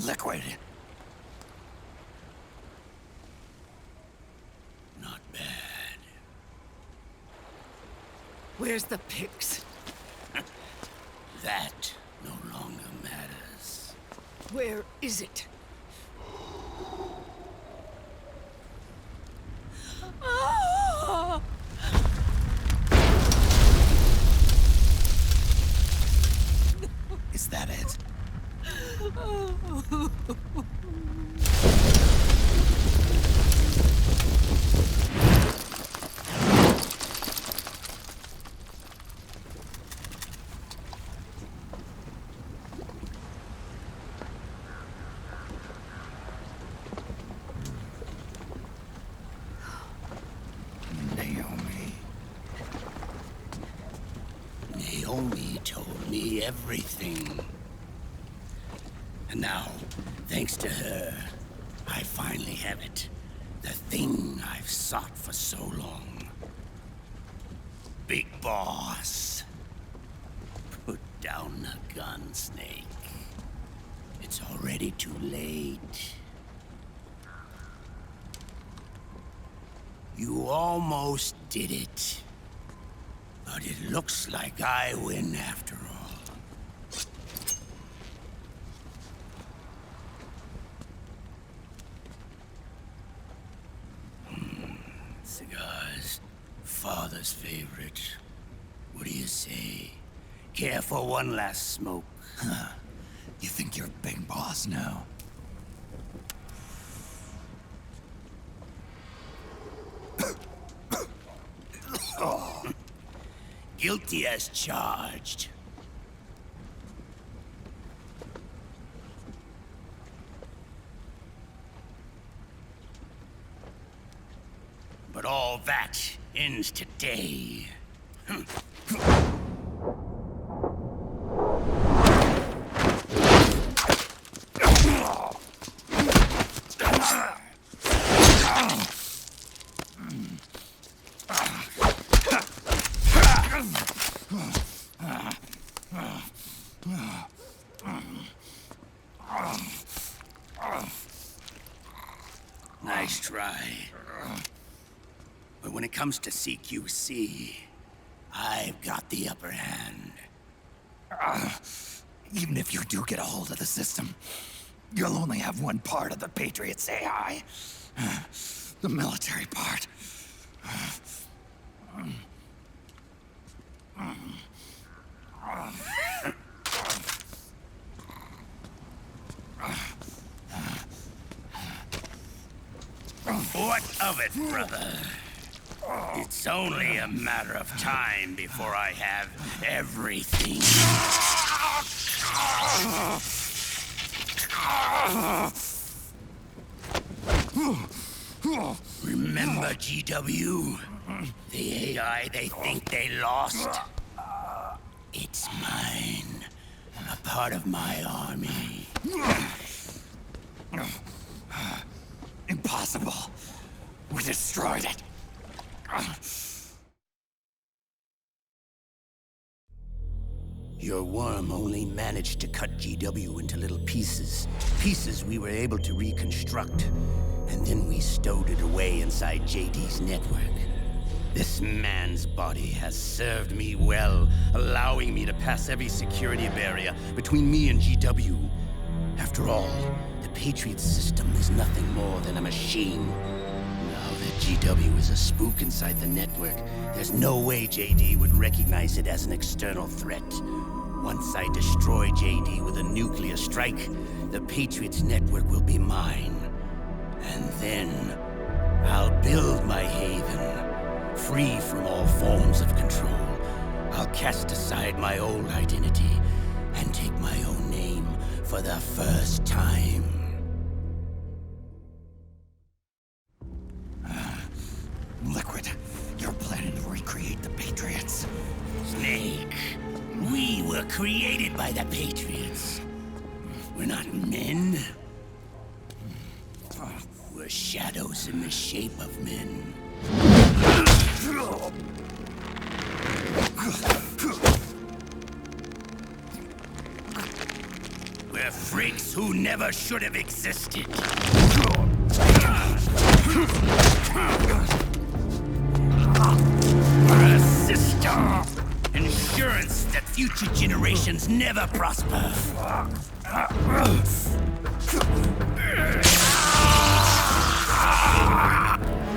Liquid. Not bad. Where's the pigs? That no longer matters. Where is it? Ah! Is that it? Naomi told me everything. And now, thanks to her, I finally have it. The thing I've sought for so long. Big boss. Put down the gun, Snake. It's already too late. You almost did it. But it looks like I win after all. Cigars. Father's favorite. What do you say? Care for one last smoke? Huh. You think you're big boss now? Oh. Guilty as charged. But all that ends today. Nice try. But when it comes to CQC, I've got the upper hand. Even if you do get a hold of the system, you'll only have one part of the Patriots AI. The military part. What of it, brother? It's only a matter of time before I have everything. Remember GW? The AI they think they lost? It's mine. A part of my army. Impossible. impossible. We destroyed it. Your worm only managed to cut GW into little pieces. Pieces we were able to reconstruct. And then we stowed it away inside JD's network. This man's body has served me well, allowing me to pass every security barrier between me and GW. After all, the Patriots system is nothing more than a machine. Now that GW is a spook inside the network, there's no way JD would recognize it as an external threat. Once I destroy JD with a nuclear strike, the Patriots network will be mine. And then, I'll build my haven, free from all forms of control. I'll cast aside my old identity and take my own name for the first time. Liquid, you're planning to recreate the Patriots. Snake, we were created by the Patriots. We're not men. We're shadows in the shape of men. We're freaks who never should have existed. We're a system. Insurance that future generations never prosper.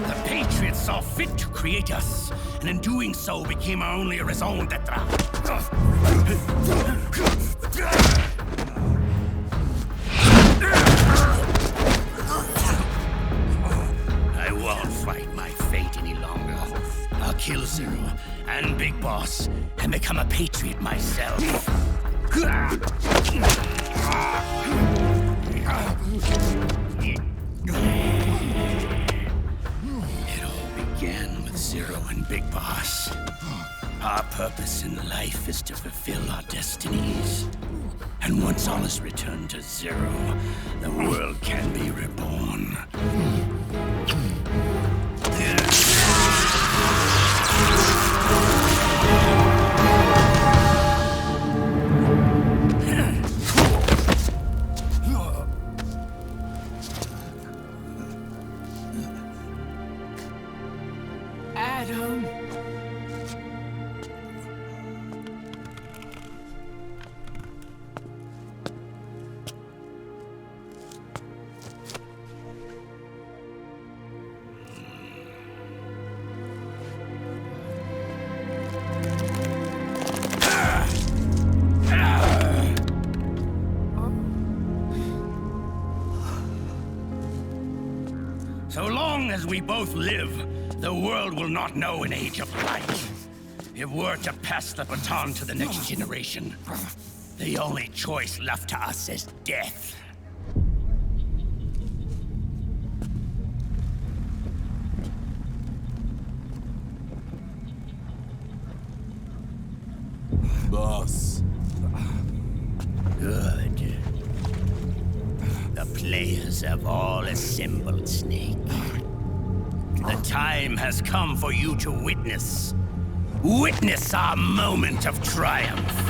The Patriots saw fit to create us, and in doing so became our only raison d'etre. I won't fight my fate any longer. I'll kill Zero and Big Boss and become a Patriot myself. It all began with Zero and Big Boss. Our purpose in life is to fulfill our destinies. And once all is returned to Zero, the world can be reborn. Adam. So long as we both live, the world will not know an age of light. If we're to pass the baton to the next generation, the only choice left to us is death. Boss. Good. The players have all assembled, Snake. The time has come for you to witness our moment of triumph.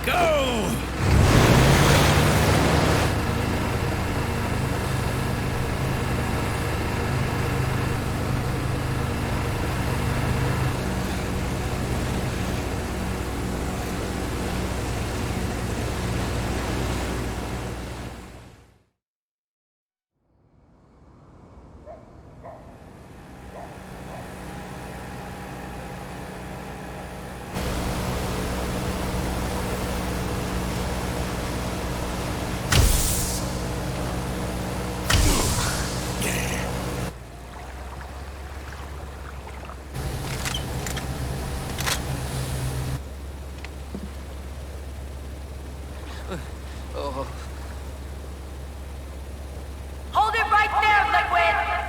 Go! Hold it right there, Liquid!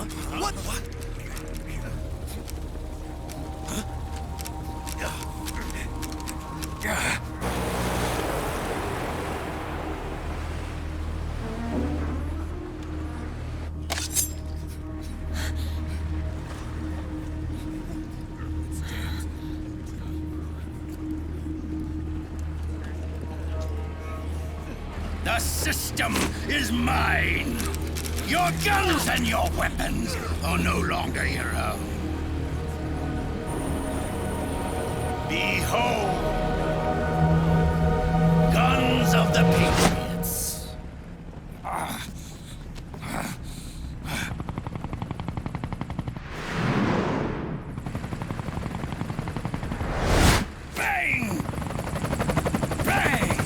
What? The system is mine. Your guns and your weapons are no longer your own. Behold, guns of the Patriots. Bang! Bang!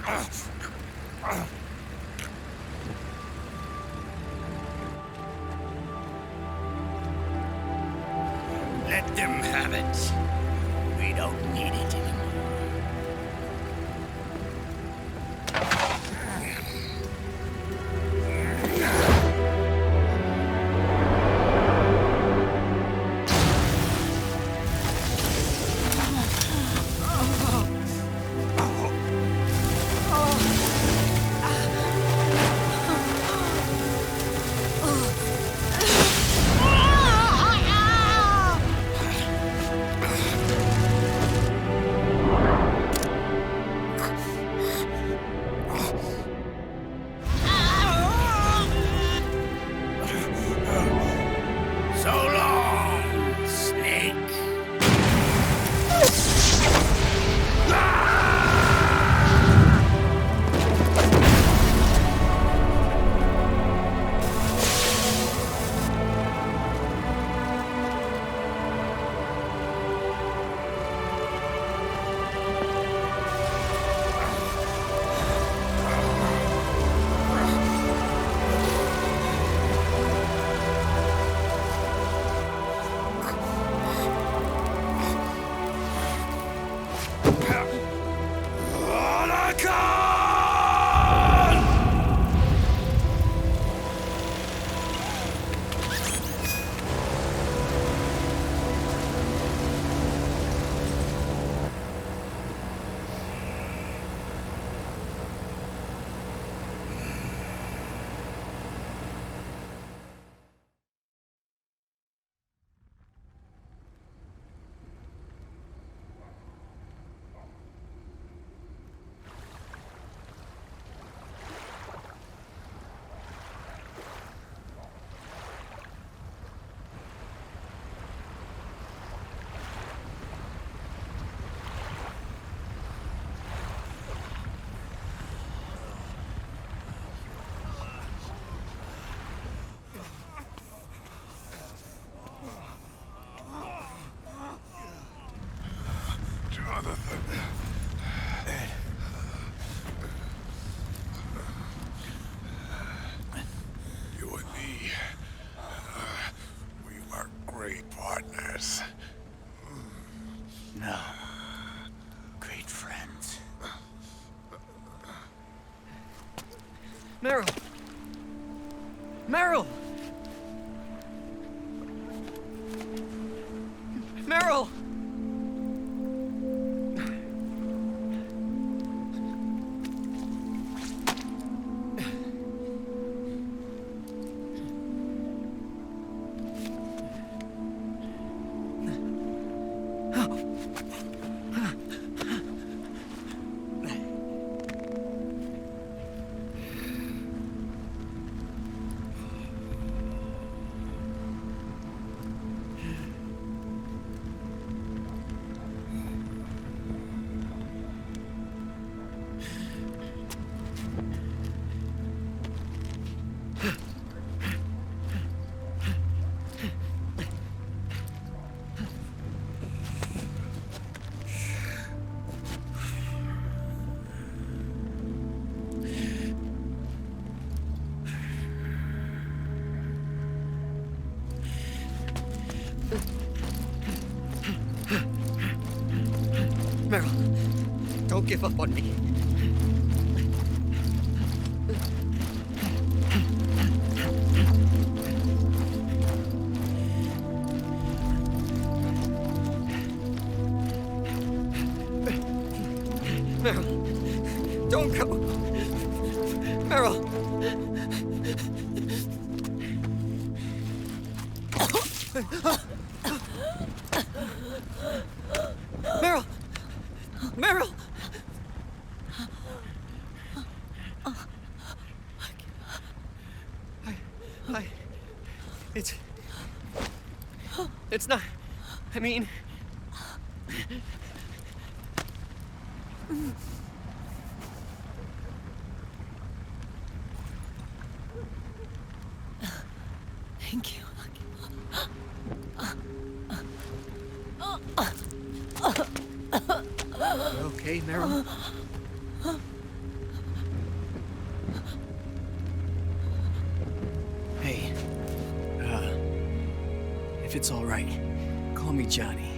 Let them have it. We don't need it anymore. You and me, we were great partners. No. Great friends. Meryl! Meryl! Meryl! Meryl, don't give up on me. Meryl, don't go. Meryl. Meryl! Meryl! It's not... I mean... Thank you. Okay, Meryl. it's all right, call me Johnny.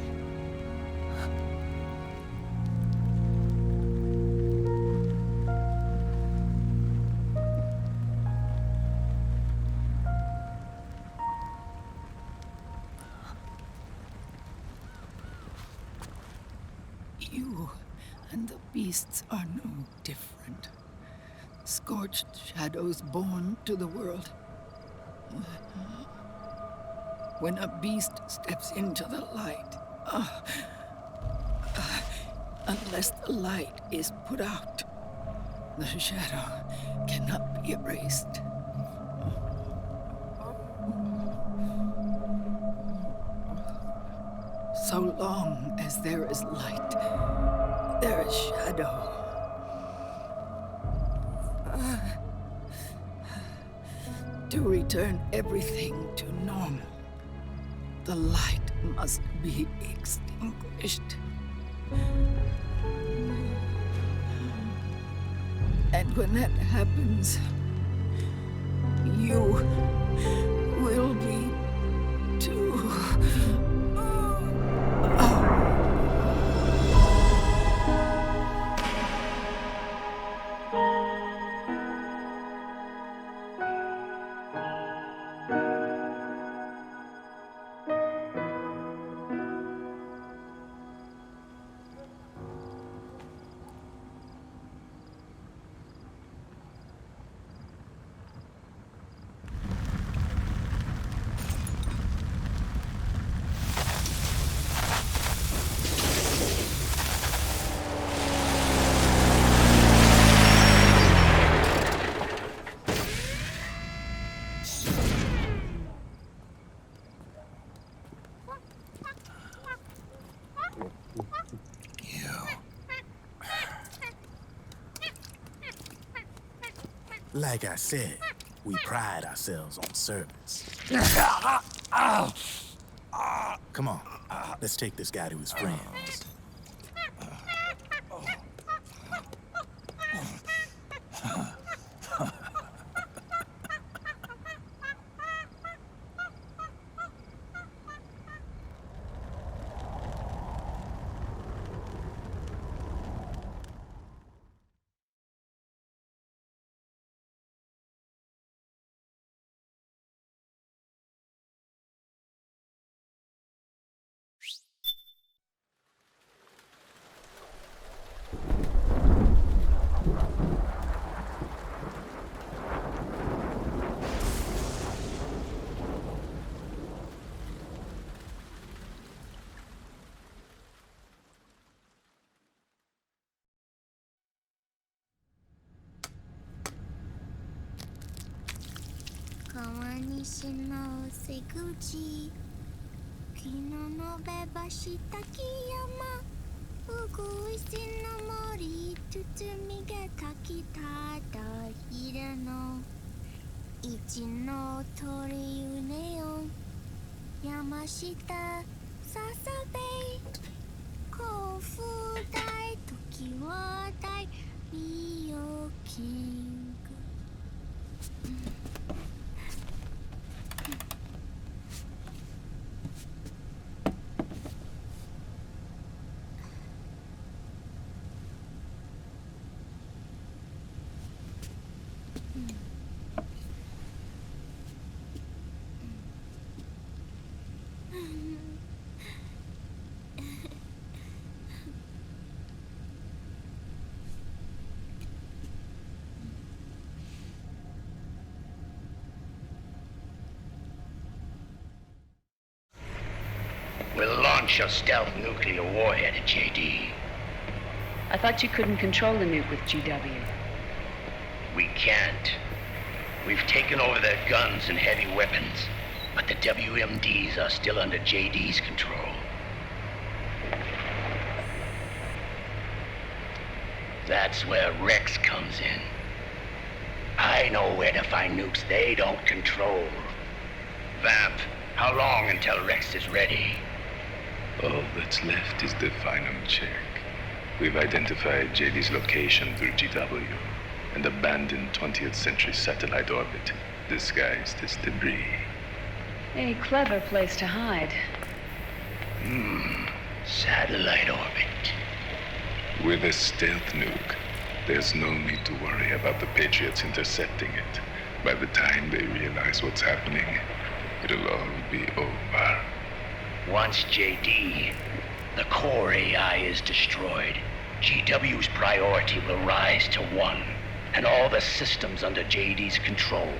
You and the beasts are no different. Scorched shadows born to the world. When a beast steps into the light, unless the light is put out, the shadow cannot be erased. So long as there is light, there is shadow. To return everything to normal, the light must be extinguished. And when that happens, you will be too. Like I said, we pride ourselves on service. Come on, let's take this guy to his friends. We'll launch a stealth nuclear warhead at JD. I thought you couldn't control the nuke with GW. We can't. We've taken over their guns and heavy weapons, but the WMDs are still under JD's control. That's where Rex comes in. I know where to find nukes they don't control. Vamp, how long until Rex is ready? All that's left is the final check. We've identified JD's location through GW, an abandoned 20th century satellite orbit disguised as debris. A clever place to hide. Satellite orbit. With a stealth nuke, there's no need to worry about the Patriots intercepting it. By the time they realize what's happening, it'll all be over. Once JD, the core AI is destroyed, GW's priority will rise to 1, and all the systems under JD's control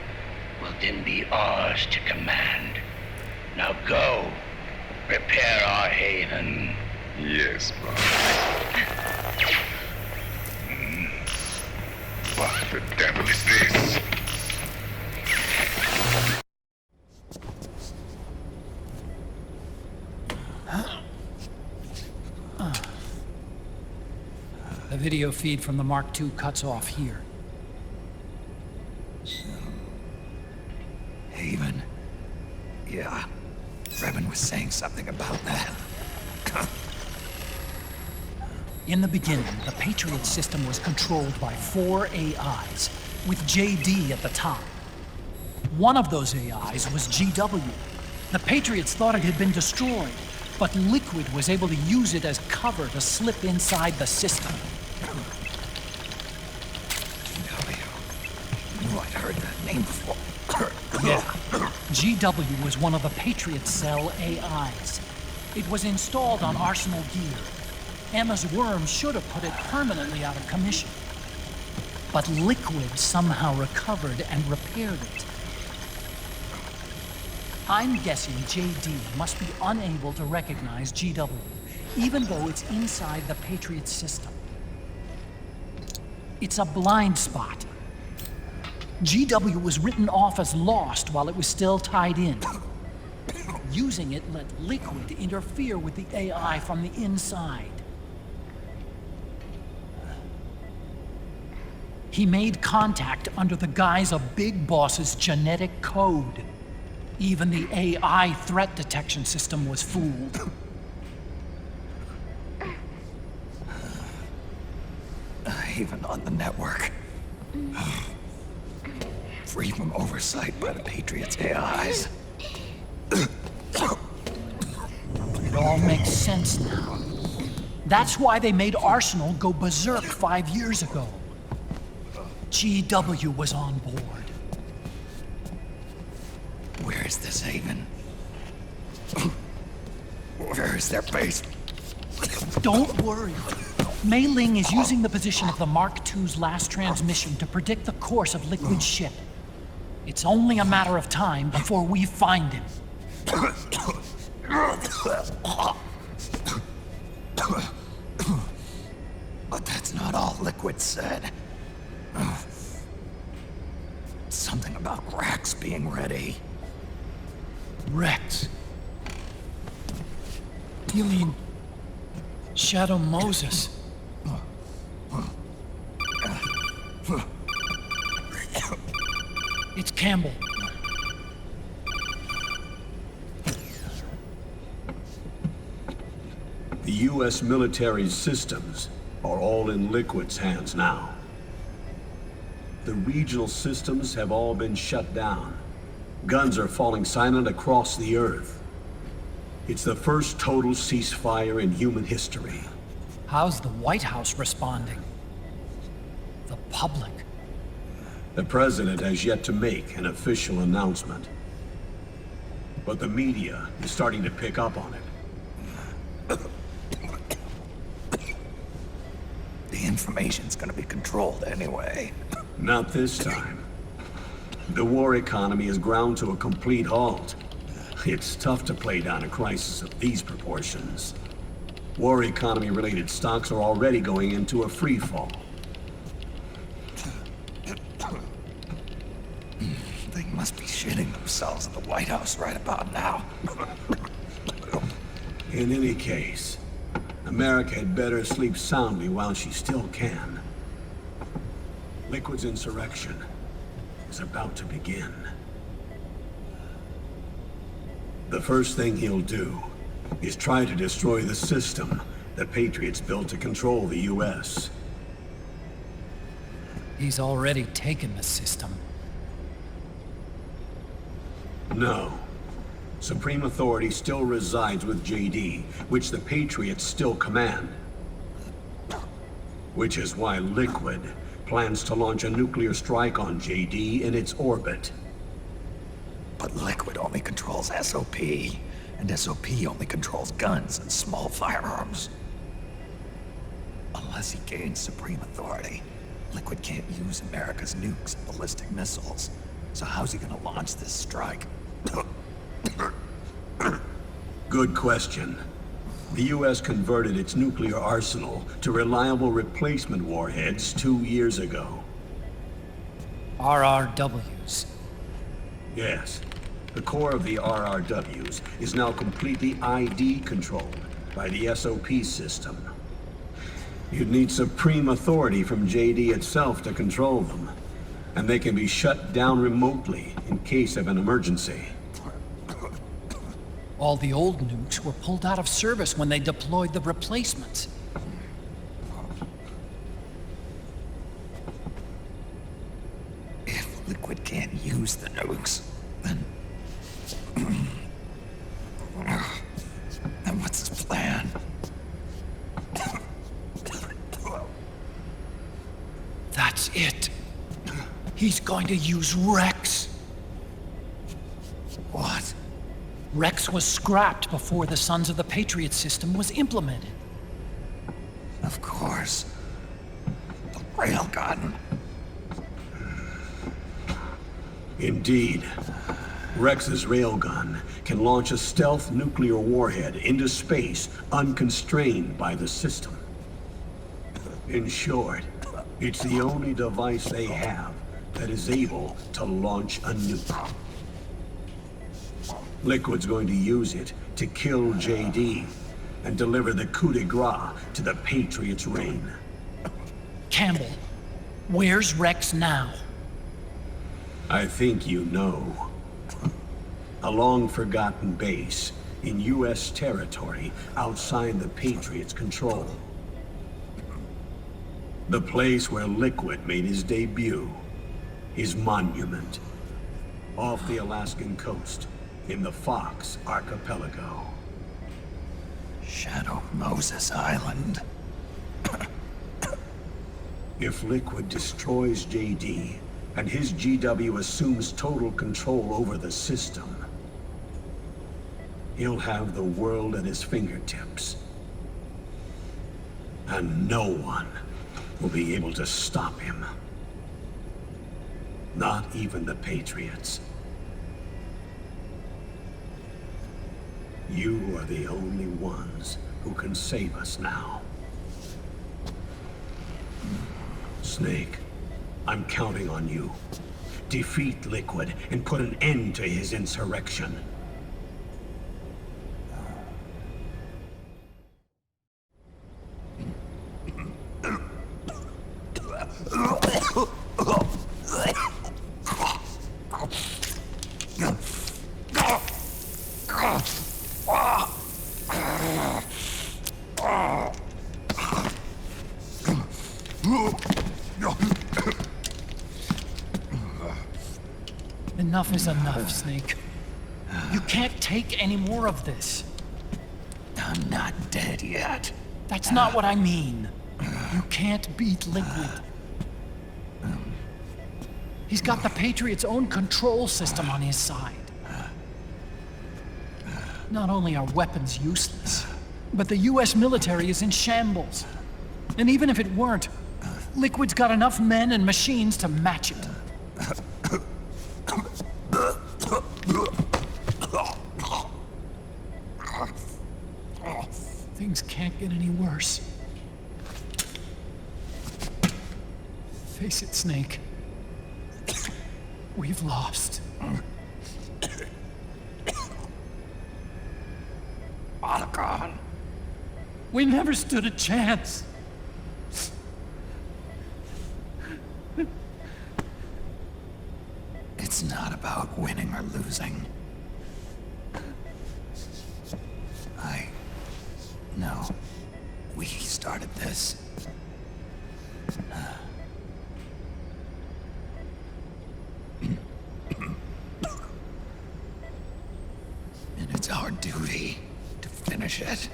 will then be ours to command. Now go, prepare our haven. Yes, boss. What the devil is this? The video feed from the Mark II cuts off here. Haven. Yeah. Drebin was saying something about that. In the beginning, the Patriot system was controlled by 4 AIs, with JD at the top. One of those AIs was GW. The Patriots thought it had been destroyed, but Liquid was able to use it as cover to slip inside the system. GW. Oh, I'd heard that name before. Yeah. GW was one of the Patriot Cell AIs. It was installed on Arsenal gear. Emma's worm should have put it permanently out of commission. But Liquid somehow recovered and repaired it. I'm guessing JD must be unable to recognize GW, even though it's inside the Patriot system. It's a blind spot. GW was written off as lost while it was still tied in. Using it let Liquid interfere with the AI from the inside. He made contact under the guise of Big Boss's genetic code. Even the AI threat detection system was fooled. Even on the network. Free from oversight by the Patriots' AIs. It all makes sense now. That's why they made Arsenal go berserk 5 years ago. GW was on board. Where is this haven? Where is their base? Don't worry. Mei Ling is using the position of the Mark II's last transmission to predict the course of Liquid's ship. It's only a matter of time before we find him. But that's not all Liquid said. Something about Rex being ready. Rex? You mean Shadow Moses? It's Campbell. The U.S. military systems are all in Liquid's hands now. The regional systems have all been shut down. Guns are falling silent across the Earth. It's the first total ceasefire in human history. How's the White House responding? The public? The president has yet to make an official announcement. But the media is starting to pick up on it. The information's gonna be controlled anyway. Not this time. The war economy is ground to a complete halt. It's tough to play down a crisis of these proportions. War economy-related stocks are already going into a free fall. They must be shitting themselves at the White House right about now. In any case, America had better sleep soundly while she still can. Liquid's insurrection is about to begin. The first thing he'll do is try to destroy the system the Patriots built to control the U.S. He's already taken the system. No. Supreme authority still resides with JD, which the Patriots still command. Which is why Liquid plans to launch a nuclear strike on JD in its orbit. But Liquid only controls SOP, and SOP only controls guns and small firearms. Unless he gains supreme authority, Liquid can't use America's nukes and ballistic missiles. So how's he gonna launch this strike? Good question. The US converted its nuclear arsenal to reliable replacement warheads 2 years ago. RRWs. Yes. The core of the RRWs is now completely ID controlled by the SOP system. You'd need supreme authority from JD itself to control them, and they can be shut down remotely in case of an emergency. All the old nukes were pulled out of service when they deployed the replacements. If Liquid can't use the nukes, then what's his plan? That's it. He's going to use Rex. What? Rex was scrapped before the Sons of the Patriot system was implemented. Of course. The railgun. Indeed. Rex's railgun can launch a stealth nuclear warhead into space unconstrained by the system. In short, it's the only device they have that is able to launch a nuke. Liquid's going to use it to kill JD and deliver the coup de grace to the Patriots' reign. Campbell, where's Rex now? I think you know. A long-forgotten base in US territory outside the Patriots' control. The place where Liquid made his debut, his monument, off the Alaskan coast in the Fox Archipelago. Shadow Moses Island. If Liquid destroys JD, and his GW assumes total control over the system, he'll have the world at his fingertips. And no one will be able to stop him. Not even the Patriots. You are the only ones who can save us now. Snake, I'm counting on you. Defeat Liquid and put an end to his insurrection. Enough is enough, Snake. You can't take any more of this. I'm not dead yet. That's not what I mean. You can't beat Liquid. He's got the Patriots' own control system on his side. Not only are weapons useless, but the US military is in shambles. And even if it weren't, Liquid's got enough men and machines to match it. Things can't get any worse. Face it, Snake. We've lost. All gone. We never stood a chance. It's not about winning or losing. No. We started this. shit.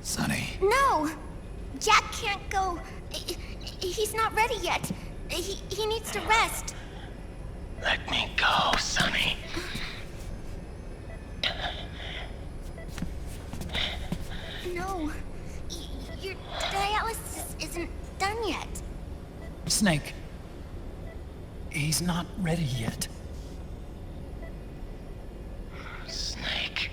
Sonny. No! Jack can't go. He's not ready yet. He needs to rest. Let me go, Sonny. No. Your dialysis isn't done yet. Snake. He's not ready yet. Snake.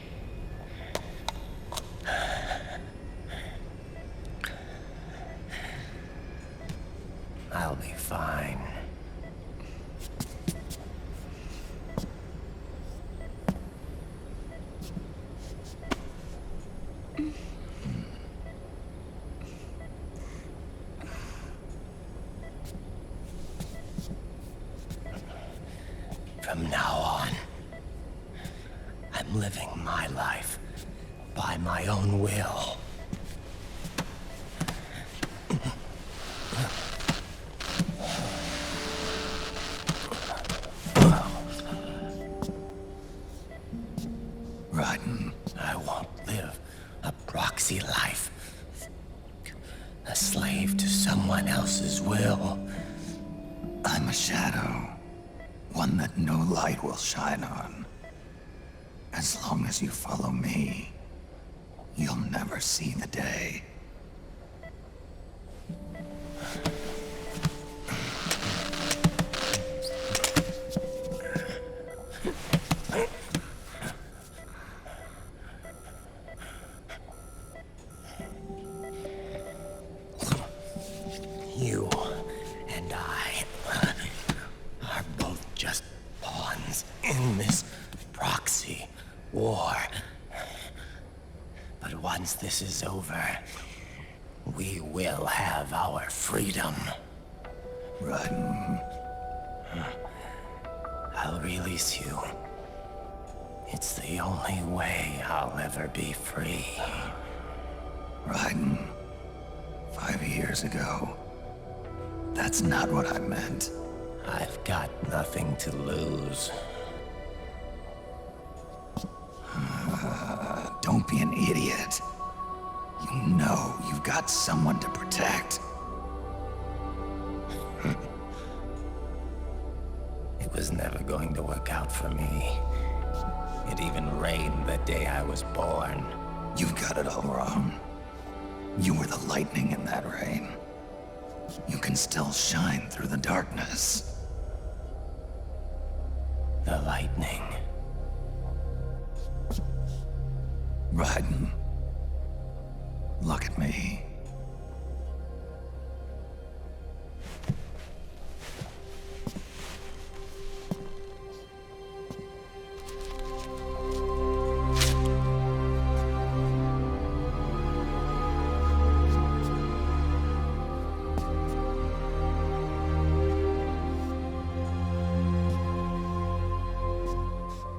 I'll be fine. From now on, I'm living my life by my own will. Ryden. I won't live a proxy life. A slave to someone else's will. I'm a shadow. One that no light will shine on. As long as you follow me, you'll never see the day. You and I are both just pawns in this proxy war. But once this is over, we will have our freedom. Ryden. I'll release you. It's the only way I'll ever be free. Ryden. 5 years ago. That's not what I meant. I've got nothing to lose. Don't be an idiot. You know you've got someone to protect. It was never going to work out for me. It even rained the day I was born. You've got it all wrong. You were the lightning in that rain. You can still shine through the darkness. The lightning. Ryden. Look at me.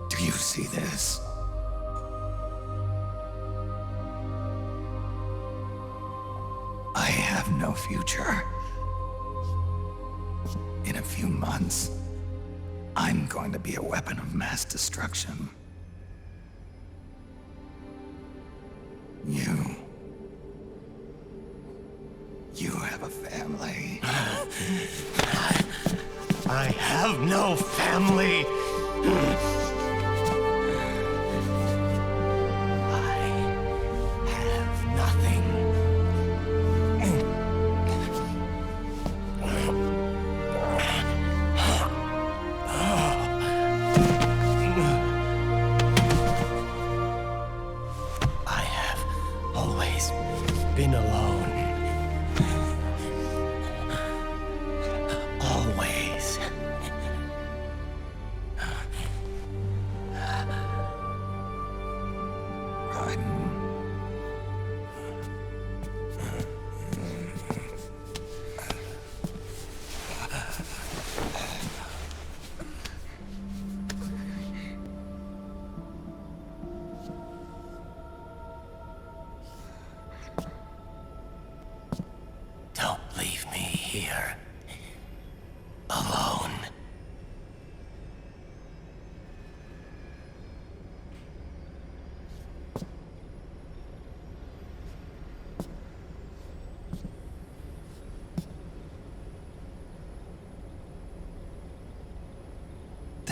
Do you see this? I have no future. In a few months, I'm going to be a weapon of mass destruction. You have a family. I have no family. Been alone. Always.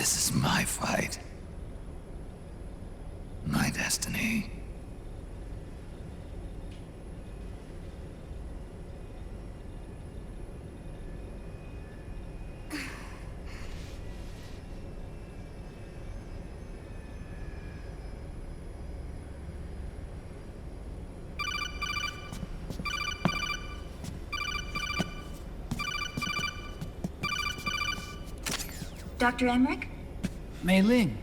This is my fight. My destiny. Dr. Emmerich? Mei Ling.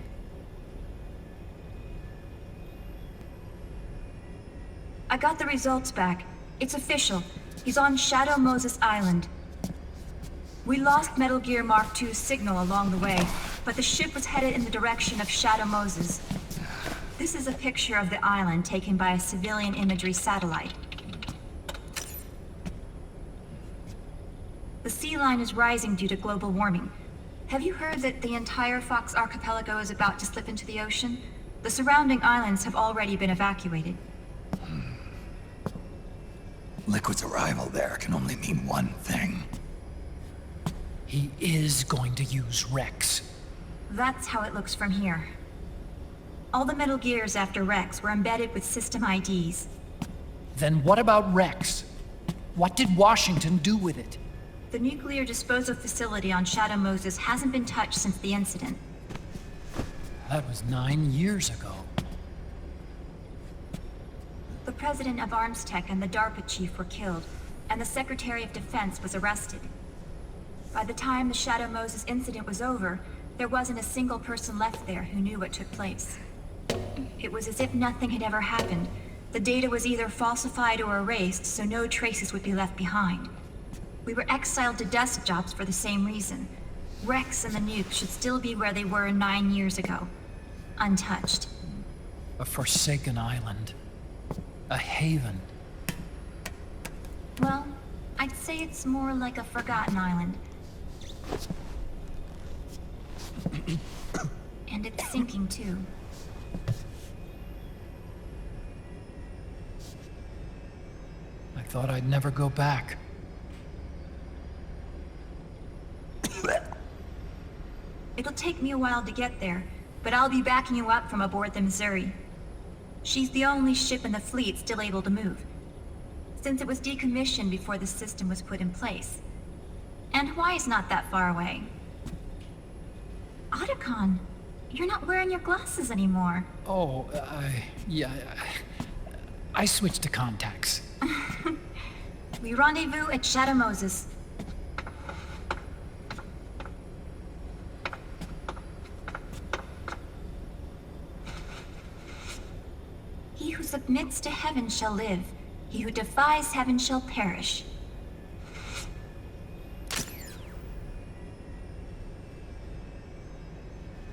I got the results back. It's official. He's on Shadow Moses Island. We lost Metal Gear Mark II's signal along the way, but the ship was headed in the direction of Shadow Moses. This is a picture of the island taken by a civilian imagery satellite. The sea line is rising due to global warming. Have you heard that the entire Fox archipelago is about to slip into the ocean? The surrounding islands have already been evacuated. Liquid's arrival there can only mean one thing. He is going to use Rex. That's how it looks from here. All the Metal Gears after Rex were embedded with system IDs. Then what about Rex? What did Washington do with it? The nuclear disposal facility on Shadow Moses hasn't been touched since the incident. That was 9 years ago. The president of Armstech and the DARPA chief were killed, and the Secretary of Defense was arrested. By the time the Shadow Moses incident was over, there wasn't a single person left there who knew what took place. It was as if nothing had ever happened. The data was either falsified or erased, so no traces would be left behind. We were exiled to desk jobs for the same reason. Rex and the nuke should still be where they were 9 years ago. Untouched. A forsaken island. A haven. Well, I'd say it's more like a forgotten island. And it's sinking too. I thought I'd never go back. It'll take me a while to get there, but I'll be backing you up from aboard the Missouri. She's the only ship in the fleet still able to move, since it was decommissioned before the system was put in place. And Hawaii's not that far away. Otacon, you're not wearing your glasses anymore. Oh, yeah. I switched to contacts. We rendezvous at Shadow Moses. He who submits to heaven shall live. He who defies heaven shall perish.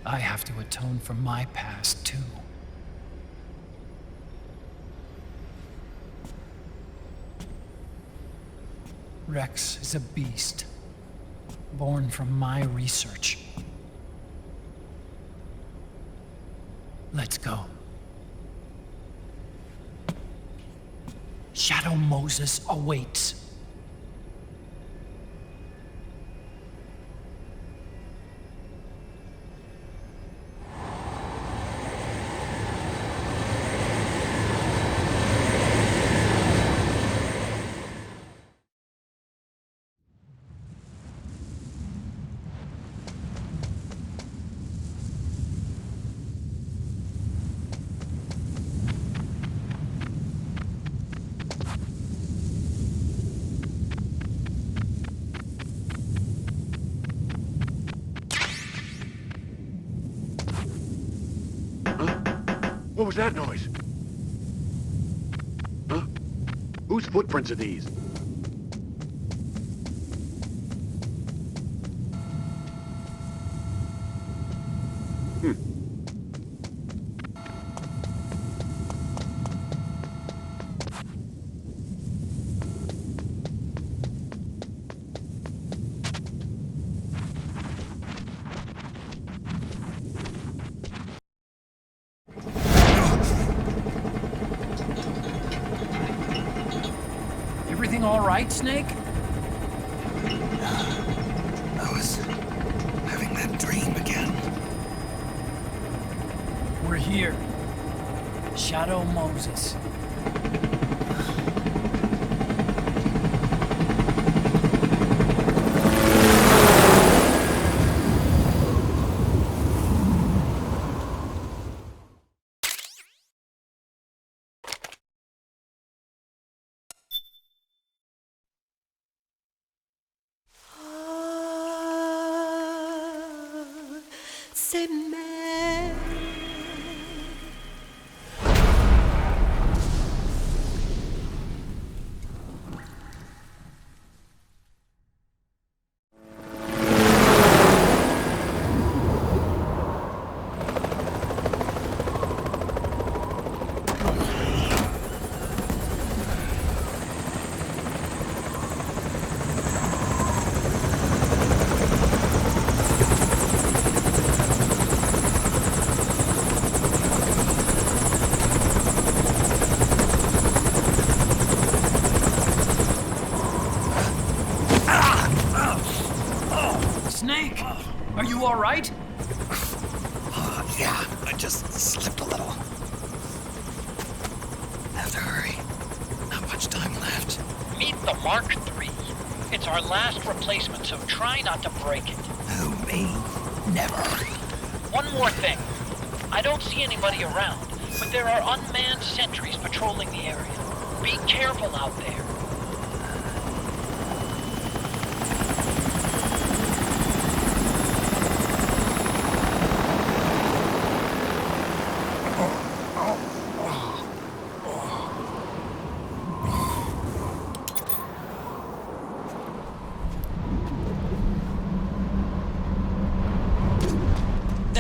I have to atone for my past, too. Rex is a beast, born from my research. Let's go. Shadow Moses awaits. What was that noise? Huh? Whose footprints are these? Everything all right, Snake? I was having that dream again. over here. Shadow Moses. Snake! Are you alright? Yeah, I just slipped a little. Have to hurry. Not much time left. Meet the Mark III. It's our last replacement, so try not to break it. Who, me? Never. One more thing. I don't see anybody around, but there are unmanned sentries patrolling the area. Be careful out there.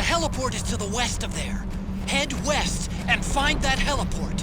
Heliport is to the west of there. Head west and find that heliport.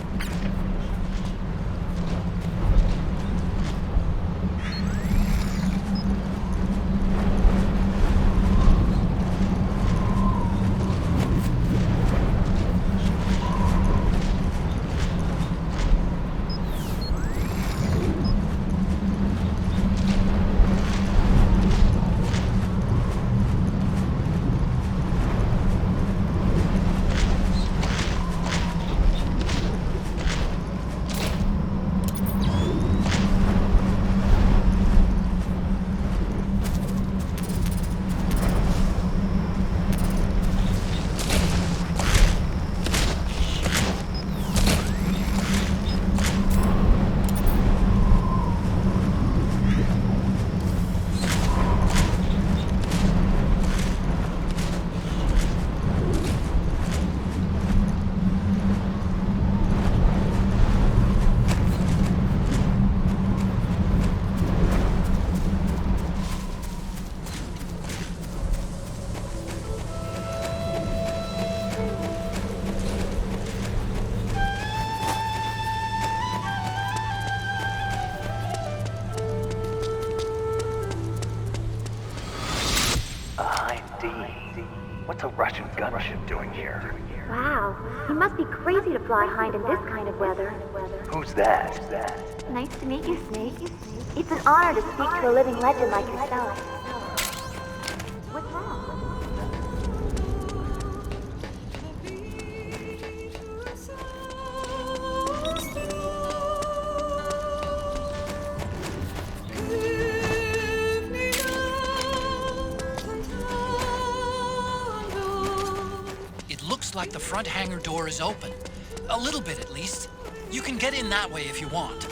What's a Russian gunship doing here? Wow, he must be crazy to fly high in this kind of weather. Who's that? Nice to meet you, Snake. It's an honor to speak to a living legend like yourself. What's wrong? Like the front hangar door is open. A little bit, at least. You can get in that way if you want.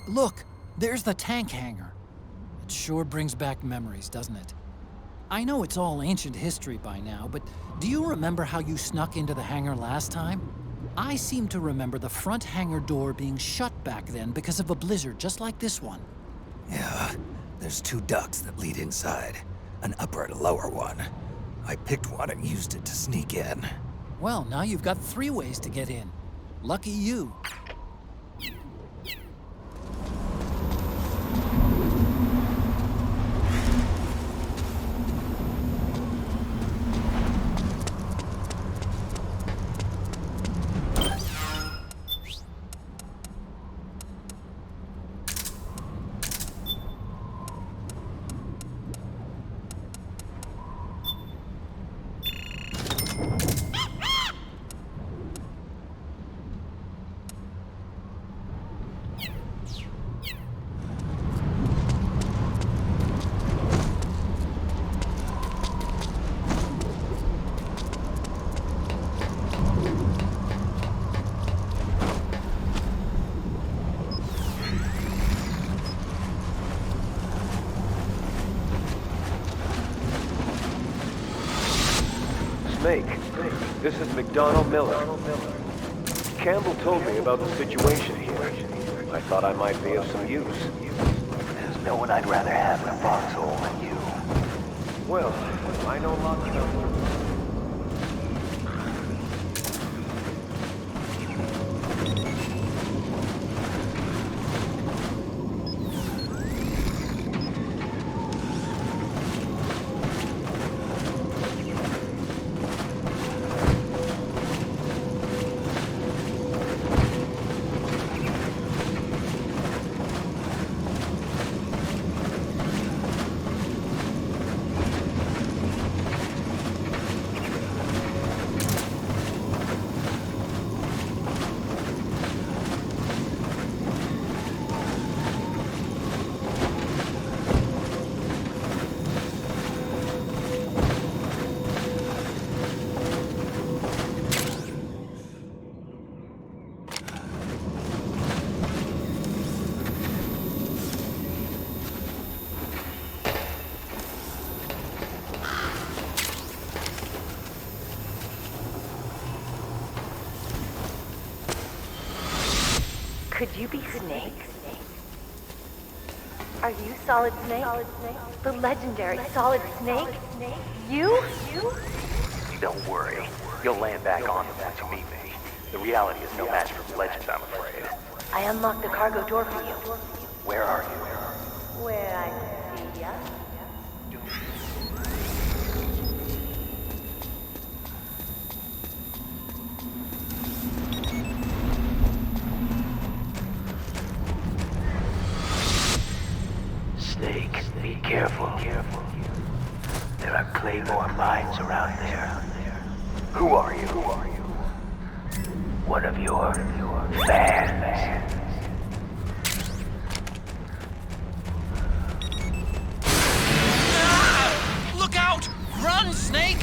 Look, there's the tank hangar. It sure brings back memories, doesn't it? I know it's all ancient history by now, but do you remember how you snuck into the hangar last time? I seem to remember the front hangar door being shut back then because of a blizzard just like this one. Yeah, there's 2 ducts that lead inside, an upper and a lower one. I picked one and used it to sneak in. Well, now you've got 3 ways to get in. Lucky you. This is McDonnell Miller. Campbell told me about the situation here. I thought I might be of some use. There's no one I'd rather have in a foxhole than you. Well, I know lots about... Could you be Snake? Are you Solid Snake? The legendary Solid Snake? You? Don't worry. You'll land back on them once you meet me. The reality is no match for the legend, I'm afraid. I unlocked the cargo door for you. Where are you? Where I can see ya. Snake, be careful. There are Claymore mines around there. Who are you? One of your fans. Look out! Run, Snake!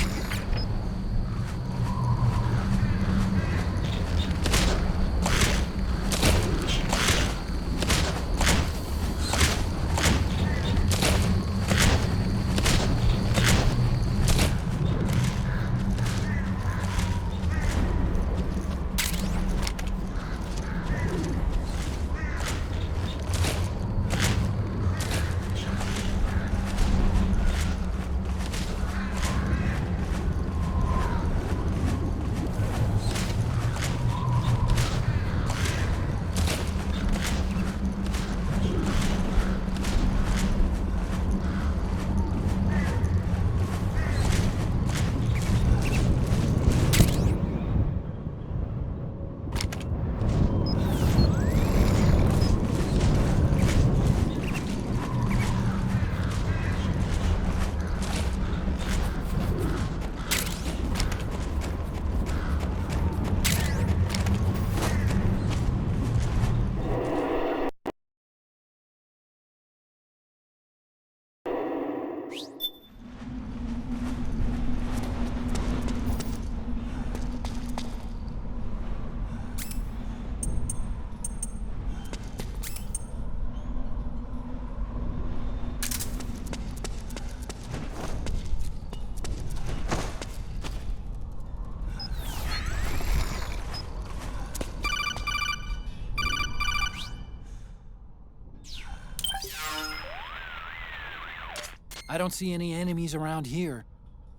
I don't see any enemies around here.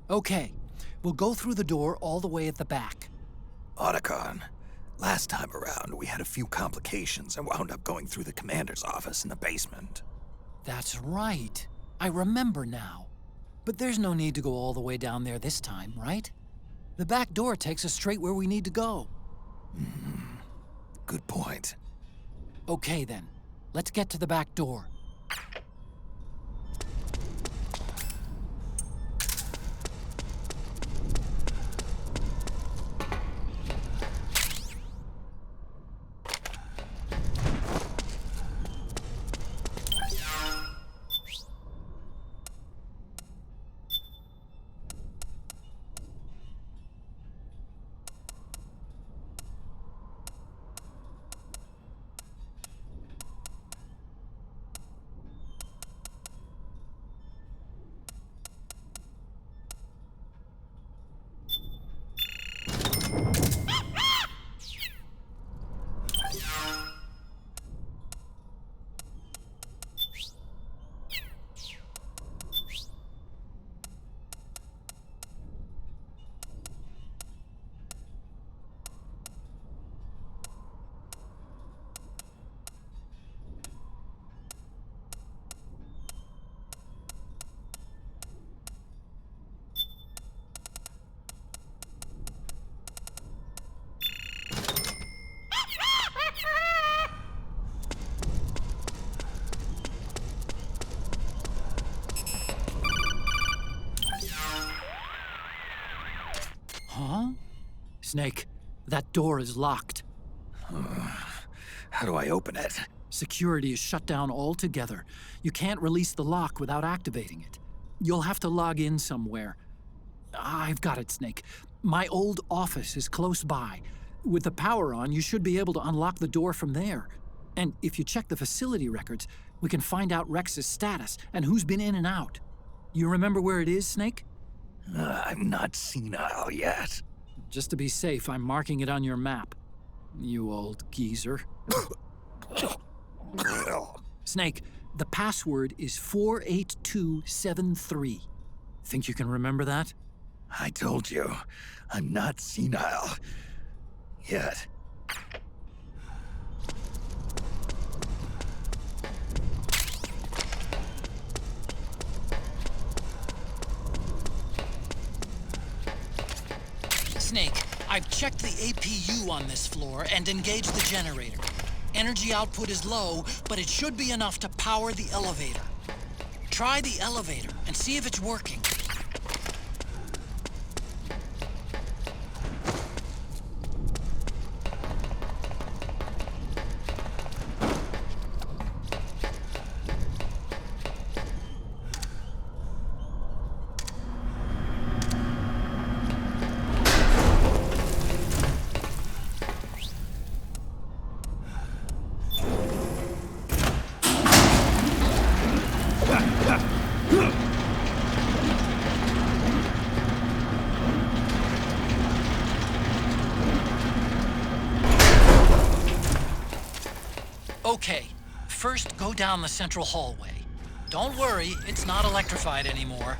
Okay, we'll go through the door all the way at the back. Otacon, last time around we had a few complications and wound up going through the commander's office in the basement. That's right. I remember now. But there's no need to go all the way down there this time, right? The back door takes us straight where we need to go. Good point. Okay then, let's get to the back door. Huh? Snake, that door is locked. How do I open it? Security is shut down altogether. You can't release the lock without activating it. You'll have to log in somewhere. I've got it, Snake. My old office is close by. With the power on, you should be able to unlock the door from there. And if you check the facility records, we can find out Rex's status and who's been in and out. You remember where it is, Snake? I'm not senile yet. Just to be safe, I'm marking it on your map. You old geezer. Snake, the password is 48273. Think you can remember that? I told you, I'm not senile. Yet. Snake, I've checked the APU on this floor and engaged the generator. Energy output is low, but it should be enough to power the elevator. Try the elevator and see if it's working. Okay, first go down the central hallway. Don't worry, it's not electrified anymore.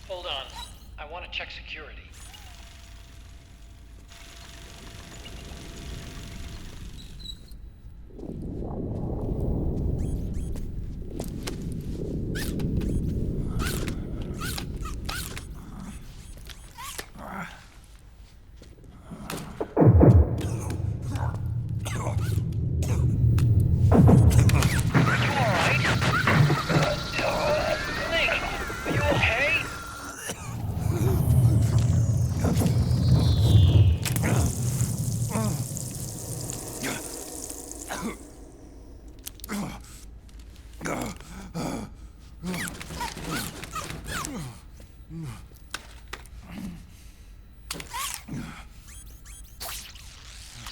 Hold on. I want to check security.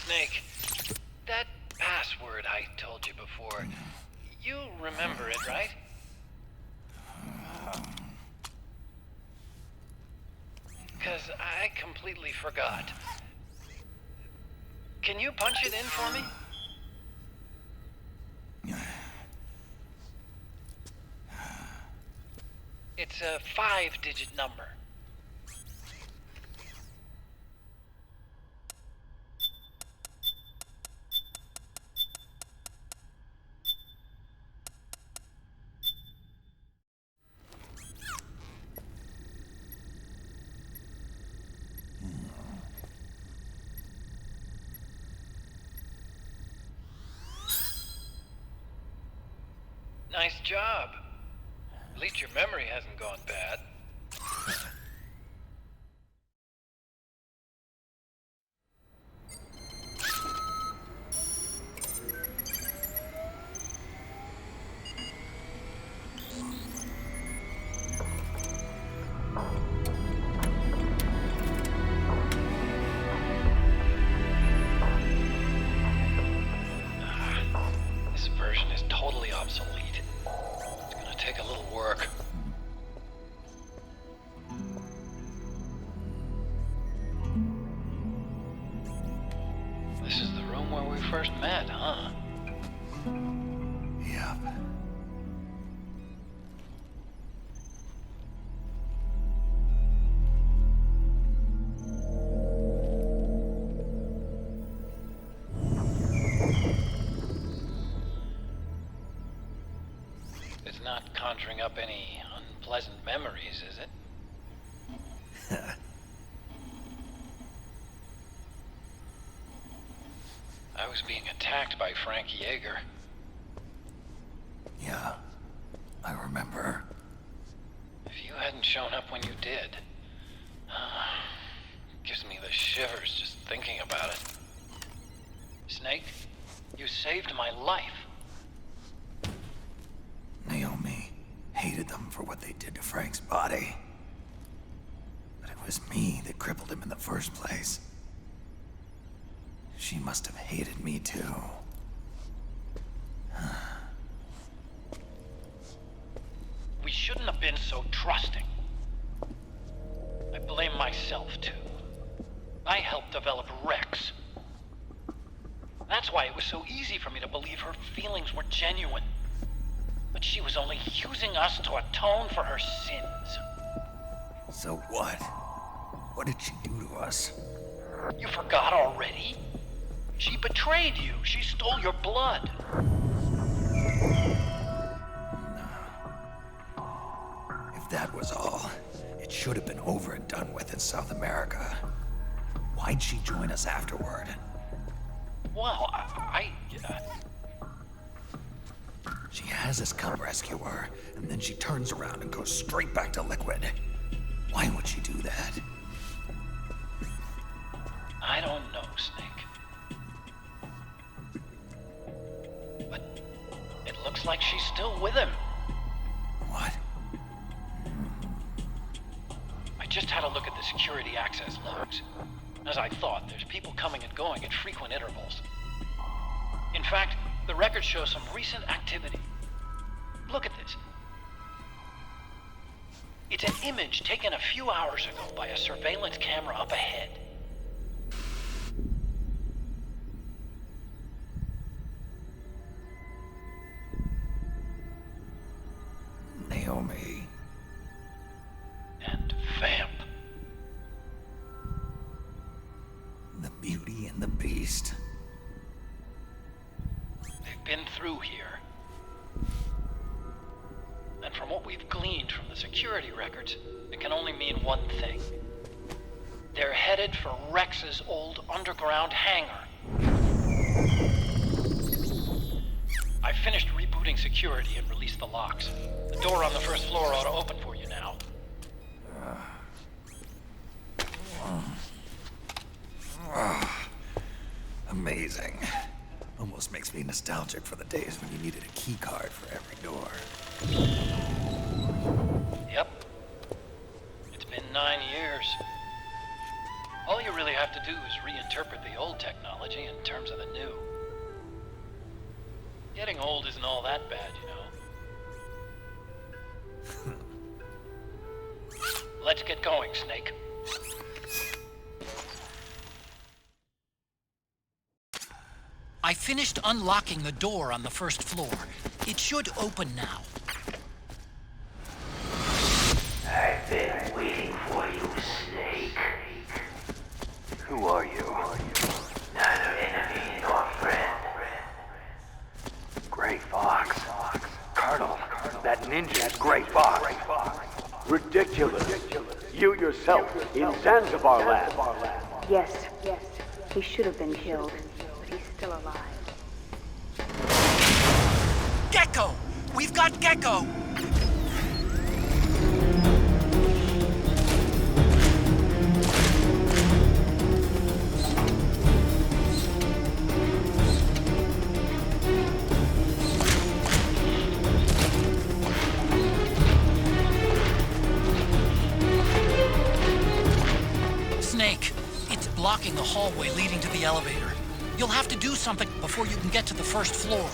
Snake, that password I told you before, you remember it, right? Because I completely forgot. Can you punch it in for me? It's a 5-digit number. Nice job. At least your memory hasn't gone bad. This version is totally obsolete. It's gonna take a little work. This is the room where we first met, huh? Yep. conjuring up any unpleasant memories, is it? I was being attacked by Frank Yeager. Yeah, I remember. If you hadn't shown up when you did, gives me the shivers just thinking about it. Snake, you saved my life. Naomi hated them for what they did to Frank's body. But it was me that crippled him in the first place. She must have hated me too. We shouldn't have been so trusting. I blame myself too. I helped develop Rex. That's why it was so easy for me to believe her feelings were genuine. But she was only using us to atone for her sins. So what? What did she do to us? You forgot already? She betrayed you. She stole your blood. If that was all, it should have been over and done with in South America. Why'd she join us afterward? Well, She has us come rescue her, and then she turns around and goes straight back to Liquid. Why would she do that? I don't know, Snake. But it looks like she's still with him. What? I just had a look at the security access logs. As I thought, there's people coming and going at frequent intervals. In fact, the record shows some recent activity. Look at this. It's an image taken a few hours ago by a surveillance camera up ahead. Naomi. And Vamp. The Beauty and the Beast. They've been through here. And from what we've gleaned from the security records, it can only mean one thing. They're headed for Rex's old underground hangar. I finished rebooting security and released the locks. The door on the first floor ought to open for you now. Amazing. Almost makes me nostalgic for the days when you needed a key card for every door. Yep. It's been 9 years. All you really have to do is reinterpret the old technology in terms of the new. Getting old isn't all that bad, you know. Let's get going, Snake. I finished unlocking the door on the first floor. It should open now. I've been waiting for you, Snake. Who are you? Neither enemy nor friend. Gray Fox. Colonel, that ninja's Gray Fox. Ridiculous. You yourself in Zanzibar land. Yes. He should have been killed, but he's still alive. Gekko! We've got Gekko! Snake, it's blocking the hallway leading to the elevator. You'll have to do something before you can get to the first floor.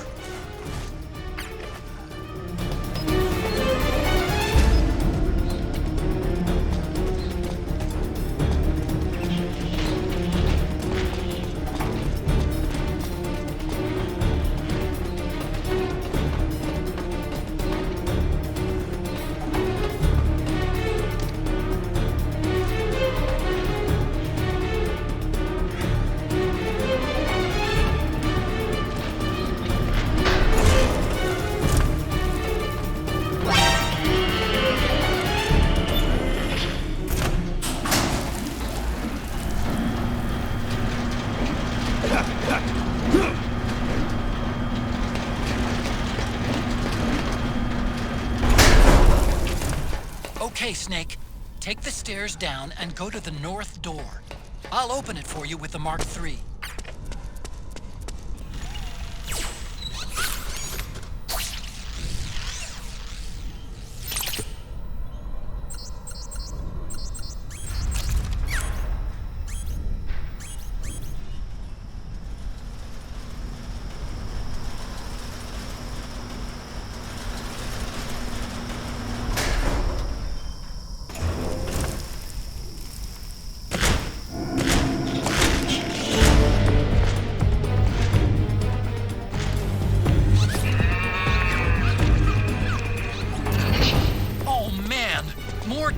Okay, Snake. Take the stairs down and go to the north door. I'll open it for you with the Mark III.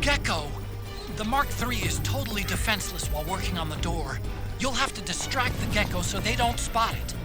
Gekko! The Mark III is totally defenseless while working on the door. You'll have to distract the Gekko so they don't spot it.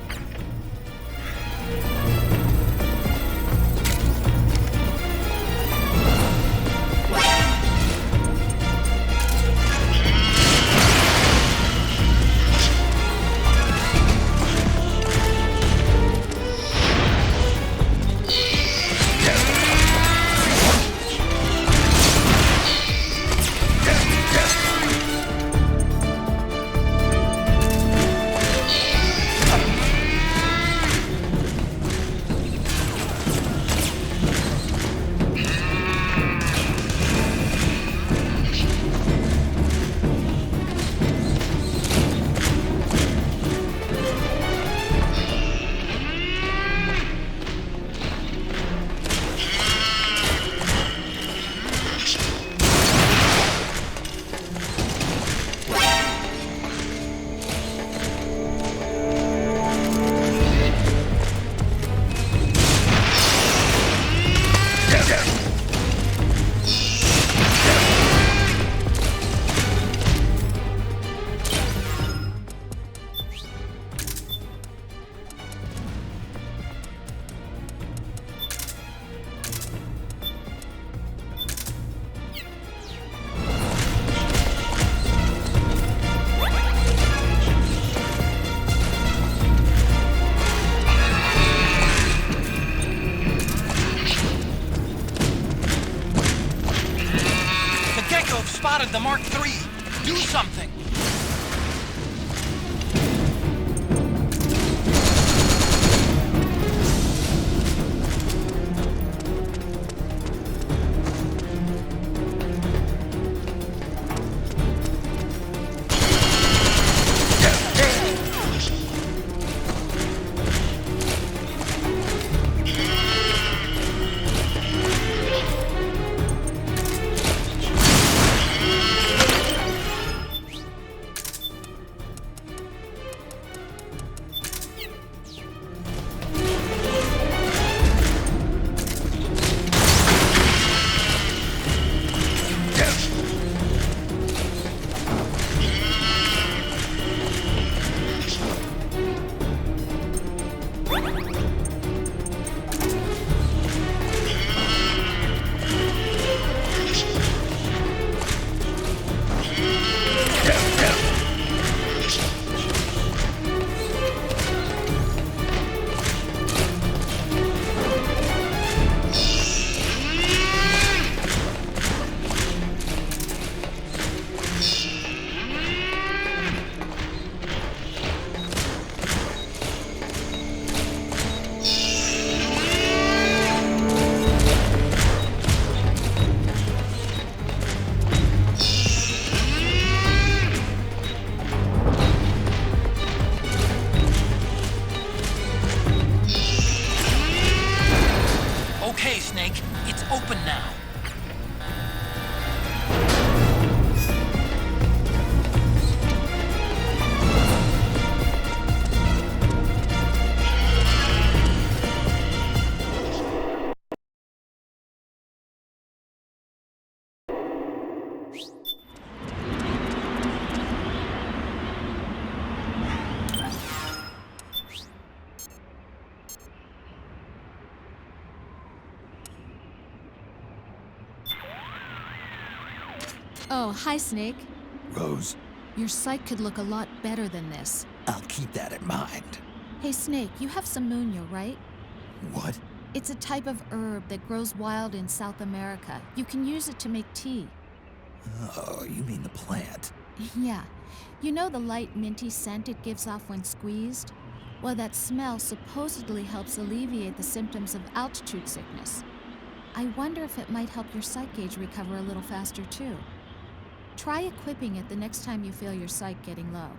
The Mark III. Do something! Oh, hi, Snake. Rose, Your sight could look a lot better than this. I'll keep that in mind. Hey, Snake, you have some Munyo, right? What? It's a type of herb that grows wild in South America. You can use it to make tea. Oh, you mean the plant? Yeah. You know the light minty scent it gives off when squeezed? Well, that smell supposedly helps alleviate the symptoms of altitude sickness. I wonder if it might help your psych gauge recover a little faster, too. Try equipping it the next time you feel your psych getting low.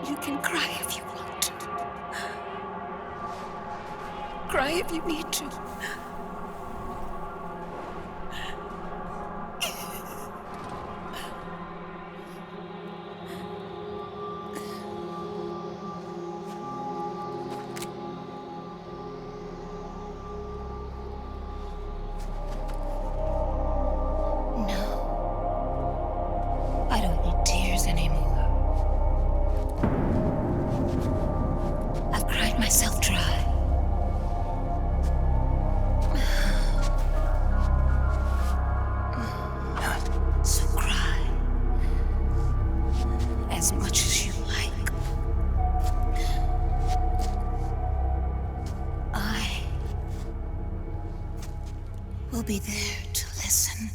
You can cry if you want. Cry if you need to. Be there to listen.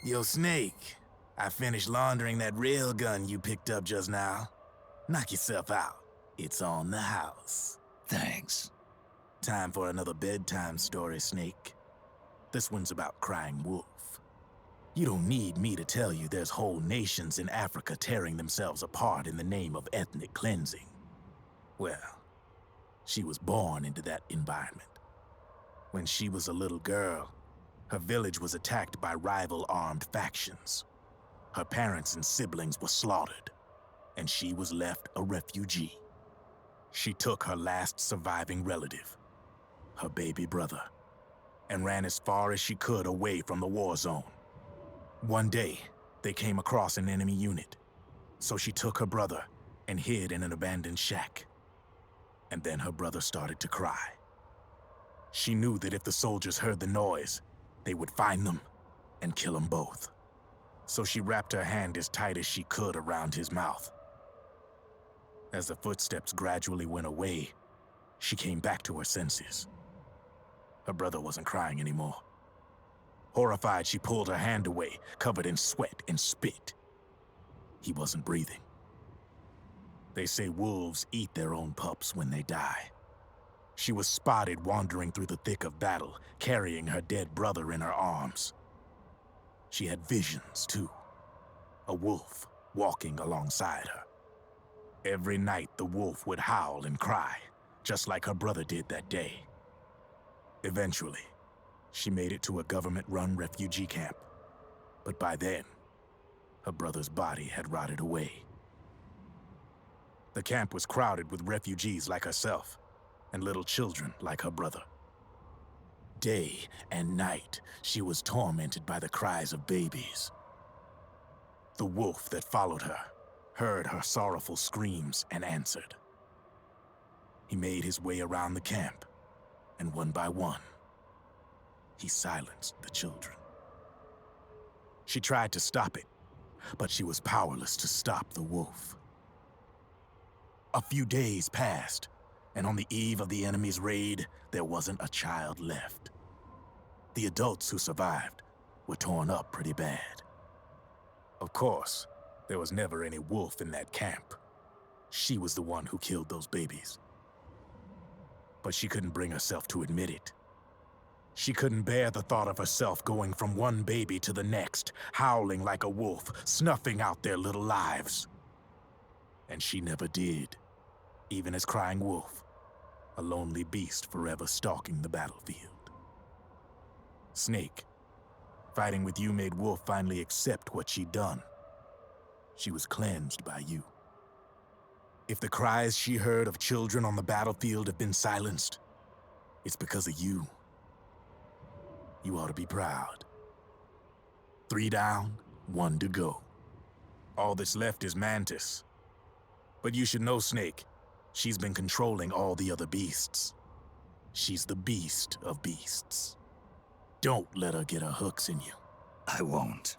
Yo, Snake, I finished laundering that rail gun you picked up just now. Knock yourself out. It's on the house. Thanks. Time for another bedtime story, Snake. This one's about crying wolf. You don't need me to tell you there's whole nations in Africa tearing themselves apart in the name of ethnic cleansing. Well, she was born into that environment. When she was a little girl, her village was attacked by rival armed factions. Her parents and siblings were slaughtered, and she was left a refugee. She took her last surviving relative, her baby brother, and ran as far as she could away from the war zone. One day, they came across an enemy unit, so she took her brother and hid in an abandoned shack. And then her brother started to cry. She knew that if the soldiers heard the noise, they would find them and kill them both. So she wrapped her hand as tight as she could around his mouth. As the footsteps gradually went away, she came back to her senses. Her brother wasn't crying anymore. Horrified, she pulled her hand away, covered in sweat and spit. He wasn't breathing. They say wolves eat their own pups when they die. She was spotted wandering through the thick of battle, carrying her dead brother in her arms. She had visions, too. A wolf walking alongside her. Every night, the wolf would howl and cry, just like her brother did that day. Eventually, she made it to a government-run refugee camp. But by then, her brother's body had rotted away. The camp was crowded with refugees like herself, and little children like her brother. Day and night, she was tormented by the cries of babies. The wolf that followed her heard her sorrowful screams and answered. He made his way around the camp, and one by one, he silenced the children. She tried to stop it, but she was powerless to stop the wolf. A few days passed, and on the eve of the enemy's raid, there wasn't a child left. The adults who survived were torn up pretty bad. Of course, there was never any wolf in that camp. She was the one who killed those babies. But she couldn't bring herself to admit it. She couldn't bear the thought of herself going from one baby to the next, howling like a wolf, snuffing out their little lives. And she never did, even as crying wolf, a lonely beast forever stalking the battlefield. Snake, fighting with you made Wolf finally accept what she'd done. She was cleansed by you. If the cries she heard of children on the battlefield have been silenced, it's because of you. You ought to be proud. 3 down, 1 to go. All that's left is Mantis. But you should know, Snake, she's been controlling all the other beasts. She's the beast of beasts. Don't let her get her hooks in you. I won't.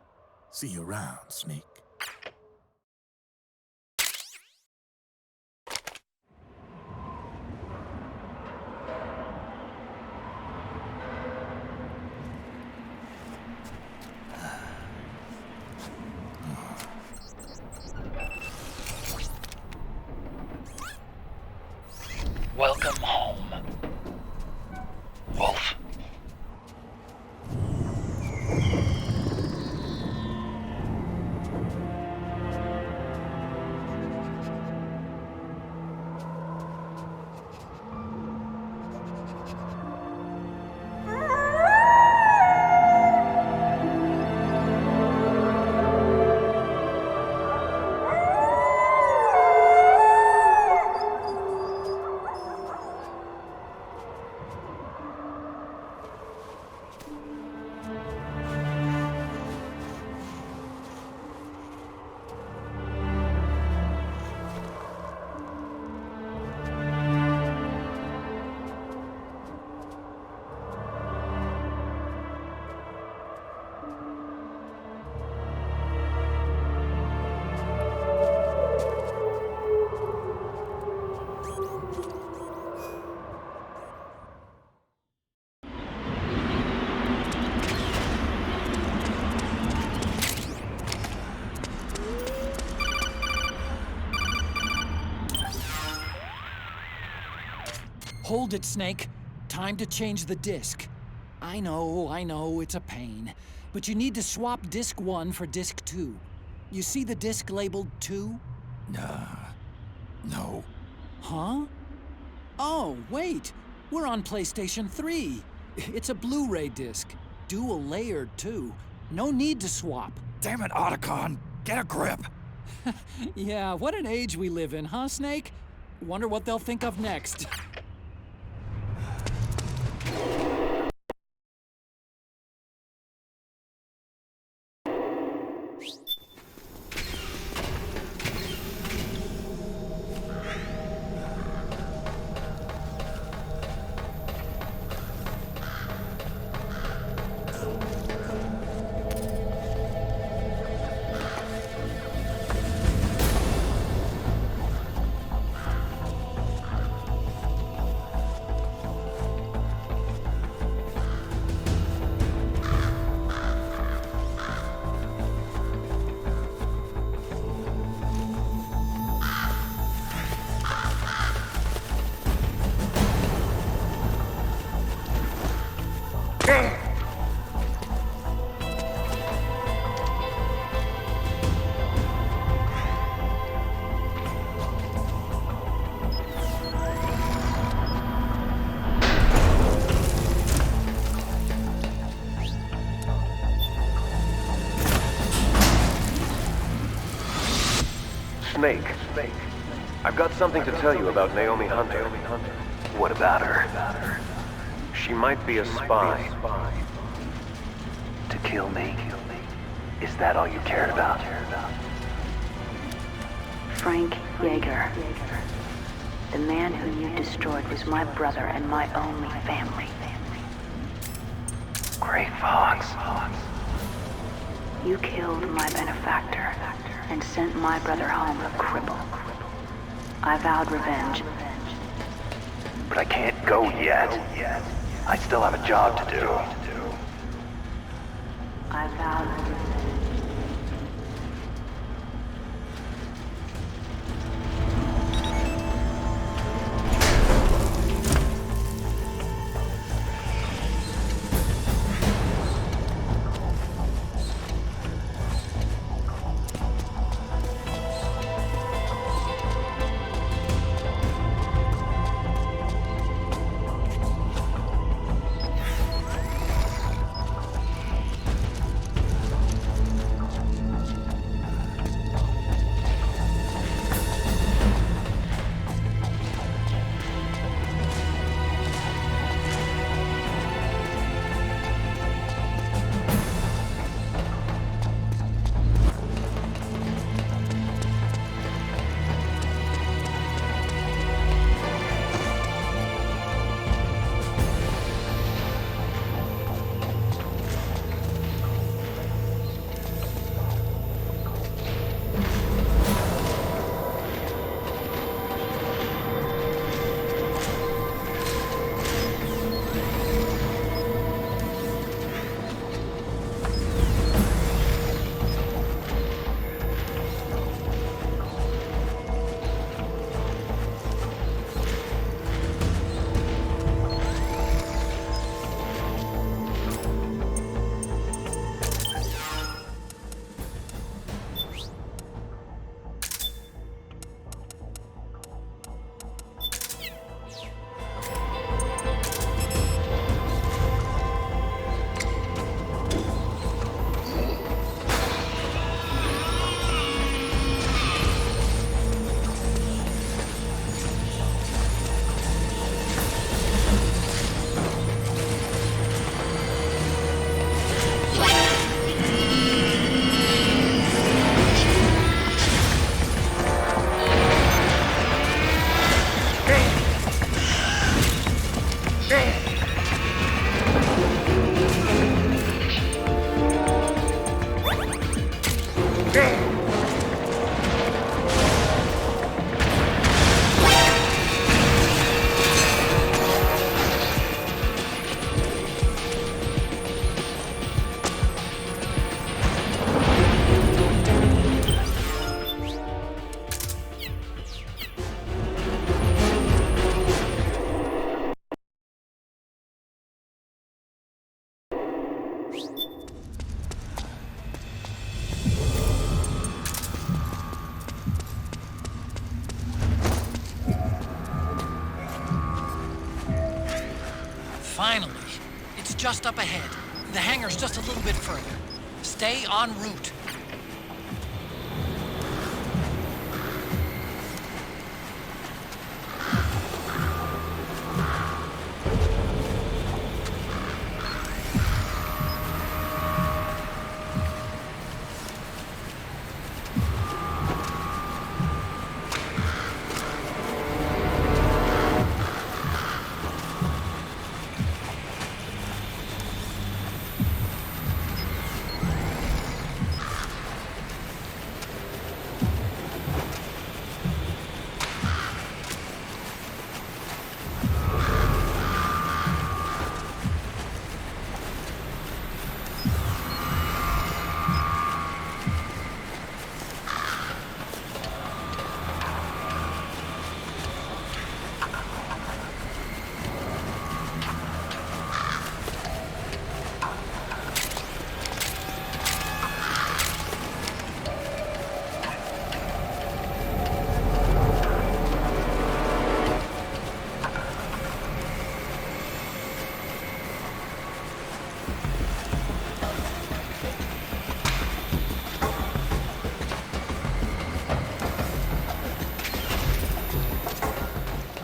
See you around, Snake. Welcome home, Wolf. Hold it, Snake. Time to change the disc. I know, it's a pain. But you need to swap disc 1 for disc 2. You see the disc labeled 2? No. Huh? Oh, wait! We're on PlayStation 3. It's a Blu-ray disc. Dual layered, too. No need to swap. Damn it, Otacon! Get a grip! Yeah, what an age we live in, huh, Snake? Wonder what they'll think of next. Snake. I've got something to tell you about Naomi Hunter. What about her? She might be a spy. To kill me? Is that all you cared about? Frank Yeager. The man who you destroyed was my brother and my only family. Gray Fox. You killed my benefactor and sent my brother home a cripple. I vowed revenge. But I can't go yet. I still have a job to do. I vowed revenge. Finally. It's just up ahead. The hangar's just a little bit further. Stay en route.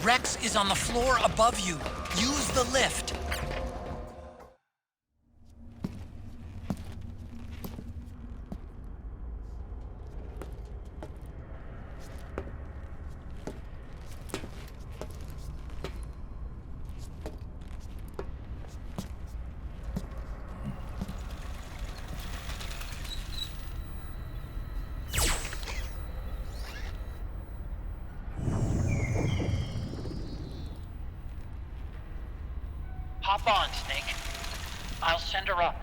Rex is on the floor above you. Use the lift. Hop on, Snake. I'll send her up.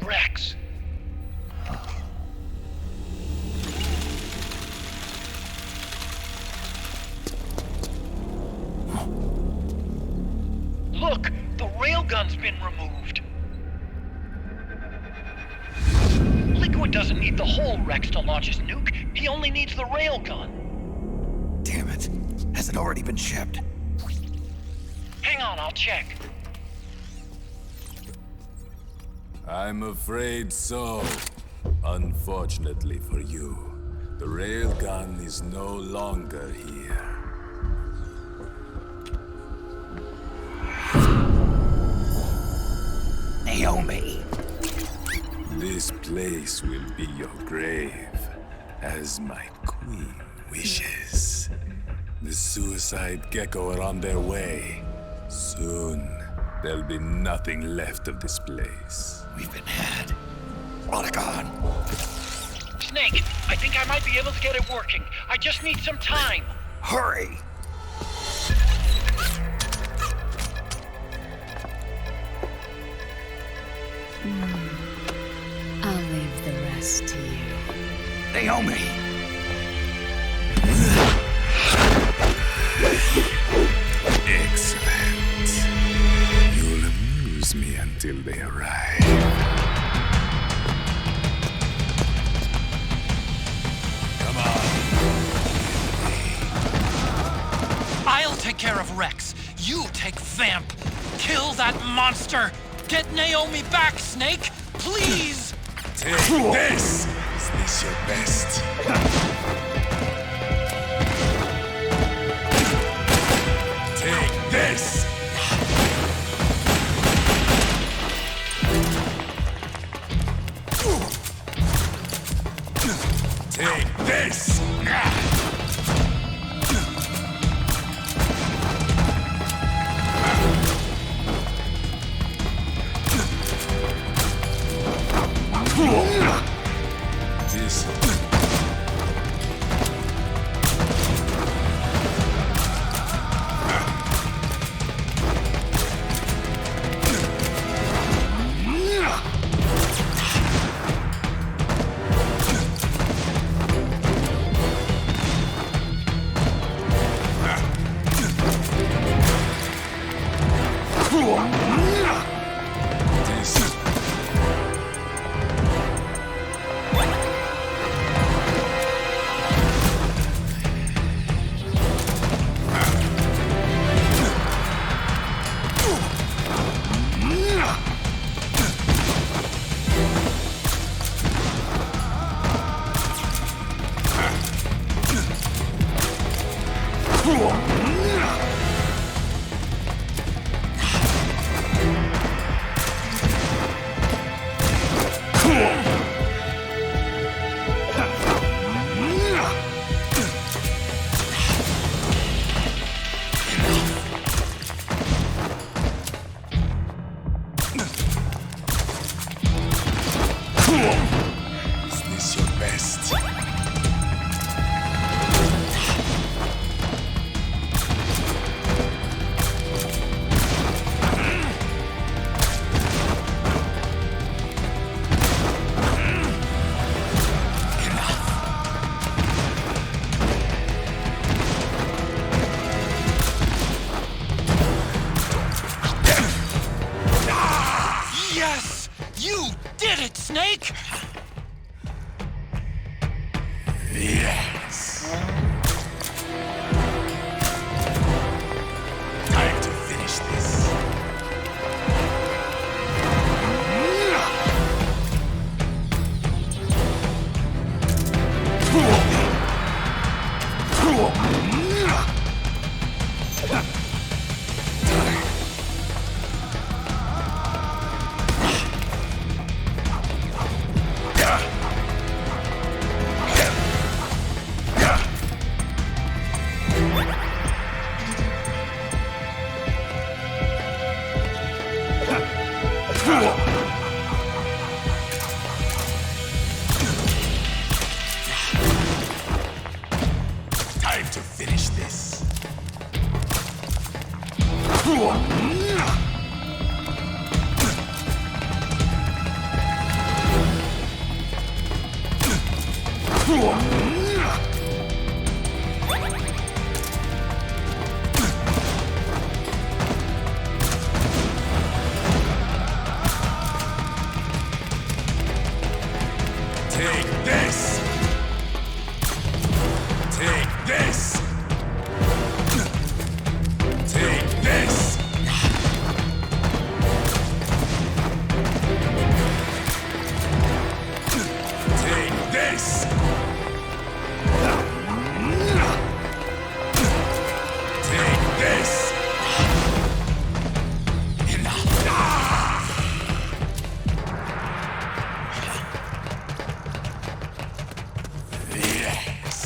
Rex. Look, the railgun's been removed. Liquid doesn't need the whole Rex to launch his nuke. He only needs the railgun. Damn it. Has it already been shipped? Hang on, I'll check. I'm afraid so. Unfortunately for you, the railgun is no longer here. Naomi! This place will be your grave, as my queen wishes. The suicide Gekko are on their way. Soon, there'll be nothing left of this place. We've been had. Rodigon! Snake, I think I might be able to get it working. I just need some time. Hurry! I'll leave the rest to you. Naomi! Excellent. You'll amuse me until they arrive. Come on. I'll take care of Rex. You take Vamp. Kill that monster. Get Naomi back, Snake. Please. Take this. Is this your best? Take this! This. Is this your best? Yes! You did it, Snake! Yes. Time to finish this. Time to finish this. Take this! Take this! Take this! Take this! Take this! Enough! Yes!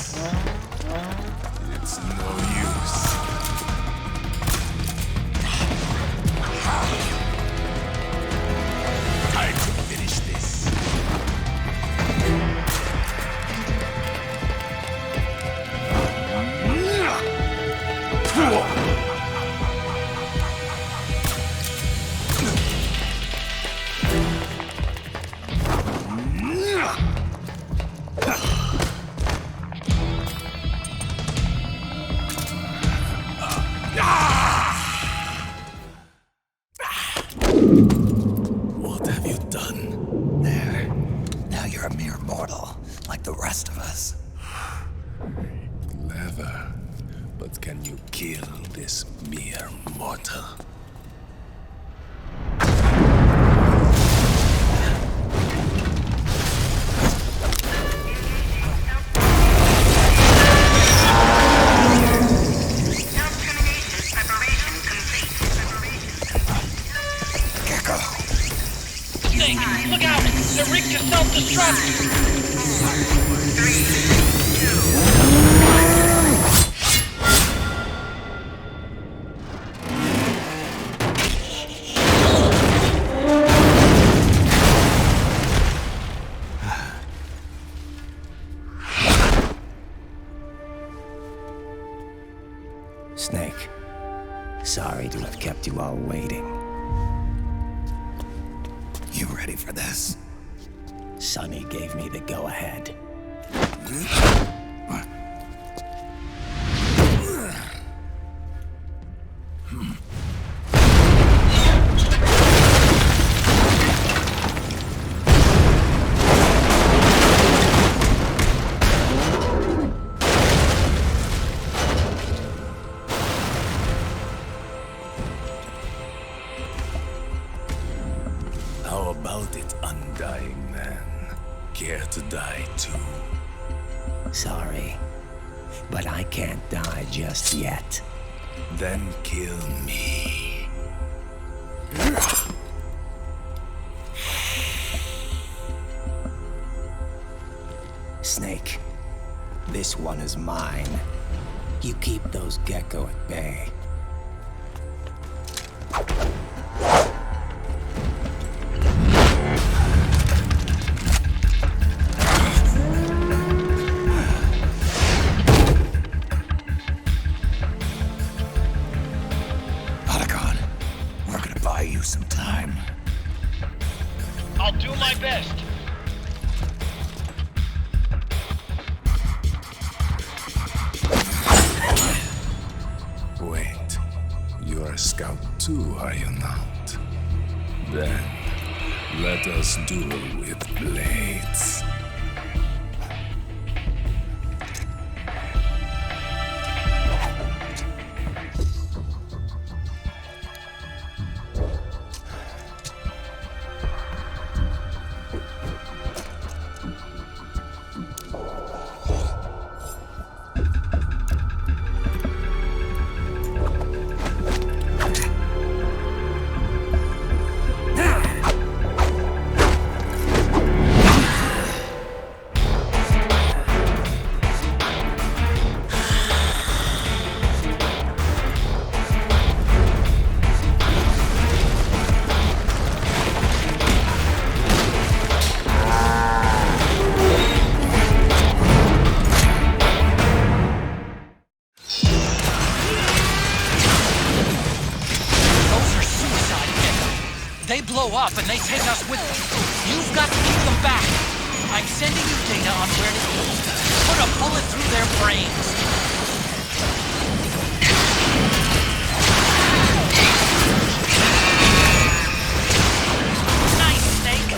It's no use. Time to finish this. What have you done? There. Now you're a mere mortal, like the rest of us. Clever. But can you kill this mere mortal? Gekko! Snake, look out! They're rigged to self-destruct! Snake, sorry to have kept you all waiting. You ready for this? Sonny gave me the go-ahead. How about it, undying man? Care to die too? Sorry, but I can't die just yet. Then kill me. Snake, this one is mine. You keep those Gekko at bay. I'll do my best. Wait, you're a scout too, are you not? Then, let us duel with blades. Up and they take us with them. You've got to keep them back. I'm sending you data on where to go. Put a bullet through their brains. Nice, Snake.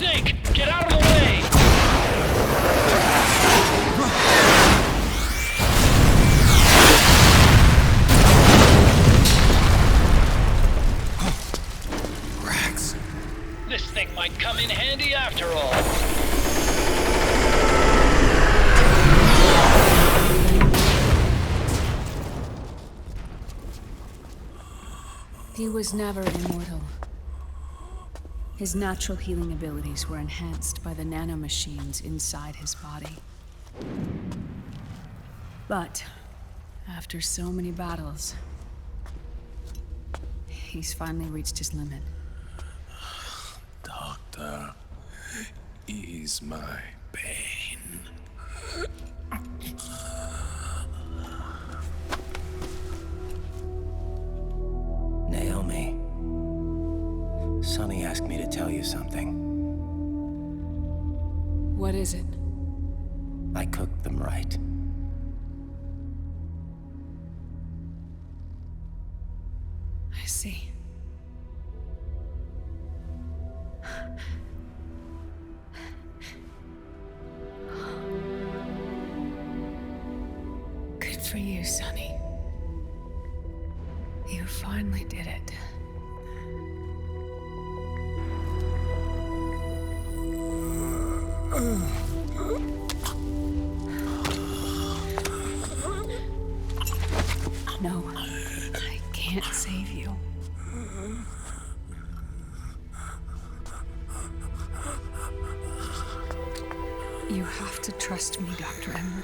Snake, get out of the way! Rex. This thing might come in handy after all. He was never immortal. His natural healing abilities were enhanced by the nanomachines inside his body. But after so many battles, he's finally reached his limit. Doctor, ease my pain. Naomi. Sonny asked me to tell you something. What is it? I cooked them right. I see. Good for you, Sonny. You finally did it. No, I can't save you. You have to trust me, Dr. Emmer.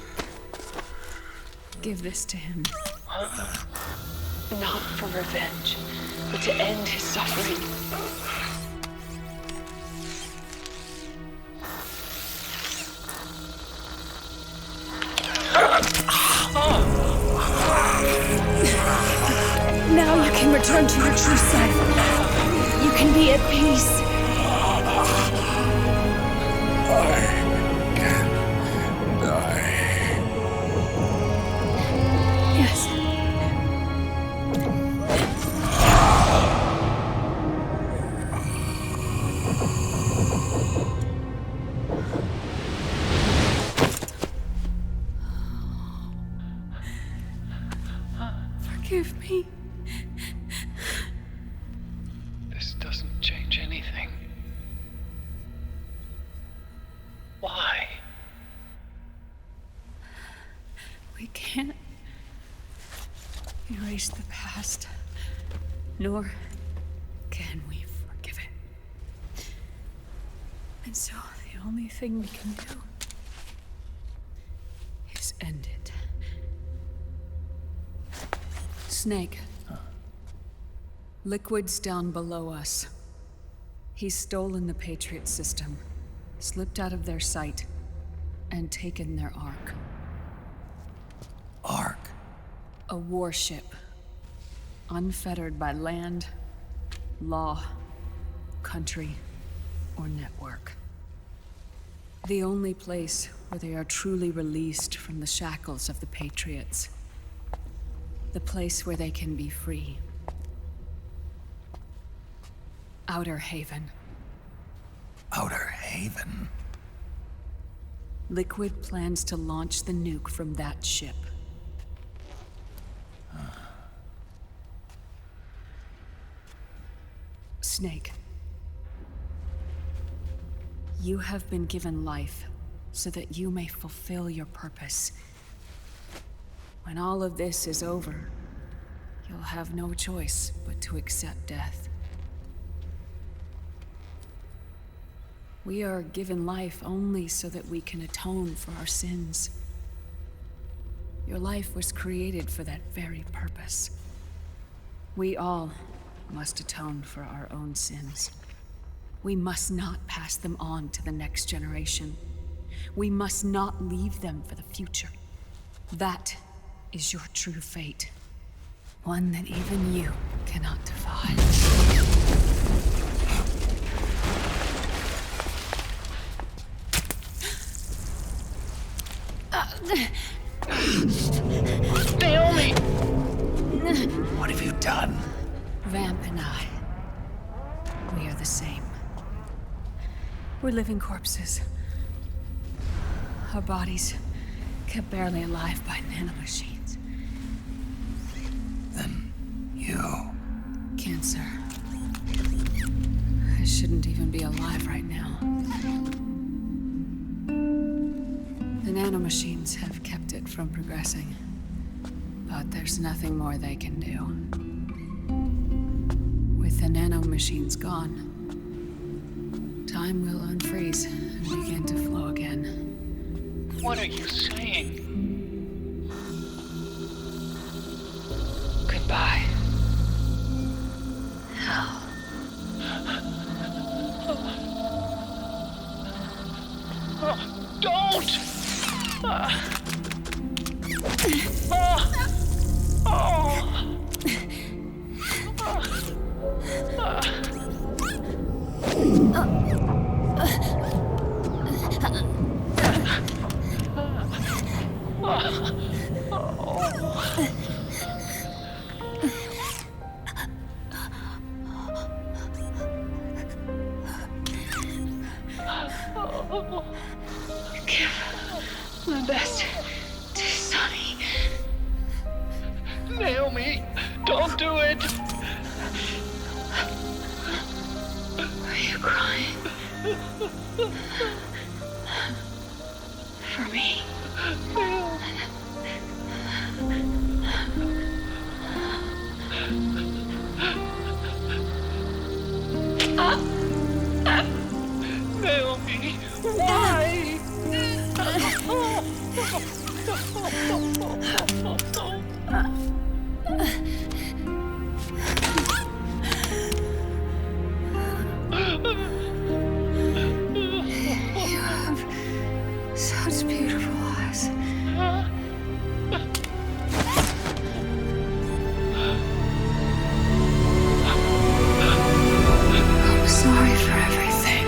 Give this to him. Not for revenge, but to end his suffering. Now you can return to your true self. You can be at peace. I can die. Yes. Forgive me. This doesn't change anything. Why? We can't erase the past, nor can we forgive it. And so the only thing we can do is end it. Snake. Liquid's down below us. He's stolen the Patriot system, slipped out of their sight, and taken their Ark. Ark? A warship. Unfettered by land, law, country, or network. The only place where they are truly released from the shackles of the Patriots. The place where they can be free. Outer Haven. Outer Haven? Liquid plans to launch the nuke from that ship. Snake. You have been given life so that you may fulfill your purpose. When all of this is over, you'll have no choice but to accept death. We are given life only so that we can atone for our sins. Your life was created for that very purpose. We all must atone for our own sins. We must not pass them on to the next generation. We must not leave them for the future. That is your true fate. One that even you cannot defy. Naomi! What have you done? Vamp and I, we are the same. We're living corpses. Our bodies kept barely alive by nanomachines. Then you... Cancer. I shouldn't even be alive right now. The nanomachines have kept it from progressing. But there's nothing more they can do. With the nanomachines gone, time will unfreeze and begin to flow again. What are you saying? Goodbye. Hell. Don't! Give my best to Sonny. Naomi, don't do it! Are you crying? For me? Naomi, why? You have such beautiful eyes. I'm sorry for everything.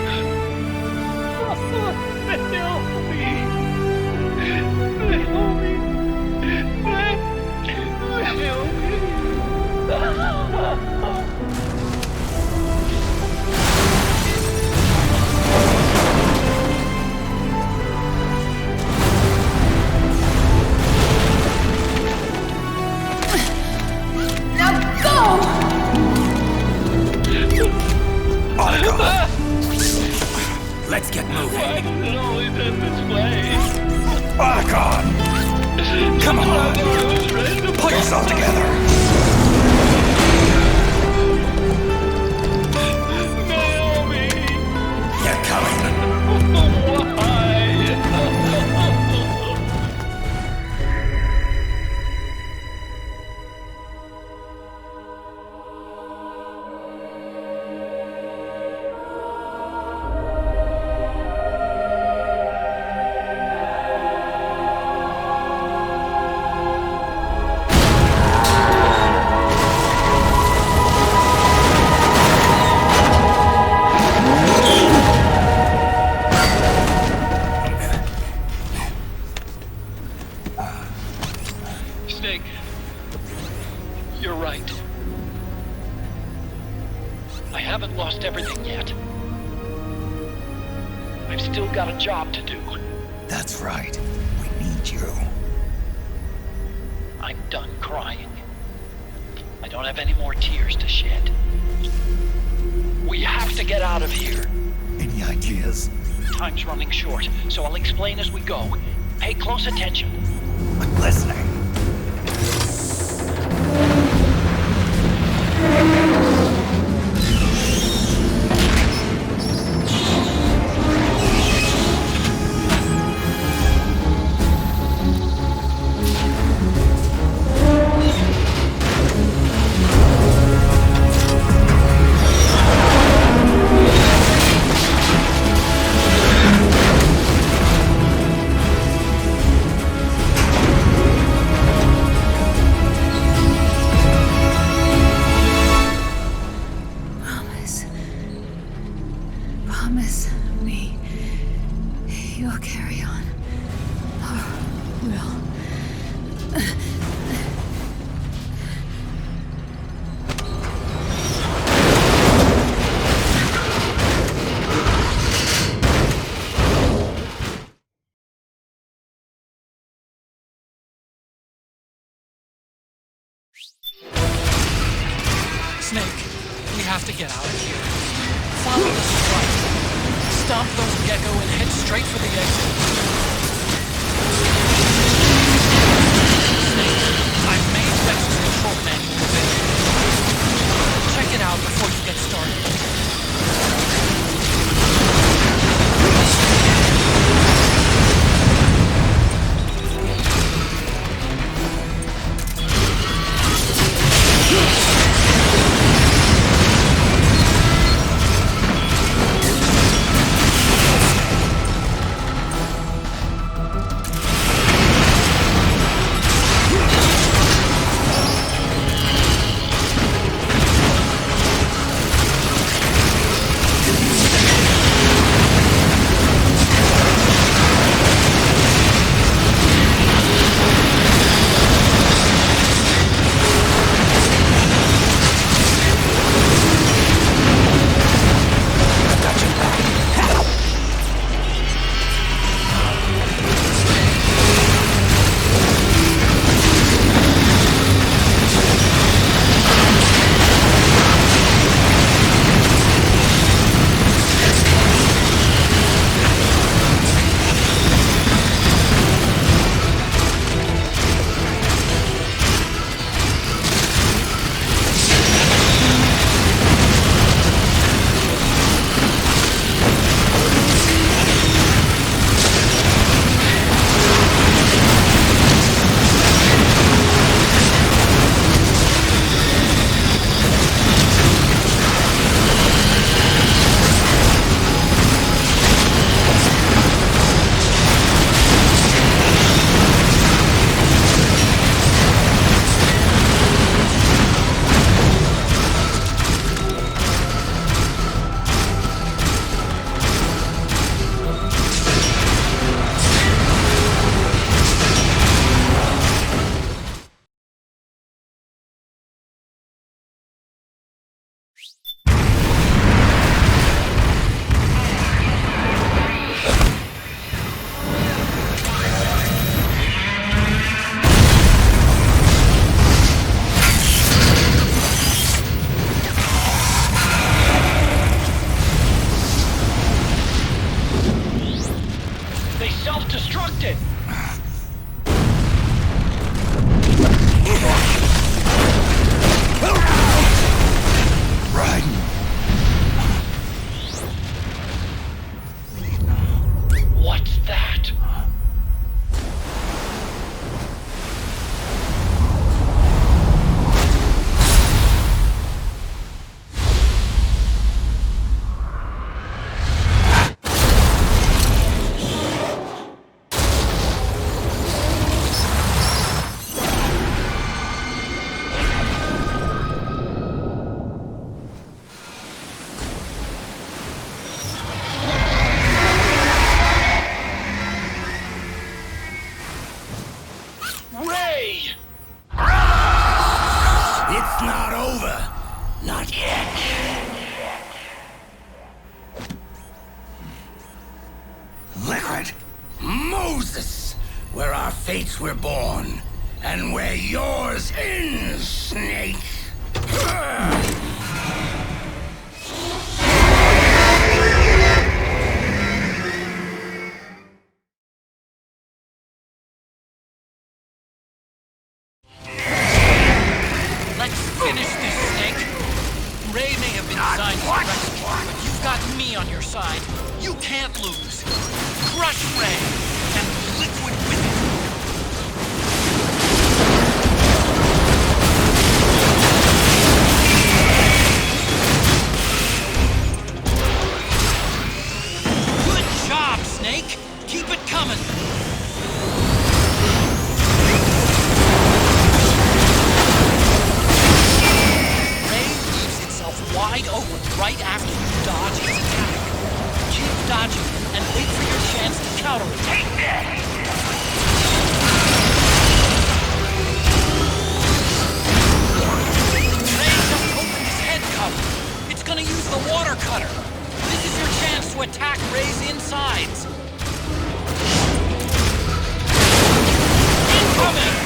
Let's get moving. Why does it always end this way? Otacon! Come on! Pull yourself together! Naomi! You're coming! Why? Snake, you're right. I haven't lost everything yet. I've still got a job to do. That's right. We need you. I'm done crying. I don't have any more tears to shed. We have to get out of here. Any ideas? Time's running short, so I'll explain as we go. Pay close attention. I'm listening. Promise me you'll carry on. Or will. have to get out of here. Follow the strike. Stomp those Gekko and head straight for the exit. Snake, I've made Rex's control manual available. Check it out before you get started. Liquid Moses, where our fates were born, and where yours ends, Snake. Let's finish this, Snake. Ray may have been designed to rescue, but you've got me on your side. You can't lose. Crush Ray, and Liquid with it. Good job, Snake. Keep it coming. Wide open right after you dodge his attack. Keep dodging and wait for your chance to counter it. Take that! Ray just opened his head cover. It's gonna use the water cutter. This is your chance to attack Ray's insides. Incoming!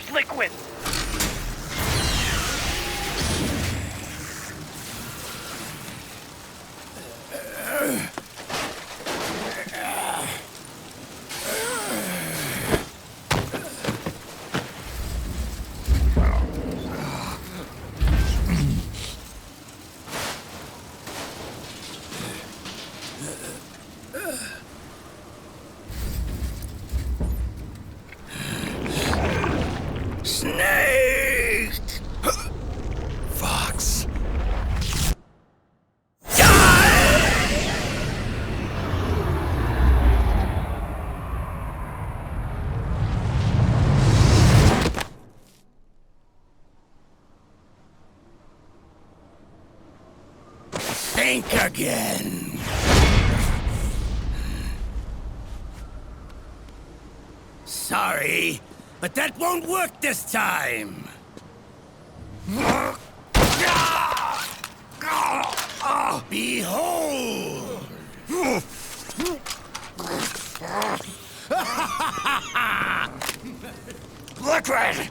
this liquid! Snake! Fox. Think again. Sorry, but that won't work this time. Behold! Liquid!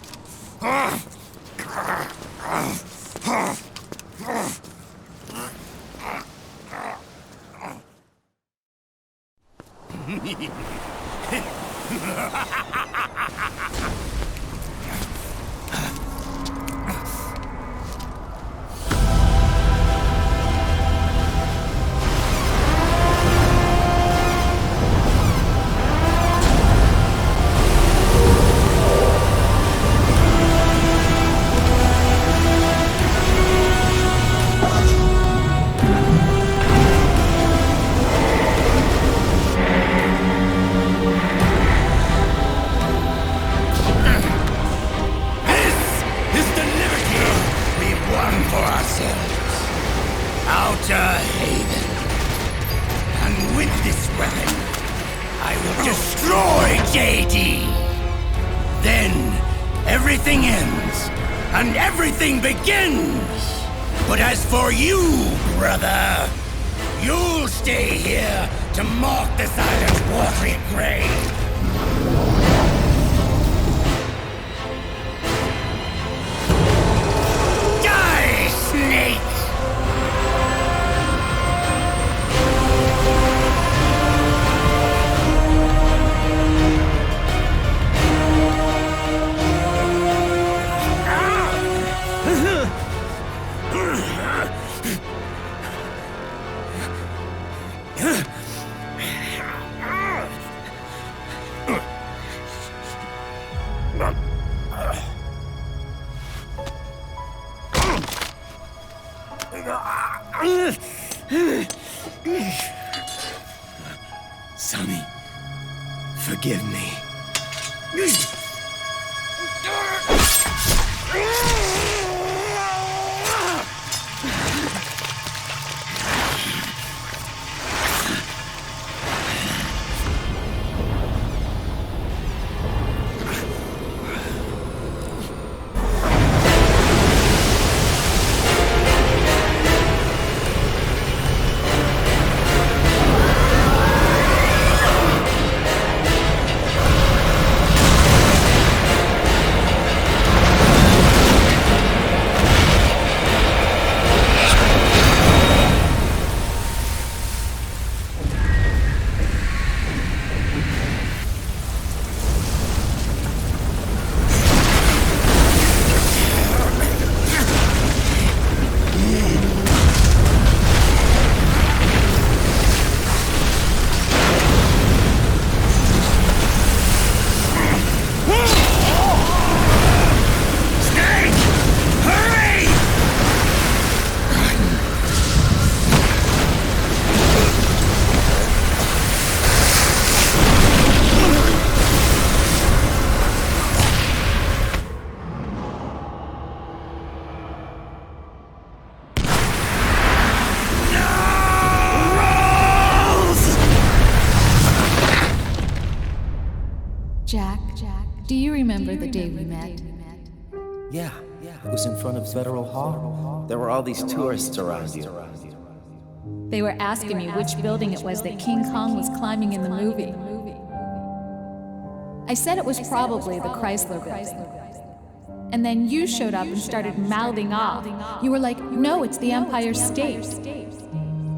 But as for you, brother, you'll stay here to mark this island's watery grave. Die, snake! Sonny, forgive me. Do you remember the day we met? Yeah, it was in front of Federal Hall. There were all these tourists around you. They were asking me which building it was that King Kong was climbing in the movie. I said it was probably the Chrysler building. And then you showed up and started mouthing off. You were like, no, it's the Empire State.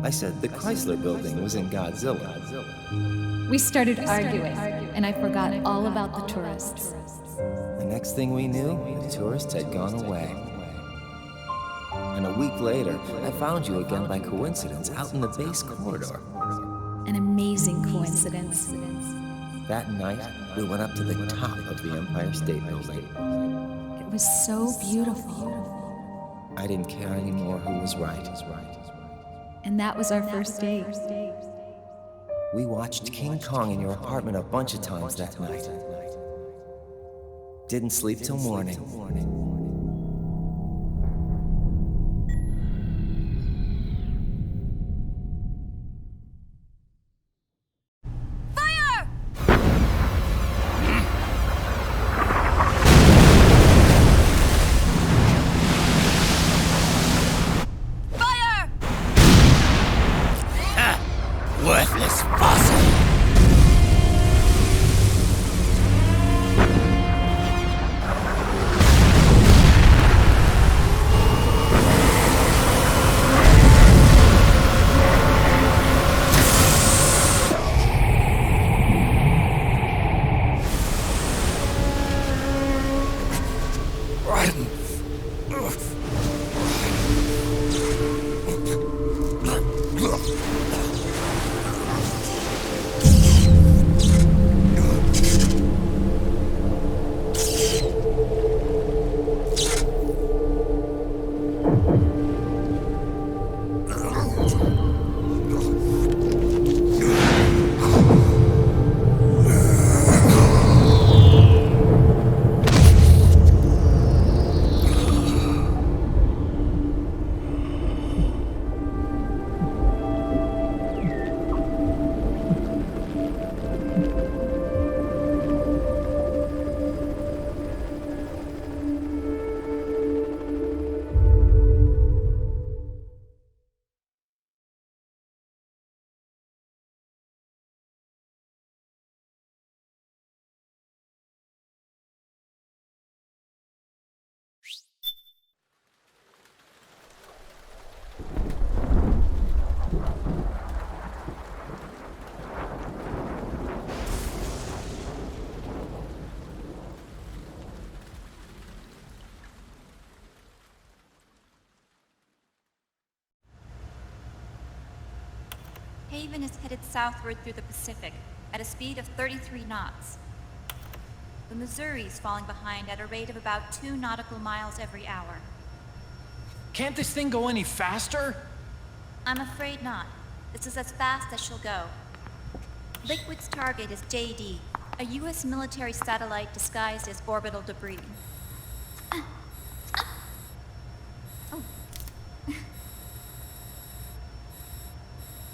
I said the Chrysler Building was in Godzilla. We started arguing, and I forgot all about the tourists. The next thing we knew, the tourists had gone away. And a week later, I found you again by coincidence out in the base corridor. An amazing coincidence. That night, we went up to the top of the Empire State Building. It was so beautiful. I didn't care anymore who was right. And that was our first date. We watched King Kong in your apartment a bunch of times that night. Didn't sleep till morning. Worthless fossil! Ryden! Haven is headed southward through the Pacific at a speed of 33 knots. The Missouri is falling behind at a rate of about 2 nautical miles every hour. Can't this thing go any faster? I'm afraid not. This is as fast as she'll go. Liquid's target is JD, a U.S. military satellite disguised as orbital debris.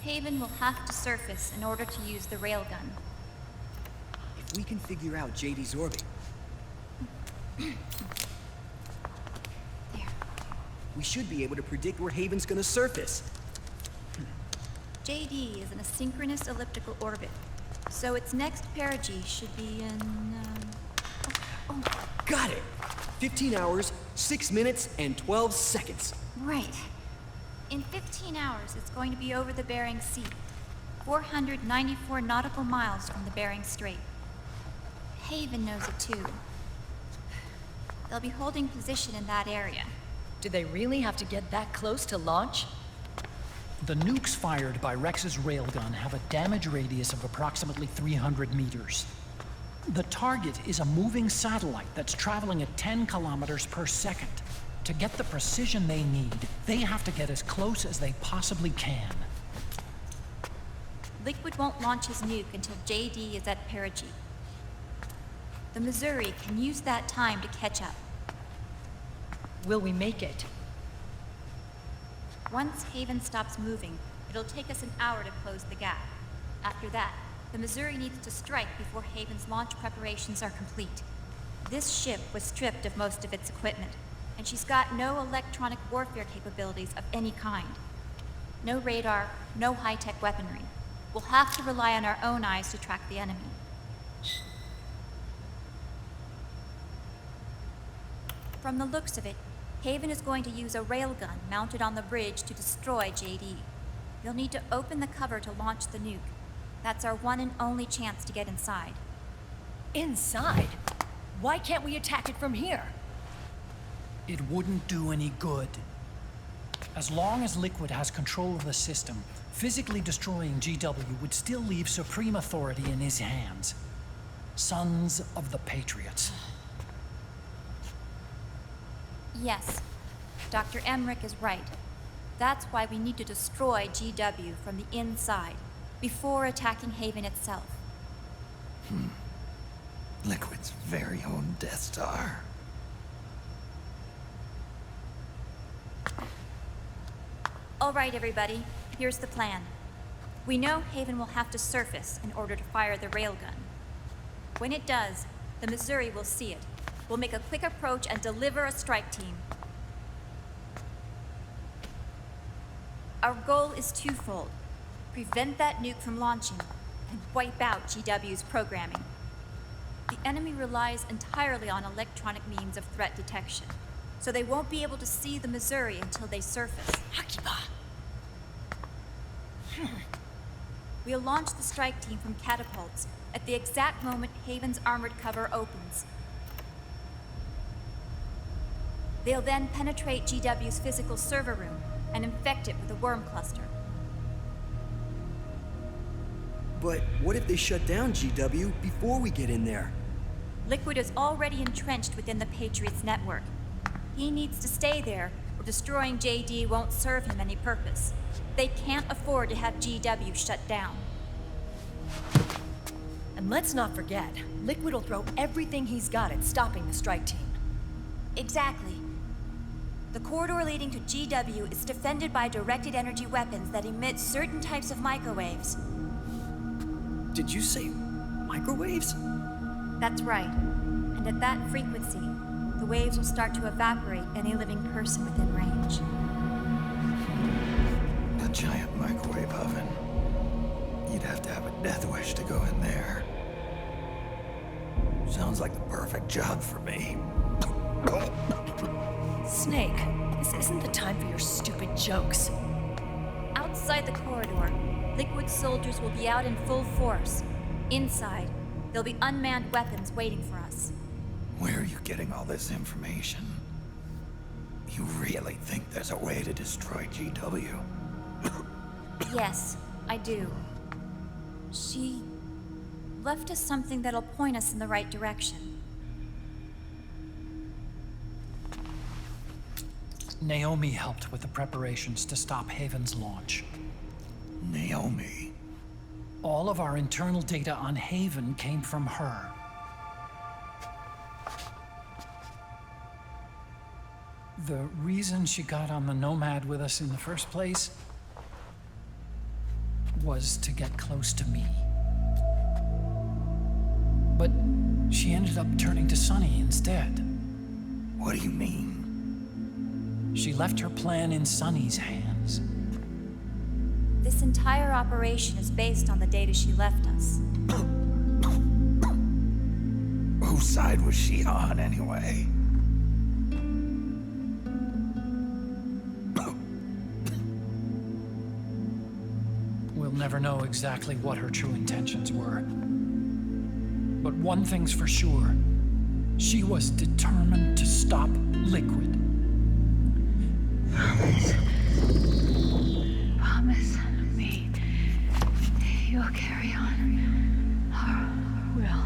Haven will have to surface in order to use the railgun. If we can figure out JD's orbit... There. We should be able to predict where Haven's gonna surface. JD is in a synchronous elliptical orbit, so its next perigee should be in, Got it! 15 hours, 6 minutes, and 12 seconds. Right. In 15 hours, it's going to be over the Bering Sea, 494 nautical miles from the Bering Strait. Haven knows it too. They'll be holding position in that area. Do they really have to get that close to launch? The nukes fired by Rex's railgun have a damage radius of approximately 300 meters. The target is a moving satellite that's traveling at 10 kilometers per second. To get the precision they need, they have to get as close as they possibly can. Liquid won't launch his nuke until JD is at perigee. The Missouri can use that time to catch up. Will we make it? Once Haven stops moving, it'll take us an hour to close the gap. After that, the Missouri needs to strike before Haven's launch preparations are complete. This ship was stripped of most of its equipment, and she's got no electronic warfare capabilities of any kind. No radar, no high-tech weaponry. We'll have to rely on our own eyes to track the enemy. From the looks of it, Haven is going to use a railgun mounted on the bridge to destroy JD. You'll need to open the cover to launch the nuke. That's our one and only chance to get inside. Inside? Why can't we attack it from here? It wouldn't do any good. As long as Liquid has control of the system, physically destroying GW would still leave supreme authority in his hands. Sons of the Patriots. Yes, Dr. Emmerich is right. That's why we need to destroy GW from the inside, before attacking Haven itself. Liquid's very own Death Star. All right, everybody, here's the plan. We know Haven will have to surface in order to fire the railgun. When it does, the Missouri will see it. We'll make a quick approach and deliver a strike team. Our goal is twofold. Prevent that nuke from launching, and wipe out GW's programming. The enemy relies entirely on electronic means of threat detection, so they won't be able to see the Missouri until they surface. We'll launch the strike team from catapults at the exact moment Haven's armored cover opens. They'll then penetrate GW's physical server room and infect it with a worm cluster. But what if they shut down GW before we get in there? Liquid is already entrenched within the Patriots network. He needs to stay there, or destroying JD won't serve him any purpose. They can't afford to have GW shut down. And let's not forget, Liquid will throw everything he's got at stopping the strike team. Exactly. The corridor leading to GW is defended by directed energy weapons that emit certain types of microwaves. Did you say microwaves? That's right. And at that frequency, the waves will start to evaporate any living person within range. A giant microwave oven. You'd have to have a death wish to go in there. Sounds like the perfect job for me. Snake, this isn't the time for your stupid jokes. Outside the corridor, Liquid soldiers will be out in full force. Inside, there'll be unmanned weapons waiting for us. Where are you getting all this information? You really think there's a way to destroy GW? Yes, I do. She left us something that'll point us in the right direction. Naomi helped with the preparations to stop Haven's launch. Naomi? All of our internal data on Haven came from her. The reason she got on the Nomad with us in the first place was to get close to me. But she ended up turning to Sunny instead. What do you mean? She left her plan in Sunny's hands. This entire operation is based on the data she left us. Whose side was she on, anyway? We'll never know exactly what her true intentions were. But one thing's for sure. She was determined to stop Liquid. Promise me you'll carry on. Or will.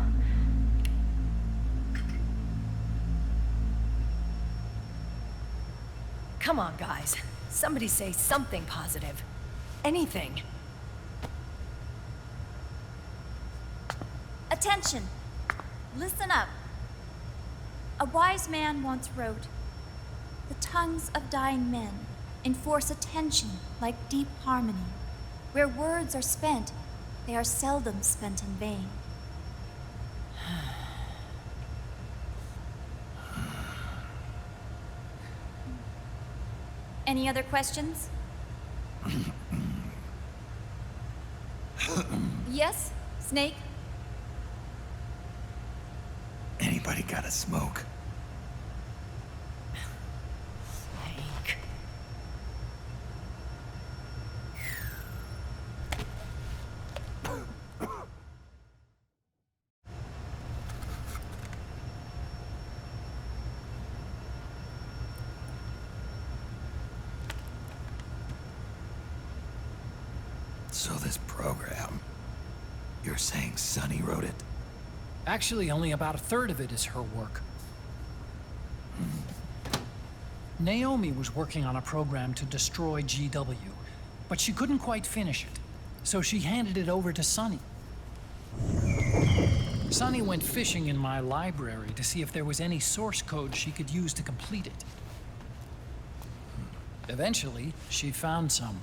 Come on, guys. Somebody say something positive. Anything. Attention! Listen up. A wise man once wrote, "The tongues of dying men enforce attention like deep harmony. Where words are spent, they are seldom spent in vain." Any other questions? Yes, Snake? Anybody got a smoke? So this program, you're saying Sunny wrote it? Actually, only about a third of it is her work. Naomi was working on a program to destroy GW, but she couldn't quite finish it, so she handed it over to Sunny. Sunny went fishing in my library to see if there was any source code she could use to complete it. Eventually, she found some.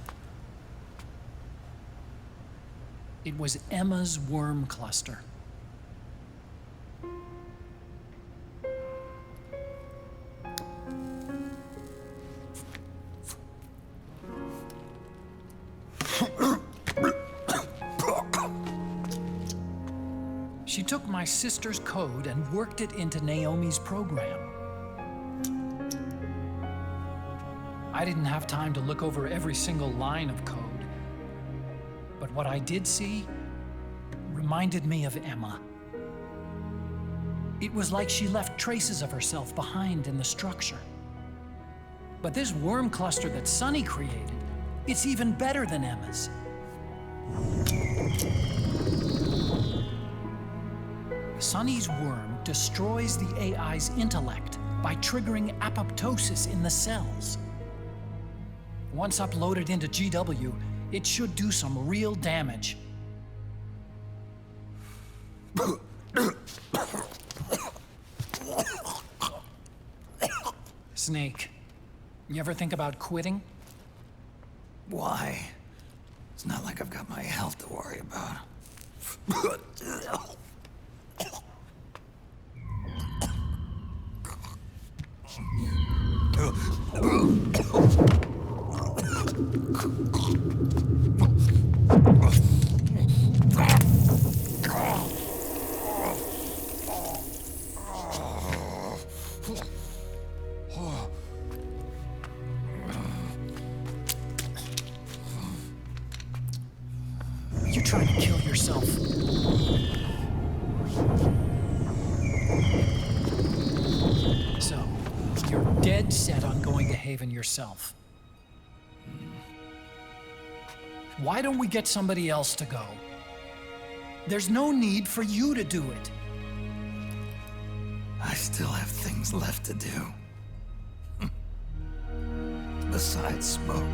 It was Emma's worm cluster. She took my sister's code and worked it into Naomi's program. I didn't have time to look over every single line of code, but what I did see reminded me of Emma. It was like she left traces of herself behind in the structure. But this worm cluster that Sunny created, it's even better than Emma's. Sunny's worm destroys the AI's intellect by triggering apoptosis in the cells. Once uploaded into GW, it should do some real damage. Snake, you ever think about quitting? Why? It's not like I've got my health to worry about. You're trying to kill yourself. So, you're dead set on going to Haven yourself. Why don't we get somebody else to go? There's no need for you to do it. I still have things left to do. Besides smoke.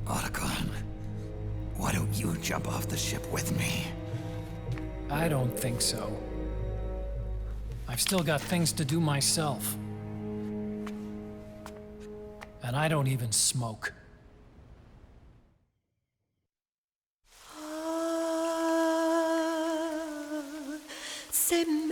Otacon, why don't you jump off the ship with me? I don't think so. I've still got things to do myself. And I don't even smoke. C'est Meryl.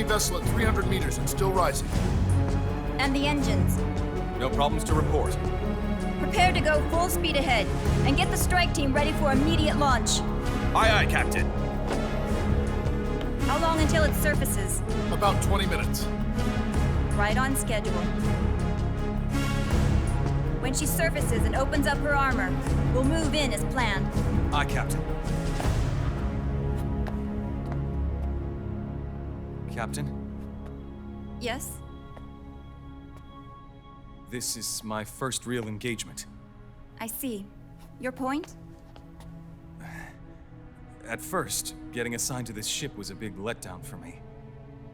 Vessel at 300 meters and still rising. And the engines? No problems to report. Prepare to go full speed ahead, and get the strike team ready for immediate launch. Aye, aye, Captain. How long until it surfaces? About 20 minutes. Right on schedule. When she surfaces and opens up her armor, we'll move in as planned. Aye, Captain. Captain? Yes? This is my first real engagement. I see. Your point? At first, getting assigned to this ship was a big letdown for me.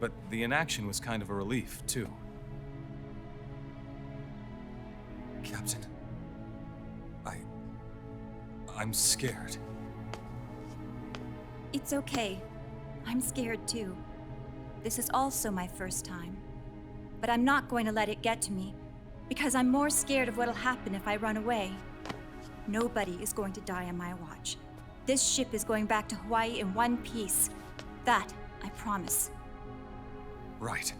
But the inaction was kind of a relief, too. Captain, I'm scared. It's okay. I'm scared too. This is also my first time. But I'm not going to let it get to me. Because I'm more scared of what'll happen if I run away. Nobody is going to die on my watch. This ship is going back to Hawaii in one piece. That, I promise. Right.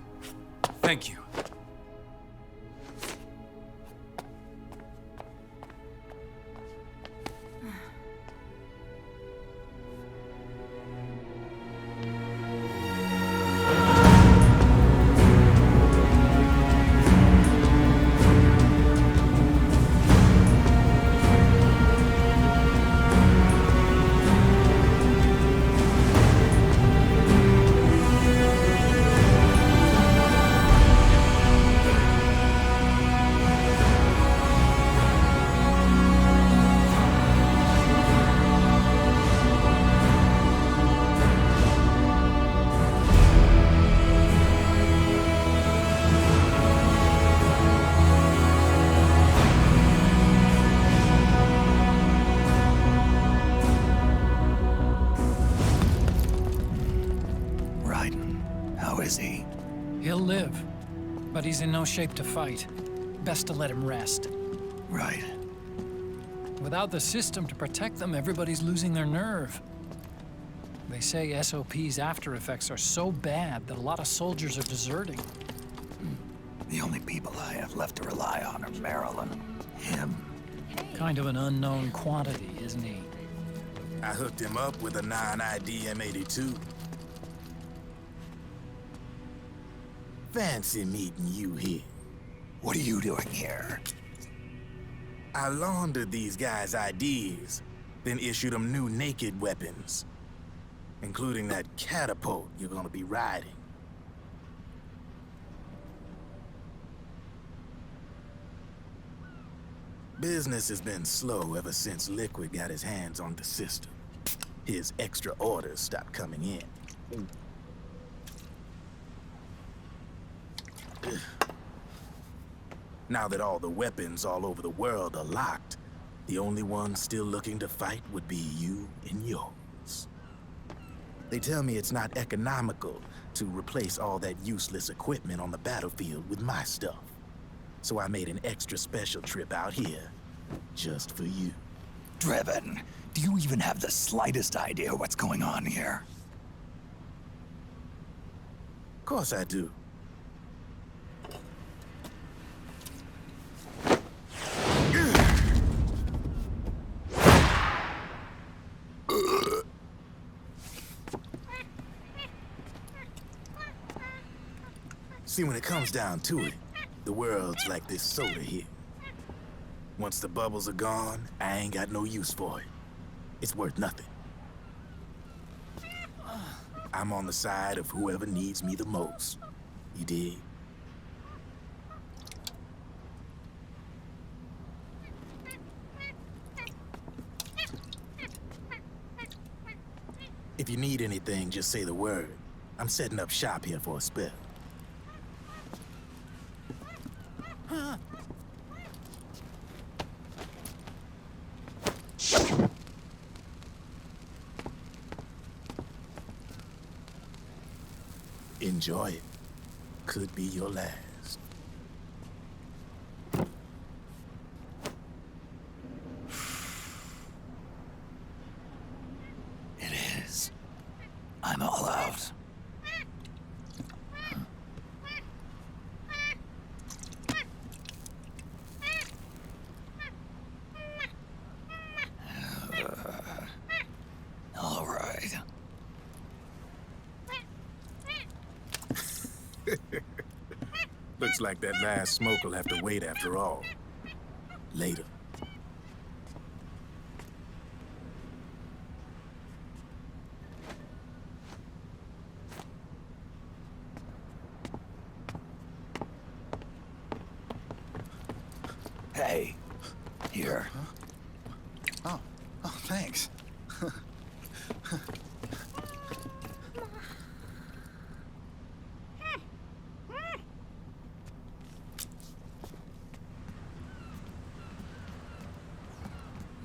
Thank you. He'll live, but he's in no shape to fight. Best to let him rest. Right. Without the system to protect them, everybody's losing their nerve. They say SOP's after effects are so bad that a lot of soldiers are deserting. The only people I have left to rely on are Meryl and him. Kind of an unknown quantity, isn't he? I hooked him up with a non-ID M82. Fancy meeting you here. What are you doing here? I laundered these guys' IDs, then issued them new naked weapons, including that catapult you're gonna be riding. Business has been slow ever since Liquid got his hands on the system. His extra orders stopped coming in. Now that all the weapons all over the world are locked, the only ones still looking to fight would be you and yours. They tell me it's not economical to replace all that useless equipment on the battlefield with my stuff. So I made an extra special trip out here, just for you. Drebin, do you even have the slightest idea what's going on here? Of course I do. See, when it comes down to it, the world's like this soda here. Once the bubbles are gone, I ain't got no use for it. It's worth nothing. I'm on the side of whoever needs me the most. You dig? If you need anything, just say the word. I'm setting up shop here for a spell. Enjoy it. Could be your last. It is. I'm all out. All right. Looks like that last smoke will have to wait after all. Later. Hey, here. Huh? Oh, thanks.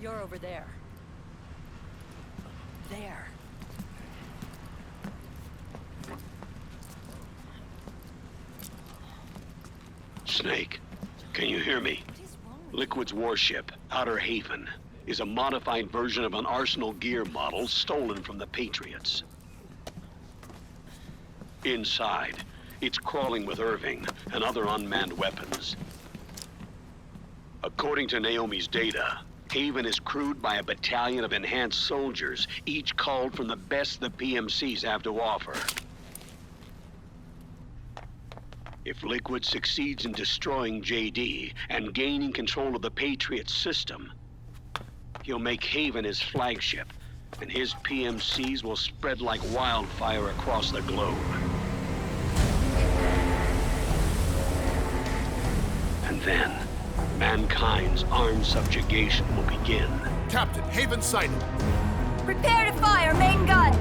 You're over there. There. Snake, Can you hear me? Liquid's warship, Outer Haven, is a modified version of an Arsenal gear model stolen from the Patriots. Inside, it's crawling with Irving and other unmanned weapons. According to Naomi's data, Haven is crewed by a battalion of enhanced soldiers, each culled from the best the PMCs have to offer. If Liquid succeeds in destroying JD and gaining control of the Patriots system, he'll make Haven his flagship, and his PMCs will spread like wildfire across the globe. And then, mankind's armed subjugation will begin. Captain, Haven sighted. Prepare to fire, main gun!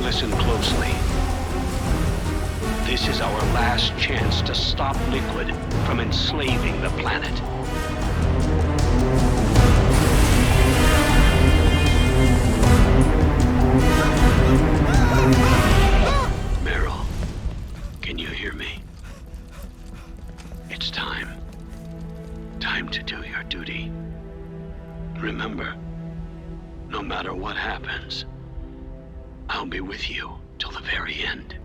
Listen closely. This is our last chance to stop Liquid from enslaving the planet. Meryl, can you hear me? It's time. Time to do your duty. Remember, no matter what happens, I'll be with you till the very end.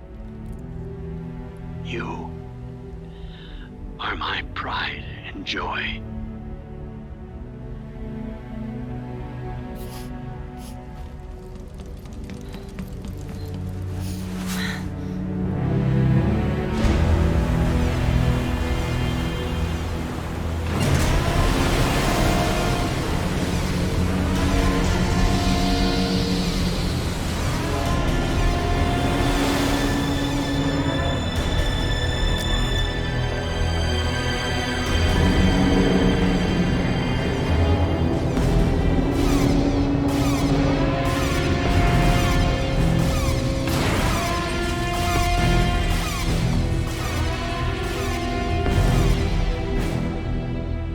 You are my pride and joy.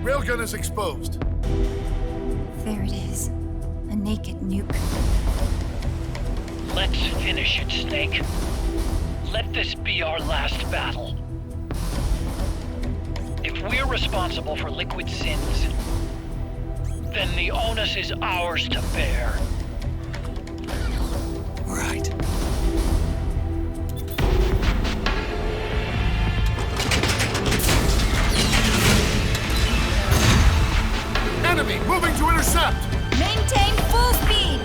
Railgun is exposed. There it is. A naked nuke. Let's finish it, Snake. Let this be our last battle. If we're responsible for Liquid's sins, then the onus is ours to bear. Right. Enemy moving to intercept! Maintain full speed!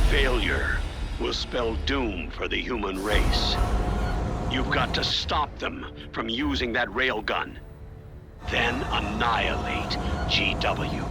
Failure will spell doom for the human race. You've got to stop them from using that railgun. Then annihilate GW.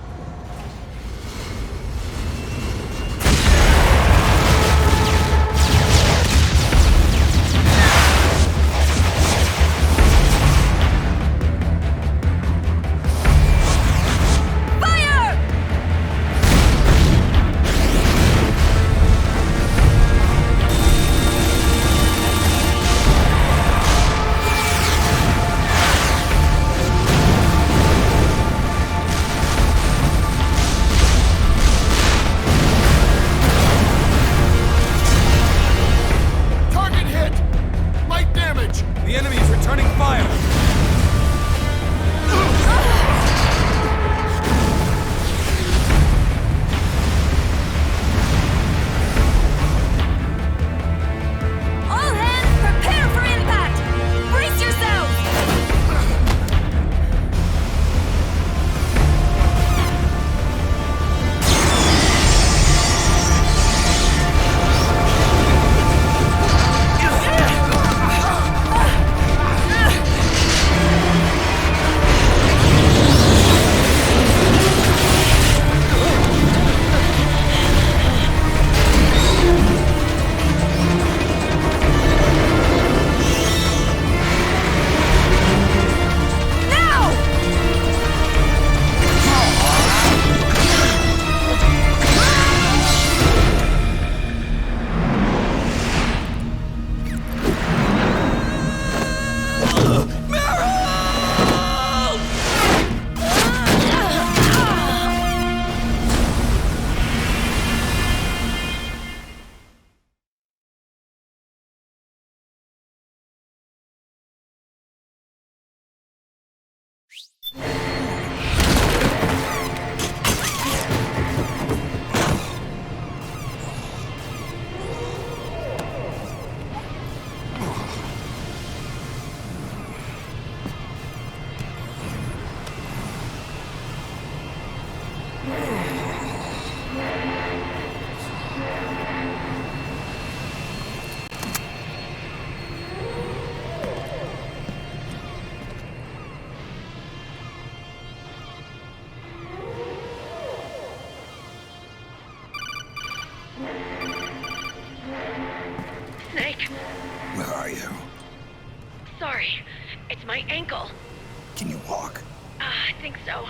Can you walk? I think so.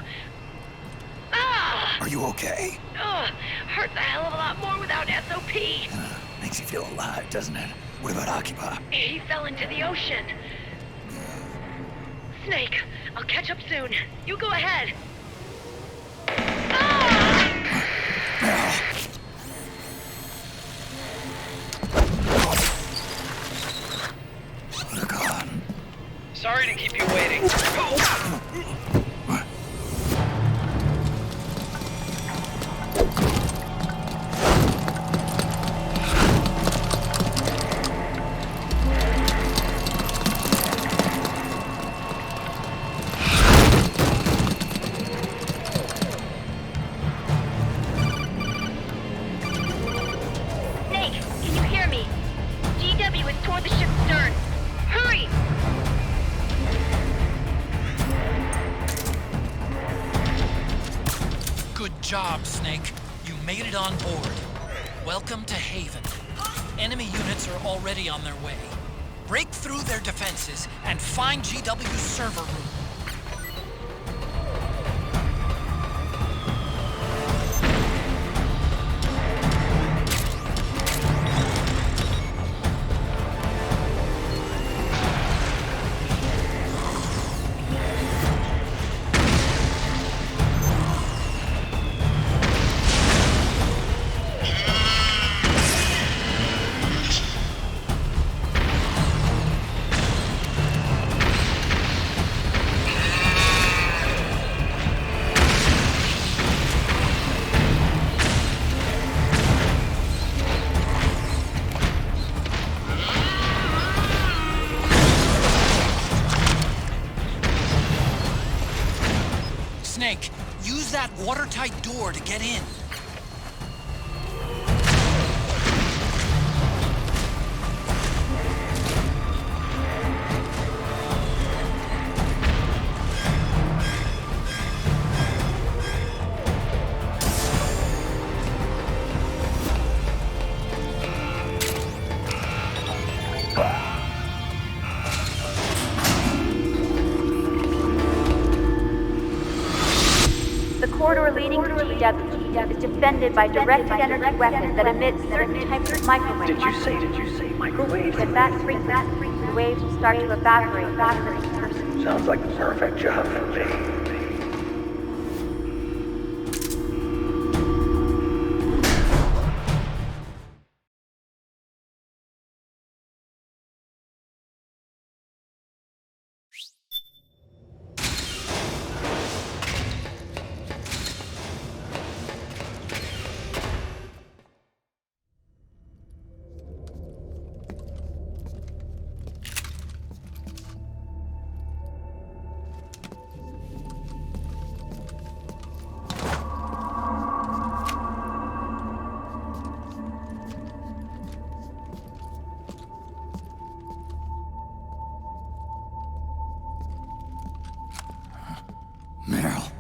Ah! Are you okay? Hurts a hell of a lot more without SOP. Makes you feel alive, doesn't it? What about Occupy? He fell into the ocean. Snake, I'll catch up soon. You go ahead. Look on. Sorry to keep you waiting. Snake, can you hear me? GW is toward the ship's stern. Hurry! Good job, Snake. You made it on board. Welcome to Haven. Enemy units are already on their way. Break through their defenses and find GW's server room. Snake, use that watertight door to get in. The corridor leading to GW is defended by directed energy weapons that emit certain types of microwaves. Did you say microwave? If that frequency, the waves will start to evaporate faster than person. Sounds like the perfect job for me. Meryl.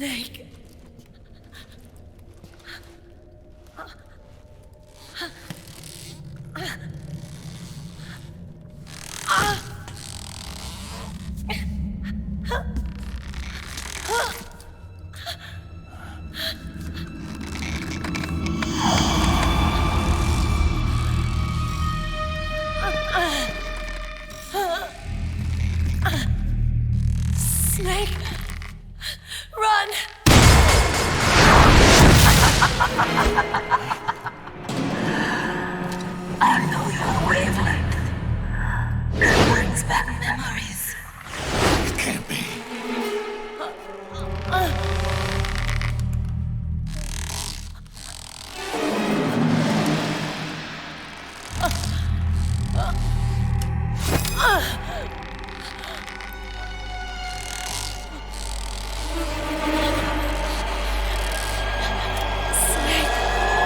Snake. Snake, run! I know your wavelength. It brings back memories. It can't be.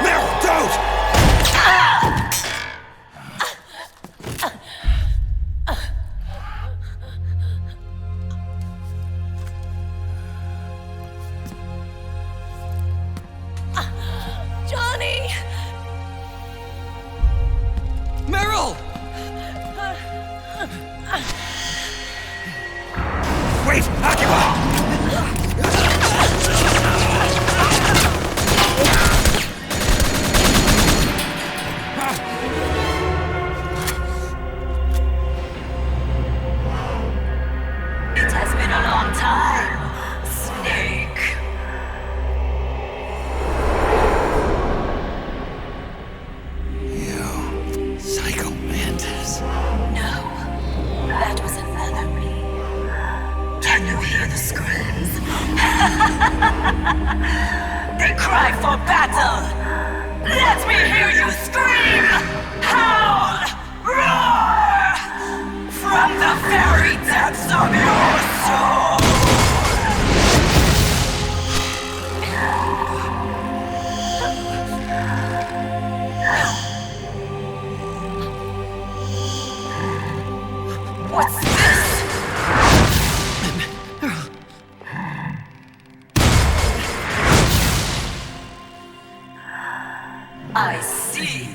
Meryl, don't! Johnny! Meryl! Wait! Occupy! It has been a long time, Snake. You, Psycho Mantis. No, that was another me. Can you hear the screams? They cry for battle. Let me hear you scream! Howl! Roar! From the very depths of your soul! What's this? I see.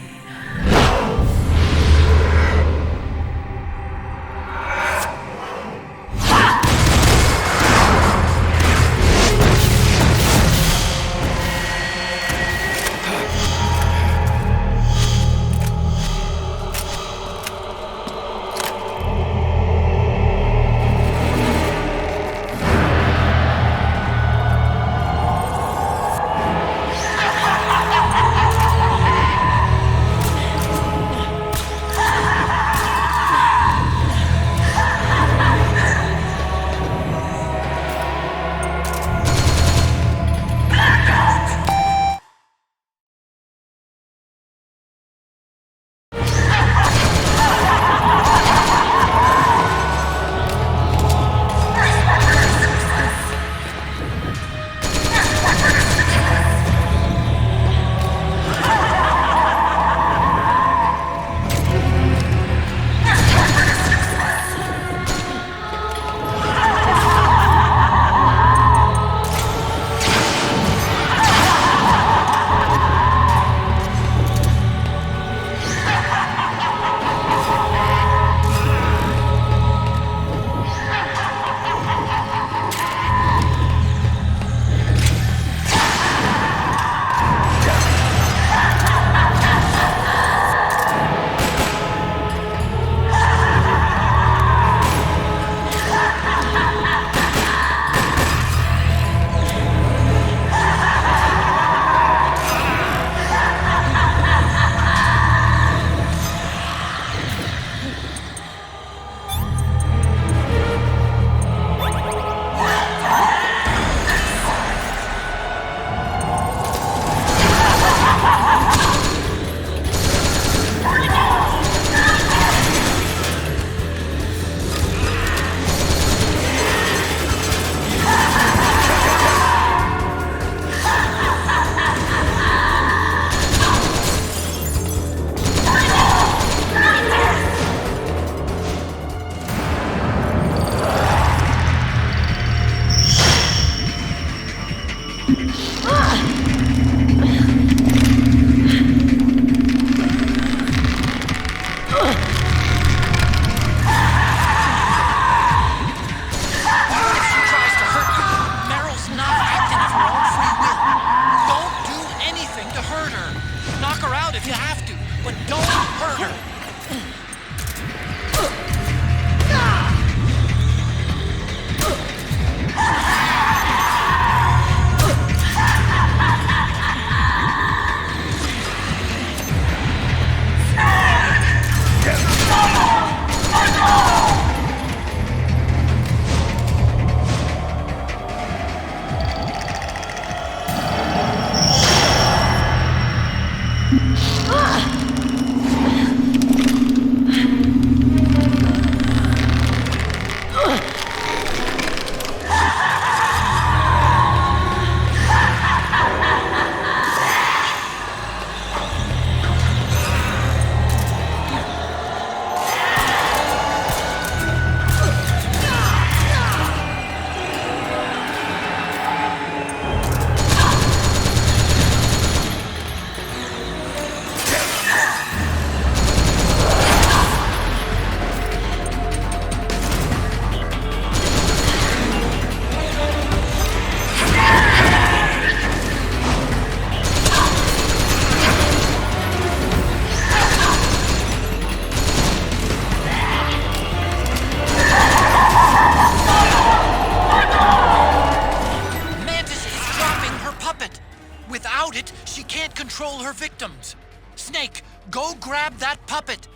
victims. Snake, go grab that puppet.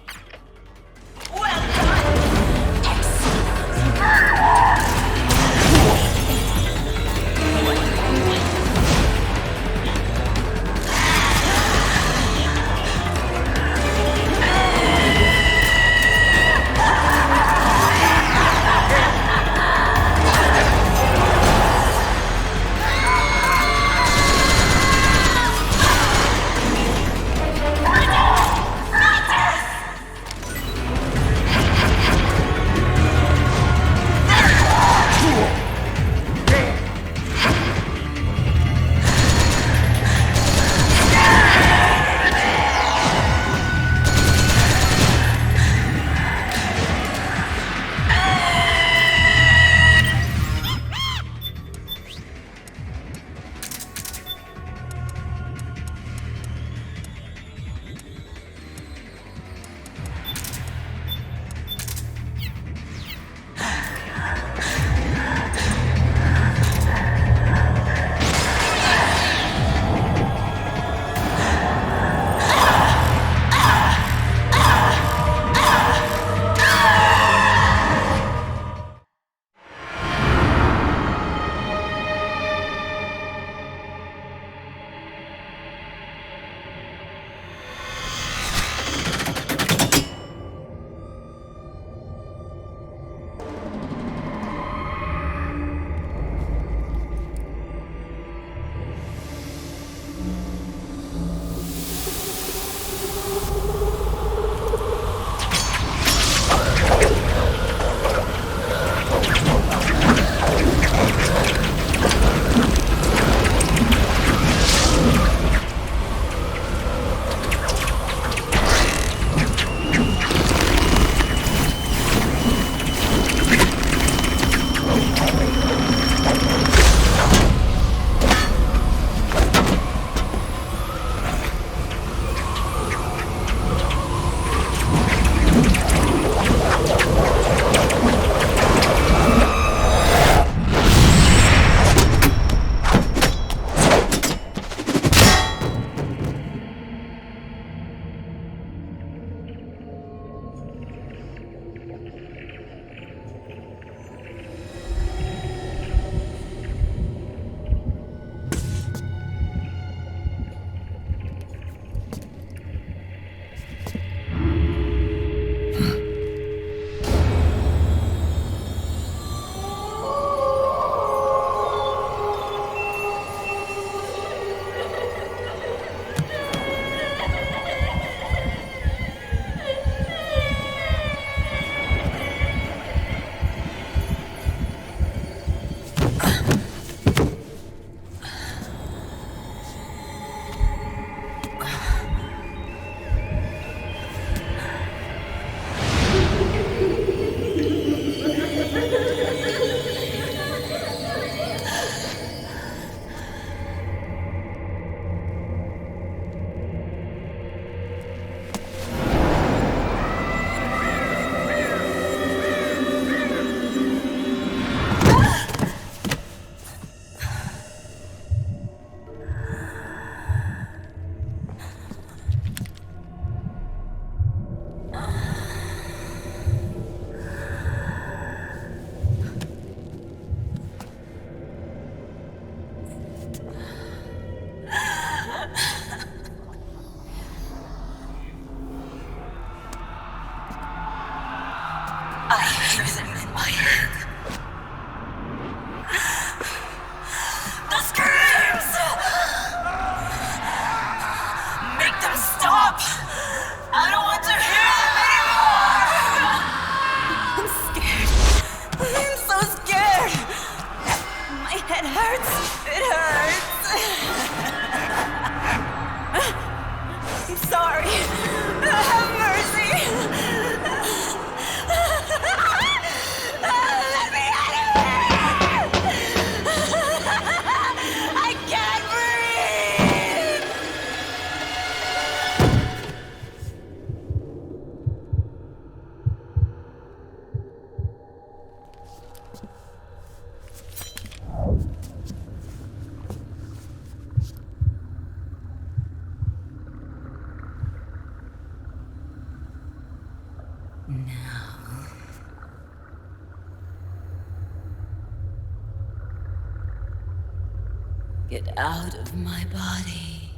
Get out of my body.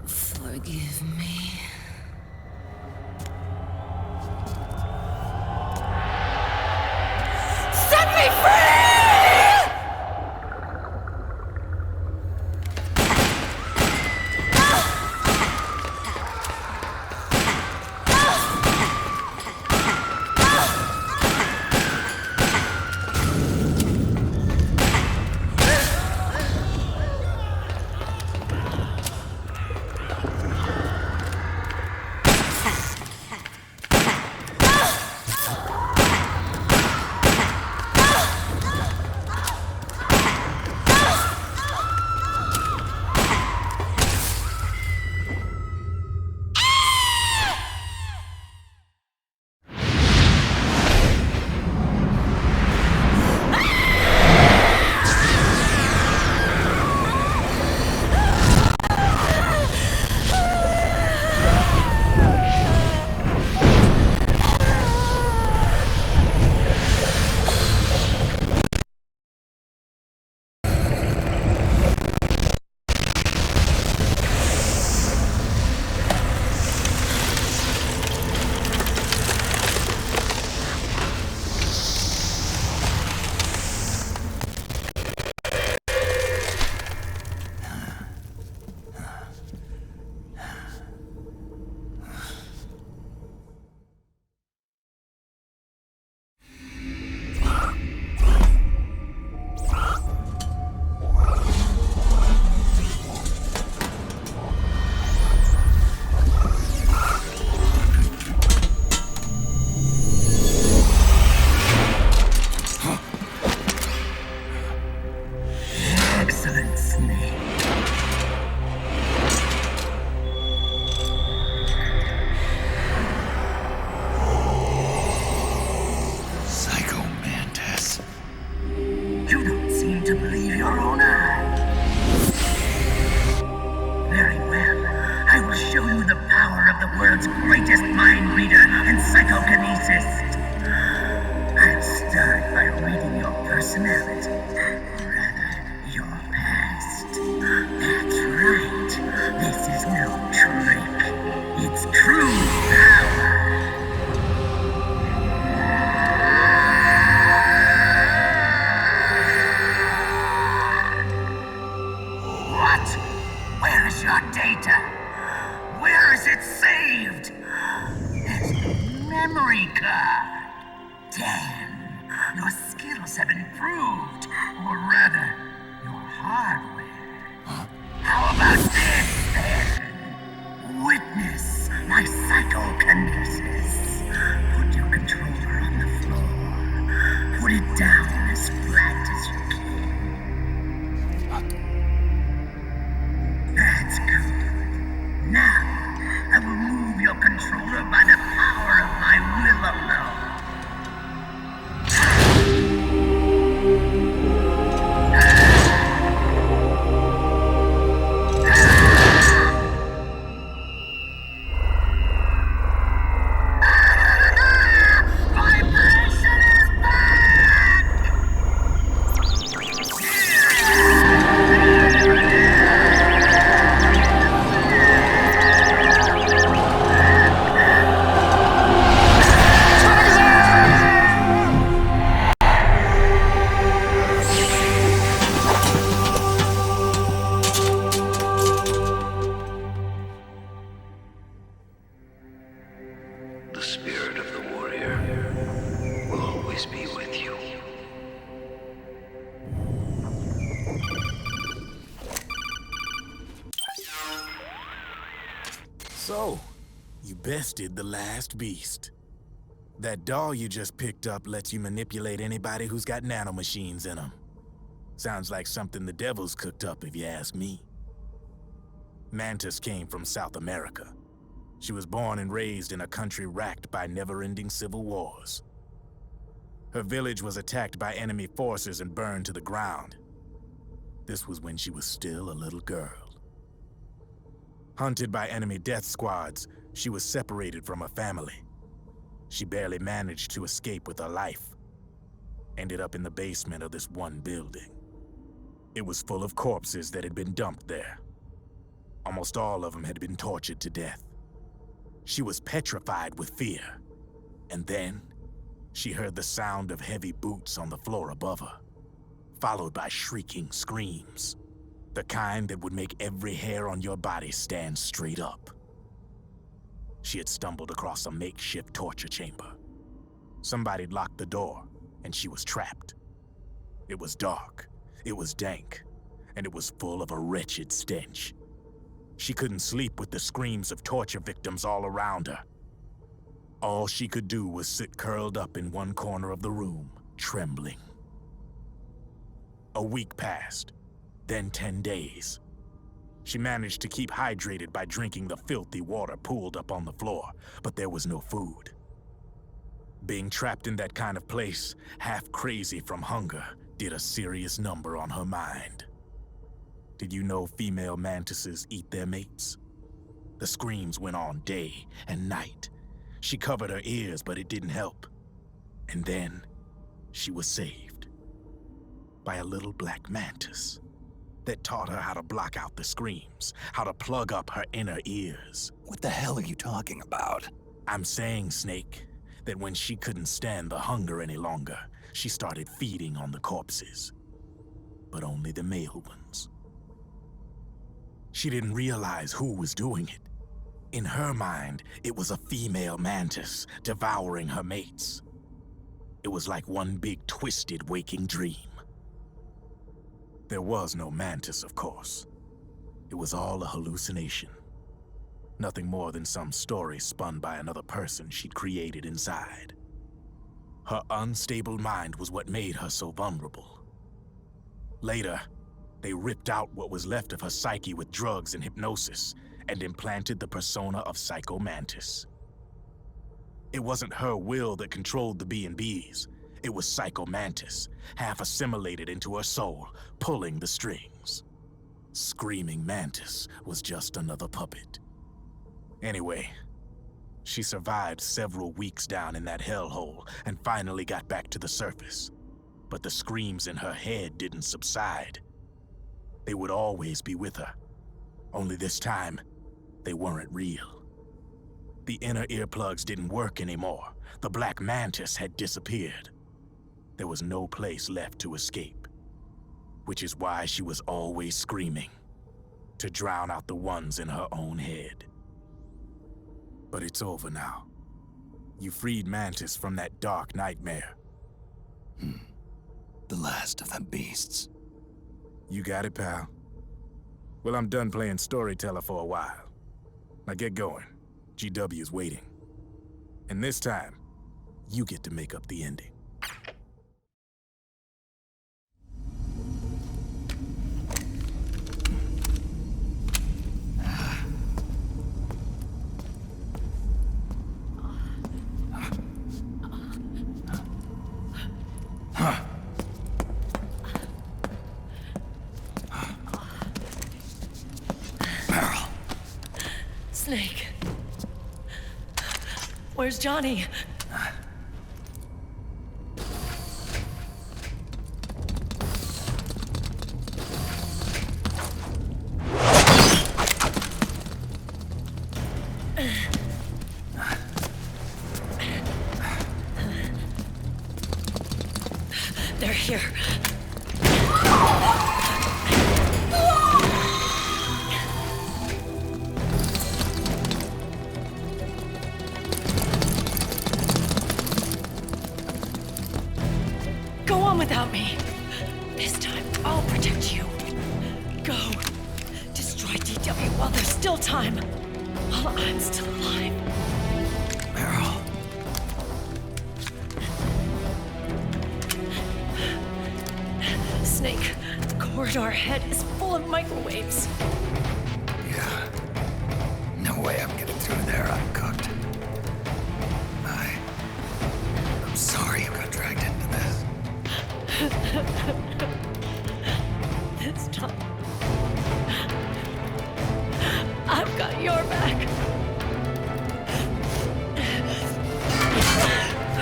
Forgive me. Set me free! So, you bested the last beast. That doll you just picked up lets you manipulate anybody who's got nanomachines in them. Sounds like something the devil's cooked up, if you ask me. Mantis came from South America. She was born and raised in a country racked by never-ending civil wars. Her village was attacked by enemy forces and burned to the ground. This was when she was still a little girl. Hunted by enemy death squads, she was separated from her family. She barely managed to escape with her life, ended up in the basement of this one building. It was full of corpses that had been dumped there. Almost all of them had been tortured to death. She was petrified with fear. And then, she heard the sound of heavy boots on the floor above her, followed by shrieking screams. The kind that would make every hair on your body stand straight up. She had stumbled across a makeshift torture chamber. Somebody'd locked the door, and she was trapped. It was dark, it was dank, and it was full of a wretched stench. She couldn't sleep with the screams of torture victims all around her. All she could do was sit curled up in one corner of the room, trembling. A week passed, then 10 days. She managed to keep hydrated by drinking the filthy water pooled up on the floor, but there was no food. Being trapped in that kind of place, half crazy from hunger, did a serious number on her mind. Did you know female mantises eat their mates? The screams went on day and night. She covered her ears, but it didn't help. And then, she was saved. By a little black mantis that taught her how to block out the screams, how to plug up her inner ears. What the hell are you talking about? I'm saying, Snake, that when she couldn't stand the hunger any longer, she started feeding on the corpses. But only the male ones. She didn't realize who was doing it. In her mind, it was a female mantis devouring her mates. It was like one big twisted waking dream. There was no mantis, of course. It was all a hallucination. Nothing more than some story spun by another person she'd created inside. Her unstable mind was what made her so vulnerable. Later, they ripped out what was left of her psyche with drugs and hypnosis and implanted the persona of Psycho Mantis. It wasn't her will that controlled the B&Bs. It was Psycho Mantis, half assimilated into her soul, pulling the strings. Screaming Mantis was just another puppet. Anyway, she survived several weeks down in that hellhole and finally got back to the surface. But the screams in her head didn't subside. They would always be with her. Only this time, they weren't real. The inner earplugs didn't work anymore. The black mantis had disappeared. There was no place left to escape. Which is why she was always screaming, to drown out the ones in her own head. But it's over now. You freed Mantis from that dark nightmare. The last of them beasts. You got it, pal. Well, I'm done playing storyteller for a while. Now get going. GW's waiting. And this time, you get to make up the ending. Meryl. Snake. Where's Johnny? They're here. Go on without me. This time, I'll protect you. Go. Destroy DW while there's still time. While I'm still alive. Meryl. Snake, the corridor ahead is full of microwaves. Yeah. No way I'm getting through there uncooked. I'm sorry you got dragged into this. This time, I've got your back.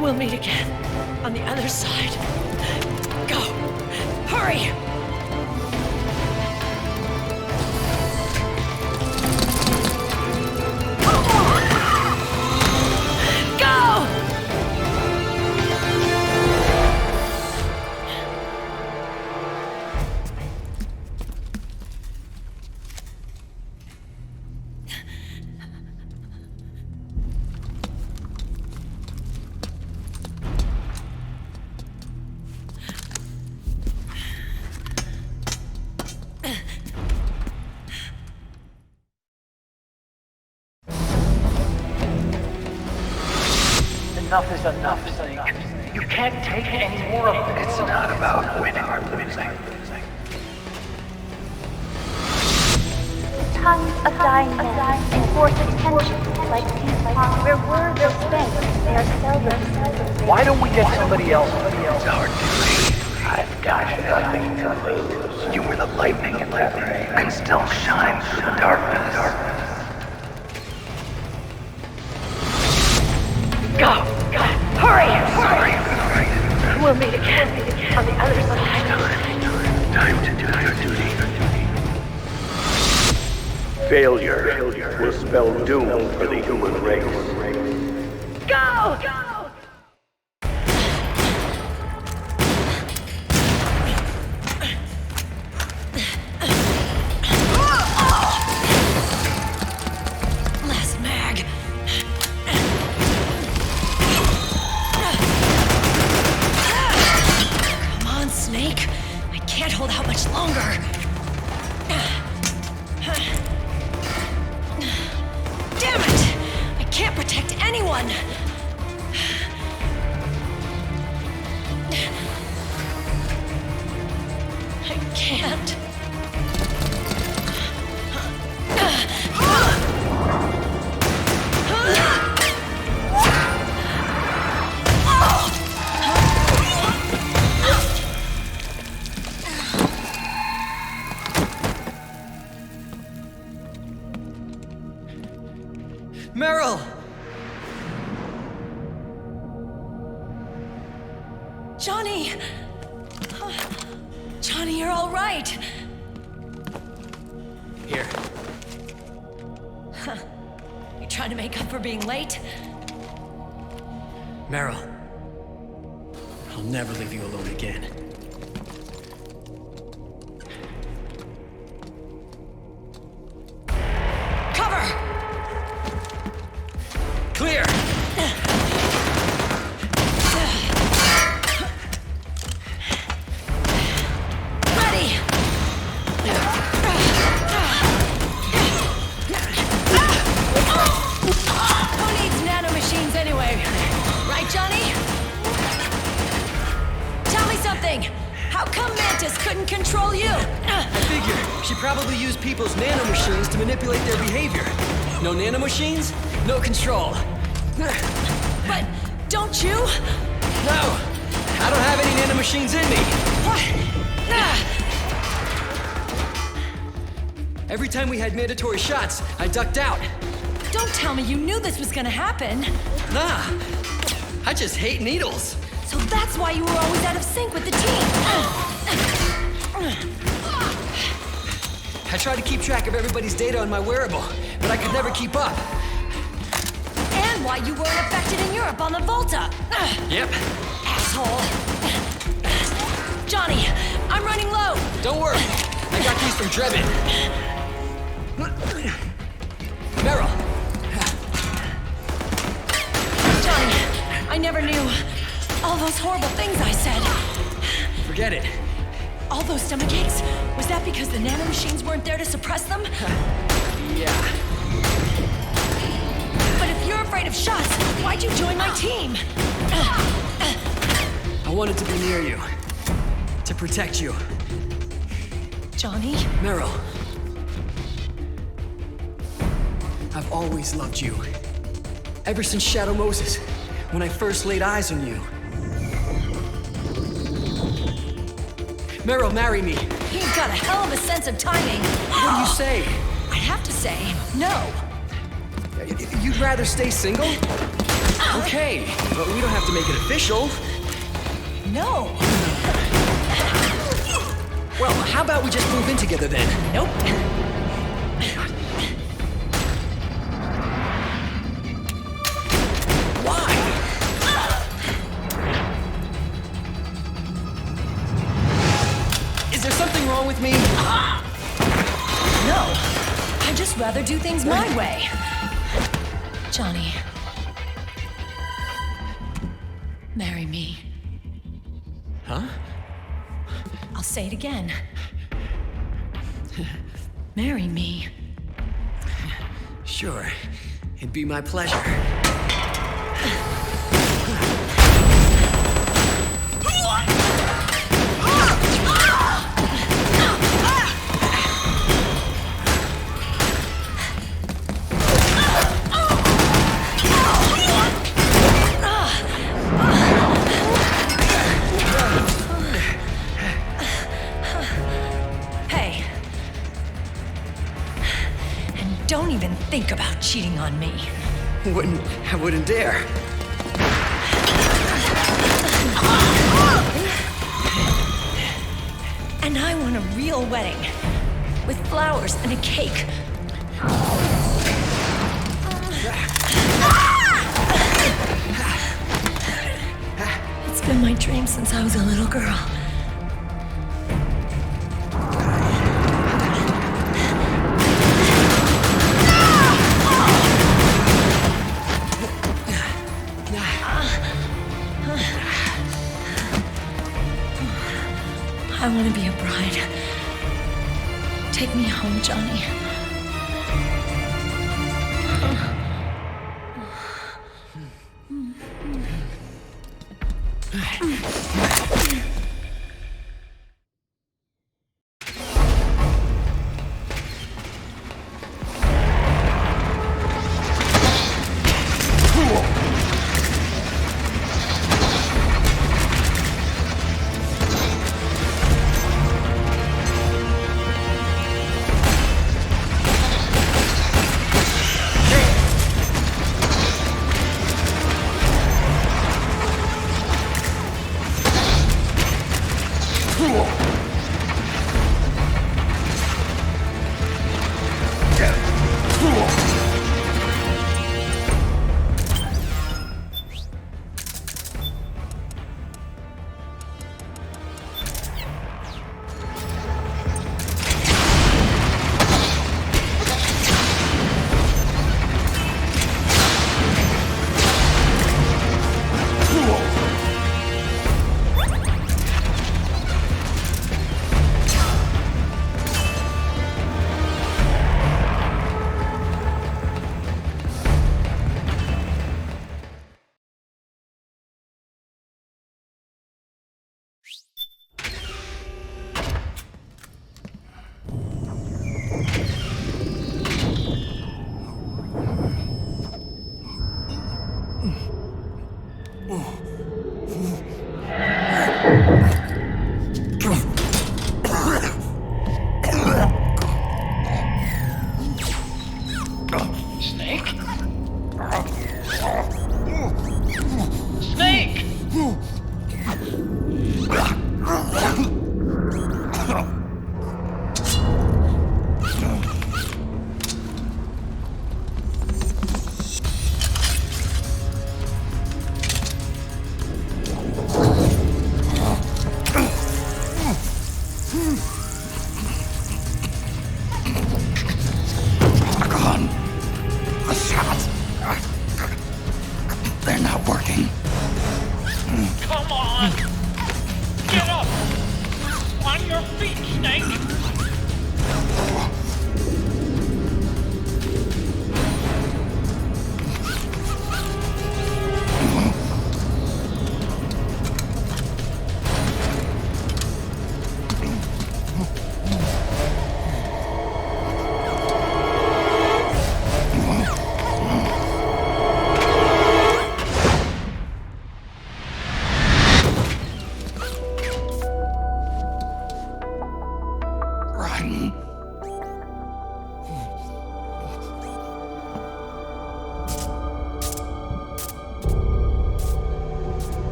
We'll meet again on the other side. Hurry! Go! Enough is enough, Snake. You can't take any more of this. It's not about winning or losing. Tons of dying men enforce attention like peace where words are spent. They are seldom. Why don't we get somebody else? It's our duty. I've got nothing to lose. You were the lightning in that ray, and still shine through the darkness. Go! Hurry! We'll meet again on the other side. Time to do your duty. Failure will spell doom for the human race. Go! Last mag. Come on, Snake. I can't hold out much longer. Damn it! I can't protect anyone! I can't. Meryl! Johnny! Johnny, you're all right! Here. Huh. You trying to make up for being late? Meryl. I'll never leave you alone again. Cover! Clear! Ready! Who needs nanomachines anyway? Right, Johnny? Tell me something! How come Mantis couldn't control you? I figure she probably used people's nanomachines to manipulate their behavior. No nanomachines, no control. But don't you? No! I don't have any nanomachines in me! What? Every time we had mandatory shots, I ducked out. Don't tell me you knew this was gonna happen. Nah, I just hate needles. So that's why you were always out of sync with the team. I tried to keep track of everybody's data on my wearable, but I could never keep up. And why you weren't affected in Europe on the Volta. Yep. Asshole. Johnny, I'm running low. Don't worry, I got these from Drebin. Meryl. Johnny, I never knew. All those horrible things I said. Forget it. All those stomach aches, was that because the nanomachines weren't there to suppress them? Yeah. But if you're afraid of shots, why'd you join my team? I wanted to be near you. To protect you. Johnny? Meryl. I've always loved you. Ever since Shadow Moses, when I first laid eyes on you. Meryl, marry me. You've got a hell of a sense of timing. What do you say? I have to say, no. You'd rather stay single? Okay, but we don't have to make it official. No. Well, how about we just move in together then? Nope. Why? Is there something wrong with me? No. I'd just rather do things my way. Johnny. Marry me. Huh? I'll say it again. Marry me. Sure. It'd be my pleasure. Don't even think about cheating on me. I wouldn't dare. And I want a real wedding. With flowers and a cake. It's been my dream since I was a little girl. I want to be a bride. Take me home, Johnny.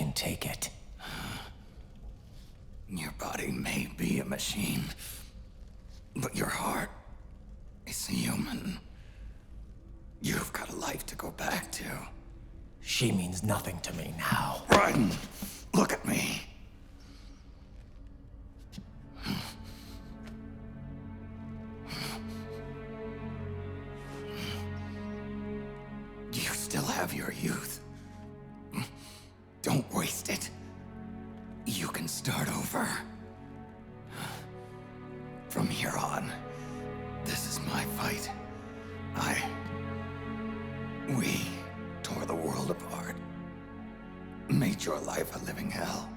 can take it. Your body may be a machine, but your heart is human. You've got a life to go back to. She means nothing to me now. Ryden, look at me. You still have your youth. Don't waste it. You can start over. From here on, this is my fight. We tore the world apart. Made your life a living hell.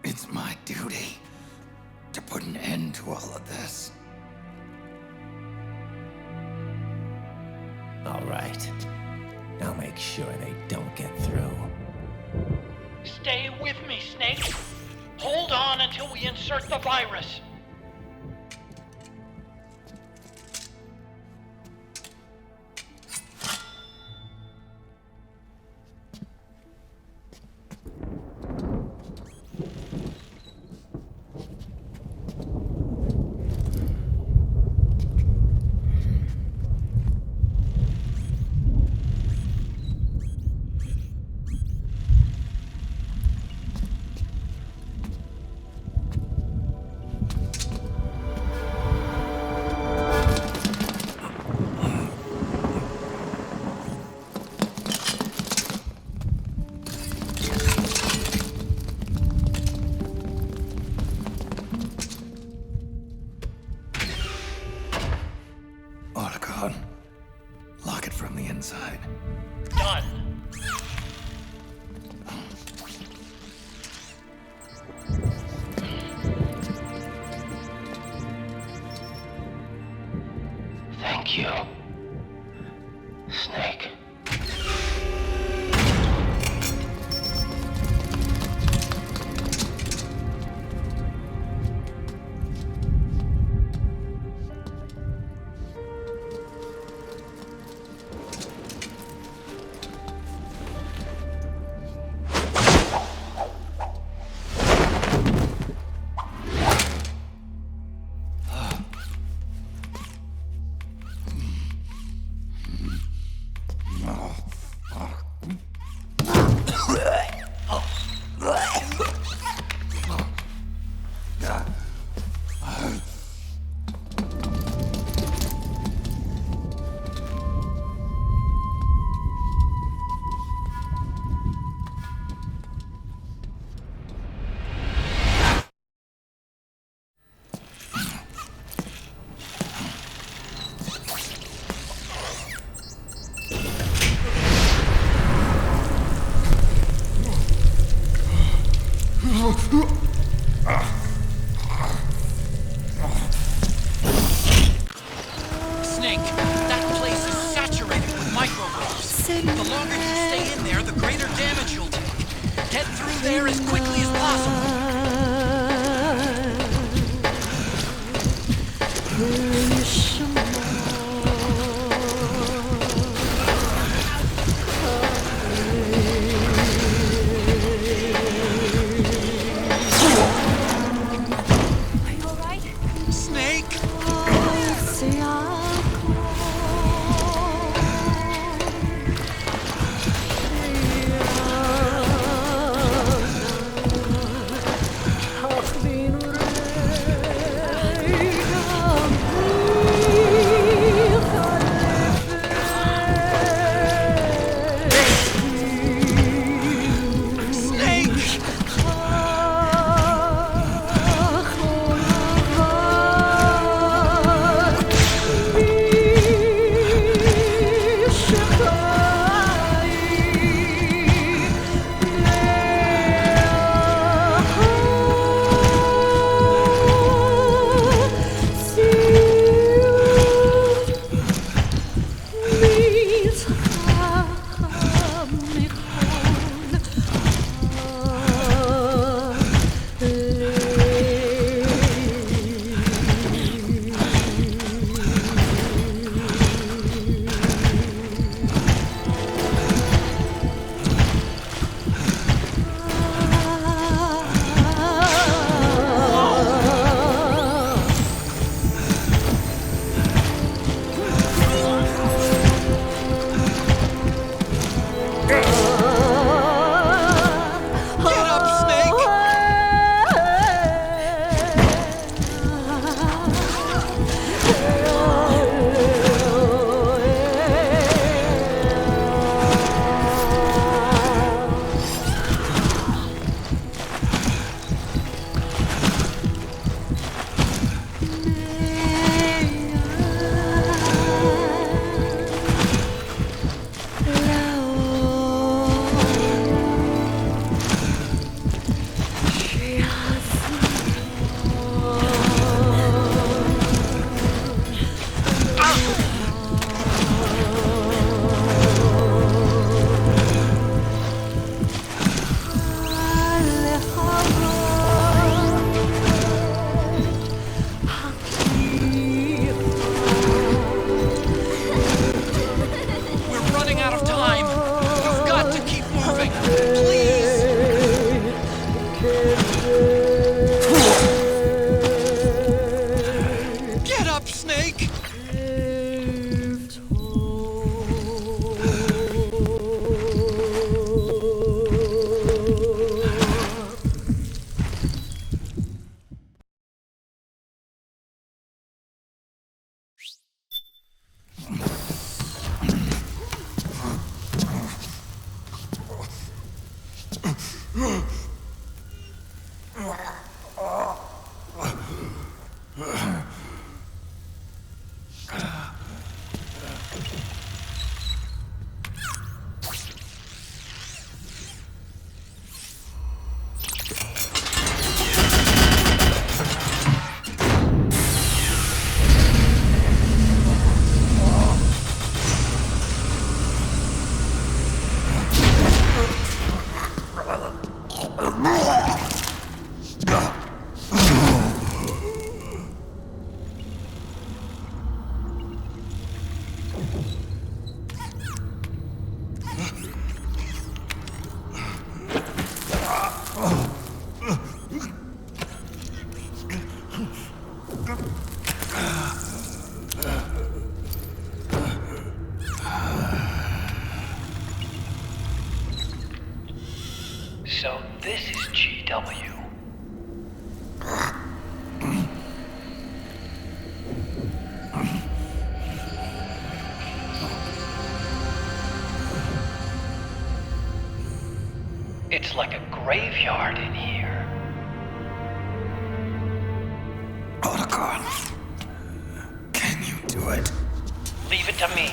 It's my duty to put an end to all of this. All right. I'll make sure they don't get through. Stay with me, Snake. Hold on until we insert the virus. Lock it from the inside. Done. Thank you, Snake. Snake, that place is saturated with microwaves. The longer you stay in there, the greater damage you'll take. Get through there as quickly as possible. This is GW. It's like a graveyard in here. Protocol. Can you do it? Leave it to me.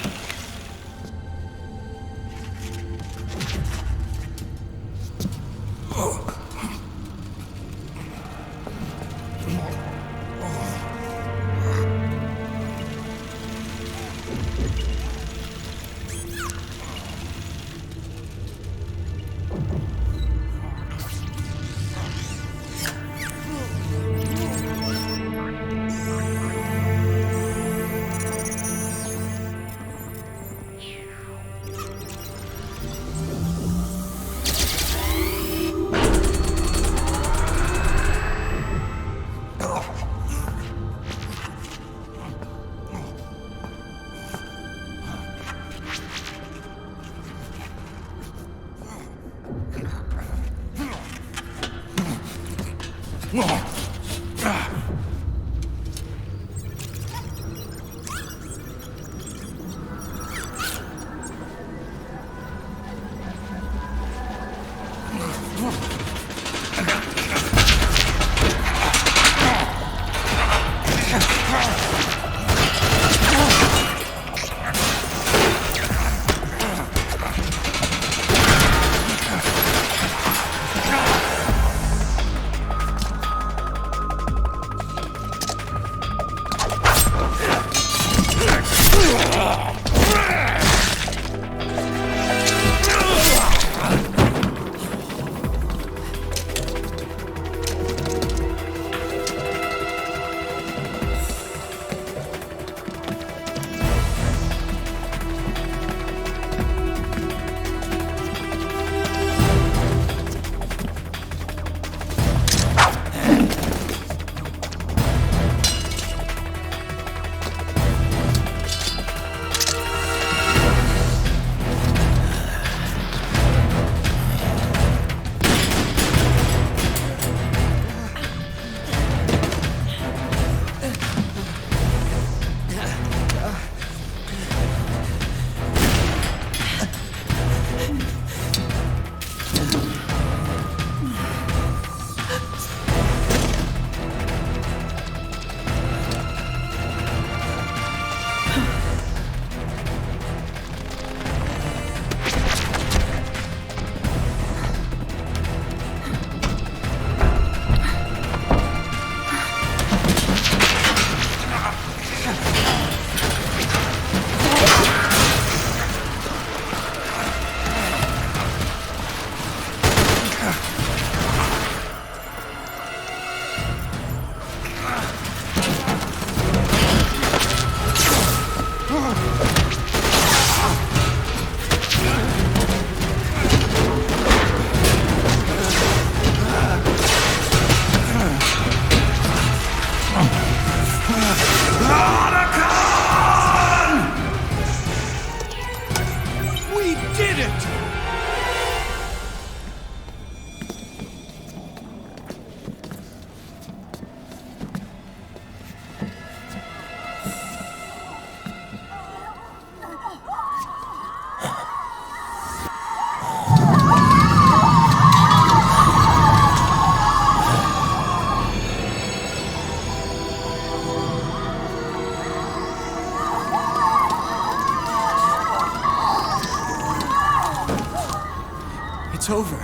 It's over.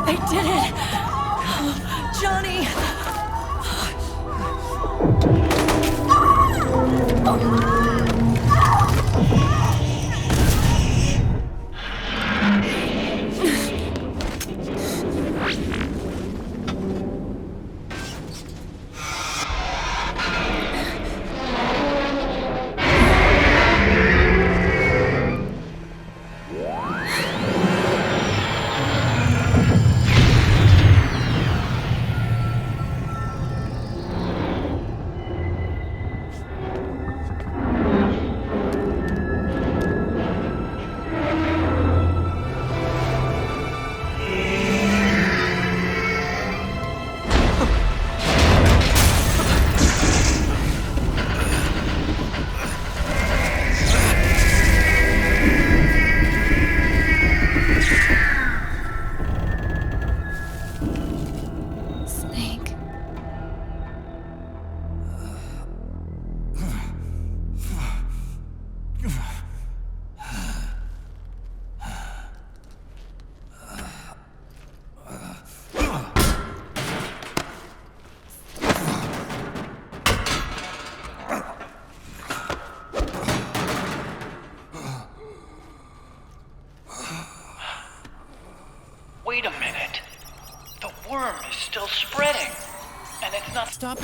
I did it! Johnny!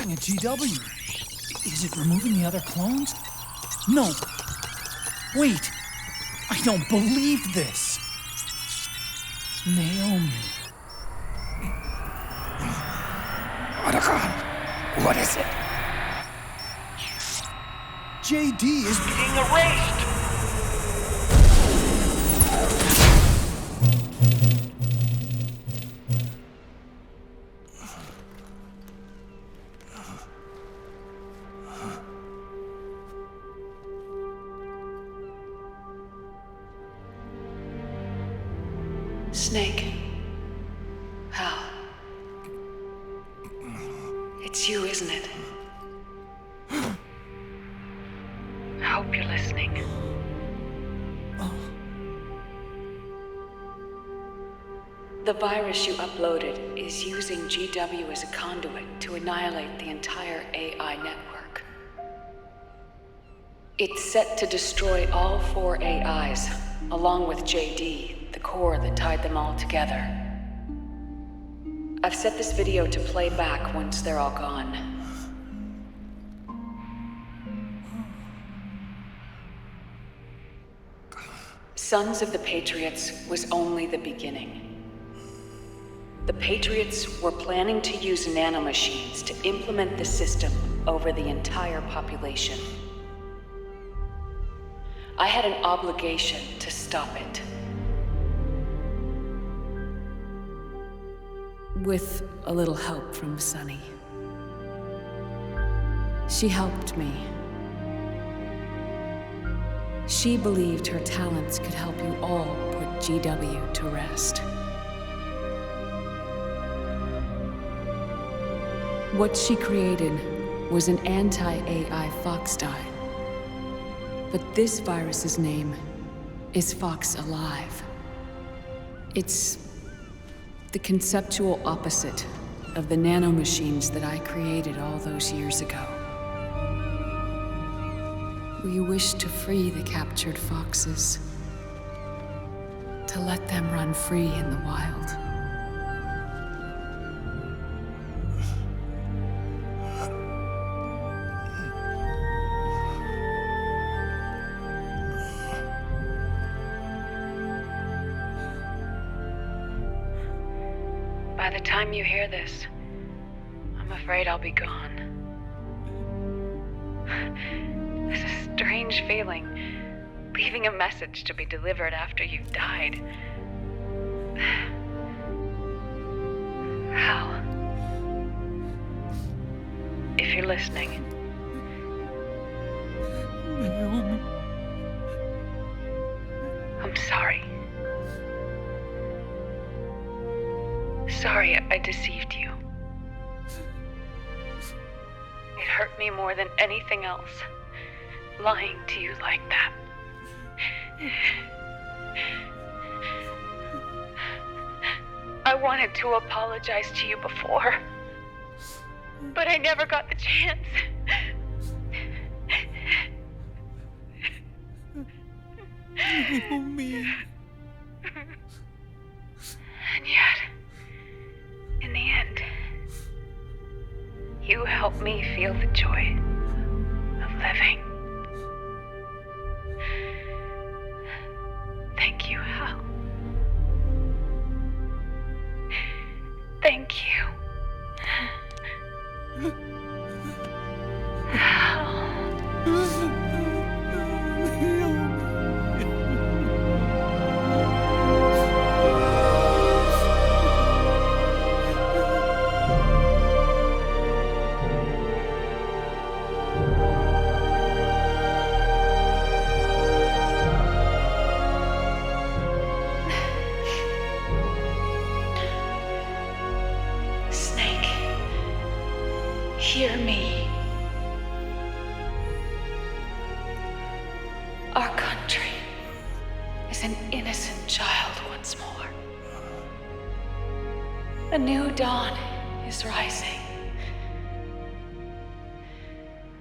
stopping at GW. Is it removing the other clones? No. Wait. I don't believe this. Naomi. What is it? JD is being erased! Snake. Hal. It's you, isn't it? I hope you're listening. The virus you uploaded is using GW as a conduit to annihilate the entire AI network. It's set to destroy all 4 AIs, along with JD, the core that tied them all together. I've set this video to play back once they're all gone. Sons of the Patriots was only the beginning. The Patriots were planning to use nanomachines to implement the system over the entire population. I had an obligation to stop it. With a little help from Sunny. She helped me. She believed her talents could help you all put GW to rest. What she created was an anti-AI FoxDie. But this virus's name is Fox Alive. It's the conceptual opposite of the nanomachines that I created all those years ago. We wish to free the captured foxes, to let them run free in the wild. By the time you hear this, I'm afraid I'll be gone. It's a strange feeling, leaving a message to be delivered after you've died. Hal, if you're listening. Naomi. I'm sorry. Sorry I deceived you. It hurt me more than anything else, lying to you like that. I wanted to apologize to you before, but I never got the chance. Naomi. And yet, in the end, you helped me feel the joy of living. Thank you, Hal. Thank you. Hal. Hear me. Our country is an innocent child once more. A new dawn is rising.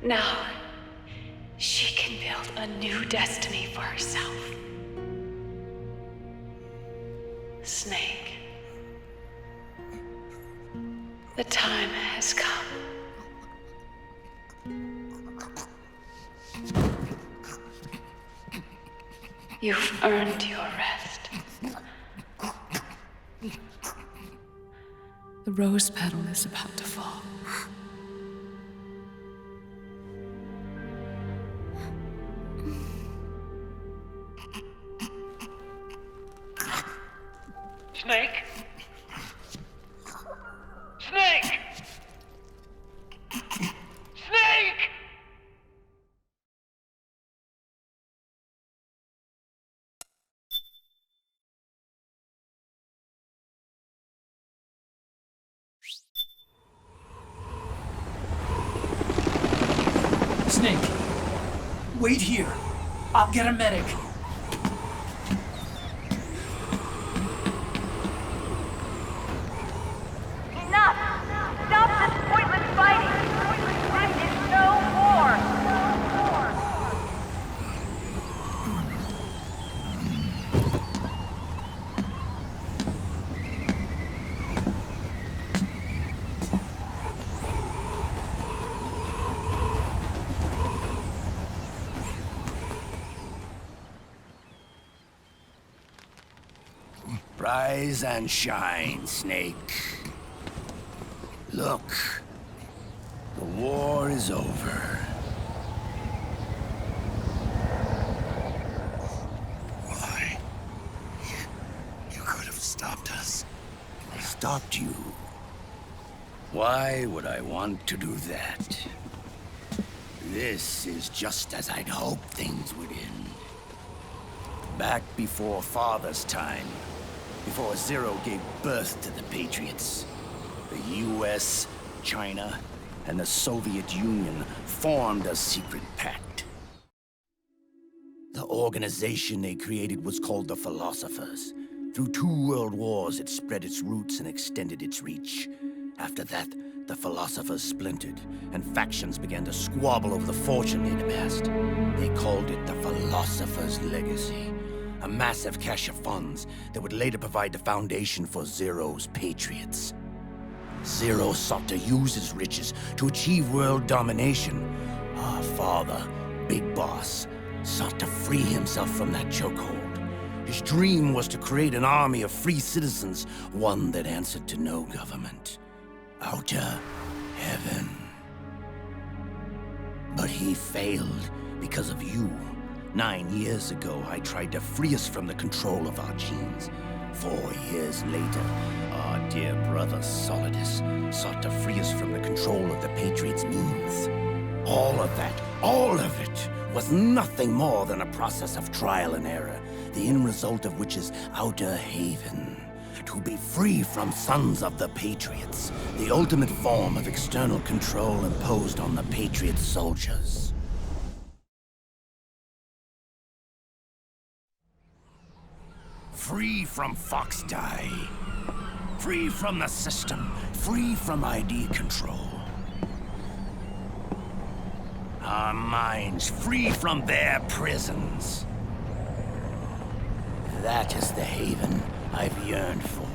Now, she can build a new destiny for herself. Snake, the time has come. You've earned your rest. The rose petal is about to fall. Snake? Snake! Snake! Snake, wait here. I'll get a medic. Enough! Stop this pointless fighting! This is no war! Rise and shine, Snake. Look, the war is over. Why? You could have stopped us. Stopped you? Why would I want to do that? This is just as I'd hoped things would end. Back before Father's time, before Zero gave birth to the Patriots, the US, China, and the Soviet Union formed a secret pact. The organization they created was called the Philosophers. Through 2 world wars, it spread its roots and extended its reach. After that, the Philosophers splintered, and factions began to squabble over the fortune they'd amassed. They called it the Philosopher's Legacy, a massive cache of funds that would later provide the foundation for Zero's Patriots. Zero sought to use his riches to achieve world domination. Our father, Big Boss, sought to free himself from that chokehold. His dream was to create an army of free citizens, one that answered to no government. Outer heaven. But he failed because of you. 9 years ago, I tried to free us from the control of our genes. 4 years later, our dear brother Solidus sought to free us from the control of the Patriots' means. All of it, was nothing more than a process of trial and error, the end result of which is Outer Haven. To be free from Sons of the Patriots, the ultimate form of external control imposed on the Patriot soldiers. Free from FoxDie. Free from the system. Free from ID control. Our minds free from their prisons. That is the haven I've yearned for.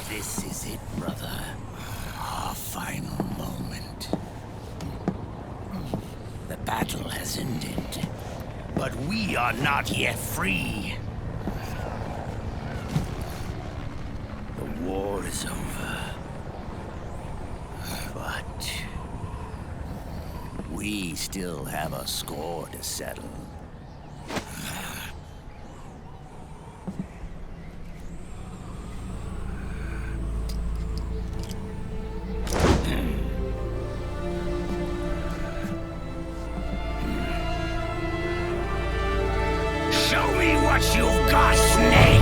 This is it, brother. Our final moment. The battle has ended, but we are not yet free. The war is over, but we still have a score to settle. What you've got, Snake!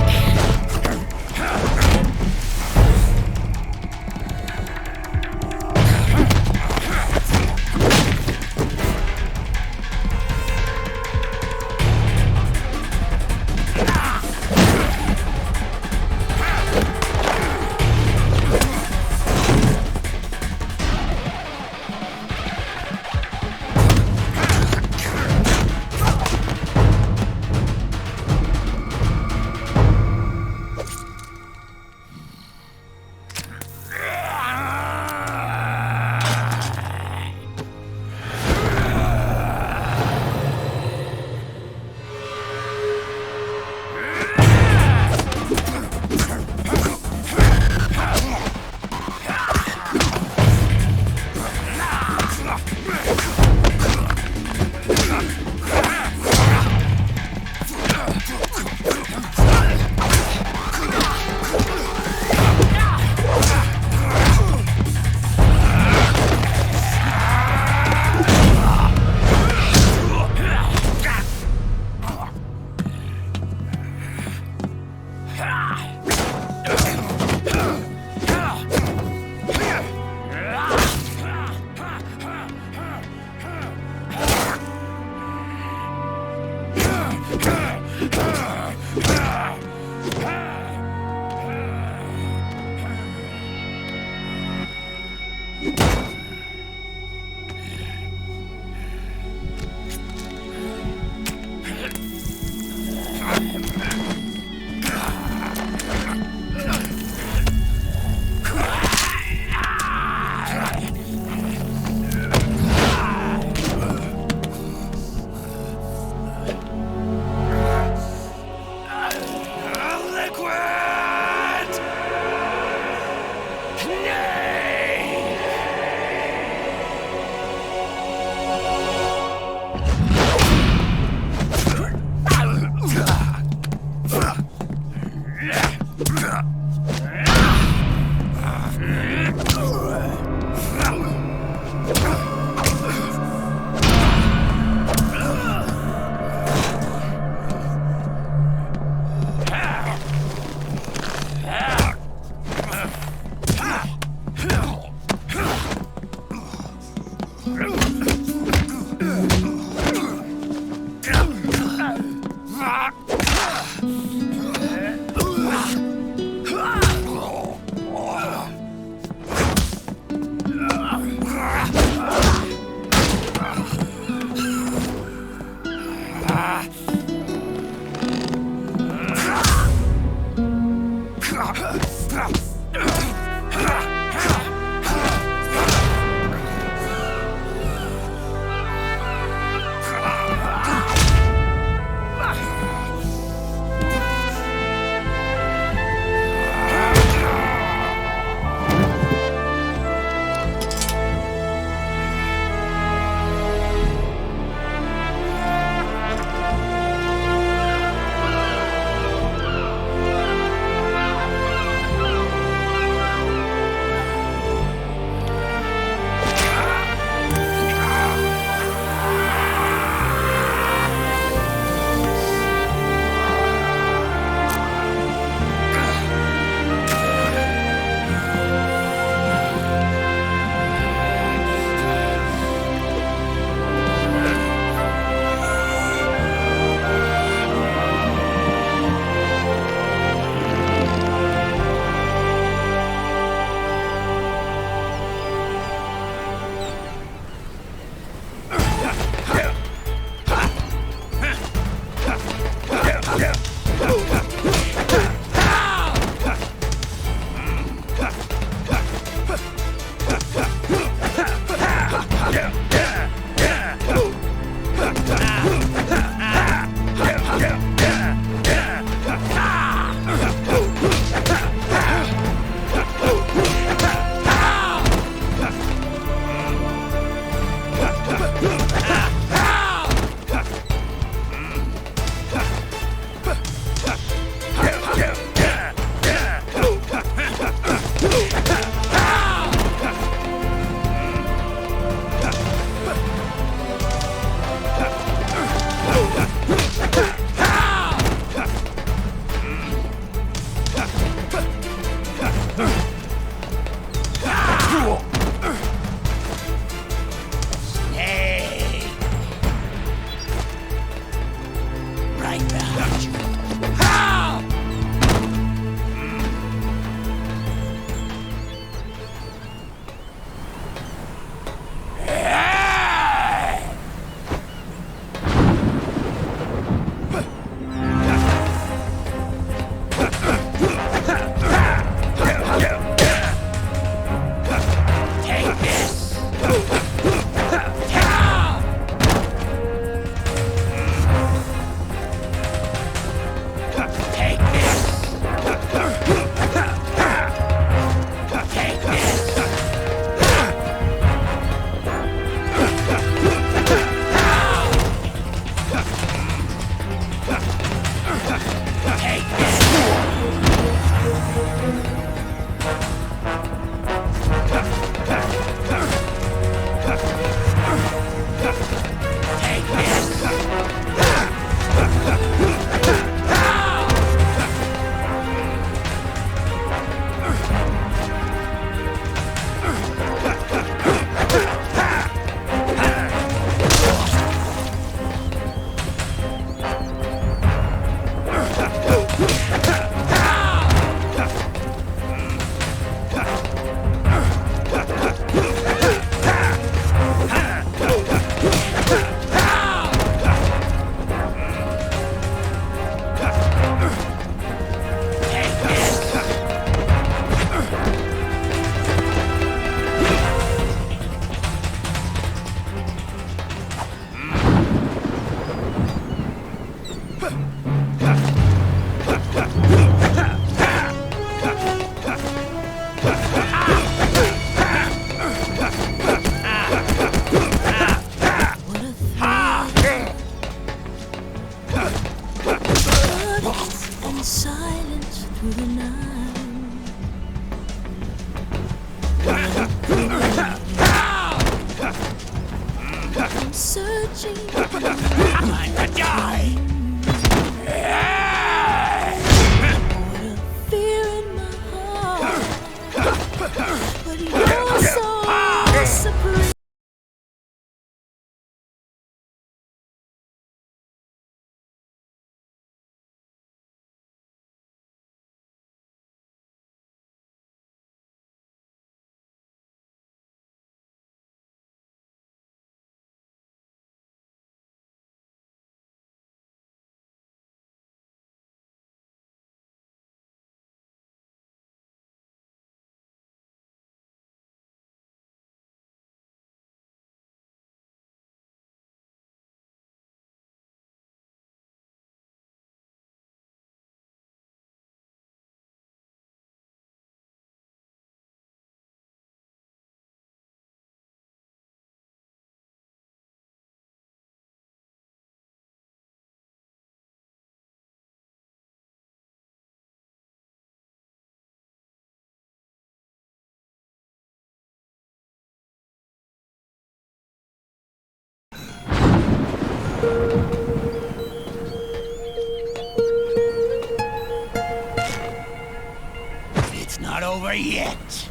It's not over yet.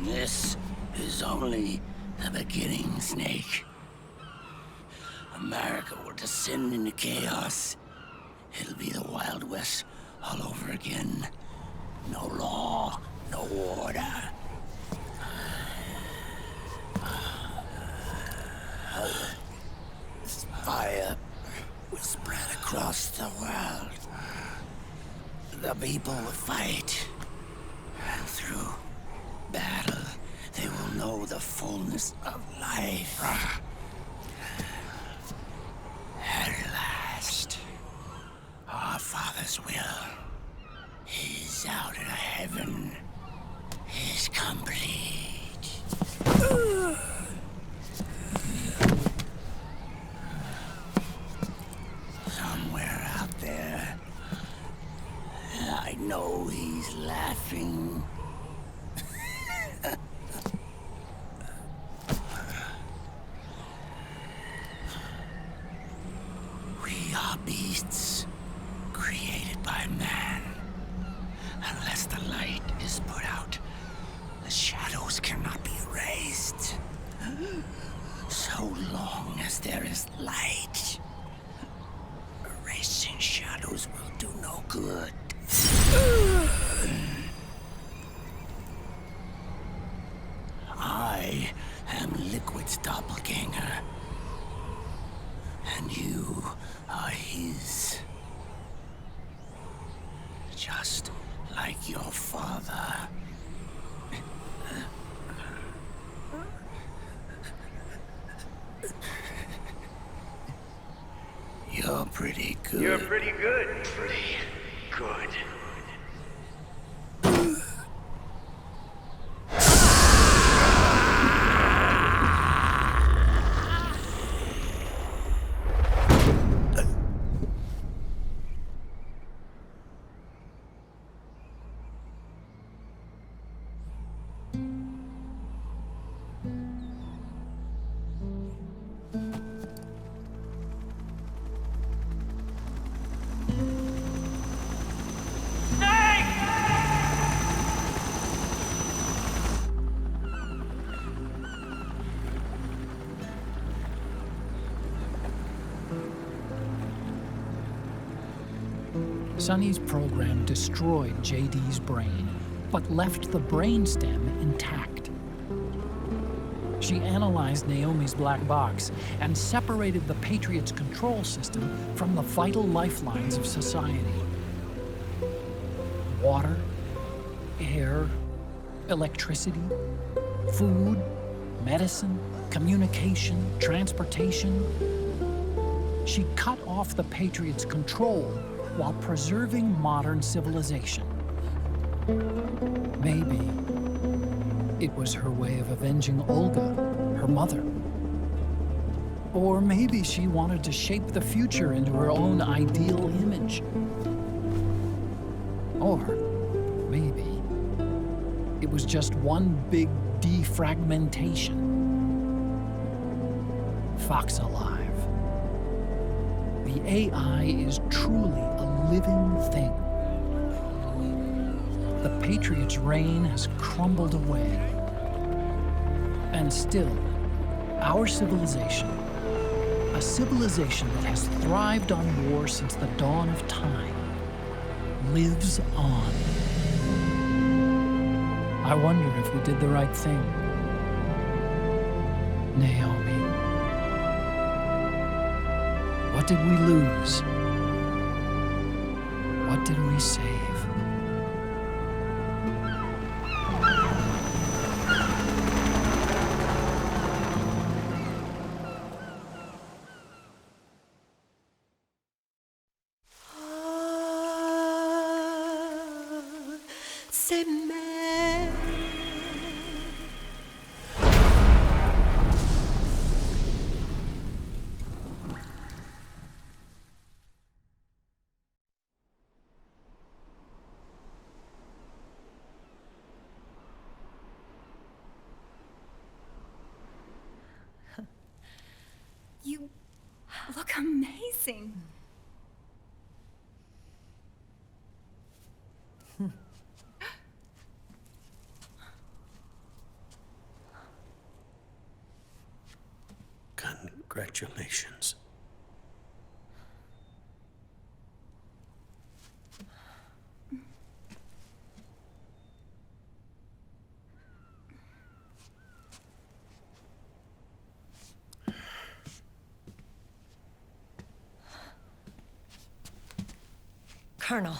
This is only the beginning, Snake. America will descend into chaos. It'll be the Wild West all over again. No law, no order. Fire will spread across the world. The people will fight. And through battle, they will know the fullness of life. At last, our Father's will is out of heaven, is complete. Somewhere out there, I know he's laughing. We are beasts created by man. Unless the light is put out, the shadows cannot be erased. So long as there is light, erasing shadows will do no good. I am Liquid's doppelganger, and you are his. Just like your father. You're pretty good. You're pretty good. Pretty good. Sonny's program destroyed JD's brain, but left the brainstem intact. She analyzed Naomi's black box and separated the Patriots' control system from the vital lifelines of society. Water, air, electricity, food, medicine, communication, transportation. She cut off the Patriots' control while preserving modern civilization. Maybe it was her way of avenging Olga, her mother. Or maybe she wanted to shape the future into her own ideal image. Or maybe it was just one big defragmentation. Fox alive. The AI is truly a living thing. The Patriots' reign has crumbled away. And still, our civilization, a civilization that has thrived on war since the dawn of time, lives on. I wonder if we did the right thing. Naomi. What did we lose? What did we save? You look amazing. Congratulations. Colonel.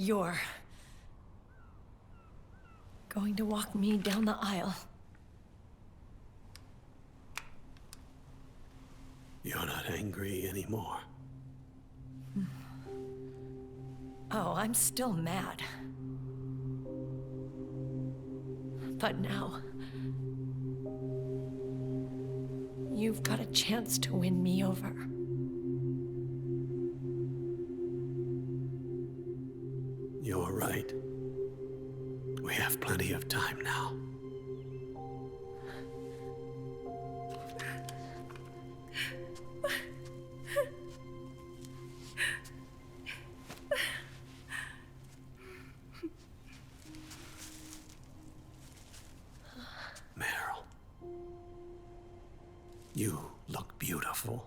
You're going to walk me down the aisle. You're not angry anymore. Oh, I'm still mad. But now, you've got a chance to win me over. You're right. We have plenty of time now. Meryl, you look beautiful.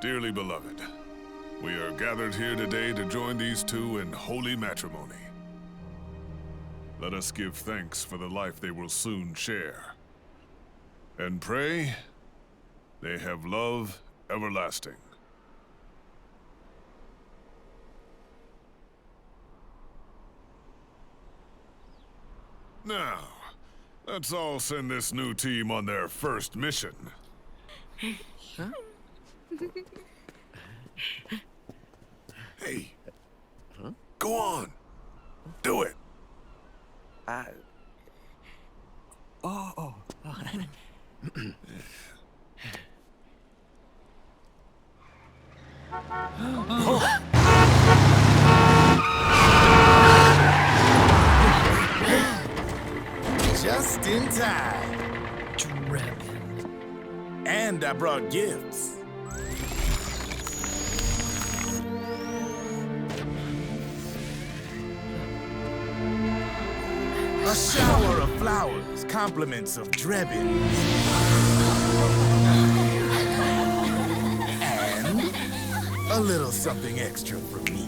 Dearly beloved, we are gathered here today to join these two in holy matrimony. Let us give thanks for the life they will soon share, and pray they have love everlasting. Now, let's all send this new team on their first mission. Huh? Hey. Huh? Go on. Do it. Oh. Just in time. Drebin. And I brought gifts. A shower of flowers, compliments of Drebin. And a little something extra from me.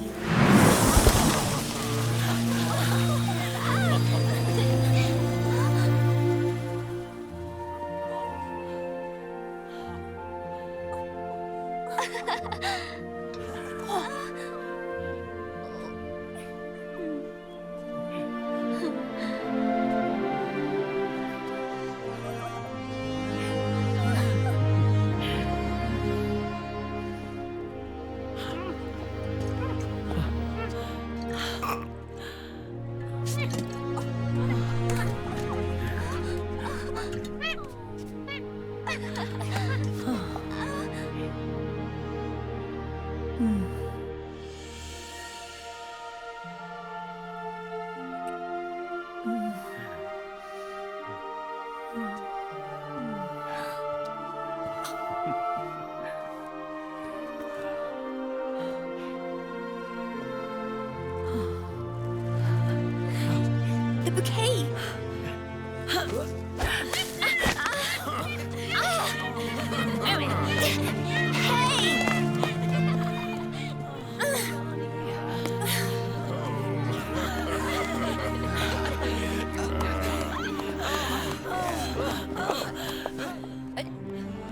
The bouquet!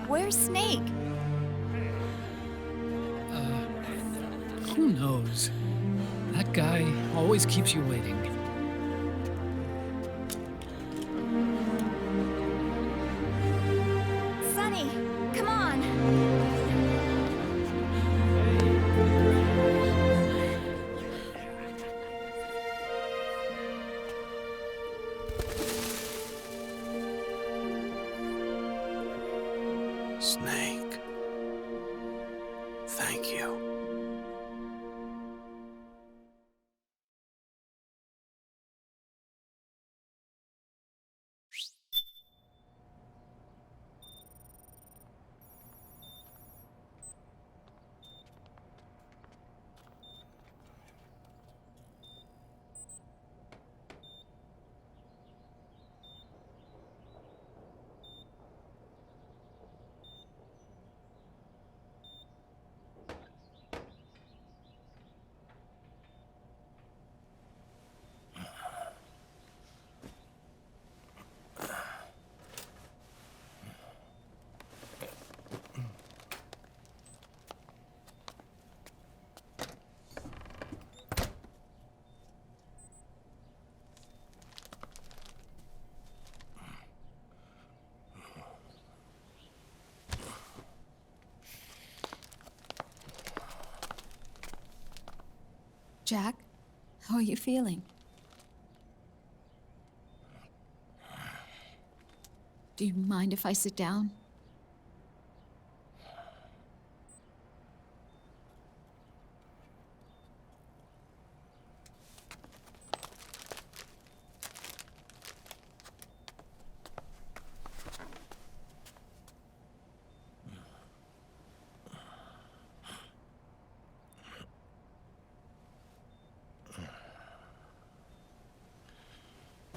Where's Snake? Who knows? That guy always keeps you waiting. Sunny, come on! Snake. Thank you. Jack, how are you feeling? Do you mind if I sit down?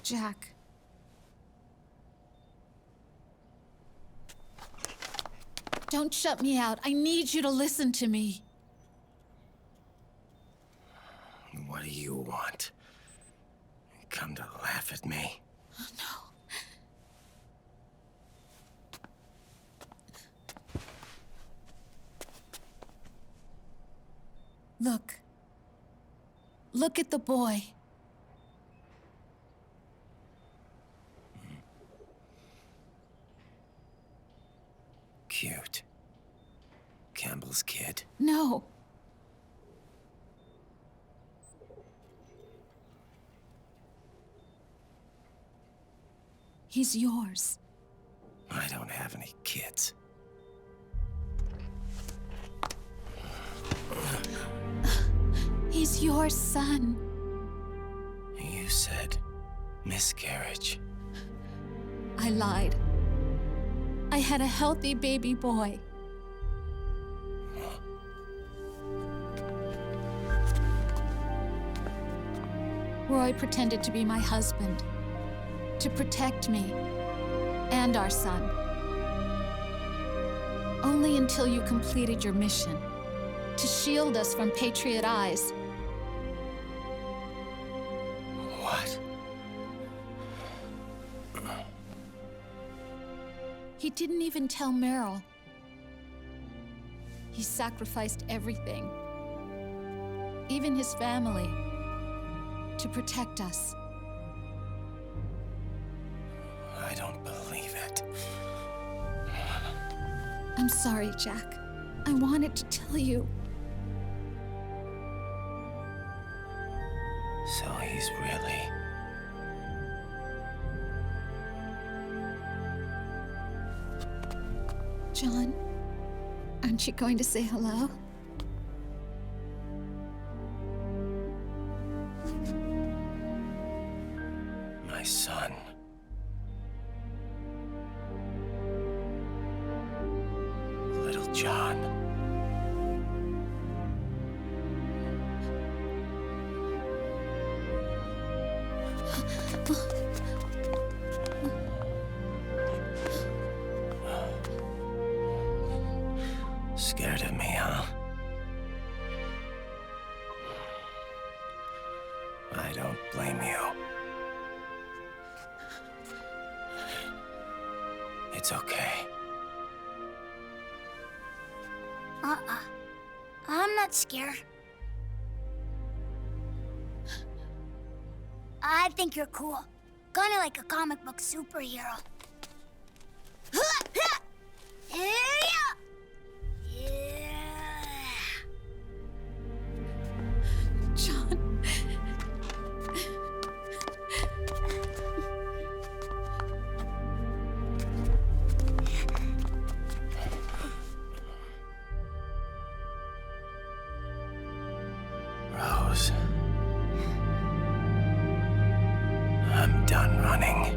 Jack. Don't shut me out. I need you to listen to me. What do you want? Come to laugh at me? Oh, no. Look. Look at the boy. Cute. Campbell's kid. No. He's yours. I don't have any kids. He's your son. You said miscarriage. I lied. I had a healthy baby boy. Roy pretended to be my husband, to protect me and our son. Only until you completed your mission, to shield us from Patriot eyes. What? He didn't even tell Meryl. He sacrificed everything, even his family, to protect us. I don't believe it. I'm sorry, Jack. I wanted to tell you. So he's really... John, aren't you going to say hello? My son. Little John. Scared of me, huh? I don't blame you. It's okay. I'm not scared. I think you're cool. Kinda like a comic book superhero. John. Rose. I'm done running.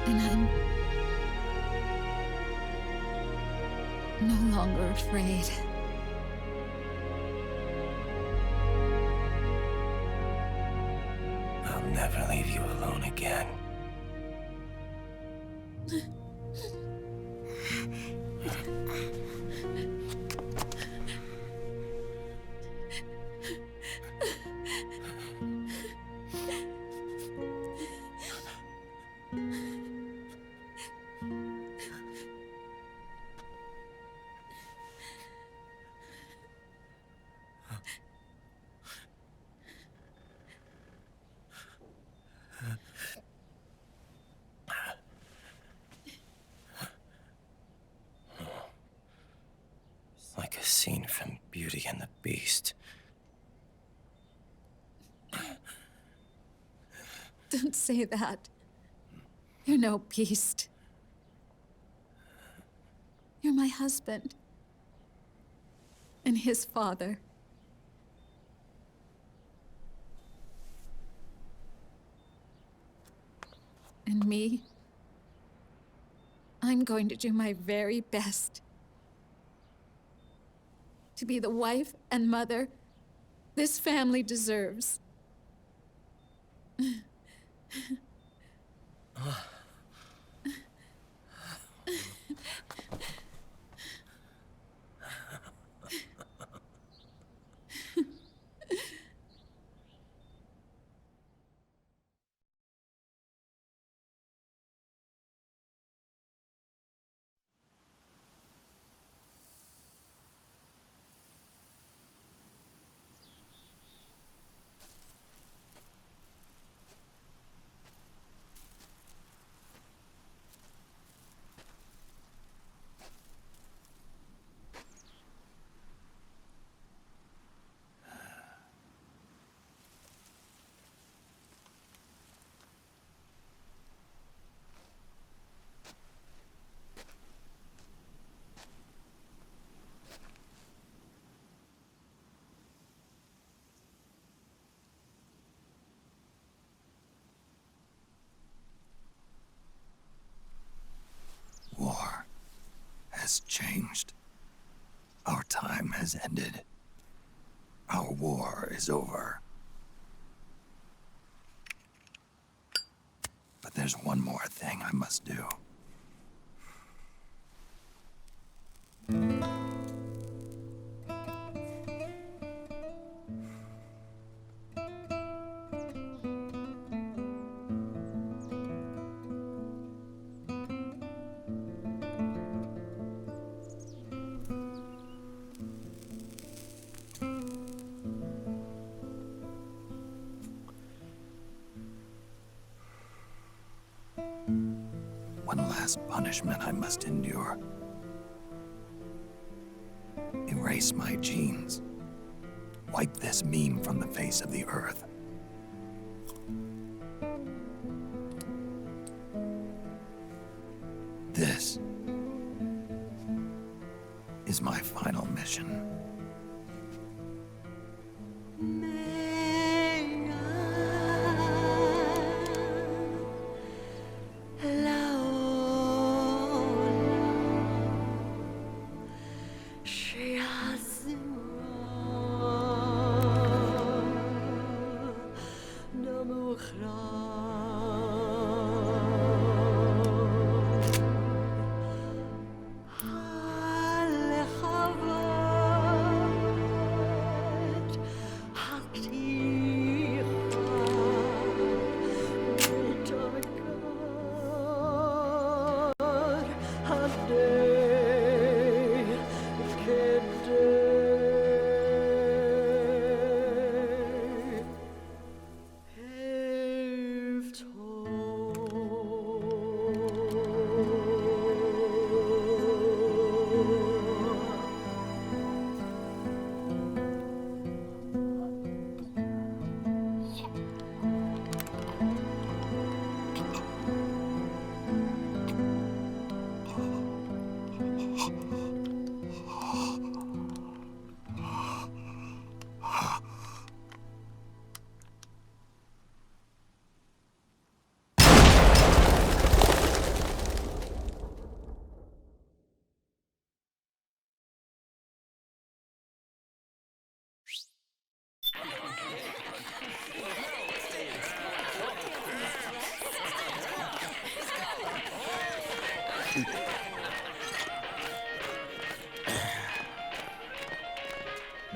And I'm no longer afraid. I'll never leave you alone again. Like a scene from Beauty and the Beast. Don't say that. You're no beast. You're my husband. And his father. and me. I'm going to do my very best to be the wife and mother this family deserves. War has changed. Our time has ended. Our war is over. But there's one more thing I must do. One last punishment I must endure. Erase my genes. Wipe this meme from the face of the earth. This is my final mission.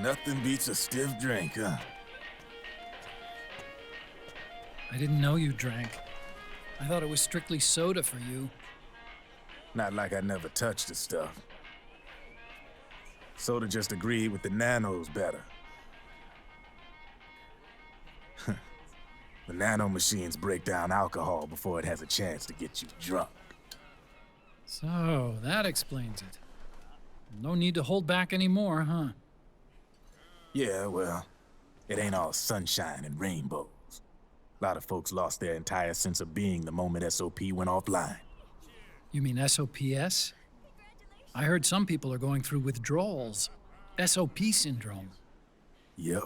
Nothing beats a stiff drink, huh? I didn't know you drank. I thought it was strictly soda for you. Not like I never touched the stuff. Soda just agreed with the nanos better. The nano machines break down alcohol before it has a chance to get you drunk. So, that explains it. No need to hold back anymore, huh? Yeah, well, it ain't all sunshine and rainbows. A lot of folks lost their entire sense of being the moment SOP went offline. You mean SOPS? I heard some people are going through withdrawals. SOP syndrome. Yep.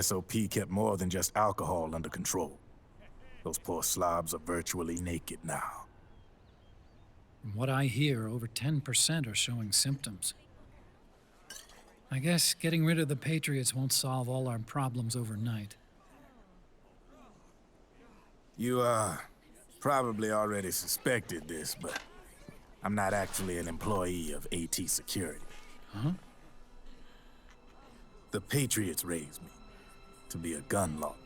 SOP kept more than just alcohol under control. Those poor slobs are virtually naked now. From what I hear, over 10% are showing symptoms. I guess getting rid of the Patriots won't solve all our problems overnight. You, probably already suspected this, but I'm not actually an employee of AT Security. Huh? The Patriots raised me to be a gun launder.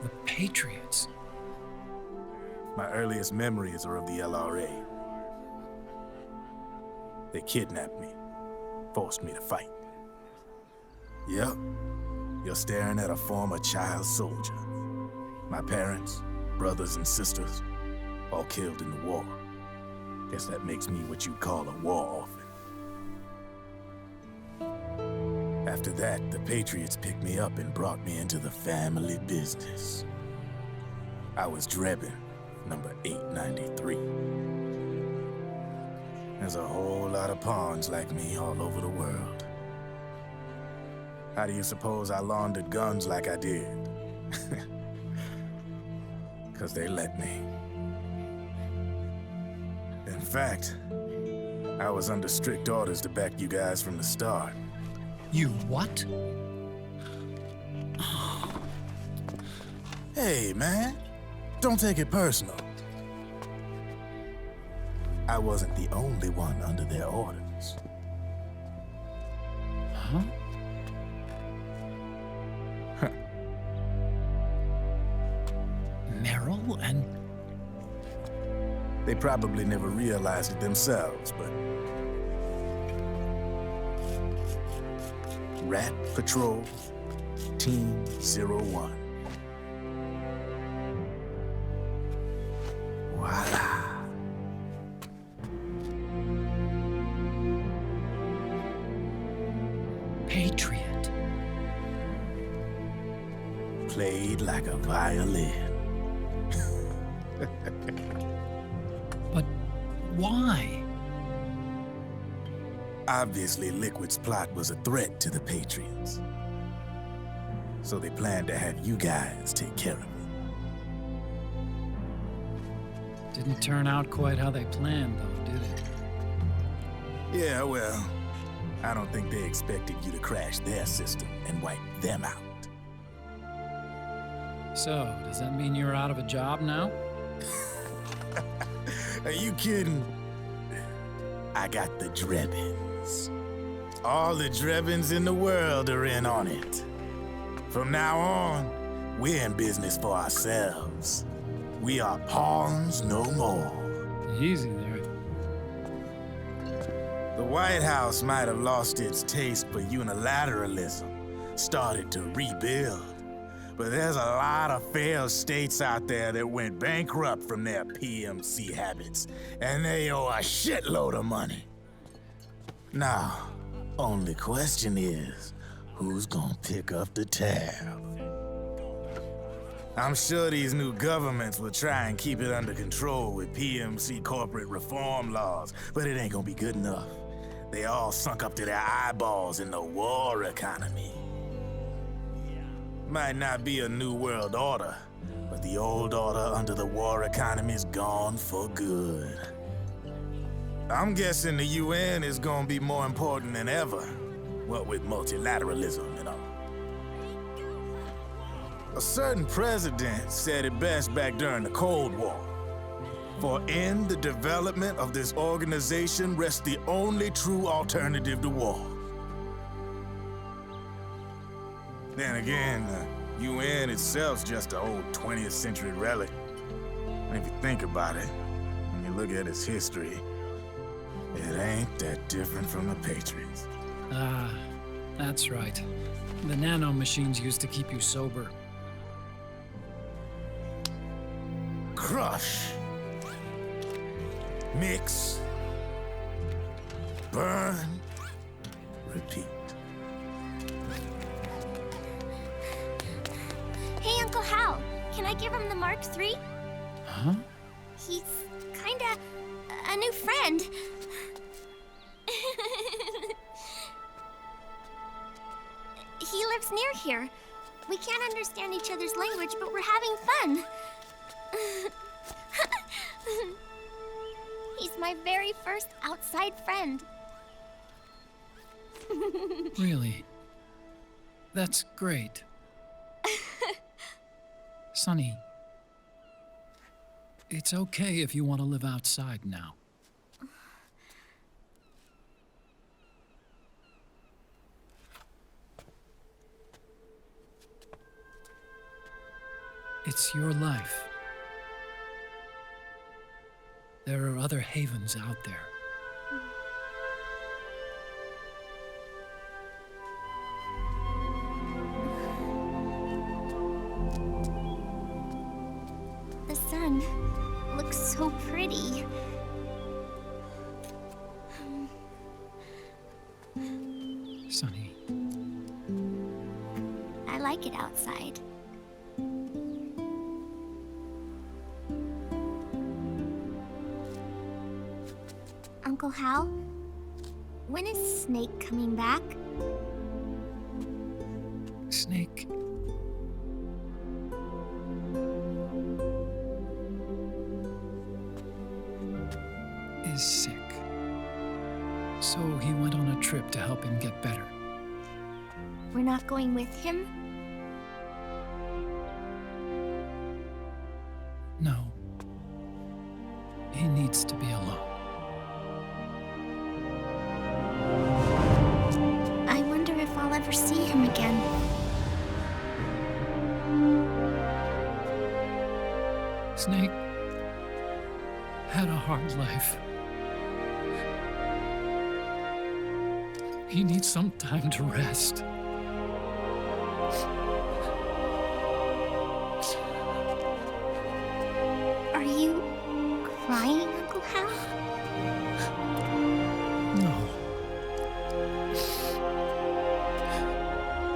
The Patriots? My earliest memories are of the LRA. They kidnapped me, forced me to fight. Yep, you're staring at a former child soldier. My parents, brothers and sisters, all killed in the war. Guess that makes me what you'd call a war orphan. After that, the Patriots picked me up and brought me into the family business. I was Drebin, number 893. There's a whole lot of pawns like me all over the world. How do you suppose I laundered guns like I did? 'Cause they let me. In fact, I was under strict orders to back you guys from the start. You what? Hey, man. Don't take it personal. I wasn't the only one under their orders. Huh? Meryl and... They probably never realized it themselves, but... Rat Patrol, Team 01. Voila. Patriot. Played like a violin. But why? Obviously, Liquid's plot was a threat to the Patriots. So they planned to have you guys take care of it. Didn't turn out quite how they planned, though, did it? Yeah, well, I don't think they expected you to crash their system and wipe them out. So, does that mean you're out of a job now? Are you kidding? I got the Drebins. All the Drebins in the world are in on it. From now on, we're in business for ourselves. We are pawns no more. Easy there. The White House might have lost its taste for unilateralism, started to rebuild. But there's a lot of failed states out there that went bankrupt from their PMC habits, and they owe a shitload of money. Now, only question is, who's gonna pick up the tab? I'm sure these new governments will try and keep it under control with PMC corporate reform laws, but it ain't gonna be good enough. They all sunk up to their eyeballs in the war economy. Might not be a new world order, but the old order under the war economy's gone for good. I'm guessing the UN is gonna be more important than ever, what with multilateralism and all. A certain president said it best back during the Cold War. For in the development of this organization rests the only true alternative to war. Then again, the UN itself's just an old 20th century relic. And if you think about it, when you look at its history, it ain't that different from the Patriots. Ah, that's right. The nano machines used to keep you sober. Crush. Mix. Burn. Repeat. Hey, Uncle Hal, can I give him the Mark III? Huh? He's kinda a new friend. He lives near here. We can't understand each other's language, but we're having fun. He's my very first outside friend. Really? That's great. Sonny, it's okay if you want to live outside now. It's your life. There are other havens out there. The sun looks so pretty. Sonny. I like it outside. Uncle Hal, when is Snake coming back? Snake? Is sick. So he went on a trip to help him get better. We're not going with him? No. He needs to be alone. I wonder if I'll ever see him again. Snake had a hard life. He needs some time to rest. Are you crying, Uncle Hal? No.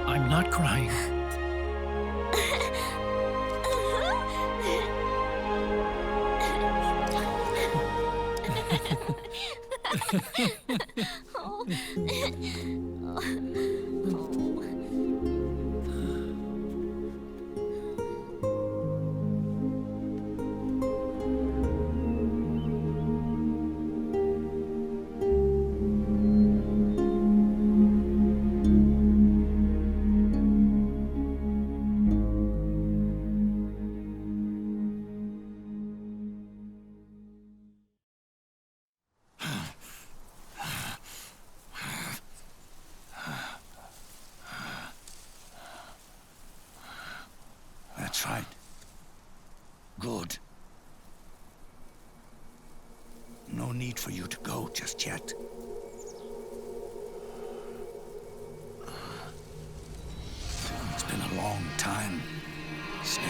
I'm not crying. That's right. Good. No need for you to go just yet. It's been a long time, Snake.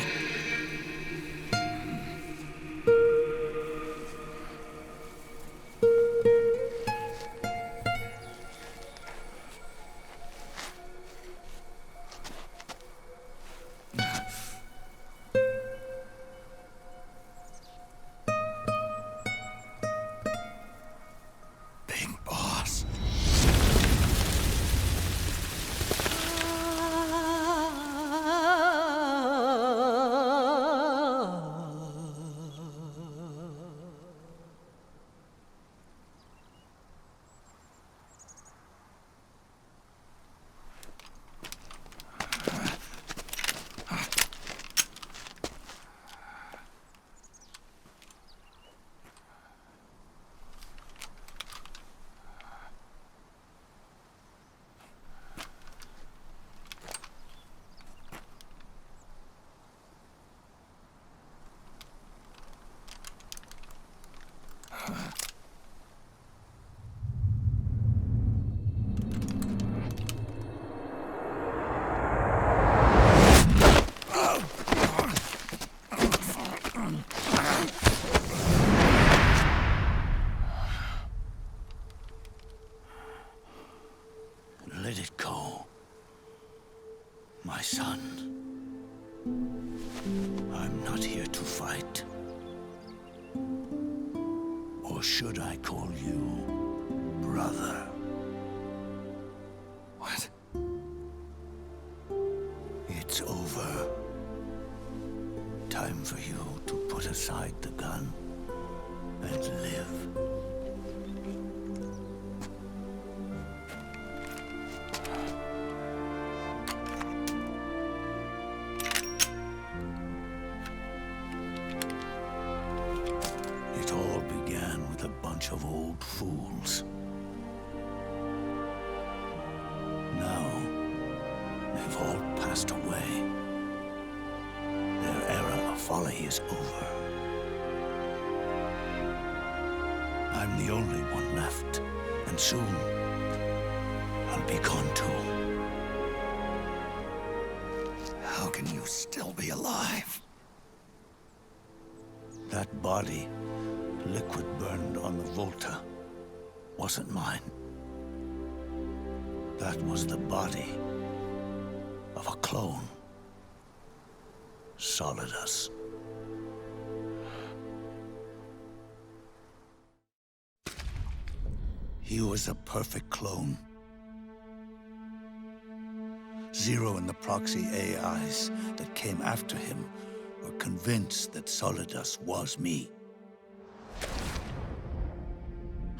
Let it go, my son. I'm not here to fight. Or should I call you brother? What? It's over. Put aside the gun and live. It all began with a bunch of old fools. Now, they've all passed away. Their era of folly is over. I'm the only one left, and soon I'll be gone too. How can you still be alive? That body, liquid burned on the Volta, wasn't mine. That was the body of a clone. Solidus. He was a perfect clone. Zero and the proxy AIs that came after him were convinced that Solidus was me.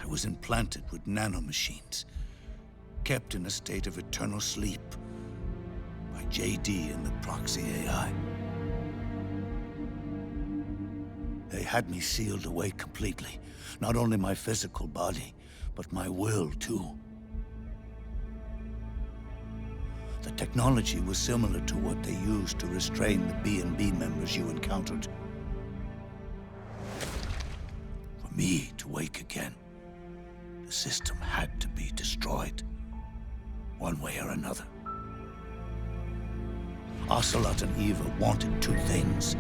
I was implanted with nanomachines, kept in a state of eternal sleep by JD and the proxy AI. They had me sealed away completely, not only my physical body, but my will too. The technology was similar to what they used to restrain the B&B members you encountered. For me to wake again, the system had to be destroyed, one way or another. Ocelot and Eva wanted two things: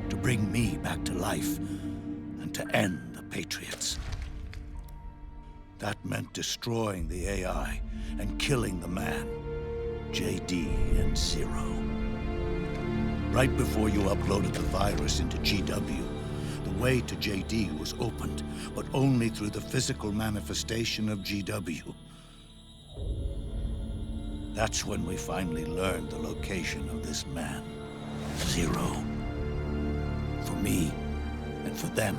to bring me back to life, and to end the Patriots. That meant destroying the AI and killing the man, JD and Zero. Right before you uploaded the virus into GW, the way to JD was opened, but only through the physical manifestation of GW. That's when we finally learned the location of this man, Zero. For me, and for them,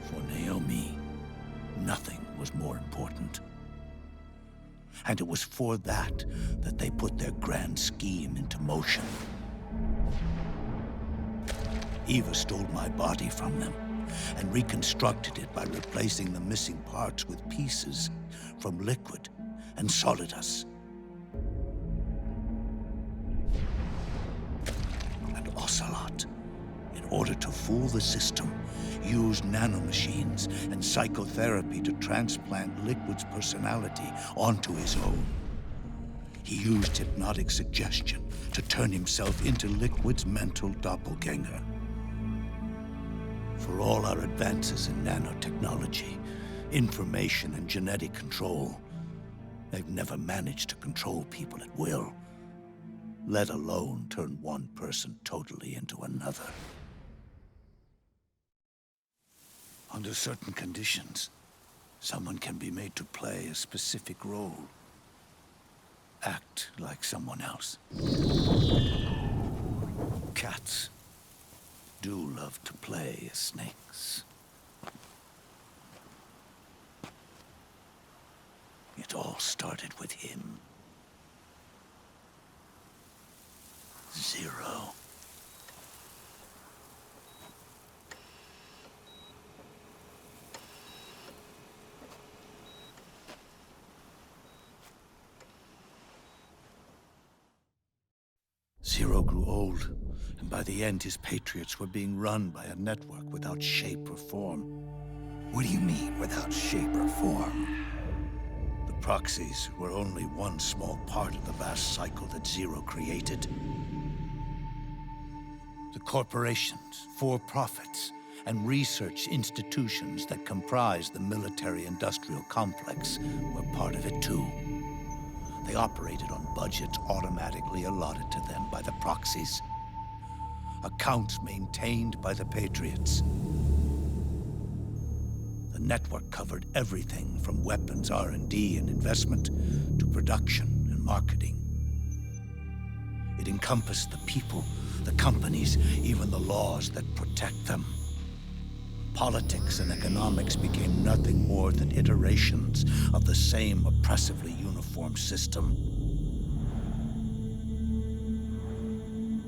for Naomi, nothing was more important. And it was for that they put their grand scheme into motion. Eva stole my body from them and reconstructed it by replacing the missing parts with pieces from Liquid and Solidus. And Ocelot, in order to fool the system, used nanomachines and psychotherapy to transplant Liquid's personality onto his own. He used hypnotic suggestion to turn himself into Liquid's mental doppelganger. For all our advances in nanotechnology, information and genetic control, they've never managed to control people at will, let alone turn one person totally into another. Under certain conditions, someone can be made to play a specific role. Act like someone else. Cats do love to play as snakes. It all started with him. Zero. Zero grew old, and by the end his Patriots were being run by a network without shape or form. What do you mean, without shape or form? The proxies were only one small part of the vast cycle that Zero created. The corporations, for-profits, and research institutions that comprise the military-industrial complex were part of it too. They operated on budgets automatically allotted to them by the proxies. Accounts maintained by the Patriots. The network covered everything from weapons R&D and investment to production and marketing. It encompassed the people, the companies, even the laws that protect them. Politics and economics became nothing more than iterations of the same oppressively uniform system.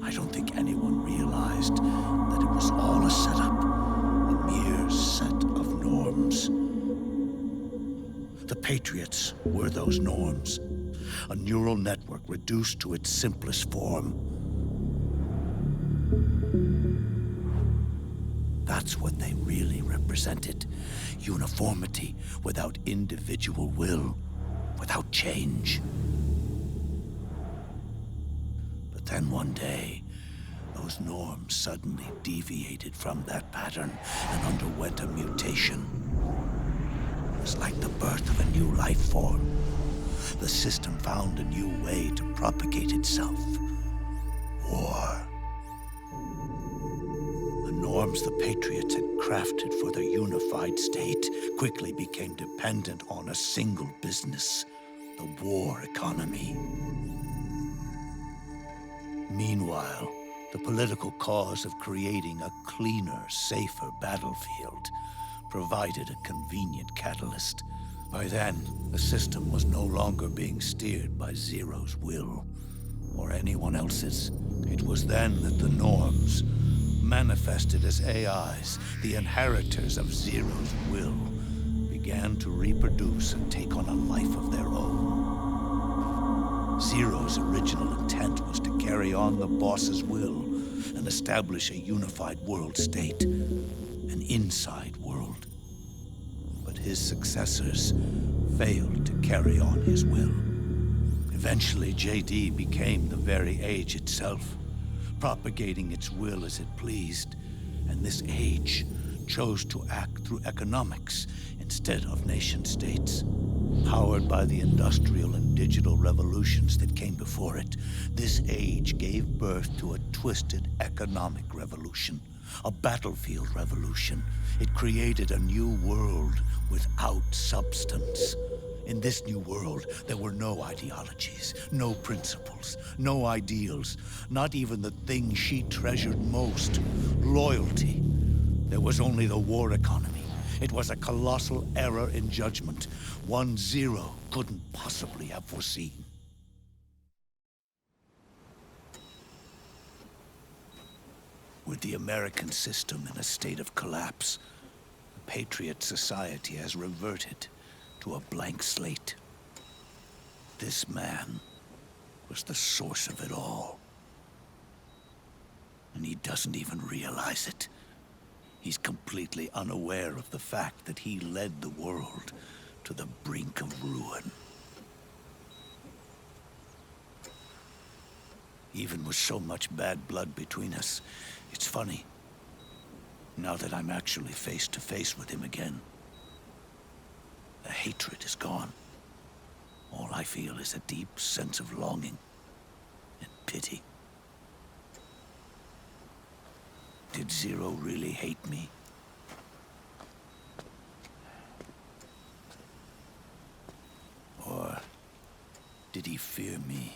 I don't think anyone realized that it was all a setup, a mere set of norms. The Patriots were those norms, a neural network reduced to its simplest form. That's what they really represented. Uniformity without individual will, without change. But then one day, those norms suddenly deviated from that pattern and underwent a mutation. It was like the birth of a new life form. The system found a new way to propagate itself. War. The norms the Patriots had crafted for their unified state quickly became dependent on a single business, the war economy. Meanwhile, the political cause of creating a cleaner, safer battlefield provided a convenient catalyst. By then, the system was no longer being steered by Zero's will, or anyone else's. It was then that the norms, manifested as AIs, the inheritors of Zero's will, began to reproduce and take on a life of their own. Zero's original intent was to carry on the boss's will and establish a unified world state, an inside world. But his successors failed to carry on his will. Eventually, JD became the very age itself, propagating its will as it pleased, and this age chose to act through economics instead of nation-states. Powered by the industrial and digital revolutions that came before it, this age gave birth to a twisted economic revolution, a battlefield revolution. It created a new world without substance. In this new world, there were no ideologies, no principles, no ideals, not even the thing she treasured most, loyalty. There was only the war economy. It was a colossal error in judgment, one Zero couldn't possibly have foreseen. With the American system in a state of collapse, the Patriot society has reverted to a blank slate. This man was the source of it all. And he doesn't even realize it. He's completely unaware of the fact that he led the world to the brink of ruin. Even with so much bad blood between us, it's funny. Now that I'm actually face to face with him again, the hatred is gone. All I feel is a deep sense of longing and pity. Did Zero really hate me? Or did he fear me?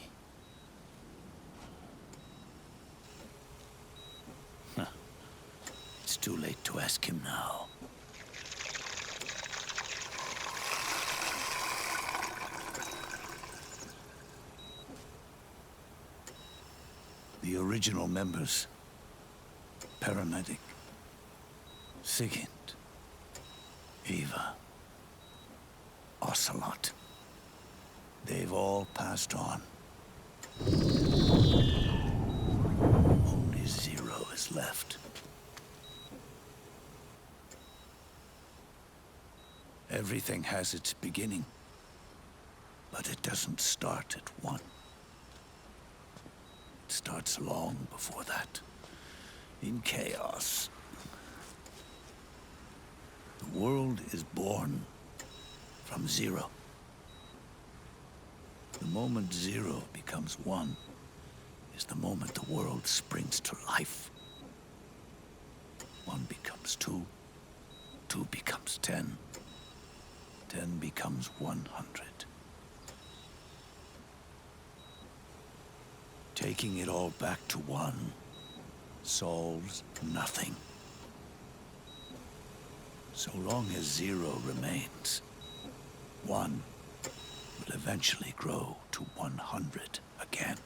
It's too late to ask him now. The original members, Paramedic, Sigint, Eva, Ocelot, they've all passed on. Only Zero is left. Everything has its beginning, but it doesn't start at one. It starts long before that, in chaos. The world is born from Zero. The moment Zero becomes one is the moment the world springs to life. 1 becomes 2, 2 becomes 10, 10 becomes 100. Taking it all back to one solves nothing. So long as zero remains, one will eventually grow to 100 again.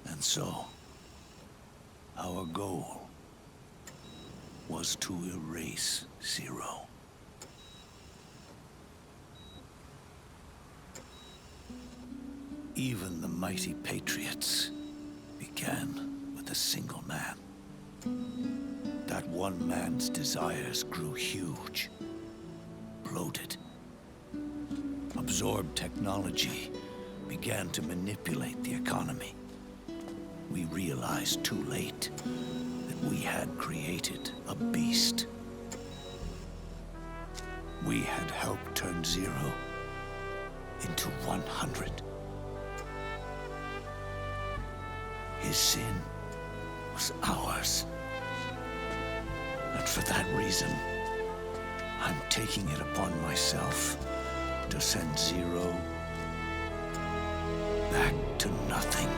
And so, our goal was to erase zero. Even the mighty Patriots began with a single man. That one man's desires grew huge, bloated, absorbed technology, began to manipulate the economy. We realized too late that we had created a beast. We had helped turn zero into 100. His sin was ours. And for that reason, I'm taking it upon myself to send zero back to nothing.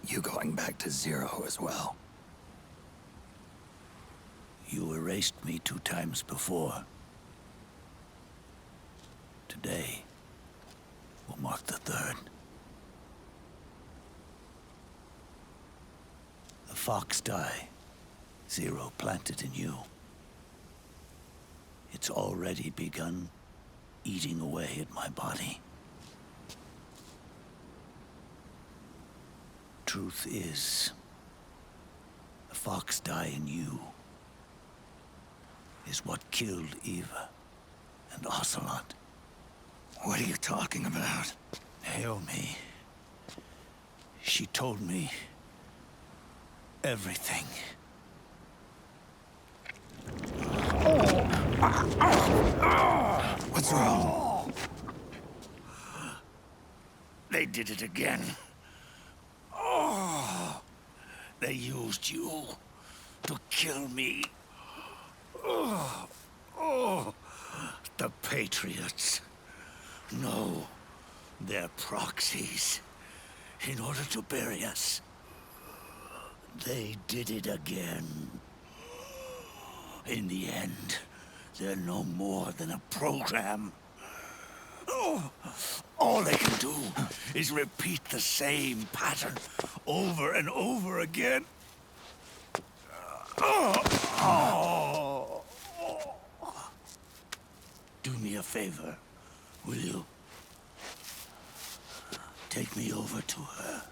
You going back to zero as well? You erased me 2 times before. Today will mark the 3rd. The FoxDie zero planted in you. It's already begun eating away at my body. Truth is, the FoxDie in you is what killed Eva and Ocelot. What are you talking about? Naomi. She told me everything. What's wrong? They did it again. They used you to kill me. The Patriots. No, they're proxies. In order to bury us. They did it again. In the end, they're no more than a program. All they can do is repeat the same pattern over and over again. Do me a favor, will you? Take me over to her.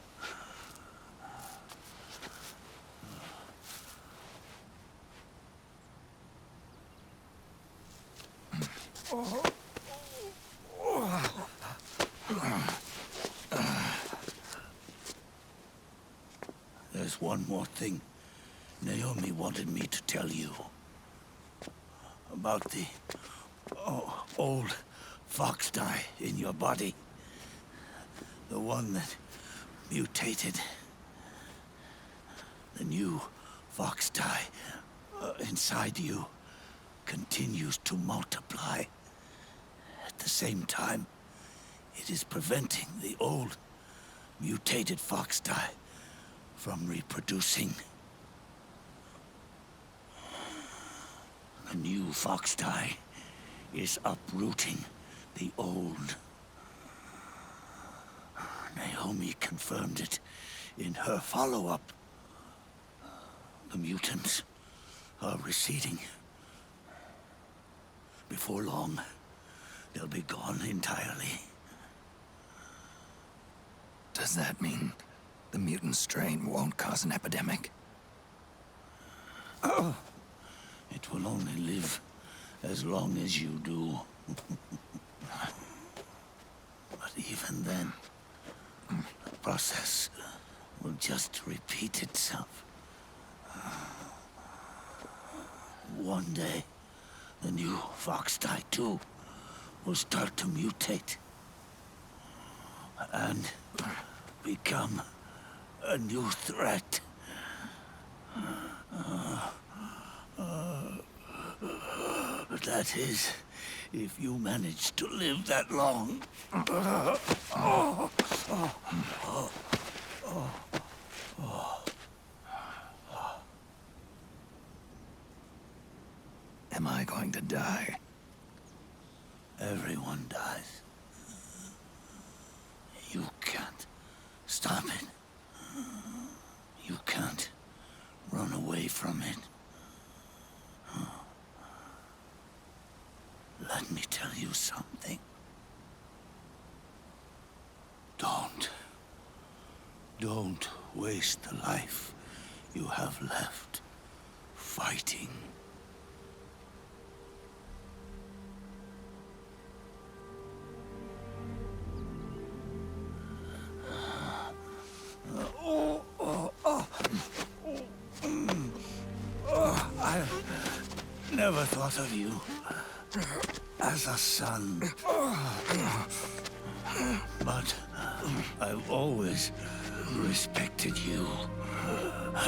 There's one more thing Naomi wanted me to tell you. About the old FoxDie in your body. The one that mutated. The new FoxDie inside you continues to multiply. At the same time, it is preventing the old mutated FoxDie from reproducing. The new FoxDie is uprooting the old Naomi confirmed it in her follow-up. The mutants are receding. Before long, they'll be gone entirely. Does that mean the mutant strain won't cause an epidemic? It will only live as long as you do. But even then, the process will just repeat itself. One day, the new FoxDie too will start to mutate and become a new threat. That is, if you manage to live that long. Am I going to die? Everyone dies. You can't stop it. You can't run away from it. Let me tell you something. Don't waste the life you have left fighting. I've never thought of you as a son. But I've always respected you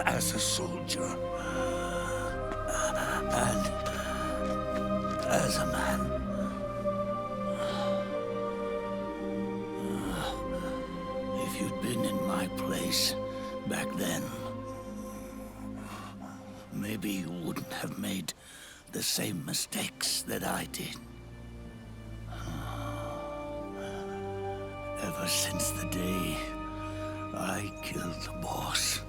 as a soldier. And as a man. If you'd been in my place back then, maybe you wouldn't have made the same mistakes that I did. Ever since the day I killed the boss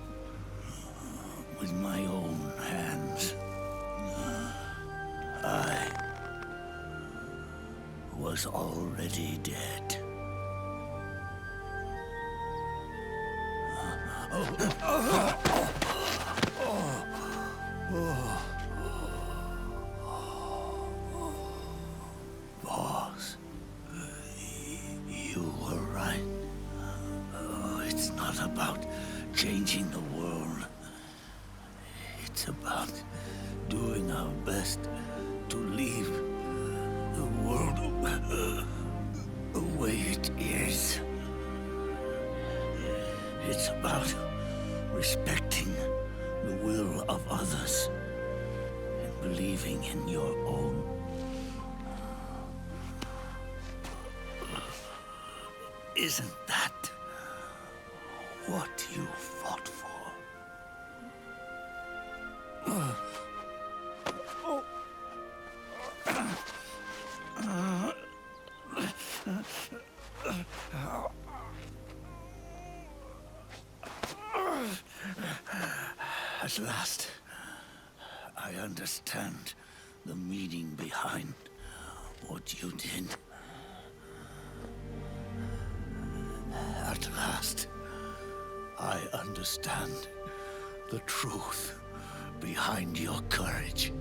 with my own hands, I was already dead. Boss, you were right. It's not about changing the world. It's about doing our best to leave the world the way it is. It's about respecting the will of others and believing in your own. Isn't that what you fought for? At last, I understand the meaning behind what you did. At last, I understand the truth behind your courage.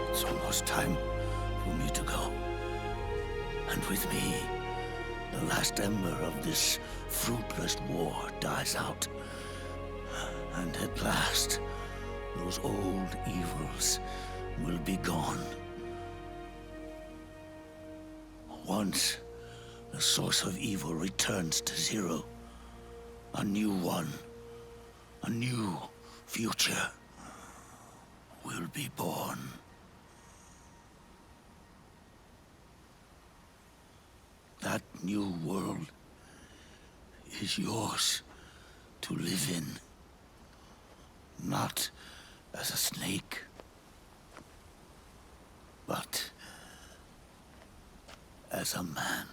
It's almost time for me to go. And with me, the last ember of this fruitless war dies out. And at last, those old evils will be gone. Once the source of evil returns to zero, a new one, a new future will be born. That new world is yours to live in, not as a snake, but as a man.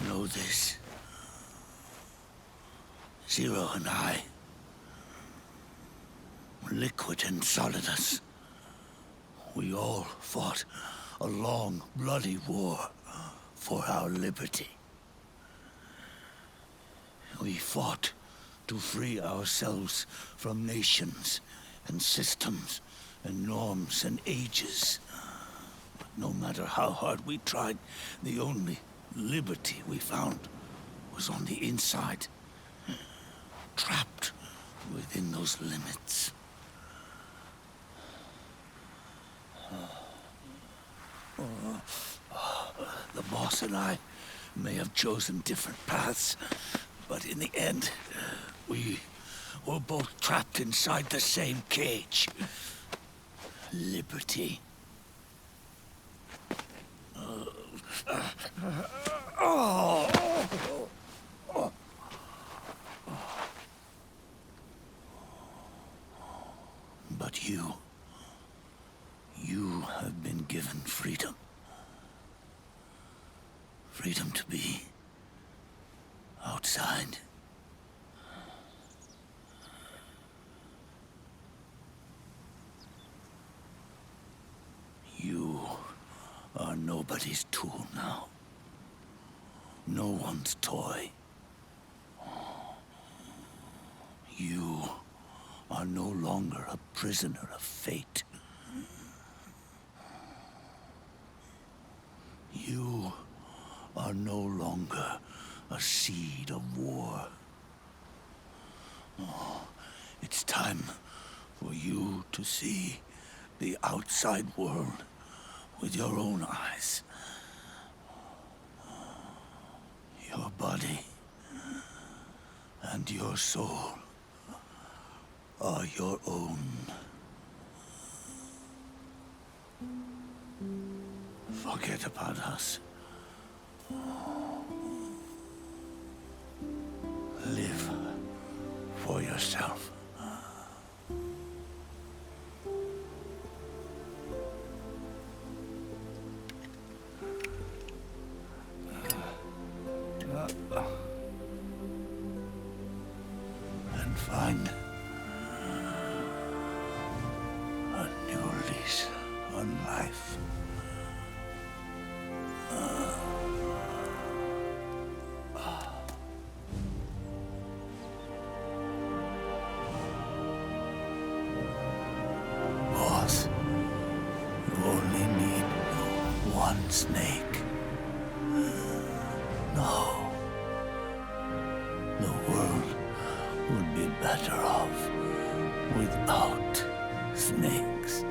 Know this. Zero and I, Liquid and Solidus, we all fought a long, bloody war for our liberty. We fought to free ourselves from nations and systems and norms and ages. But no matter how hard we tried, the only liberty we found was on the inside, trapped within those limits. The boss and I may have chosen different paths, but in the end, we were both trapped inside the same cage. Liberty. But you have been given freedom. Freedom to be outside. You are nobody's tool now. No one's toy. You are no longer a prisoner of fate. You are no longer a seed of war. Oh, it's time for you to see the outside world with your own eyes. Your body and your soul are your own. Forget about us. Live for yourself. And find a new lease on life. Boss, you only need one snake. No. The world would be better off without snakes.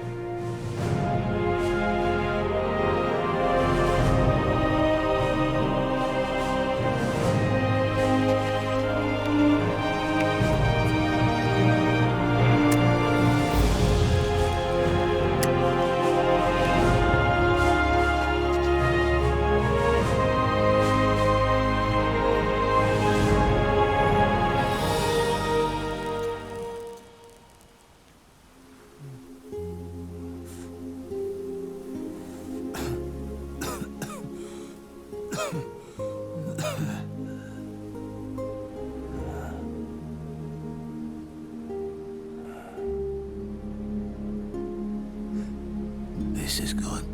This is good,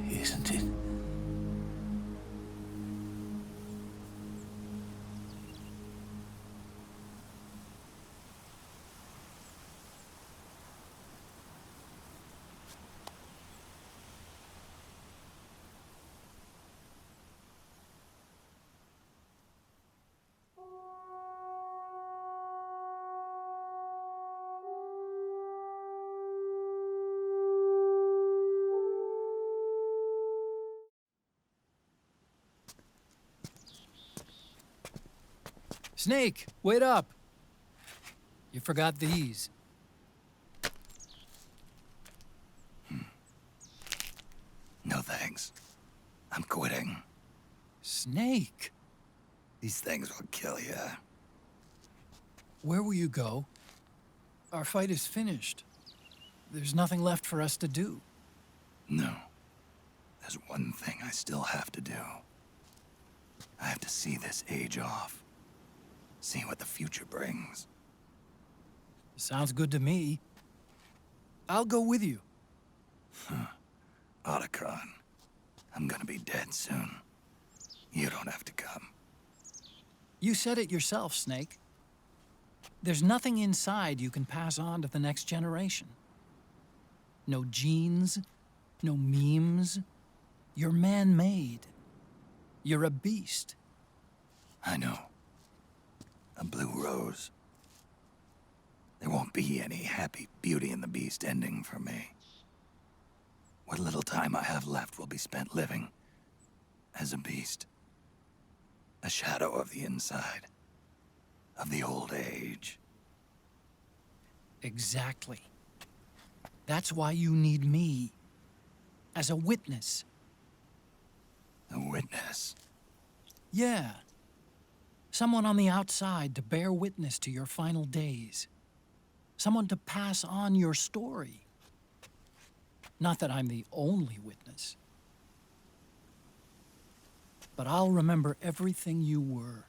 isn't it? Snake, wait up! You forgot these. No thanks. I'm quitting. Snake! These things will kill you. Where will you go? Our fight is finished. There's nothing left for us to do. No. There's one thing I still have to do. I have to see this age off. See what the future brings. Sounds good to me. I'll go with you. Otacon, I'm gonna be dead soon. You don't have to come. You said it yourself, Snake. There's nothing inside you can pass on to the next generation. No genes, no memes. You're man-made. You're a beast. I know. A blue rose. There won't be any happy Beauty and the Beast ending for me. What little time I have left will be spent living as a beast. A shadow of the inside. Of the old age. Exactly. That's why you need me. As a witness. A witness? Yeah. Someone on the outside to bear witness to your final days. Someone to pass on your story. Not that I'm the only witness. But I'll remember everything you were.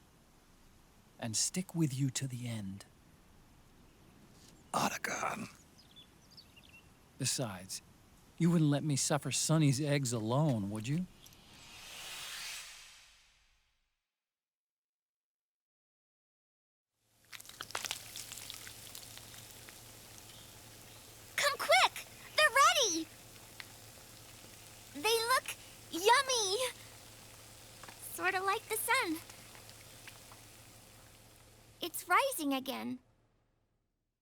And stick with you to the end. Otacon. Besides, you wouldn't let me suffer Sonny's eggs alone, would you? Come quick! They're ready! They look yummy! Sort of like the sun. It's rising again.